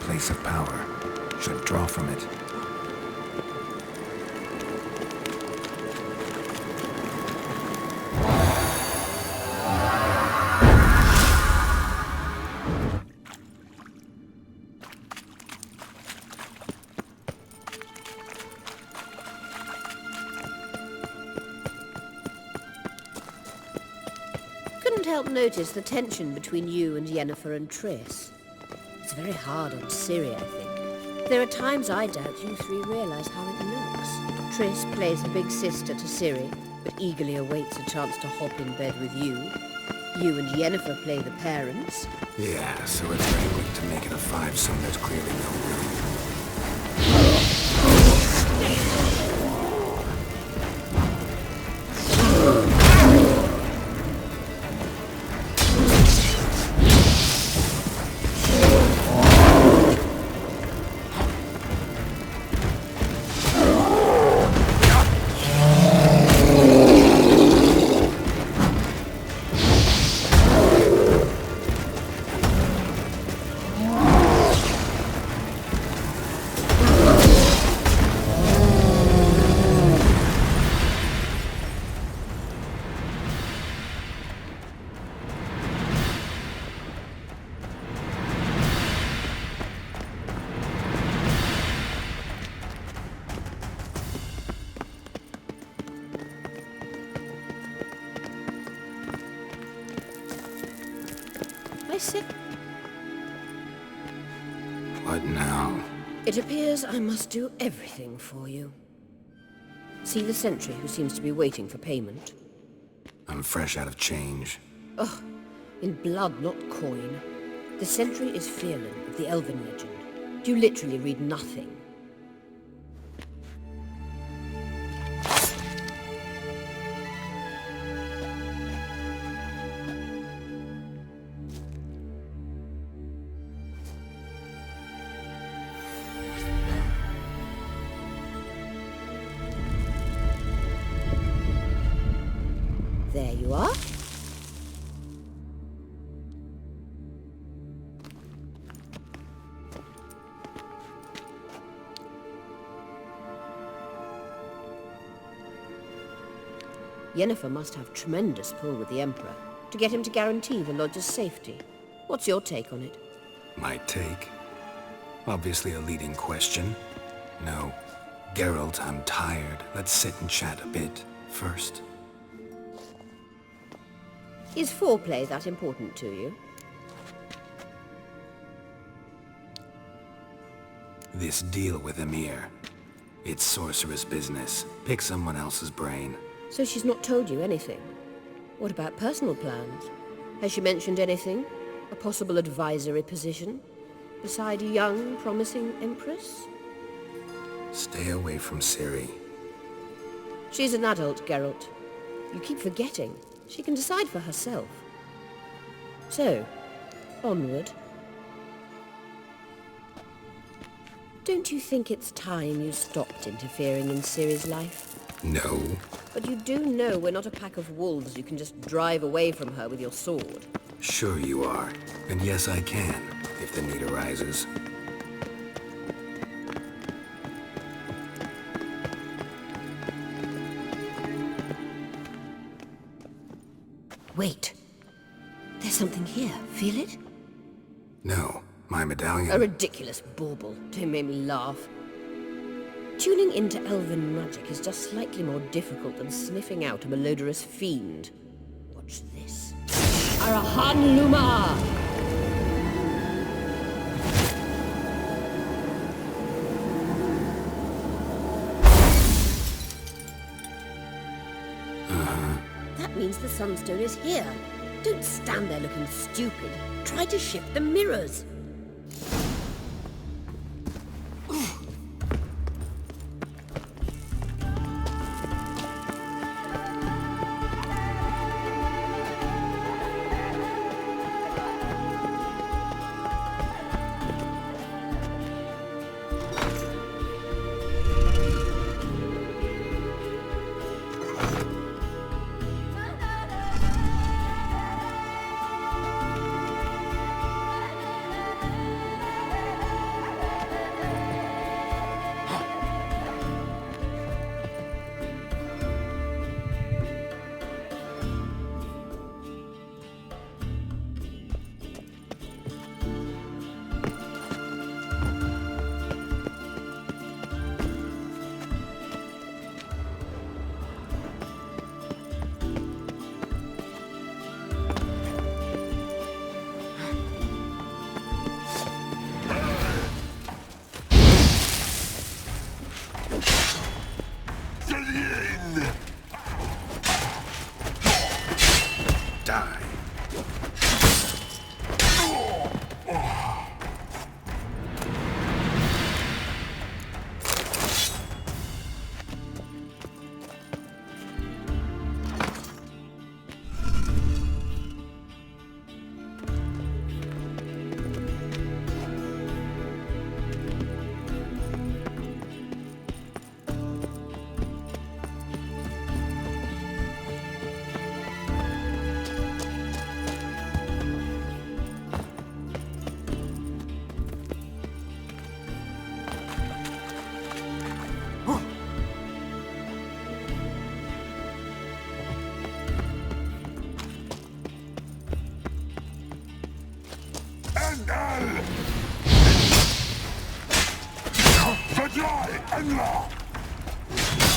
Place of power. Should draw from it. Couldn't help notice the tension between you and Yennefer and Triss. It's very hard on Ciri, I think. There are times I doubt you three realize how it looks. Triss plays the big sister to Ciri, but eagerly awaits a chance to hop in bed with you. You and Yennefer play the parents. Yeah, so it's very quick to make it a fivesome. There's clearly no room. What now? It appears I must do everything for you. See the sentry who seems to be waiting for payment? I'm fresh out of change. Ugh, in blood, not coin. The sentry is Fearlan of the Elven legend. You literally read nothing. There you are. Yennefer must have tremendous pull with the Emperor to get him to guarantee the Lodge's safety. What's your take on it? My take? Obviously a leading question. No. Geralt, I'm tired. Let's sit and chat a bit first. Is foreplay that important to you? This deal with Emir. It's sorcerer's business. Pick someone else's brain. So she's not told you anything? What about personal plans? Has she mentioned anything? A possible advisory position? Beside a young, promising Empress? Stay away from Ciri. She's an adult, Geralt. You keep forgetting. She can decide for herself. So, onward. Don't you think it's time you stopped interfering in Ciri's life? No. But you do know we're not a pack of wolves you can just drive away from her with your sword. Sure you are. And yes, I can, if the need arises. Wait. There's something here. Feel it? No. My medallion. A ridiculous bauble. Don't make me laugh. Tuning into elven magic is just slightly more difficult than sniffing out a malodorous fiend. Watch this. Arahan Luma! That means the Sunstone is here. Don't stand there looking stupid. Try to shift the mirrors.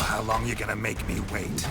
How long you gonna make me wait?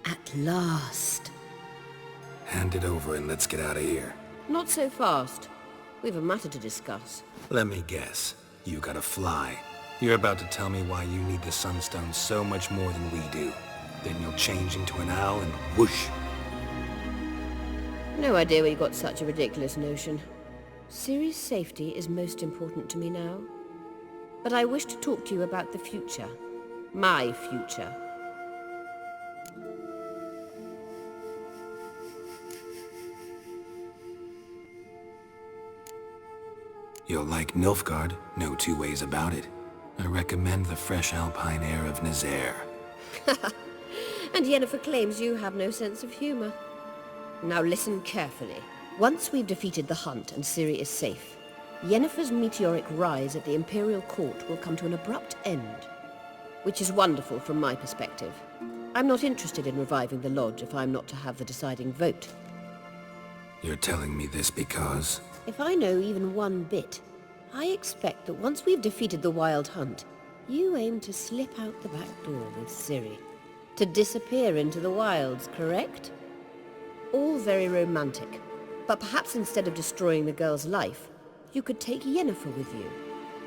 At last. Hand it over and let's get out of here. Not so fast. We've a matter to discuss. Let me guess. You gotta fly. You're about to tell me why you need the Sunstone so much more than we do. Then you'll change into an owl and whoosh. No idea where you got such a ridiculous notion. Ciri's safety is most important to me now. But I wish to talk to you about the future. My future. You'll like Nilfgaard, no two ways about it. I recommend the fresh alpine air of Nazaire. And Yennefer claims you have no sense of humor. Now listen carefully. Once we've defeated the Hunt and Ciri is safe, Yennefer's meteoric rise at the Imperial Court will come to an abrupt end. Which is wonderful from my perspective. I'm not interested in reviving the Lodge if I'm not to have the deciding vote. You're telling me this because... If I know even one bit, I expect that once we've defeated the Wild Hunt, you aim to slip out the back door with Ciri. To disappear into the wilds, correct? All very romantic. But perhaps instead of destroying the girl's life, you could take Yennefer with you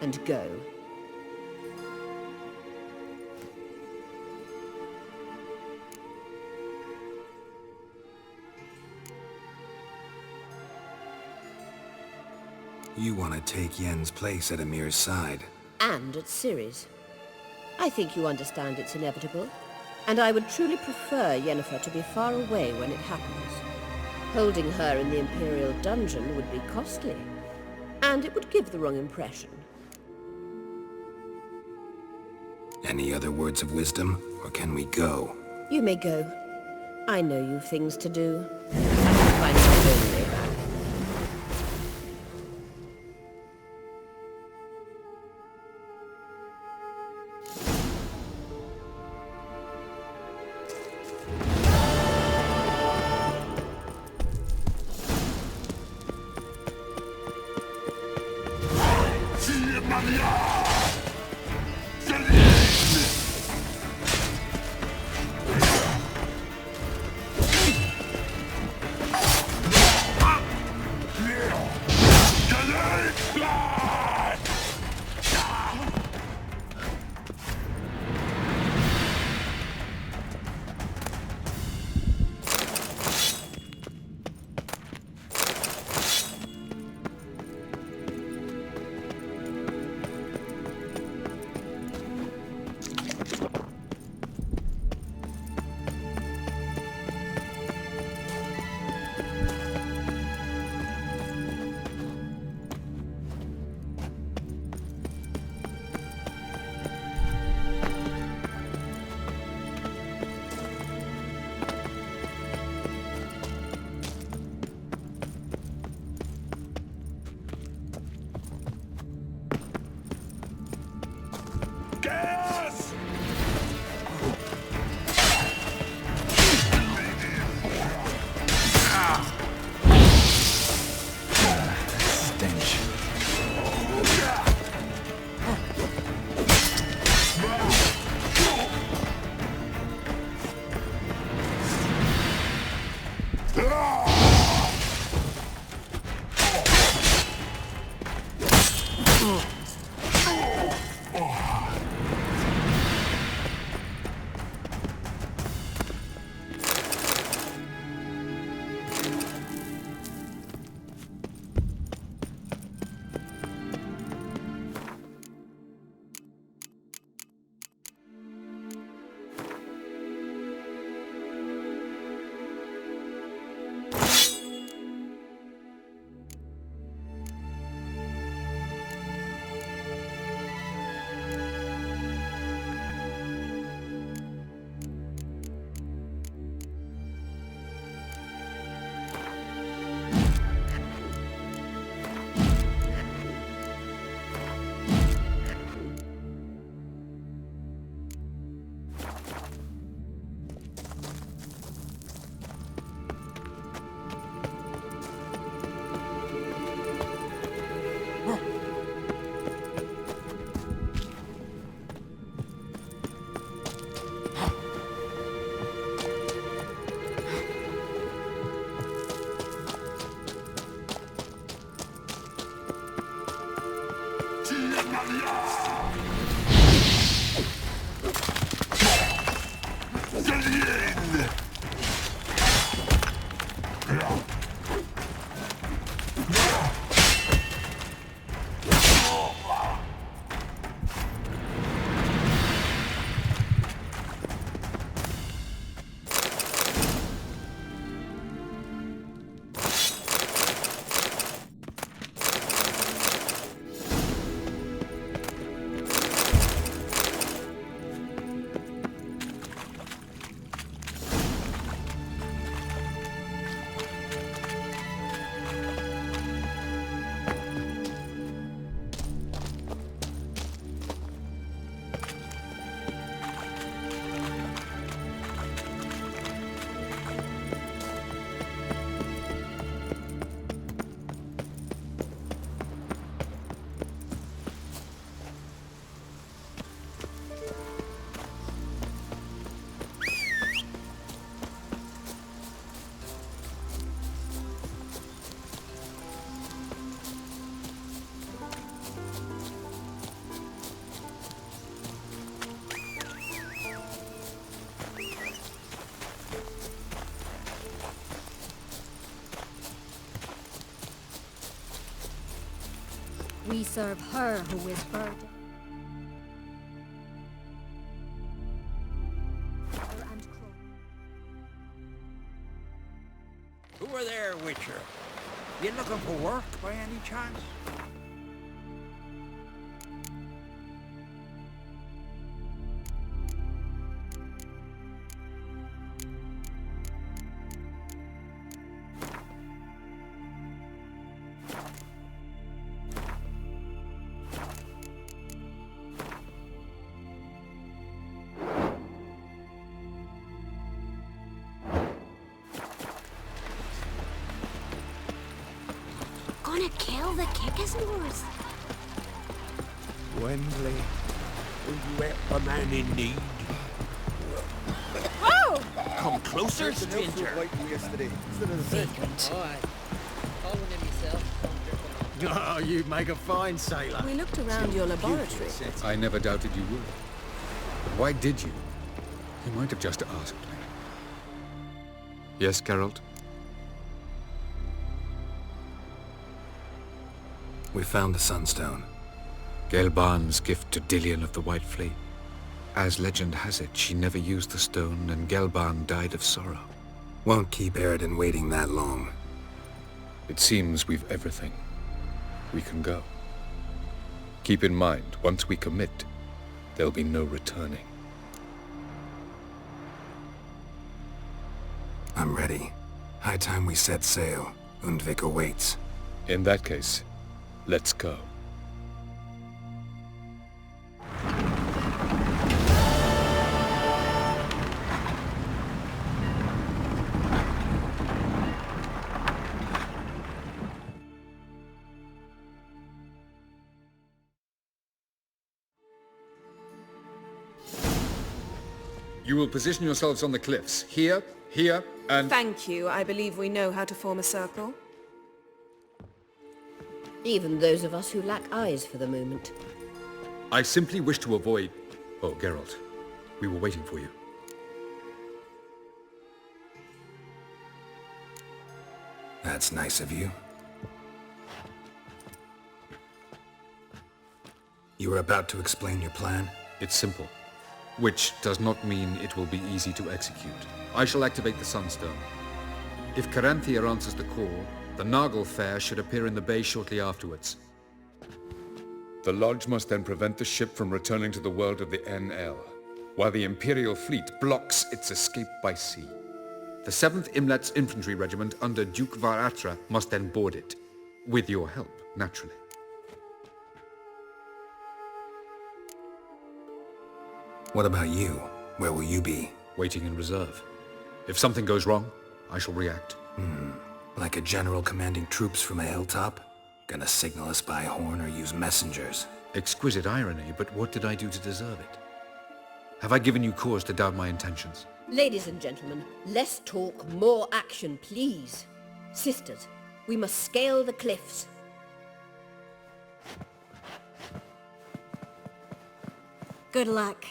and go. You want to take Yen's place at Amir's side. And at Ciri's. I think you understand it's inevitable, and I would truly prefer Yennefer to be far away when it happens. Holding her in the Imperial dungeon would be costly, and it would give the wrong impression. Any other words of wisdom, or can we go? You may go. I know you've things to do. I can find my own way back. We serve her who is burdened. Who are there, Witcher? You looking for work by any chance? Gonna kill the Kickasmores. Wembley, will you help a man in need? Whoa! Come closer, stranger. Vagrant. Oh, you make a fine sailor. We looked around your laboratory. I never doubted you would. But why did you? You might have just asked me. Yes, Geralt? We found the Sunstone. Gelban's gift to Dillion of the White Fleet. As legend has it, she never used the stone, and Gelban died of sorrow. Won't keep Eredin waiting that long. It seems we've everything. We can go. Keep in mind, once we commit, there'll be no returning. I'm ready. High time we set sail. Undvik awaits. In that case, let's go. You will position yourselves on the cliffs. Here, here, and... Thank you. I believe we know how to form a circle. Even those of us who lack eyes for the moment. I simply wish to avoid... Oh, Geralt. We were waiting for you. That's nice of you. You were about to explain your plan? It's simple. Which does not mean it will be easy to execute. I shall activate the Sunstone. If Caranthia answers the call, the Nagel Fair should appear in the bay shortly afterwards. The Lodge must then prevent the ship from returning to the world of the NL, while the Imperial fleet blocks its escape by sea. The 7th Imlet's Infantry Regiment under Duke Varatra must then board it. With your help, naturally. What about you? Where will you be? Waiting in reserve. If something goes wrong, I shall react. Like a general commanding troops from a hilltop? Gonna signal us by horn or use messengers? Exquisite irony, but what did I do to deserve it? Have I given you cause to doubt my intentions? Ladies and gentlemen, less talk, more action, please. Sisters, we must scale the cliffs. Good luck.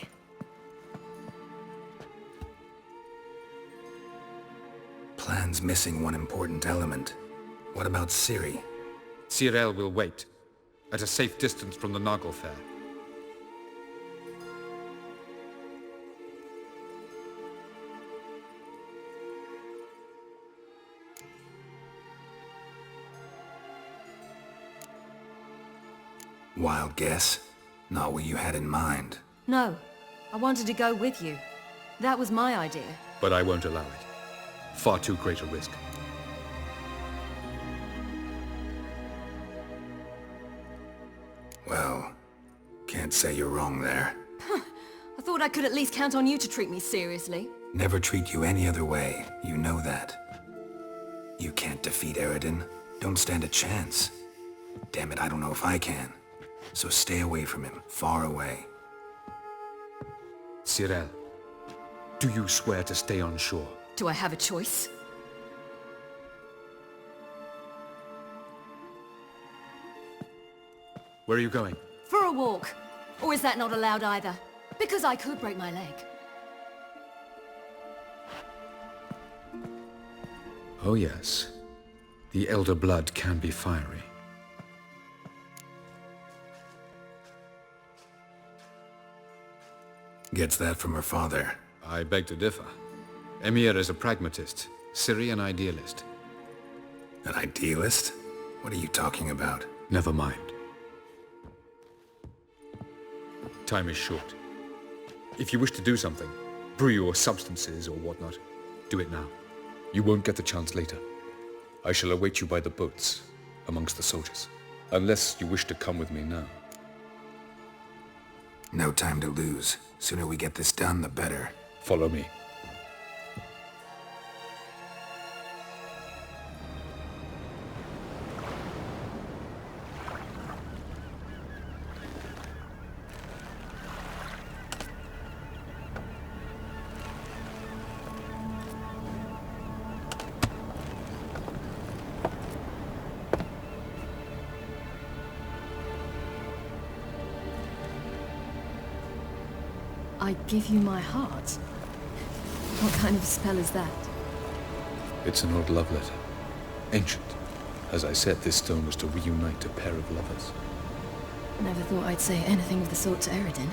Plan's missing one important element. What about Ciri? Cyril will wait, at a safe distance from the Nagel Fair. Wild guess? Not what you had in mind. No, I wanted to go with you. That was my idea. But I won't allow it. Far too great a risk. Well, can't say you're wrong there. I thought I could at least count on you to treat me seriously. Never treat you any other way. You know that. You can't defeat Eredin. Don't stand a chance. Damn it, I don't know if I can. So stay away from him. Far away. Cyril, do you swear to stay on shore? Do I have a choice? Where are you going? For a walk. Or is that not allowed either? Because I could break my leg. Oh yes. The Elder Blood can be fiery. Gets that from her father. I beg to differ. Emir is a pragmatist, Ciri an idealist. An idealist? What are you talking about? Never mind. Time is short. If you wish to do something, brew your substances or whatnot, do it now. You won't get the chance later. I shall await you by the boats, amongst the soldiers. Unless you wish to come with me now. No time to lose. Sooner we get this done, the better. Follow me. I give you my heart? What kind of spell is that? It's an old love letter. Ancient. As I said, this stone was to reunite a pair of lovers. Never thought I'd say anything of the sort to Eredin.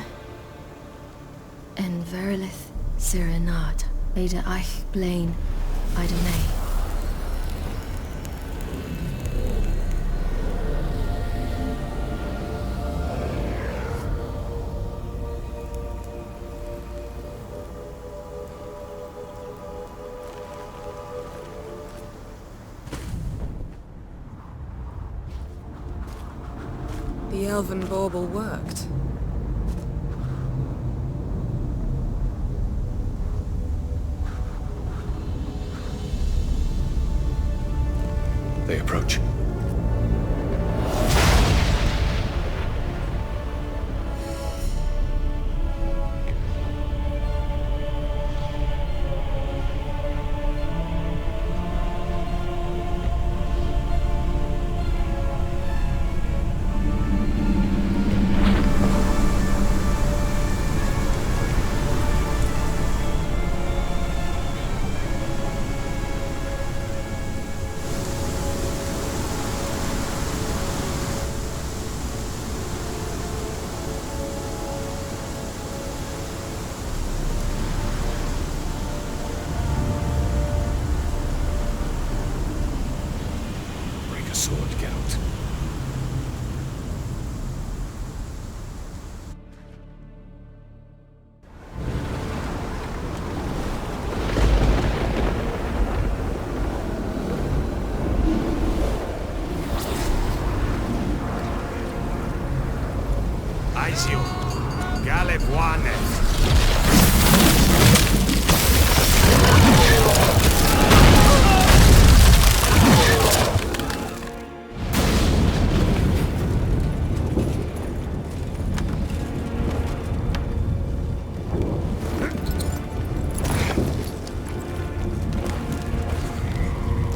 En verilith Sirenad, Ada Eich Blaine, Ida May. The elven bauble worked. They approach. Sword, Geralt. Aizio, Galebuane.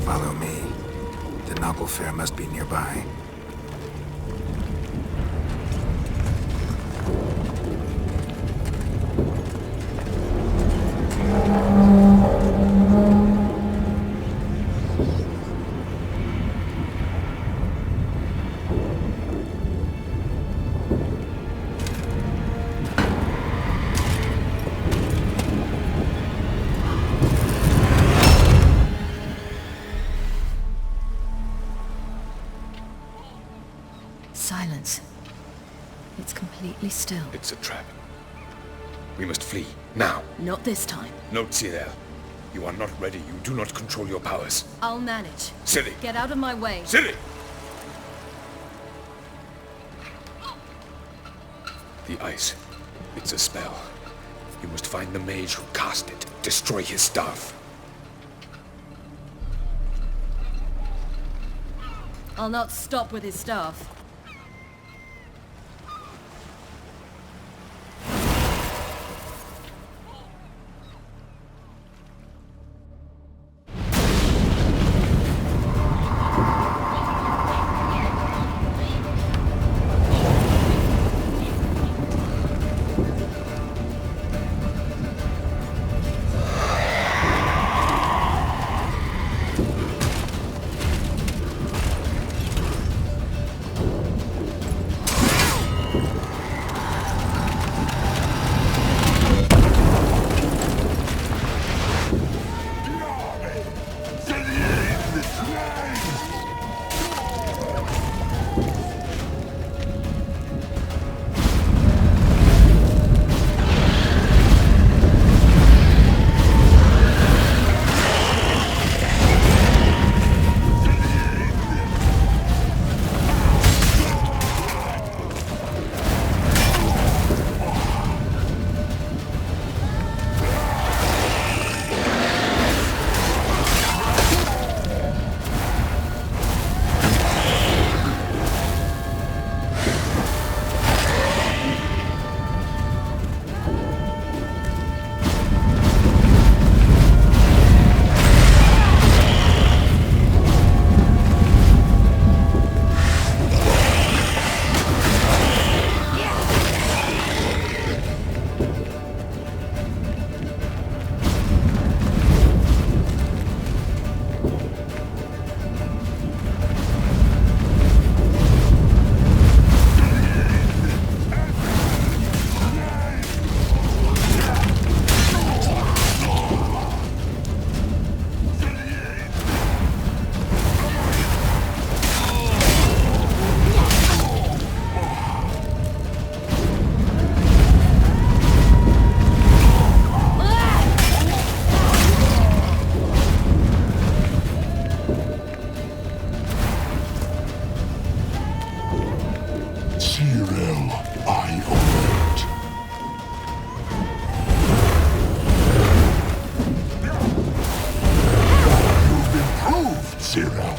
Follow me. The Noble Fair must be nearby. Silence. It's completely still. It's a trap. We must flee, now. Not this time. No, Cyril. You are not ready. You do not control your powers. I'll manage. Ciri! Get out of my way. Ciri! The ice. It's a spell. You must find the mage who cast it. Destroy his staff. I'll not stop with his staff. Cyril, I own it. You've improved, Cyril.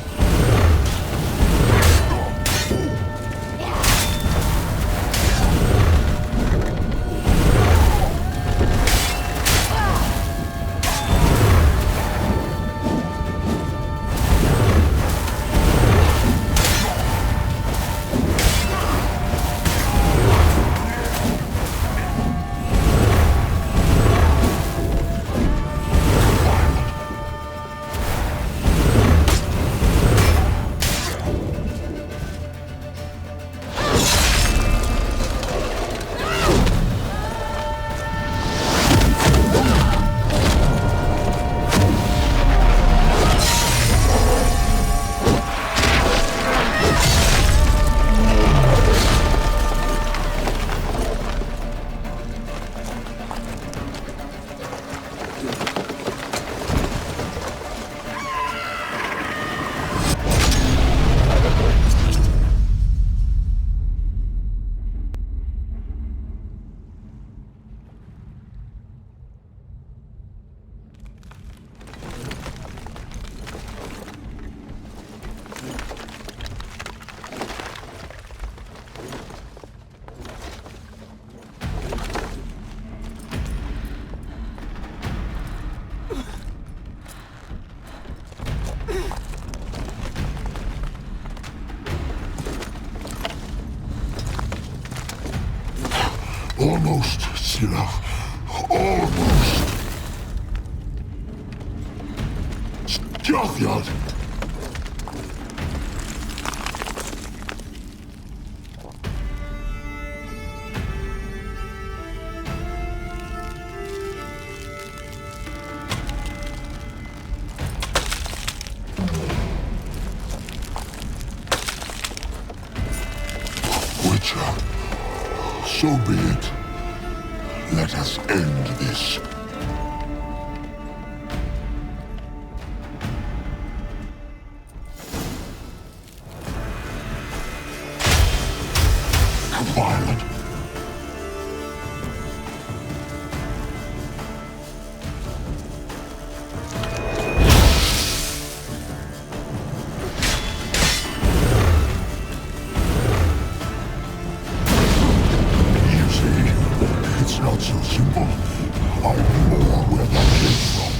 Almost, Cyril. Almost. Stockyard. Witcher. So be it. Let us end this. Violet. It's not so simple. I know where that came from.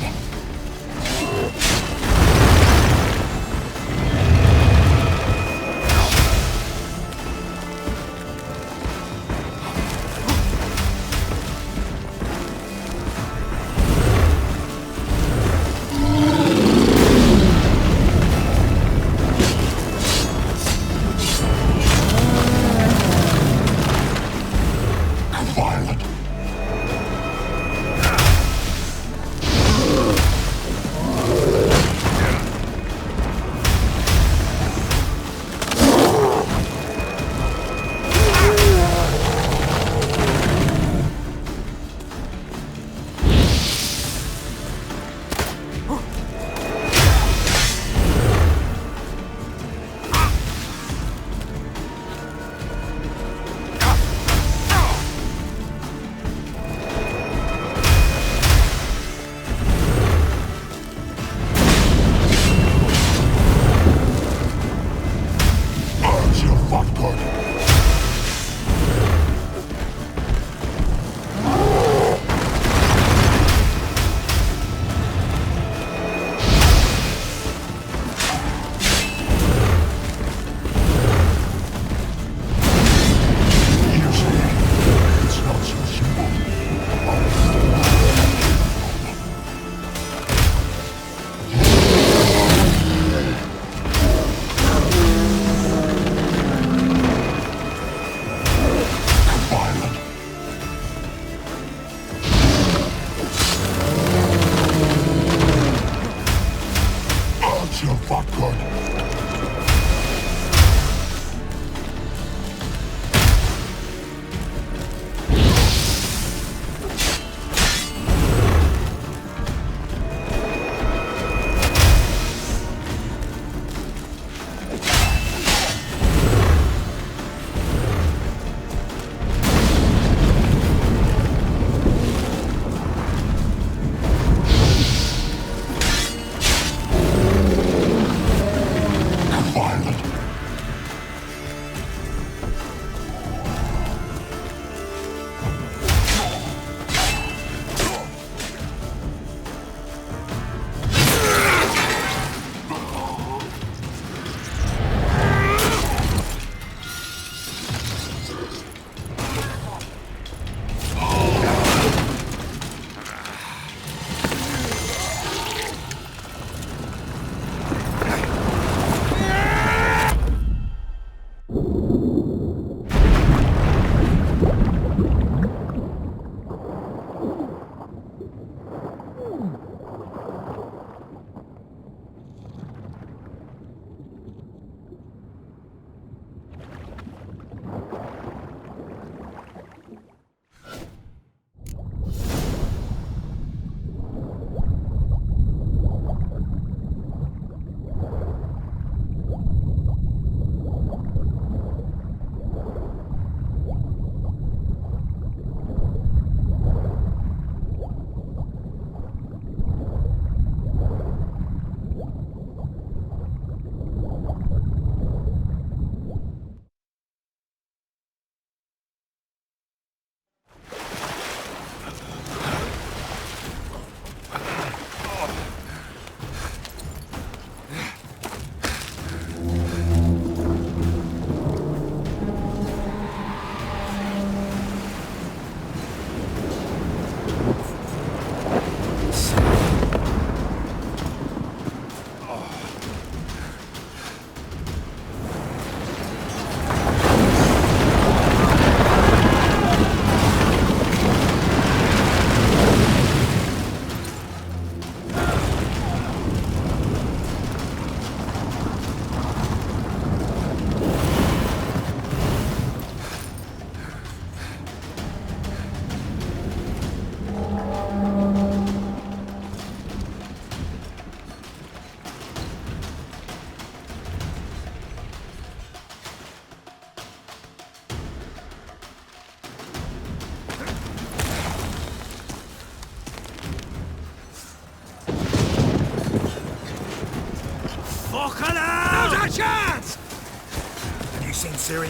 seen Ciri?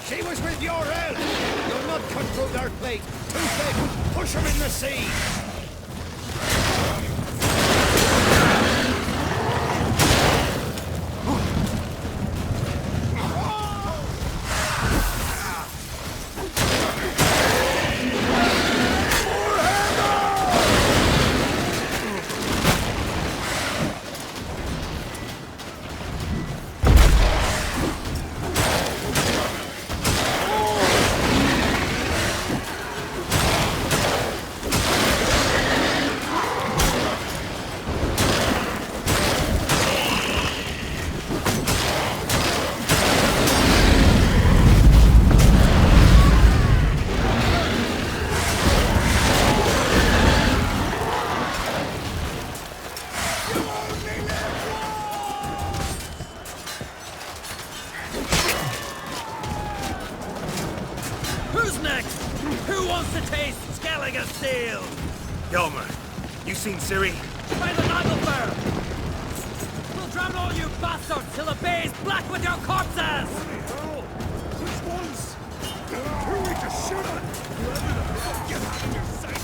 She was with your help! You'll not cut through their plate! Too thick! Push them in the sea! Who's next? Who wants to taste Skellige steel? Yelmer, you seen Ciri? By the Nagelfire! We'll drown all you bastards till the bay's black with your corpses! Which ones? Who are we to shoot at? Whoever the fuck get out of your sight!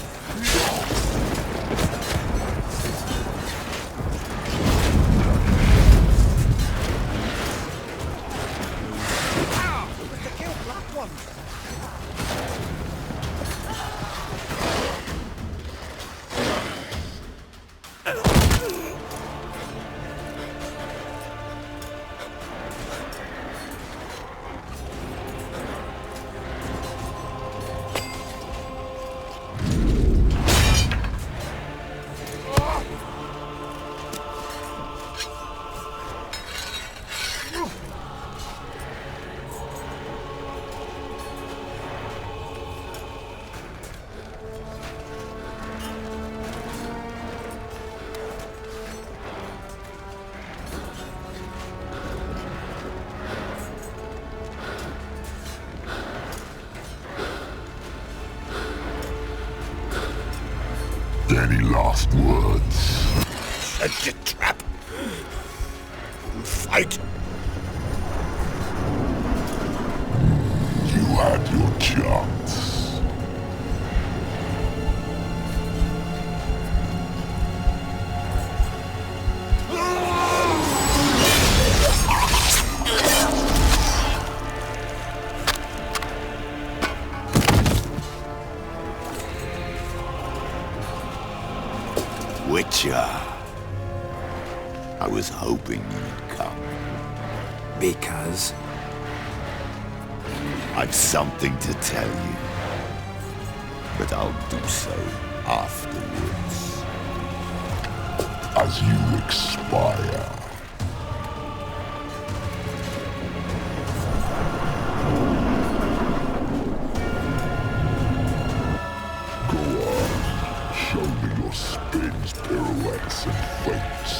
Any last words? Set your trap! Fight! You had your chance. Witcher. I was hoping you'd come. Because? I've something to tell you. But I'll do so afterwards. As you expire. Show me your spins, pirouettes, and feints.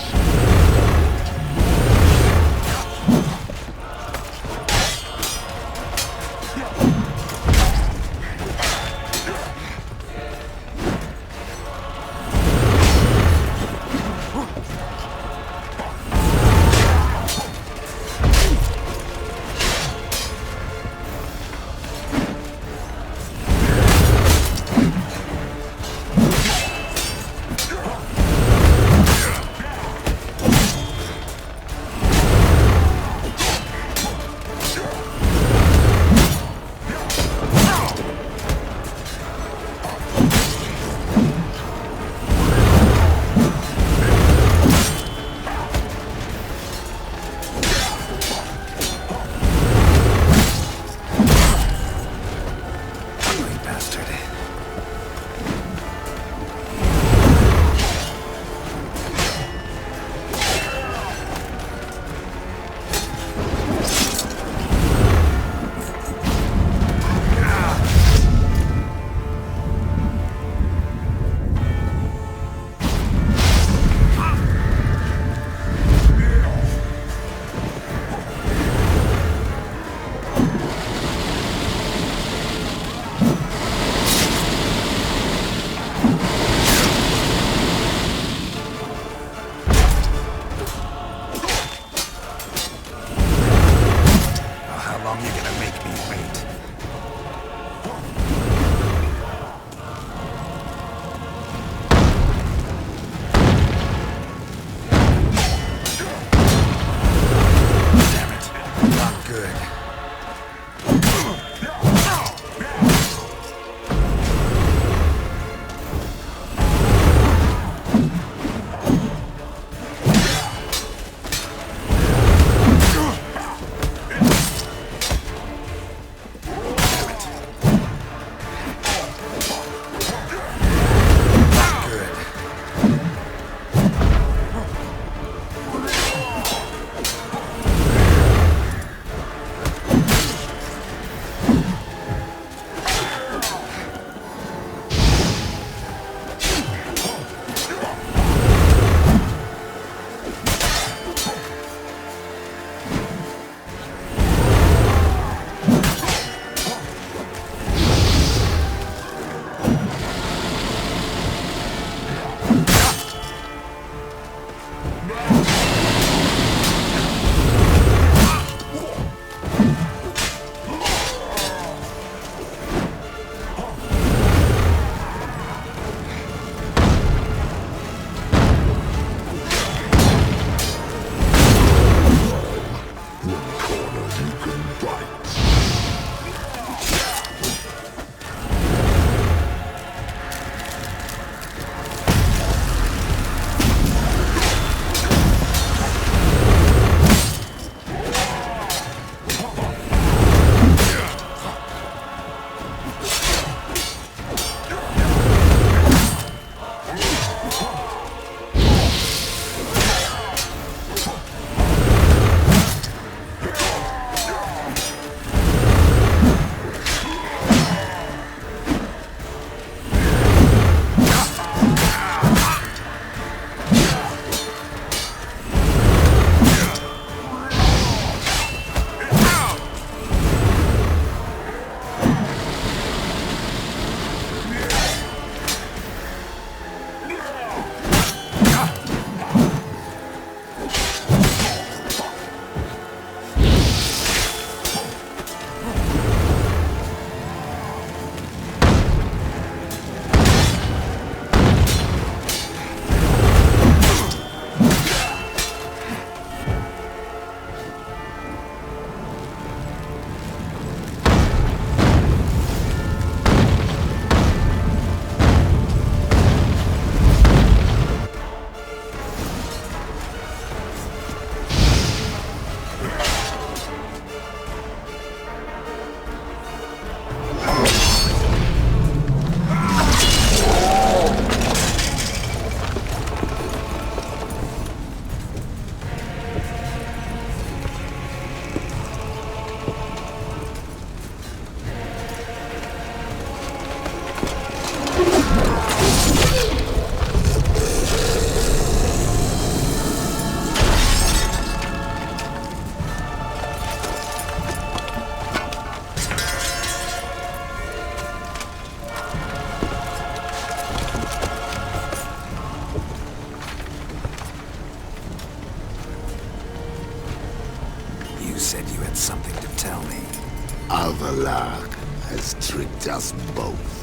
has tricked us both.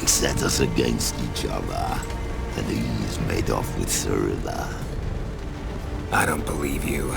He set us against each other, and he's made off with Cyrilla. I don't believe you.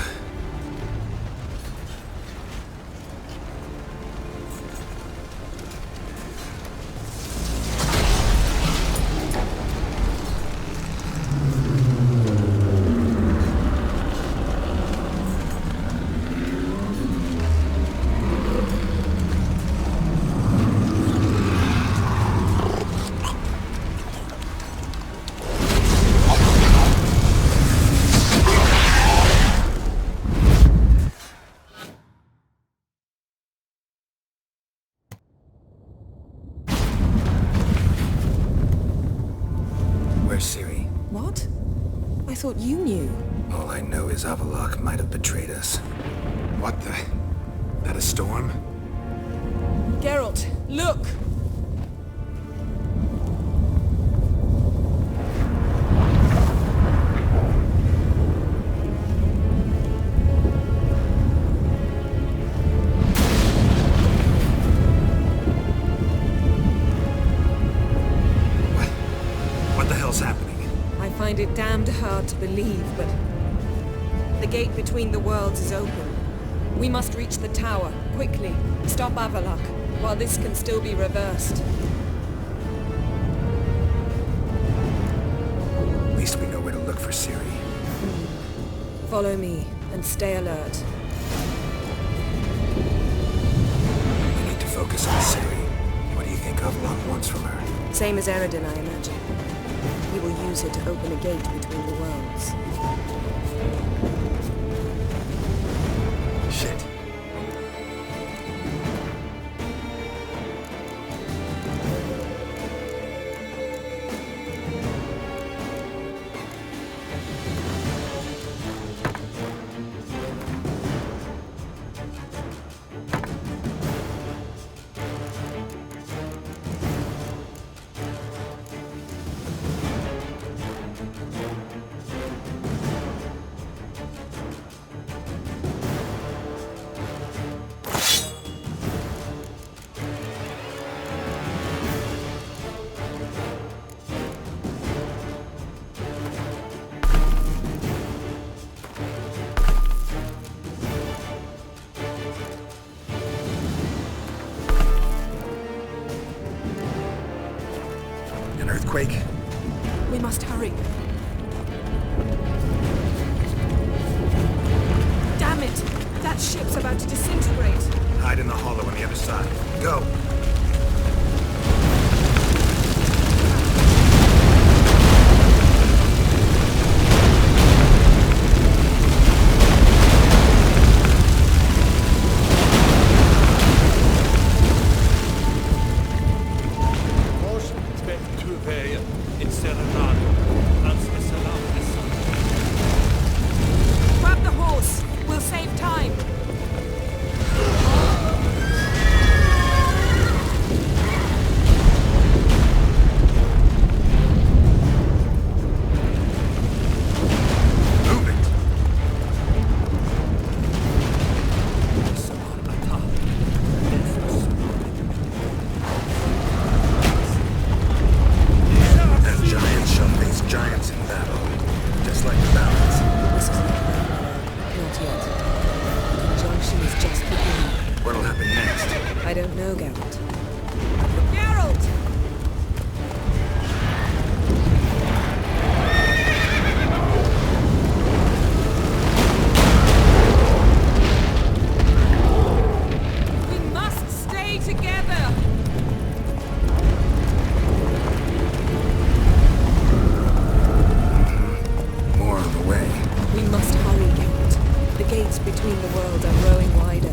Where's Ciri? What? I thought you knew. All I know is Avallac'h might have betrayed us. What the? That a storm? Geralt, look! What the hell's happening? I find it damned hard to believe, but the gate between the worlds is open. We must reach the tower, quickly. Stop Avallac'h, while this can still be reversed. At least we know where to look for Ciri. Follow me, and stay alert. We need to focus on Ciri. What do you think Avallac'h wants from her? Same as Eredin, I imagine. He will use it to open a gate between the worlds. Shit. An earthquake? We must hurry. Damn it! That ship's about to disintegrate. Hide in the hollow on the other side. Go! Grab the horse. We'll save time. I don't know, Geralt. Geralt! We must stay together! More on the way. We must hurry, Geralt. The gates between the worlds are growing wider.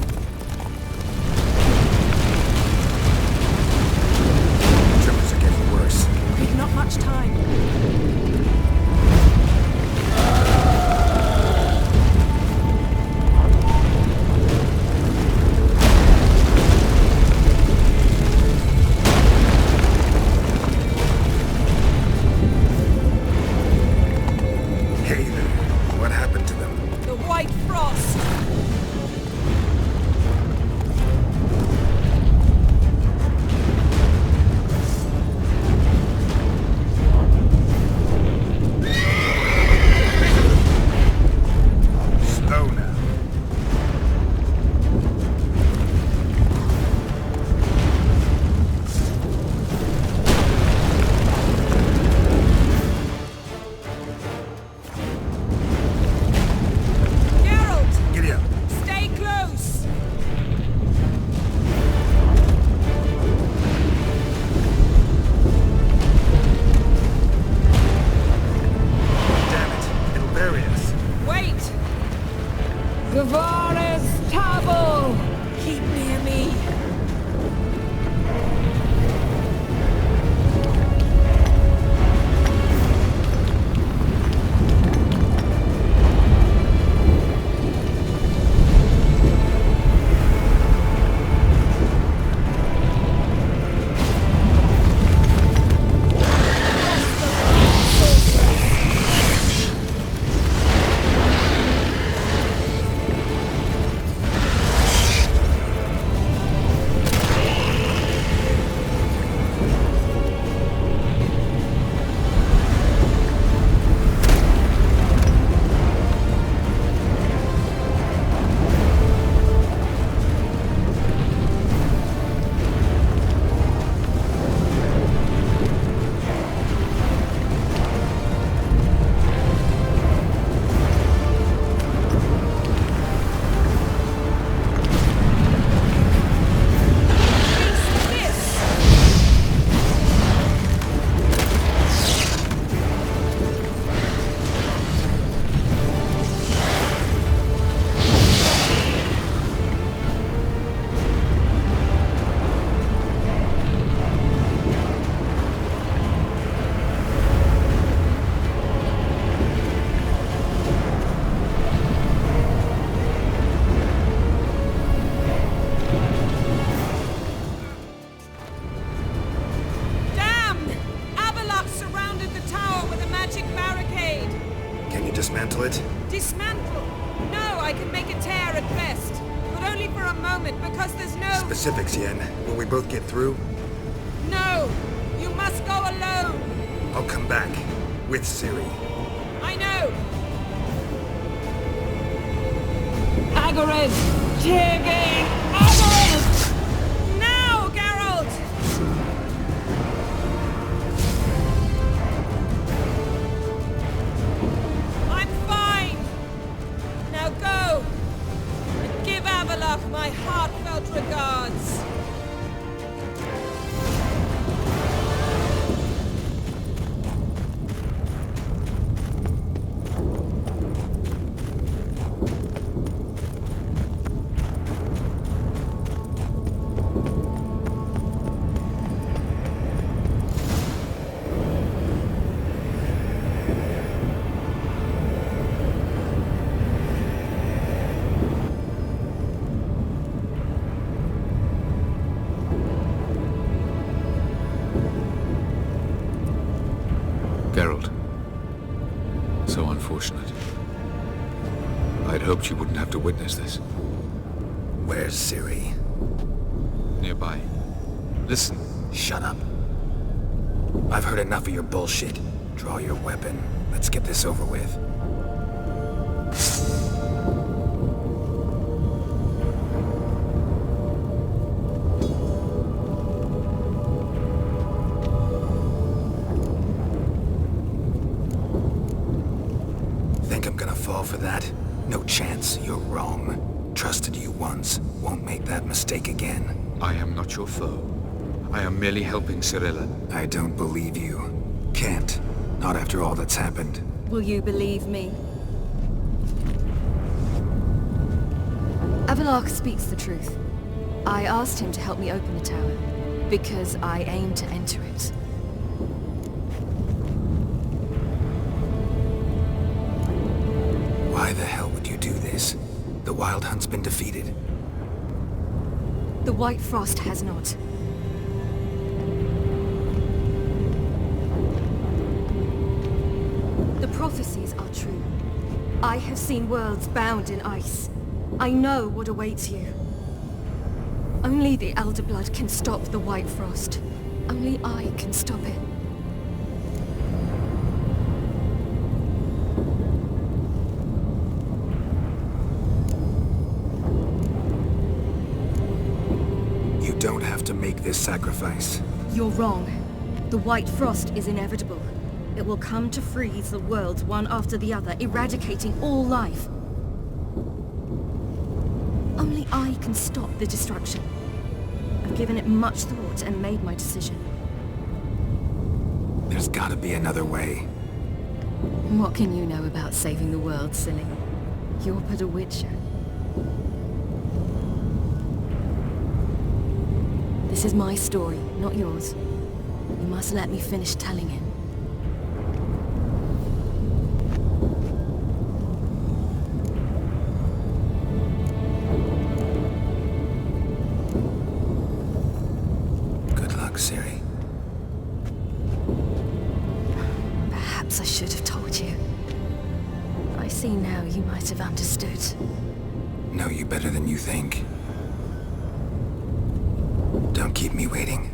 specifics, Yen. Will we both get through? No! You must go alone! I'll come back. With Ciri. I know! Agarid! Tiggy! Agarid! Now, Geralt! I'm fine! Now go! And give Avalok my heartfelt regards! Geralt. So unfortunate. I'd hoped you wouldn't have to witness this. Where's Ciri? Nearby. Listen. Shut up. I've heard enough of your bullshit. Draw your weapon. Let's get this over with. Think I'm gonna fall for that? No chance. You're wrong. Trusted you once. Won't make that mistake again. I am not your foe. I am merely helping Cirilla. I don't believe you. Can't. Not after all that's happened. Will you believe me? Avalok speaks the truth. I asked him to help me open the tower, because I aim to enter it. Why the hell would you do this? The Wild Hunt's been defeated. The White Frost has not. The prophecies are true. I have seen worlds bound in ice. I know what awaits you. Only the Elder Blood can stop the White Frost. Only I can stop it. You don't have to make this sacrifice. You're wrong. The White Frost is inevitable. It will come to freeze the worlds one after the other, eradicating all life. Only I can stop the destruction. I've given it much thought and made my decision. There's gotta be another way. What can you know about saving the world, silly? You're but a witcher. This is my story, not yours. You must let me finish telling it. Good luck, Ciri. Perhaps I should have told you. I see now you might have understood. Know you better than you think. Don't keep me waiting.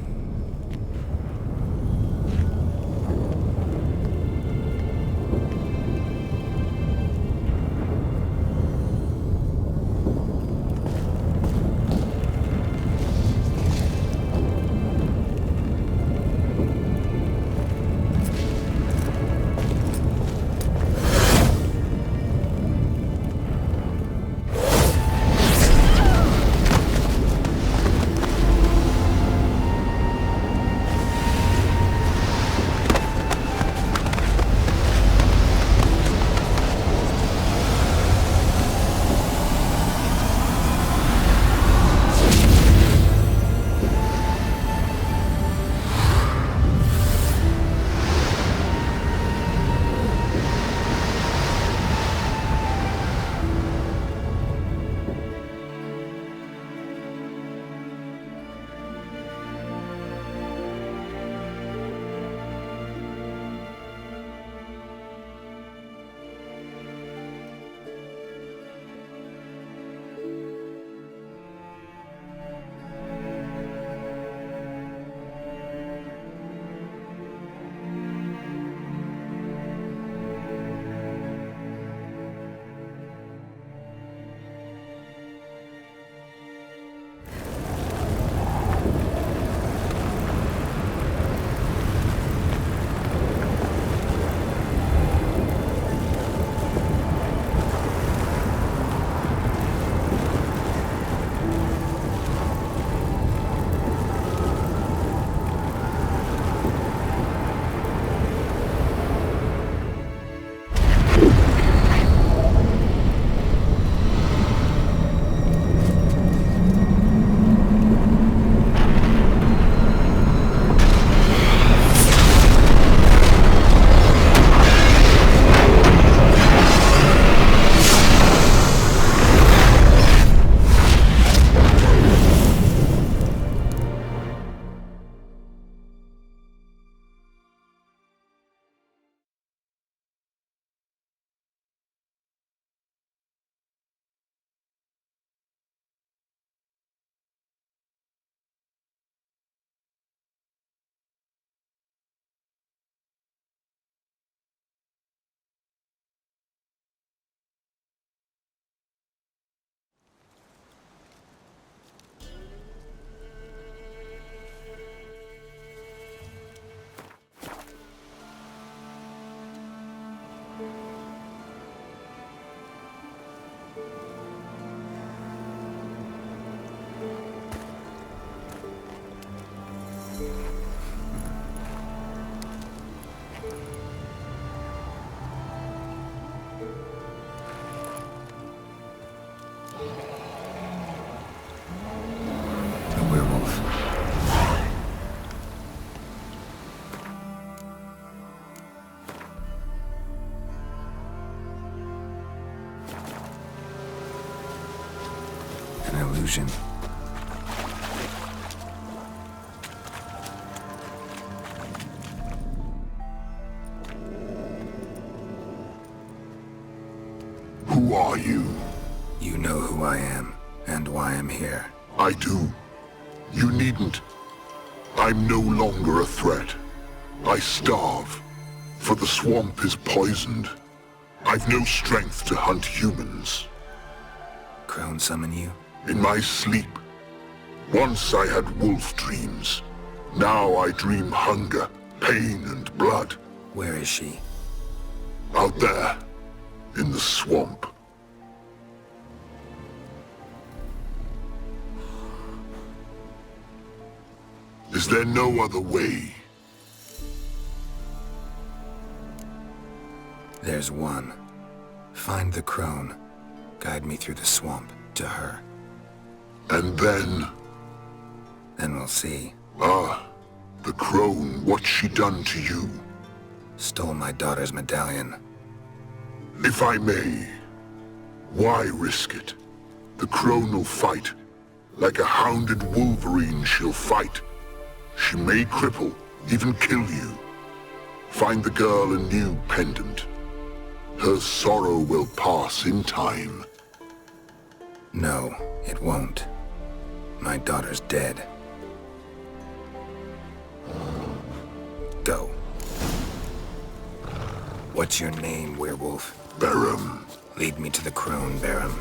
illusion. Who are you? You know who I am, and why I'm here. I do. You needn't. I'm no longer a threat. I starve, for the swamp is poisoned. I've no strength to hunt humans. Crone summon you? In my sleep. Once I had wolf dreams. Now I dream hunger, pain, and blood. Where is she? Out there, in the swamp. Is there no other way? There's one. Find the crone. Guide me through the swamp to her. And then? Then we'll see. Ah, the crone, what's she done to you? Stole my daughter's medallion. If I may, why risk it? The crone will fight. Like a hounded wolverine, she'll fight. She may cripple, even kill you. Find the girl a new pendant. Her sorrow will pass in time. No, it won't. My daughter's dead. Go. What's your name, werewolf? Barum. Lead me to the crone, Barum.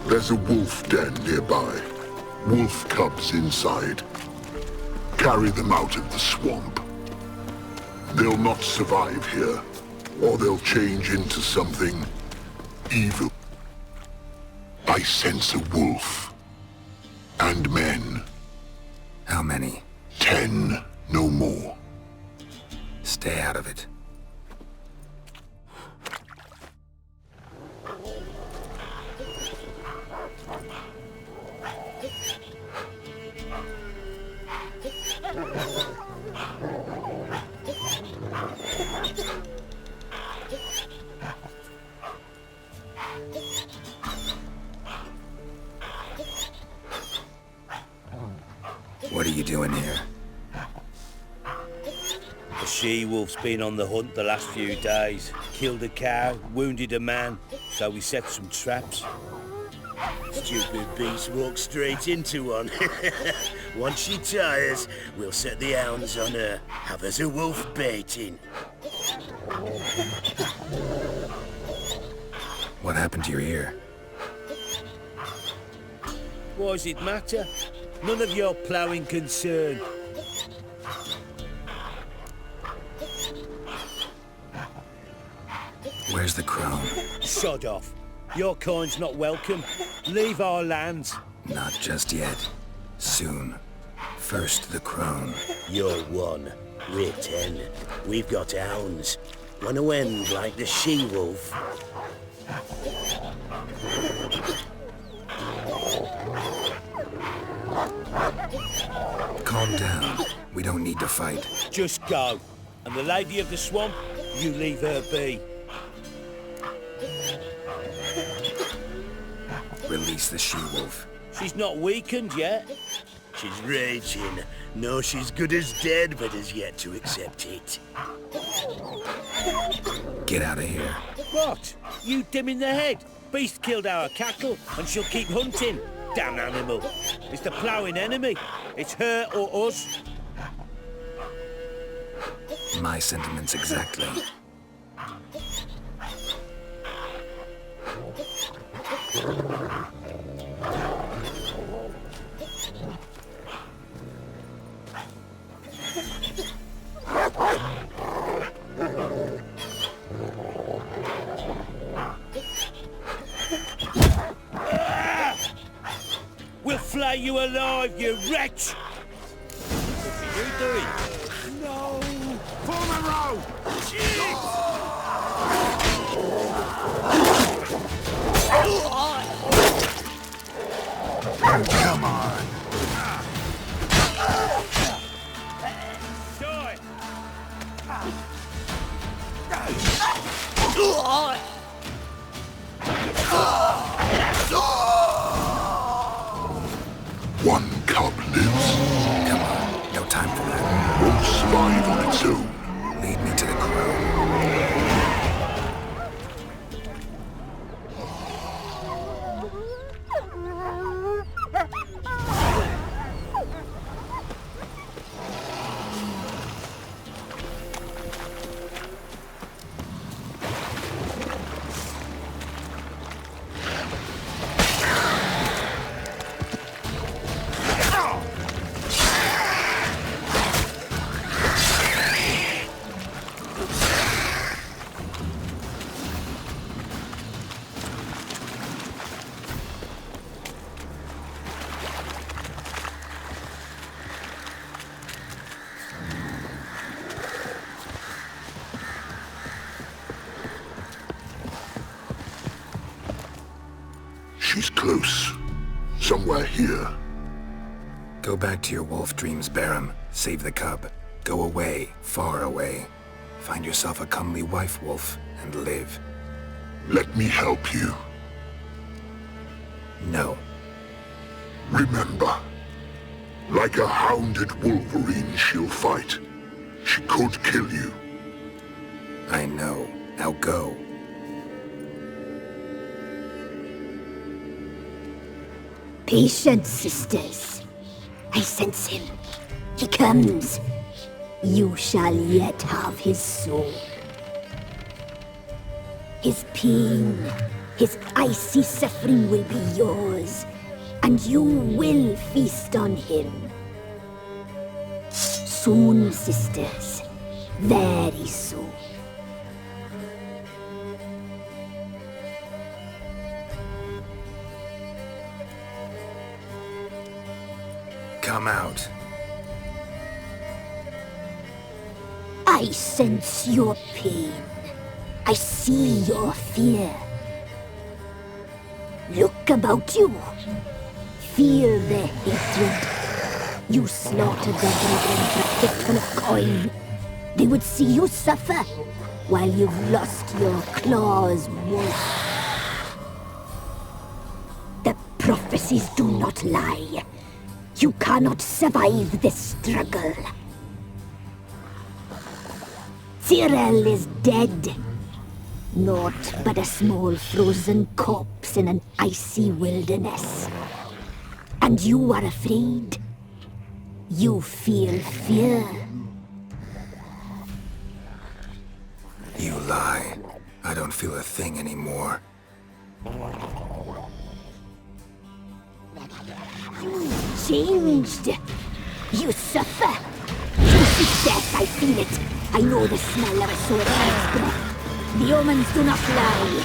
There's a wolf den nearby. Wolf cubs inside. Carry them out of the swamp. They'll not survive here, or they'll change into something evil. I sense a wolf. And men. How many? 10, no more. Stay out of it. What are you doing here? The she-wolf's been on the hunt the last few days. Killed a cow, wounded a man, so we set some traps. Stupid beast walked straight into one. Once she tires, we'll set the hounds on her. Have us a wolf baiting. What happened to your ear? Why does it matter? None of your ploughing concern. Where's the crone? Sod off. Your kind's not welcome. Leave our lands. Not just yet. Soon. First the crone. You're one. We're 10. We've got hounds. Wanna end like the she-wolf? Calm down. We don't need to fight. Just go. And the lady of the swamp, you leave her be. Release the she-wolf. She's not weakened yet. She's raging. No, she's good as dead, but has yet to accept it. Get out of here. What? You dim in the head? Beast killed our cattle, and she'll keep hunting. Damn animal. It's the ploughing enemy. It's her or us. My sentiments exactly. We'll flay you alive, you wretch! What are you doing? No! Form a row! Come on! One cub lives. Come on, no time for that. Won't survive on its own. Lead me to the crow. She's close. Somewhere here. Go back to your wolf dreams, Barum. Save the cub. Go away, far away. Find yourself a comely wife, wolf, and live. Let me help you. No. Remember, like a hounded wolverine she'll fight. She could kill you. I know. Now go. Patience, sisters. I sense him. He comes. You shall yet have his soul. His pain, his icy suffering will be yours, and you will feast on him. Soon, sisters. Very soon. Come out. I sense your pain. I see your fear. Look about you. Feel the hatred. You slaughtered the brethren for a fistful of coin. They would see you suffer while you've lost your claws, wolf. The prophecies do not lie. You cannot survive this struggle. Tyrell is dead. Naught but a small frozen corpse in an icy wilderness. And you are afraid. You feel fear. You lie. I don't feel a thing anymore. You changed. You suffer. You seek death, I feel it. I know the smell of a sword man's breath. The omens do not lie.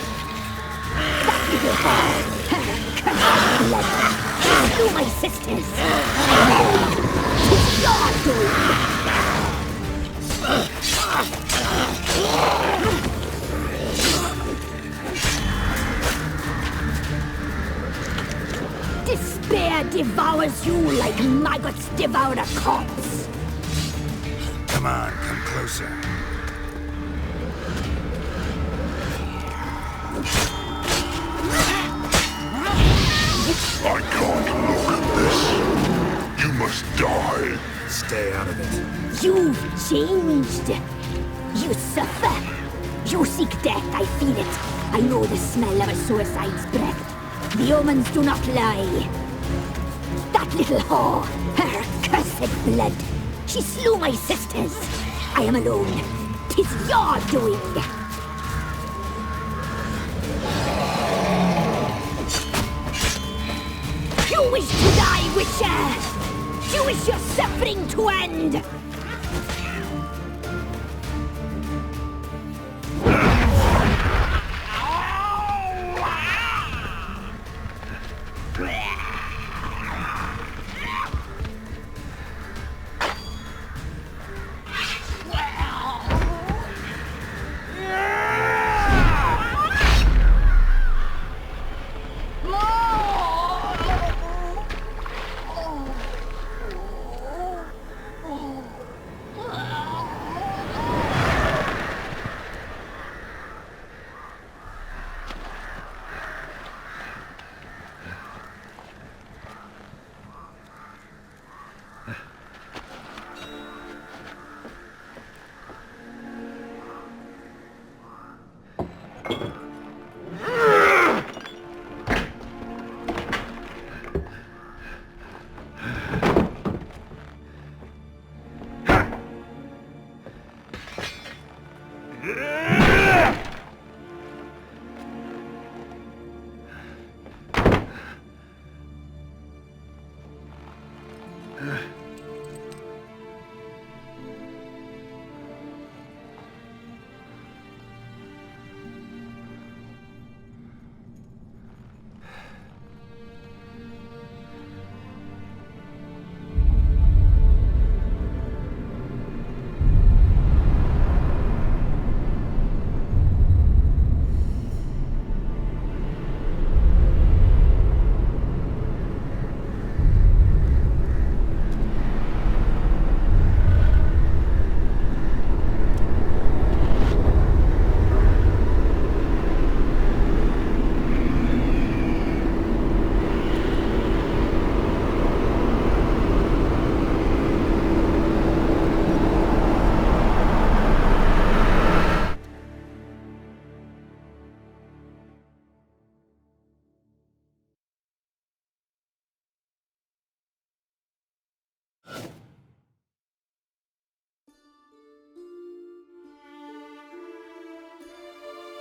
That little whore, her cursed blood, slew my sisters. Tis your doing. Despair devours you like maggots devour a corpse. Come on, come closer. I can't look at this. You must die. Stay out of it. You've changed. You suffer. You seek death, I feel it. I know the smell of a suicide's breath. The omens do not lie. That little whore, her cursed blood. She slew my sisters. I am alone. 'Tis your doing. You wish to die, Witcher! You wish your suffering to end!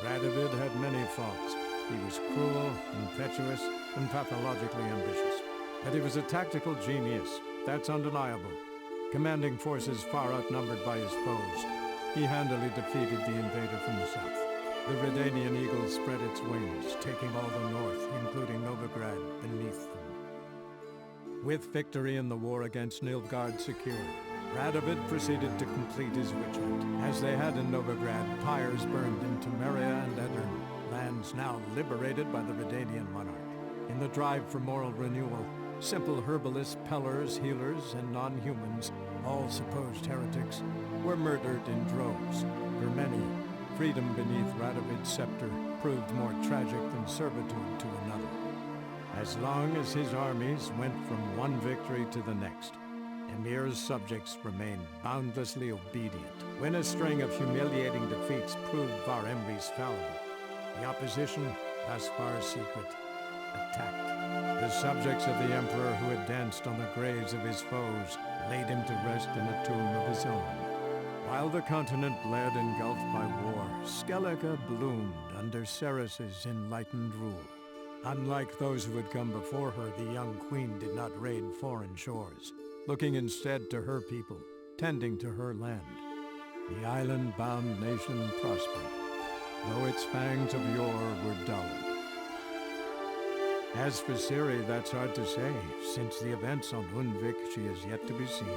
Radovid had many faults. He was cruel, impetuous, and pathologically ambitious. But he was a tactical genius, that's undeniable. Commanding forces far outnumbered by his foes, he handily defeated the invader from the south. The Redanian eagle spread its wings, taking all the north, including Novigrad, beneath them. With victory in the war against Nilfgaard secured, Radovid proceeded to complete his witch hunt. As they had in Novigrad, pyres burned in Temeria and Edirn, lands now liberated by the Redanian monarch. In the drive for moral renewal, simple herbalists, pellers, healers, and non-humans, all supposed heretics, were murdered in droves. For many, freedom beneath Radovid's scepter proved more tragic than servitude to another. As long as his armies went from one victory to the next, Emir's subjects remained boundlessly obedient. When a string of humiliating defeats proved Var Emreis fallible, the opposition, thus far secret, attacked. The subjects of the Emperor who had danced on the graves of his foes laid him to rest in a tomb of his own. While the continent bled engulfed by war, Skellige bloomed under Ceres's enlightened rule. Unlike those who had come before her, the young queen did not raid foreign shores, looking instead to her people, tending to her land. The island-bound nation prospered, though its fangs of yore were dulled. As for Ciri, that's hard to say. Since the events on Undvik, she is yet to be seen.